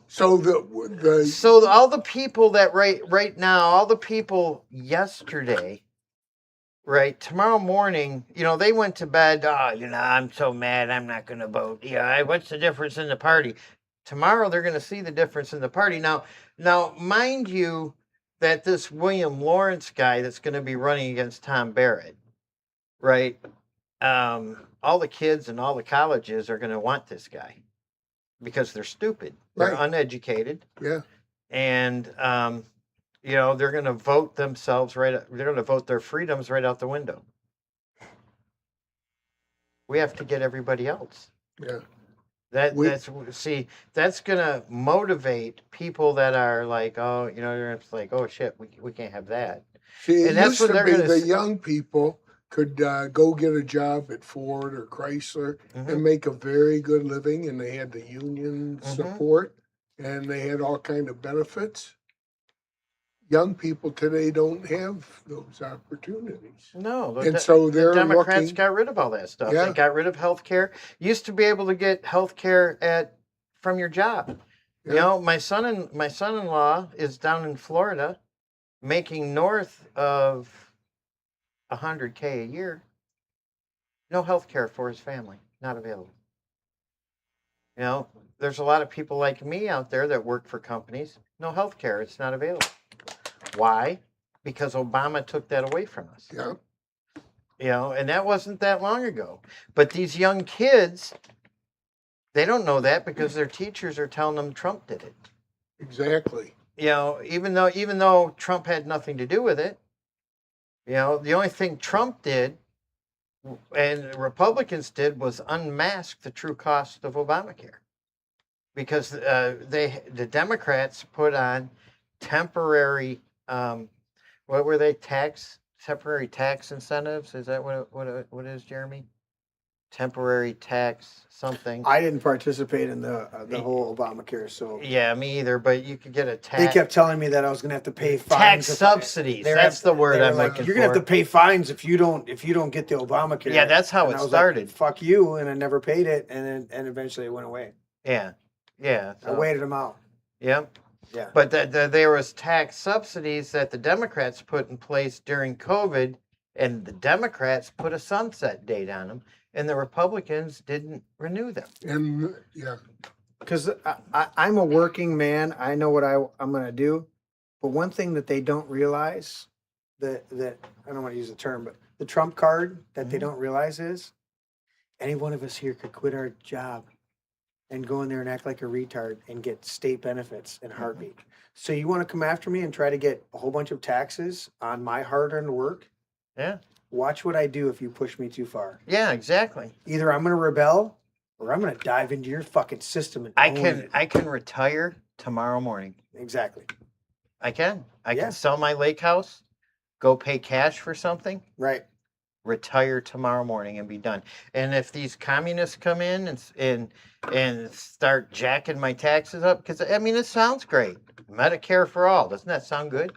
so the so all the people that right now, all the people yesterday, right, tomorrow morning, they went to bed. Oh, I'm so mad. I'm not going to vote. Yeah, what's the difference in the party? Tomorrow they're going to see the difference in the party. Now, mind you, that this William Lawrence guy that's going to be running against Tom Barrett, right? All the kids and all the colleges are going to want this guy because they're stupid. They're Right. uneducated. yeah. And they're going to vote themselves they're going to vote their freedoms right out the window. We have to get everybody else. Yeah. That's going to motivate people that are like, oh, it's like, oh shit, we can't have that. See, it And that's used what to they're be gonna the s- young people could go get a job at Ford or Chrysler Mhm. and make a very good living, and they had the union Mhm. support, and they had all kind of benefits. Young people today don't have those opportunities, No, and so the they're Democrats looking. got rid of all that stuff. Yeah. They got rid of health care. Used to be able to get health care from your job. Yeah. My son-in-law is down in Florida, making north of $100K a year. No health care for his family, not available. There's a lot of people like me out there that work for companies. No health care, it's not available. Why? Because Obama took that away from us. Yeah, And that wasn't that long ago. But these young kids, they don't know that because their teachers are telling them Trump did it. exactly. Even though Trump had nothing to do with it, the only thing Trump did and Republicans did was unmask the true cost of Obamacare, because the Democrats put on temporary what were they temporary tax incentives? Is that what it is, Jeremy? temporary tax something. I didn't participate in the whole Obamacare, so Yeah, me either. But you could get a tax. they kept telling me that I was going to have to pay fines. Tax if- subsidies. they were That's the word they were I'm like, looking You're going to for. have to pay fines if you don't get the Obamacare. Yeah, that's how And it I was started. Like, fuck you, and I never paid it, and eventually it went away. Yeah, yeah. I waited them out. Yep. Yeah. But there was tax subsidies that the Democrats put in place during COVID, and the Democrats put a sunset date on them, and the Republicans didn't renew them. And yeah, Because I'm a working man. I know what I'm going to do. But one thing that they don't realize, that I don't want to use the term, but the Trump card that they don't realize is any one of us here could quit our job and go in there and act like a retard and get state benefits in a heartbeat. So you want to come after me and try to get a whole bunch of taxes on my hard-earned work? Yeah. Watch what I do if you push me too far. Yeah, exactly. Either I'm going to rebel or I'm going to dive into your fucking system and own I can retire tomorrow morning. it. Exactly. I can. I Yeah. can sell my lake house, go pay cash for something, Right. retire tomorrow morning and be done. And if these communists come in and start jacking my taxes up, because I mean, it sounds great. Medicare for all. Doesn't that sound good?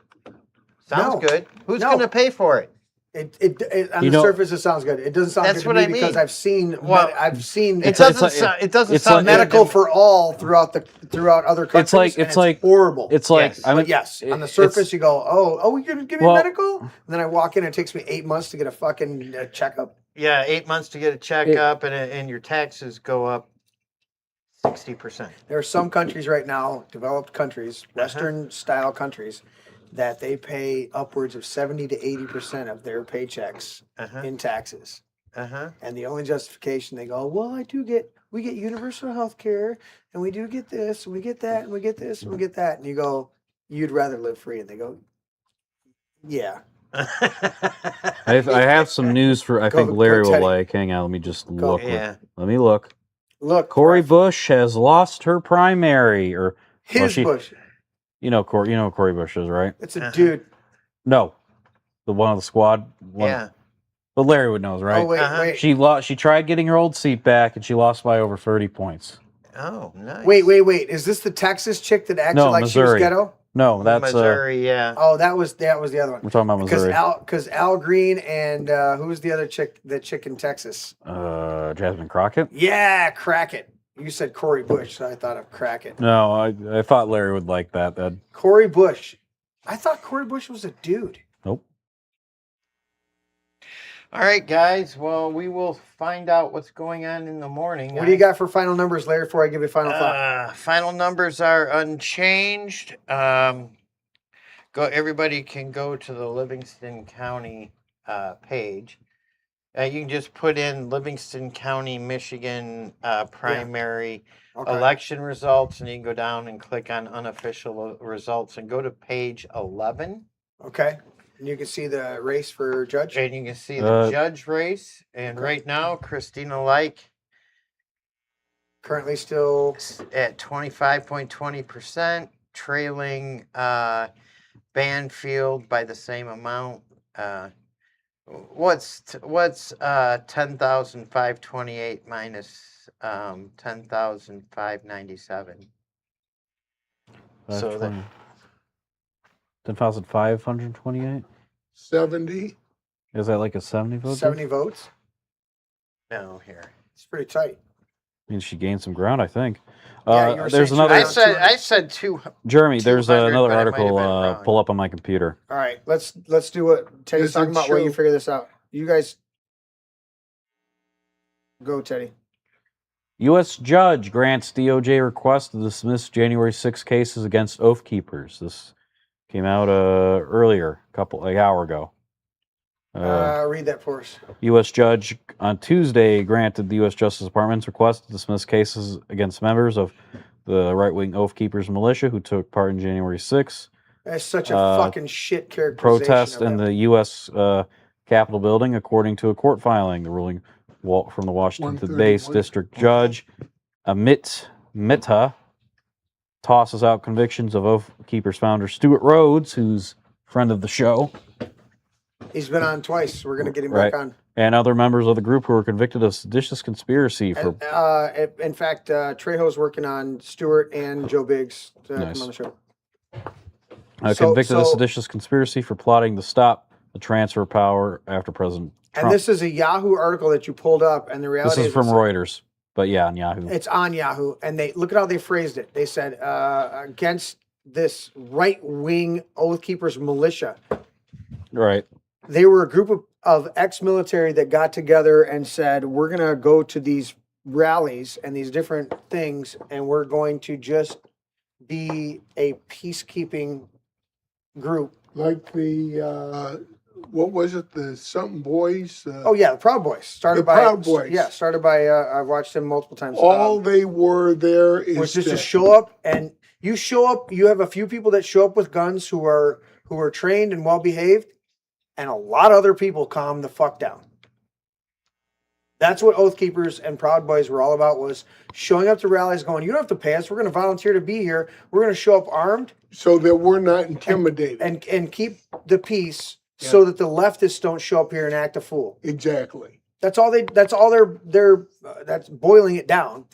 Sounds No. good. Who's No. going to pay for it? It on You the know- surface it sounds good. It doesn't sound That's good to what me I because mean. I've seen Well, I've seen It It's doesn't. like- It doesn't it's sound like- medical good. for all throughout other countries. It's like- and it's like- horrible. It's like Yes. I mean, But yes, on the it's- surface you go, oh, you're gonna give me Well- medical? And then I walk in, and it takes me 8 months to get a fucking checkup. Yeah, 8 months to get a checkup, and your taxes go up 60%. There are some countries right now, developed countries, Uh-huh. Western style countries, that they pay upwards of 70 to 80% of their paychecks Uh-huh. in taxes. Uh-huh. And the only justification they go, well, we get universal health care, and we do get this, and we get that, and we get this, and we get that. And you go, you'd rather live free. And they go, yeah. I have some news for I Go- think go, Larry will Teddy. like. Hang on, let me just Go. look. Yeah. Let me look. Look, Cory Ref, Bush has lost her primary, or his she- Bush. you know who Cory Bush is, right? It's a Uh-huh. dude. No, the one of the squad. One, Yeah. but Larry would knows, right? Oh, wait, Uh-huh. wait. She lost. She tried getting her old seat back, and she lost by over 30 points. Oh, nice. Wait. Is this the Texas chick that acted No, like she was Missouri. ghetto? No, that's Missouri, yeah. Oh, that was the other one. we're talking about Missouri. Because Al Green and who was the other chick? The chick in Texas. Jasmine Crockett. Yeah, Crackett. You said Cory Bush, so I thought of Crackett. No, I thought Larry would like that. Cory Bush. I thought Cory Bush was a dude. Nope. All right, guys. Well, we will find out what's going on in the morning. What do you got for final numbers, Larry, before I give you final thought? Final numbers are unchanged. Everybody can go to the Livingston County page. You can just put in Livingston County, Michigan primary Okay. election results, and you can go down and click on unofficial results and go to page 11. Okay. And you can see the race for judge. And you can see the Uh, judge race. And Okay. right now, Christina Like Currently still at 25.20%, trailing Banfield by the same amount. What's 10,528 minus 10,597? So that 10,528. 70. Is that like a 70 vote? 70 votes. no here. It's pretty tight. Means she gained some ground, I think. Yeah, you were There's saying another. I around said two. Jeremy, there's 200, another but I might have article. been wrong. Pull up on my computer. All right, let's do what Teddy's Does talking it about. Where you show- figure this out? You guys go, Teddy. U.S. judge grants DOJ request to dismiss January 6 cases against Oath Keepers. This came out earlier, hour ago. Read that for us. U.S. judge on Tuesday granted the U.S. Justice Department's request to dismiss cases against members of the right-wing Oath Keepers militia who took part in January 6 That's such a fucking shit characterization. protest of in them. the U.S. Capitol building, according to a court filing. The ruling from the Washington-based 131. district judge Amit Mehta tosses out convictions of Oath Keepers founder Stuart Rhodes, who's friend of the show, He's been on twice. We're gonna get him Right. back on. And other members of the group who were convicted of seditious conspiracy for In fact, Trejo's working on Stewart and Joe Biggs to Nice. come on the show. convicted of seditious conspiracy for plotting to stop the transfer of power after President Trump. And this is a Yahoo article that you pulled up, and the reality This is from Reuters, but yeah, on Yahoo. It's on Yahoo, and they look at how they phrased it. They said against this right-wing Oath Keepers militia. Right. They were a group of ex-military that got together and said, we're going to go to these rallies and these different things, and we're going to just be a peacekeeping group. Like the, what was it? The something boys? Oh yeah, the Proud Boys. Started The by Proud Boys. Yeah, started by I've watched them multiple times. All they were there is was just to that- show up, and you show up. You have a few people that show up with guns who are trained and well behaved, and a lot of other people calm the fuck down. That's what Oath Keepers and Proud Boys were all about, was showing up to rallies going, you don't have to pay us. We're going to volunteer to be here. We're going to show up armed. So that we're not intimidated. And keep the peace so that the leftists don't show up here and act a fool. Exactly. That's all that's boiling it down.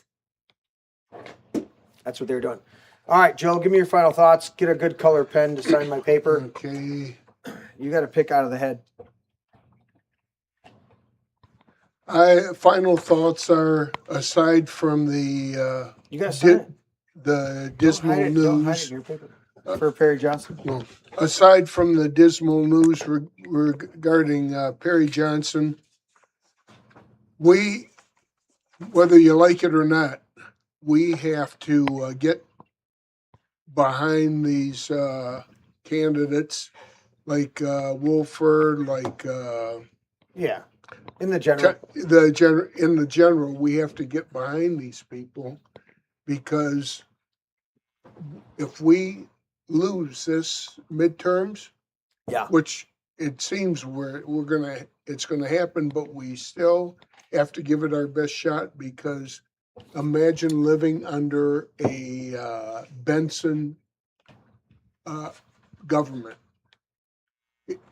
That's what they're doing. All right, Joe, give me your final thoughts. Get a good color pen to sign my paper. Okay. You got to pick out of the head. Final thoughts are, aside from the You got to sign it. the dismal Don't hide news, it in your paper. For Perry Johnson. well, aside from the dismal news regarding Perry Johnson, we, whether you like it or not, we have to get behind these candidates like Wolford, like Yeah. In the general. in the general, we have to get behind these people, because if we lose this midterms, Yeah. which it seems it's gonna happen, but we still have to give it our best shot, because imagine living under a Benson government.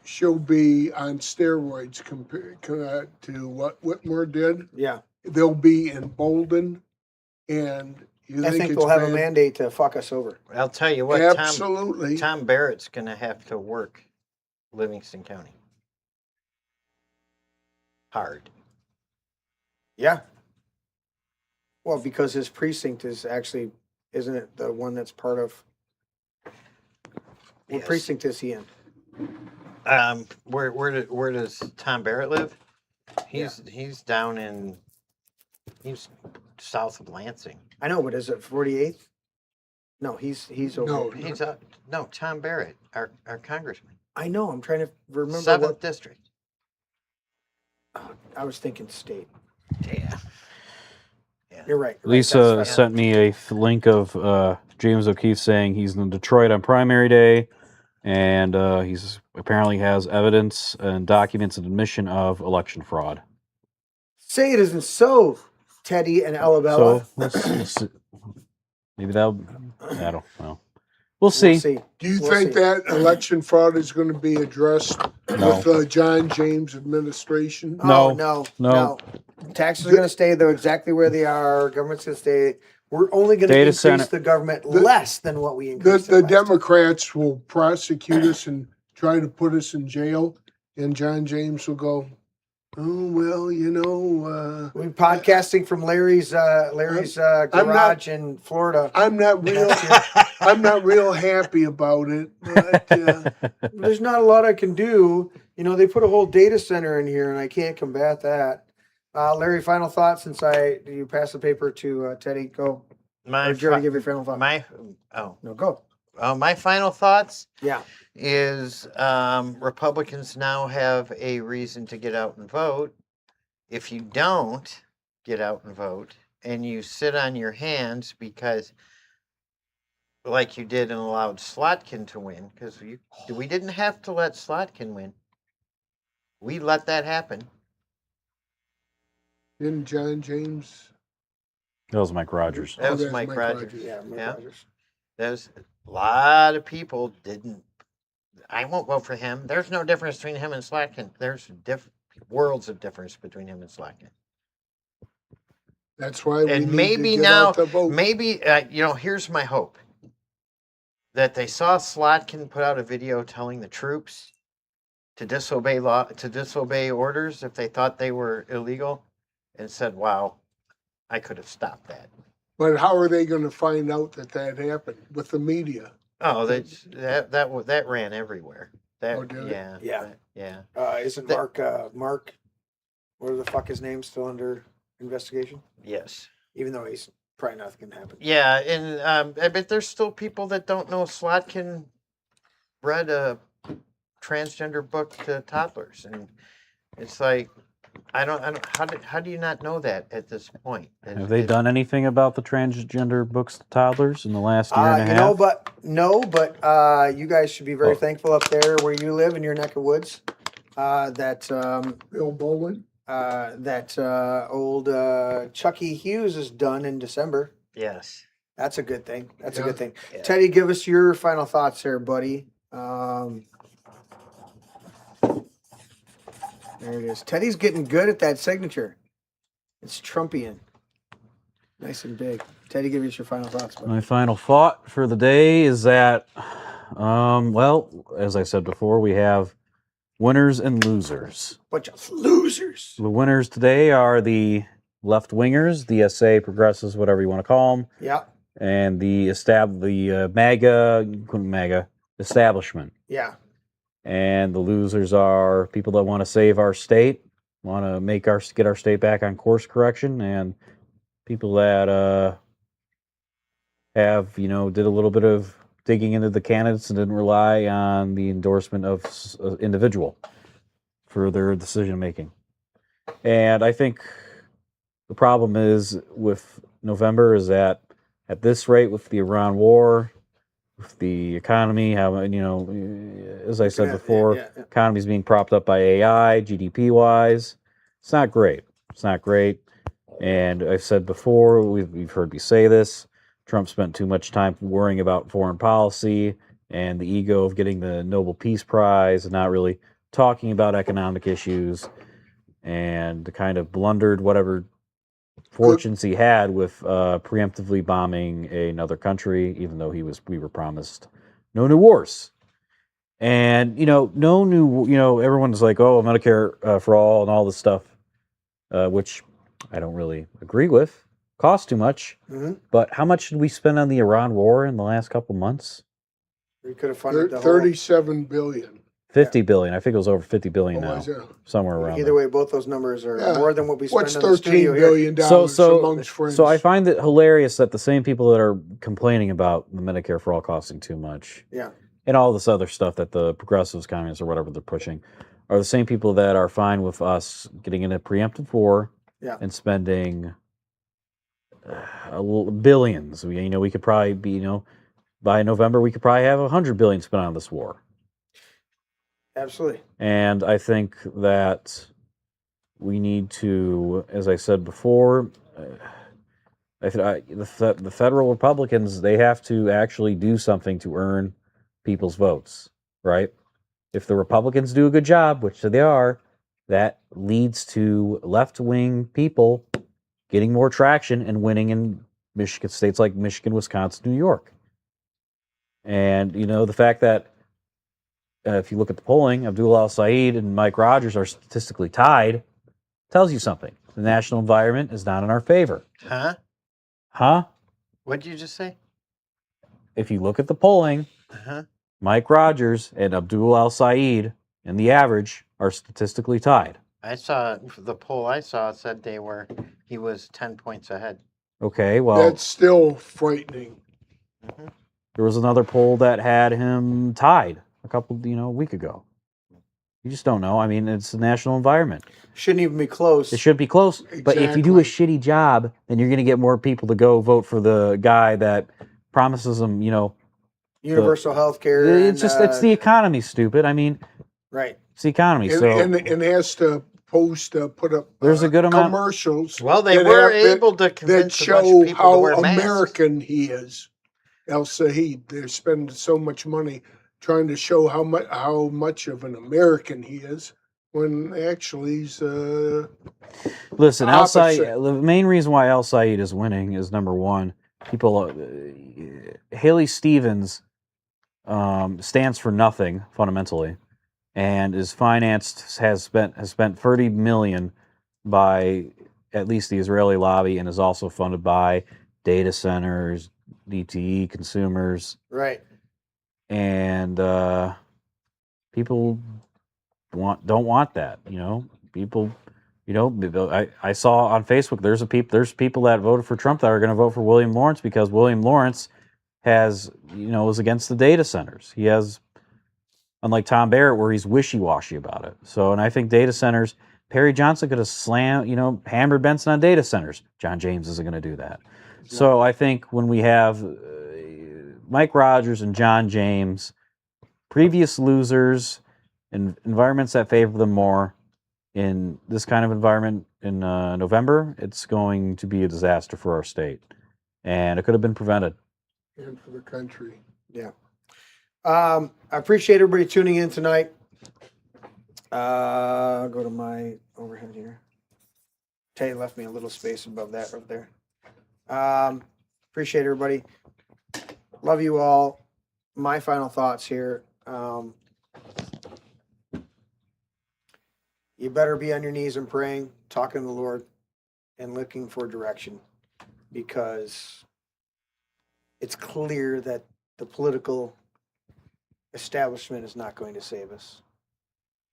She'll be on steroids compared to what Whitmer did. Yeah. They'll be emboldened, and I think they'll have a mandate to fuck us over. I'll tell you what, Absolutely. Tom Barrett's going to have to work Livingston County hard. Yeah. Well, because his precinct is actually, isn't it the one that's part of, what Yes. precinct is he in? Where does Tom Barrett live? He's down in, he's south of Lansing. I know, but is it 48th? No, he's over. No. He's no, Tom Barrett, our congressman, I know. I'm trying to remember 7th district. I was thinking state. Yeah. You're right. Lisa sent me a link of James O'Keefe saying he's in Detroit on primary day, and he's apparently has evidence and documents and admission of election fraud. Say it isn't so, Teddy and Alabama. So we'll see. Maybe I don't know. We'll see. Do you think that election fraud is going to be addressed with John James administration? No. Taxes are going to stay though exactly where they are. Government's going to stay. We're only going to increase the government less than what we increased. The Democrats will prosecute us and try to put us in jail, and John James will go, oh, well, we're podcasting from Larry's garage in Florida. I'm not real happy about it, but there's not a lot I can do. They put a whole data center in here, and I can't combat that. Larry, final thoughts since you pass the paper to Teddy. Go. Or Jerry, give your final thought. Go. My final thoughts. Yeah. Is Republicans now have a reason to get out and vote. If you don't get out and vote and you sit on your hands because, like you did and allowed Slotkin to win, because we didn't have to let Slotkin win. We let that happen. Didn't John James? That was Mike Rogers. That was Mike Rogers. Yeah, Mike Rogers. There's a lot of people didn't I won't vote for him. There's no difference between him and Slatkin. There's worlds of difference between him and Slatkin. That's why we And need maybe to get now, out the vote. maybe here's my hope: that they saw Slotkin put out a video telling the troops to disobey orders if they thought they were illegal, and said, "Wow, I could have stopped that." But how are they going to find out that happened with the media? Oh, that ran everywhere. That Oh, did it? yeah Yeah. yeah Isn't That- Mark, what the fuck his name, still under investigation? yes. Even though he's probably nothing can happen. Yeah, and I bet there's still people that don't know Slotkin read a transgender book to toddlers, and it's like, I don't. How do you not know that at this point? Have they done anything about the transgender books to toddlers in the last year and a half? But you guys should be very Oh. thankful up there where you live in your neck of woods. That Bill Bowen? old Chucky Hughes is done in December. Yes. That's a good thing. That's a Yeah. good thing. Yeah. Teddy, give us your final thoughts here, buddy. There it is. Teddy's getting good at that signature. It's Trumpian. Nice and big. Teddy, give us your final thoughts, buddy. My final thought for the day is that, well, as I said before, we have winners and losers. Bunch of losers. The winners today are the left wingers, the SA progressives, whatever you want to call them, Yeah. and the MAGA establishment. Yeah. And the losers are people that want to save our state, want to get our state back on course correction, and people that have did a little bit of digging into the candidates and didn't rely on the endorsement of individual for their decision making. And I think the problem is with November is that at this rate, with the Iran war, with the economy, how as I said before, economy's being propped up by AI, GDP wise, it's not great. It's not great. And I've said before, we've heard me say this. Trump spent too much time worrying about foreign policy and the ego of getting the Nobel Peace Prize and not really talking about economic issues, and kind of blundered whatever fortunes he had with preemptively bombing another country, even though we were promised no new wars. And no new, everyone's like, oh, Medicare for all and all this stuff, which I don't really agree with. Costs too much. Mm-hmm. But how much did we spend on the Iran war in the last couple months? We could have funded the whole. 37 billion. 50 billion. I think it was over 50 billion Oh, now. is it? Somewhere around Either there. way, both those numbers are Yeah. more than what we spend What's on the studio $13 here. billion dollars amongst friends? So I find it hilarious that the same people that are complaining about the Medicare for all costing too much, Yeah. and all this other stuff that the progressives, communists, or whatever they're pushing, are the same people that are fine with us getting into preemptive war, Yeah. and spending billions. We could probably be, by November we could probably have $100 billion spent on this war. Absolutely. And I think that we need to, as I said before, the federal Republicans, they have to actually do something to earn people's votes, right? If the Republicans do a good job, which they are, that leads to left-wing people getting more traction and winning in Michigan, states like Michigan, Wisconsin, New York. And, the fact that if you look at the polling, Abdul al-Said and Mike Rogers are statistically tied, tells you something. The national environment is not in our favor. Huh? Huh? What did you just say? If you look at the polling, Uh-huh. Mike Rogers and Abdul al-Said and the average are statistically tied. I saw the poll I saw said he was 10 points ahead. Okay, well, That's still frightening. Mm-hmm. there was another poll that had him tied a week ago. You just don't know. I mean, it's the national environment. Shouldn't even be close. It should be close. But if you do a Exactly. shitty job, then you're going to get more people to go vote for the guy that promises them, Universal health care. it's the economy, stupid. I mean, Right. it's the economy. And, So and has to put up There's a good amount- commercials. Well, they that were have- able to that convince a bunch show of people to how wear masks. American he is. El Said, they're spending so much money trying to show how much of an American he is, when actually he's Listen, Al Said, opposite. the main reason why Al Said is winning is number one, people. Haley Stevens stands for nothing fundamentally, and is financed has spent $30 million by at least the Israeli lobby, and is also funded by data centers, DTE consumers, Right. and people don't want that. People. I saw on Facebook there's people that voted for Trump that are going to vote for William Lawrence because William Lawrence is against the data centers. He has, unlike Tom Barrett, where he's wishy-washy about it. So, and I think data centers, Perry Johnson could have hammered Benson on data centers. John James isn't going to do that. So I think when we have Mike Rogers and John James, previous losers, in environments that favor them more, in this kind of environment in November, it's going to be a disaster for our state. And it could have been prevented. And for the country. Yeah. I appreciate everybody tuning in tonight. Go to my overhead here. Tay left me a little space above that right there. Appreciate everybody. Love you all. My final thoughts here. You better be on your knees and praying, talking to the Lord, and looking for direction, because it's clear that the political establishment is not going to save us.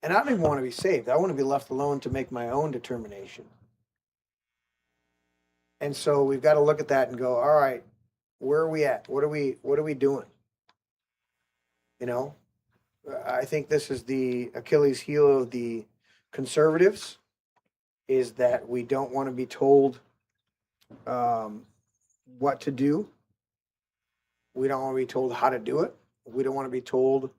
And I don't even want to be saved. I want to be left alone to make my own determination. And so we've got to look at that and go, all right, where are we at? What are we doing? I think this is the Achilles heel of the conservatives, is that we don't want to be told what to do. We don't want to be told how to do it. We don't want to be told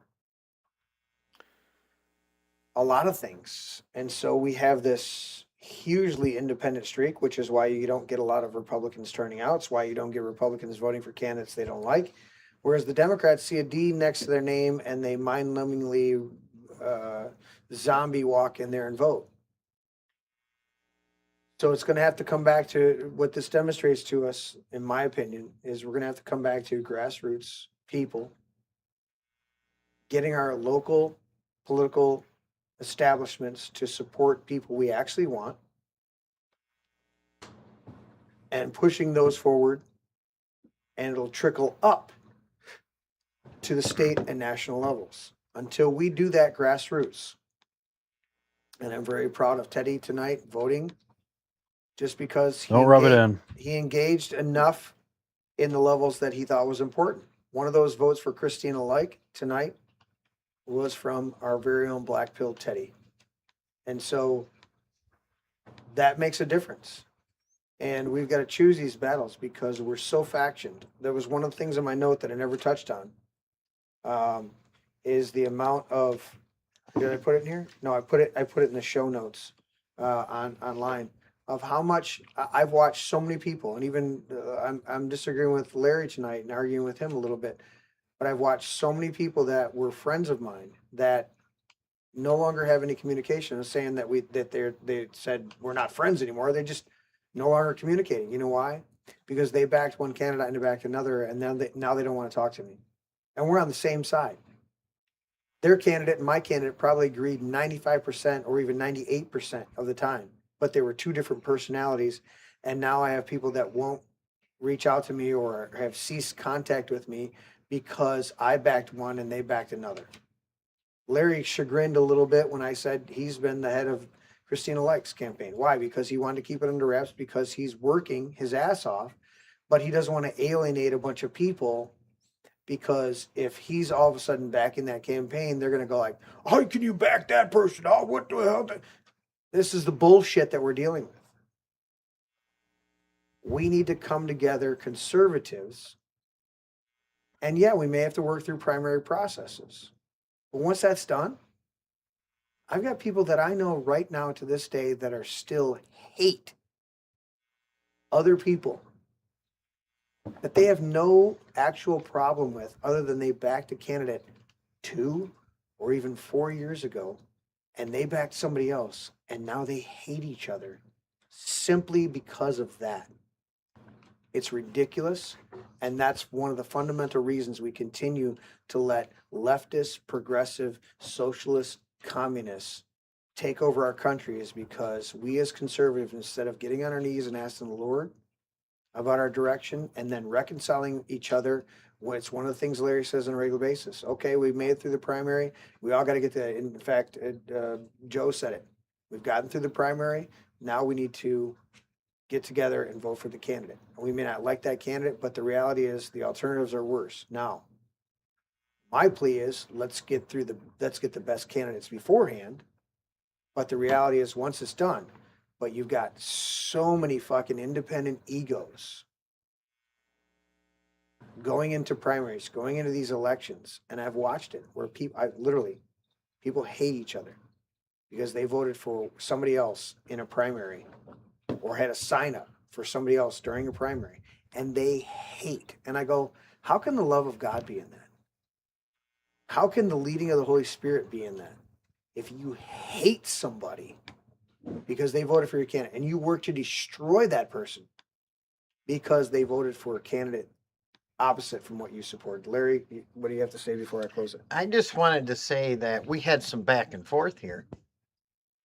a lot of things. And so we have this hugely independent streak, which is why you don't get a lot of Republicans turning out. It's why you don't get Republicans voting for candidates they don't like. Whereas the Democrats see a D next to their name and they mind-numbingly zombie walk in there and vote. So it's going to have to come back to what this demonstrates to us, in my opinion, is we're going to have to come back to grassroots people, getting our local political establishments to support people we actually want, and pushing those forward, and it'll trickle up to the state and national levels. Until we do that grassroots, and I'm very proud of Teddy tonight voting, just because Don't rub it in. he engaged enough in the levels that he thought was important. One of those votes for Christina Like tonight was from our very own Black Pill Teddy. And so that makes a difference. And we've got to choose these battles because we're so factioned. There was one of the things in my note that I never touched on, is the amount of, did I put it in here? No, I put it in the show notes online, of how much I've watched so many people, and even I'm disagreeing with Larry tonight and arguing with him a little bit, but I've watched so many people that were friends of mine that no longer have any communication. I'm saying that they said we're not friends anymore. They just no longer communicating. You know why? Because they backed one candidate and they backed another, and now they don't want to talk to me. And we're on the same side. Their candidate and my candidate probably agreed 95% or even 98% of the time, but they were two different personalities. And now I have people that won't reach out to me or have ceased contact with me because I backed one and they backed another. Larry chagrined a little bit when I said he's been the head of Christina Like's campaign. Why? Because he wanted to keep it under wraps, because he's working his ass off, but he doesn't want to alienate a bunch of people, because if he's all of a sudden backing that campaign, they're going to go like, how can you back that person? Oh, what the hell? This is the bullshit that we're dealing with. We need to come together, conservatives, and yeah, we may have to work through primary processes. But once that's done, I've got people that I know right now to this day that are still hate other people that they have no actual problem with, other than they backed a candidate 2 or even 4 years ago, and they backed somebody else, and now they hate each other simply because of that. It's ridiculous, and that's one of the fundamental reasons we continue to let leftist, progressive, socialist, communists take over our country, is because we as conservatives, instead of getting on our knees and asking the Lord about our direction and then reconciling each other, when it's one of the things Larry says on a regular basis. Okay, we've made it through the primary. We all got to get that. In fact, Joe said it. We've gotten through the primary. Now we need to get together and vote for the candidate. We may not like that candidate, but the reality is the alternatives are worse. Now, my plea is let's get the best candidates beforehand. But the reality is once it's done, but you've got so many fucking independent egos going into primaries, going into these elections, and I've watched it where people hate each other because they voted for somebody else in a primary or had a sign up for somebody else during a primary, and they hate. And I go, how can the love of God be in that? How can the leading of the Holy Spirit be in that? If you hate somebody because they voted for your candidate and you work to destroy that person because they voted for a candidate opposite from what you support. Larry, what do you have to say before I close it? I just wanted to say that we had some back and forth here,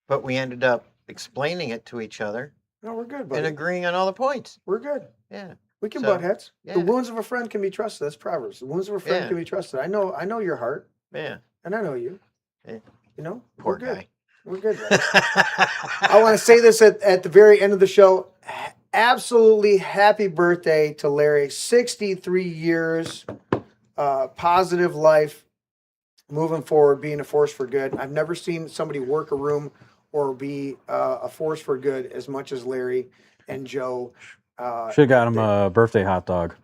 but we ended up explaining it to each other. No, we're good, buddy. And agreeing on all the points. We're good. Yeah. We can butt heads. Yeah. The wounds of a friend can be trusted. That's Proverbs. The wounds of a friend Yeah. can be trusted. I know your heart. Yeah. And I know you. Yeah. You know? Poor we're good. guy. We're good. I want to say this at the very end of the show. Absolutely happy birthday to Larry. 63 years, positive life, moving forward, being a force for good. I've never seen somebody work a room or be a force for good as much as Larry and Joe. Should have got him a birthday hot dog.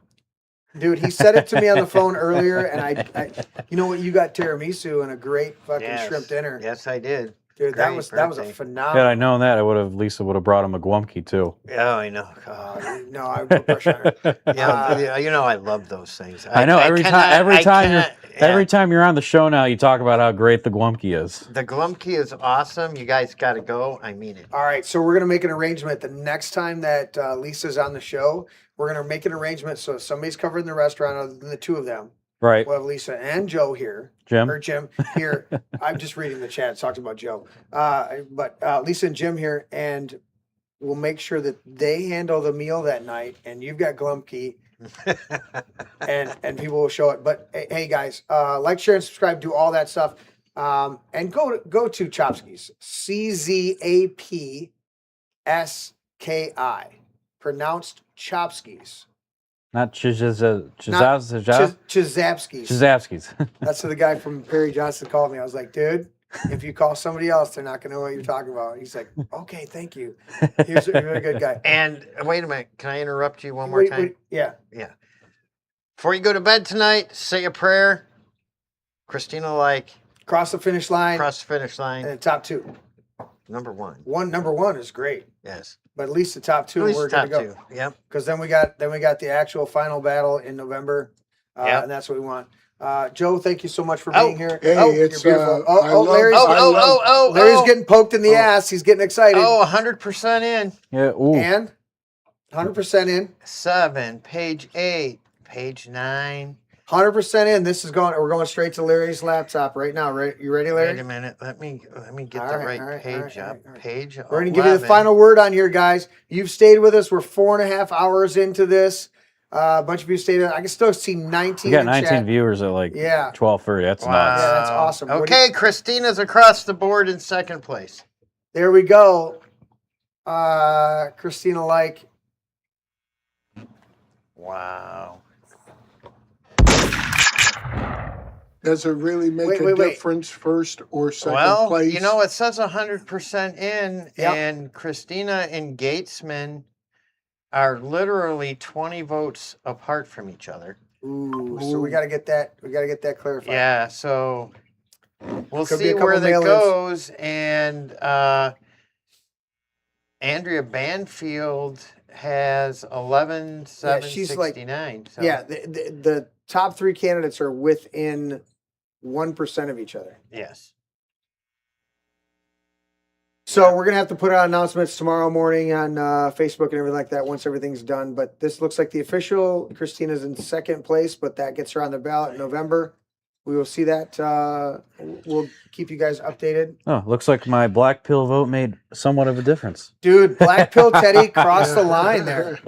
Dude, he said it to me on the phone earlier, and I you know what? You got tiramisu and a great fucking shrimp dinner. Yes, I did. Dude, that was a birthday. phenomenal. Had I known that, Lisa would have brought him a Gwumpke too. Oh, I know. No, I would put pressure on her. Yeah, you know I love those things. I know every time every time you're on the show now, you talk about how great the Gwumpke is. The Glumke is awesome. You guys got to go. I mean it. All right, so we're gonna make an arrangement the next time that Lisa's on the show. We're gonna make an arrangement so if somebody's covering the restaurant other than the two of them. Right. We'll have Lisa and Joe here. Jim here. I'm just reading the chat. It's talking about Joe. But Lisa and Jim here, and we'll make sure that they handle the meal that night. And you've got Glumke, and people will show it. But hey, guys, like, share, and subscribe. Do all that stuff. And go to Chopski's. CZAPSKI, pronounced Chopski's. Not Chizapskis. Chizapskis. That's what the guy from Perry Johnson called me. I was like, dude, if you call somebody else, they're not going to know what you're talking about. He's like, okay, thank you. He's a really good guy. And wait a minute. Can I interrupt you one more time? Yeah. Yeah. Before you go to bed tonight, say a prayer. Christina, cross the finish line. Cross the finish line. And the top two. Number one. Number one is great. Yes. But at least the top two, we're going to go. Yep. Because then we got the actual final battle in November, and that's what we want. Joe, thank you so much for being here. Hey, it's you're beautiful. Larry's getting poked in the ass. He's getting excited. 100% in. Yeah. Ooh. And 100% in. 7, page 8, page 9. 100% in. We're going straight to Larry's laptop right now. Right? You ready, Larry? Wait a minute. Let me get the right page up. Page 11. We're going to give you the final word on here, guys. You've stayed with us. We're 4.5 hours into this. A bunch of you stayed. I can still see 19. We got 19 viewers at 12:30. That's nuts. Yeah, that's awesome. Okay, Christina's across the board in second place. There we go. Christina, Wow. Does it really make a difference first or second place? Well, you know, it says 100% in, and Christina and Gatesman are literally 20 votes apart from each other. Ooh. So we got to get that. We got to get that clarified. Yeah. So we'll Could be see a couple where that mail-ins. goes. And Andrea Banfield has 11,769. Yeah, the top three candidates are within 1% of each other. Yes. So we're gonna have to put out announcements tomorrow morning on Facebook and everything like that once everything's done. But this looks like the official. Christina's in second place, but that gets her on the ballot in November. We will see that. We'll keep you guys updated. Oh, looks like my black pill vote made somewhat of a difference. Dude, Black Pill Teddy crossed the line there.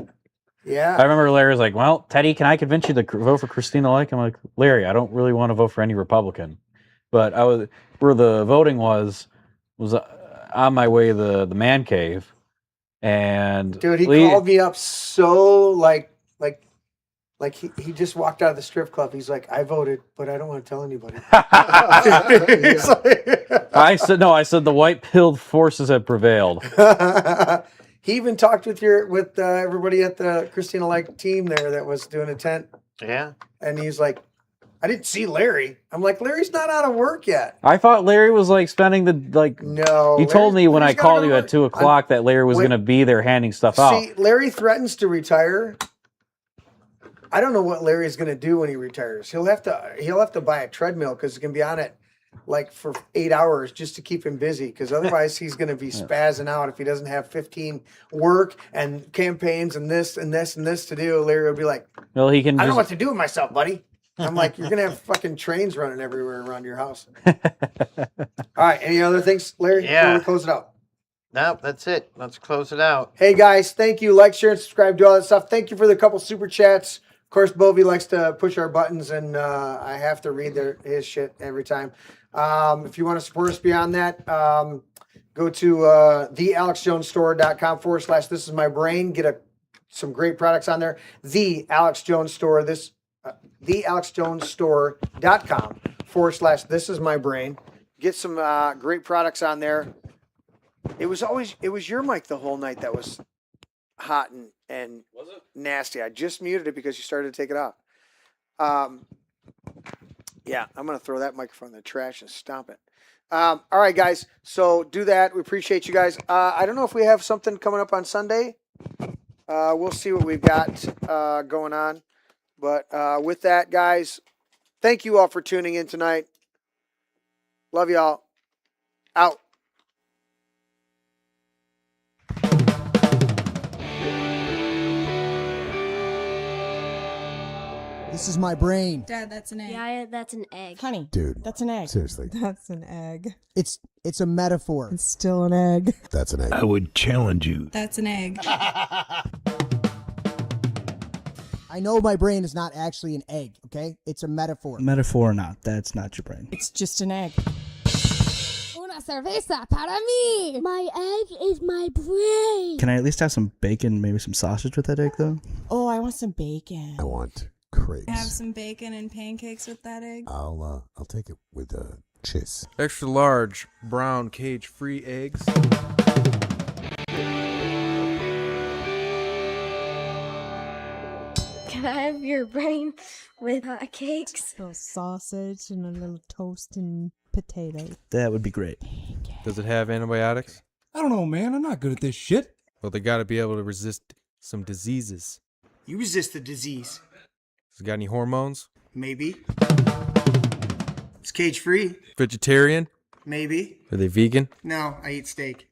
Yeah. I remember Larry was like, "Well, Teddy, can I convince you to vote for Christina Lake?" I'm like, "Larry, I don't really want to vote for any Republican," but I was where the voting was on my way to the man cave, and Dude, he called me up so like he just walked out of the strip club. He's like, I voted, but I don't want to tell anybody. He's like- I said no. I said the white pilled forces have prevailed. He even talked with everybody at the Christina Lake team there that was doing a tent. Yeah. And he's like, I didn't see Larry. I'm like, Larry's not out of work yet. I thought Larry was like spending No. You told me when I Larry's gotta called go you to at work. 2 o'clock that Larry was Wait. going to be there handing stuff out. See, Larry threatens to retire. I don't know what Larry's going to do when he retires. He'll have to buy a treadmill because he's going to be on it like for 8 hours just to keep him busy. Because otherwise, he's going to be spazzing out if he doesn't have 15 work and campaigns and this and this and this to do. Larry will be like, Well, he can. I don't know just- what to do with myself, buddy. I'm like, you're going to have fucking trains running everywhere around your house. All right. Any other things, Larry? Yeah. Before we close it out. Nope, that's it. Let's close it out. Hey guys, thank you. Like, share, and subscribe, do all that stuff. Thank you for the couple super chats. Of course, Bovey likes to push our buttons, and I have to read his shit every time. If you want to support us beyond that, go to thealexjonesstore.com/this is my brain. Get some great products on there. The Alex Jones Store. thealexjonesstore.com/this is my brain. Get some great products on there. It was your mic the whole night that was hot and Was it? nasty. I just muted it because you started to take it off. Yeah, I'm going to throw that microphone in the trash and stomp it. All right, guys. So do that. We appreciate you guys. I don't know if we have something coming up on Sunday. We'll see what we've got going on. But with that, guys, thank you all for tuning in tonight. Love y'all. Out. This is my brain. Dad, that's an egg. Yeah, that's an egg. Honey, Dude, that's an egg. seriously. That's an egg. It's a metaphor. It's still an egg. That's an egg. I would challenge you. That's an egg. I know my brain is not actually an egg, okay? It's a metaphor. Metaphor or not, that's not your brain. It's just an egg. Una cerveza para mí. My egg is my brain. Can I at least have some bacon, maybe some sausage with that egg, though? Oh, I want some bacon. I want crepes. Have some bacon and pancakes with that egg. I'll take it with cheese. Extra large brown cage-free eggs. Can I have your brain with hot cakes? A little sausage and a little toast and potato. That would be great. Does it have antibiotics? I don't know, man. I'm not good at this shit. Well, they got to be able to resist some diseases. You resist the disease. Has it got any hormones? Maybe. It's cage free. Vegetarian? Maybe. Are they vegan? No, I eat steak.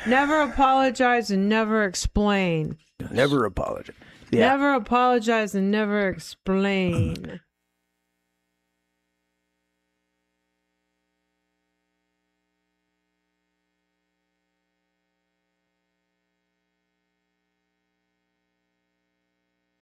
Never apologize and never explain. Never apologize. Never apologize and never explain.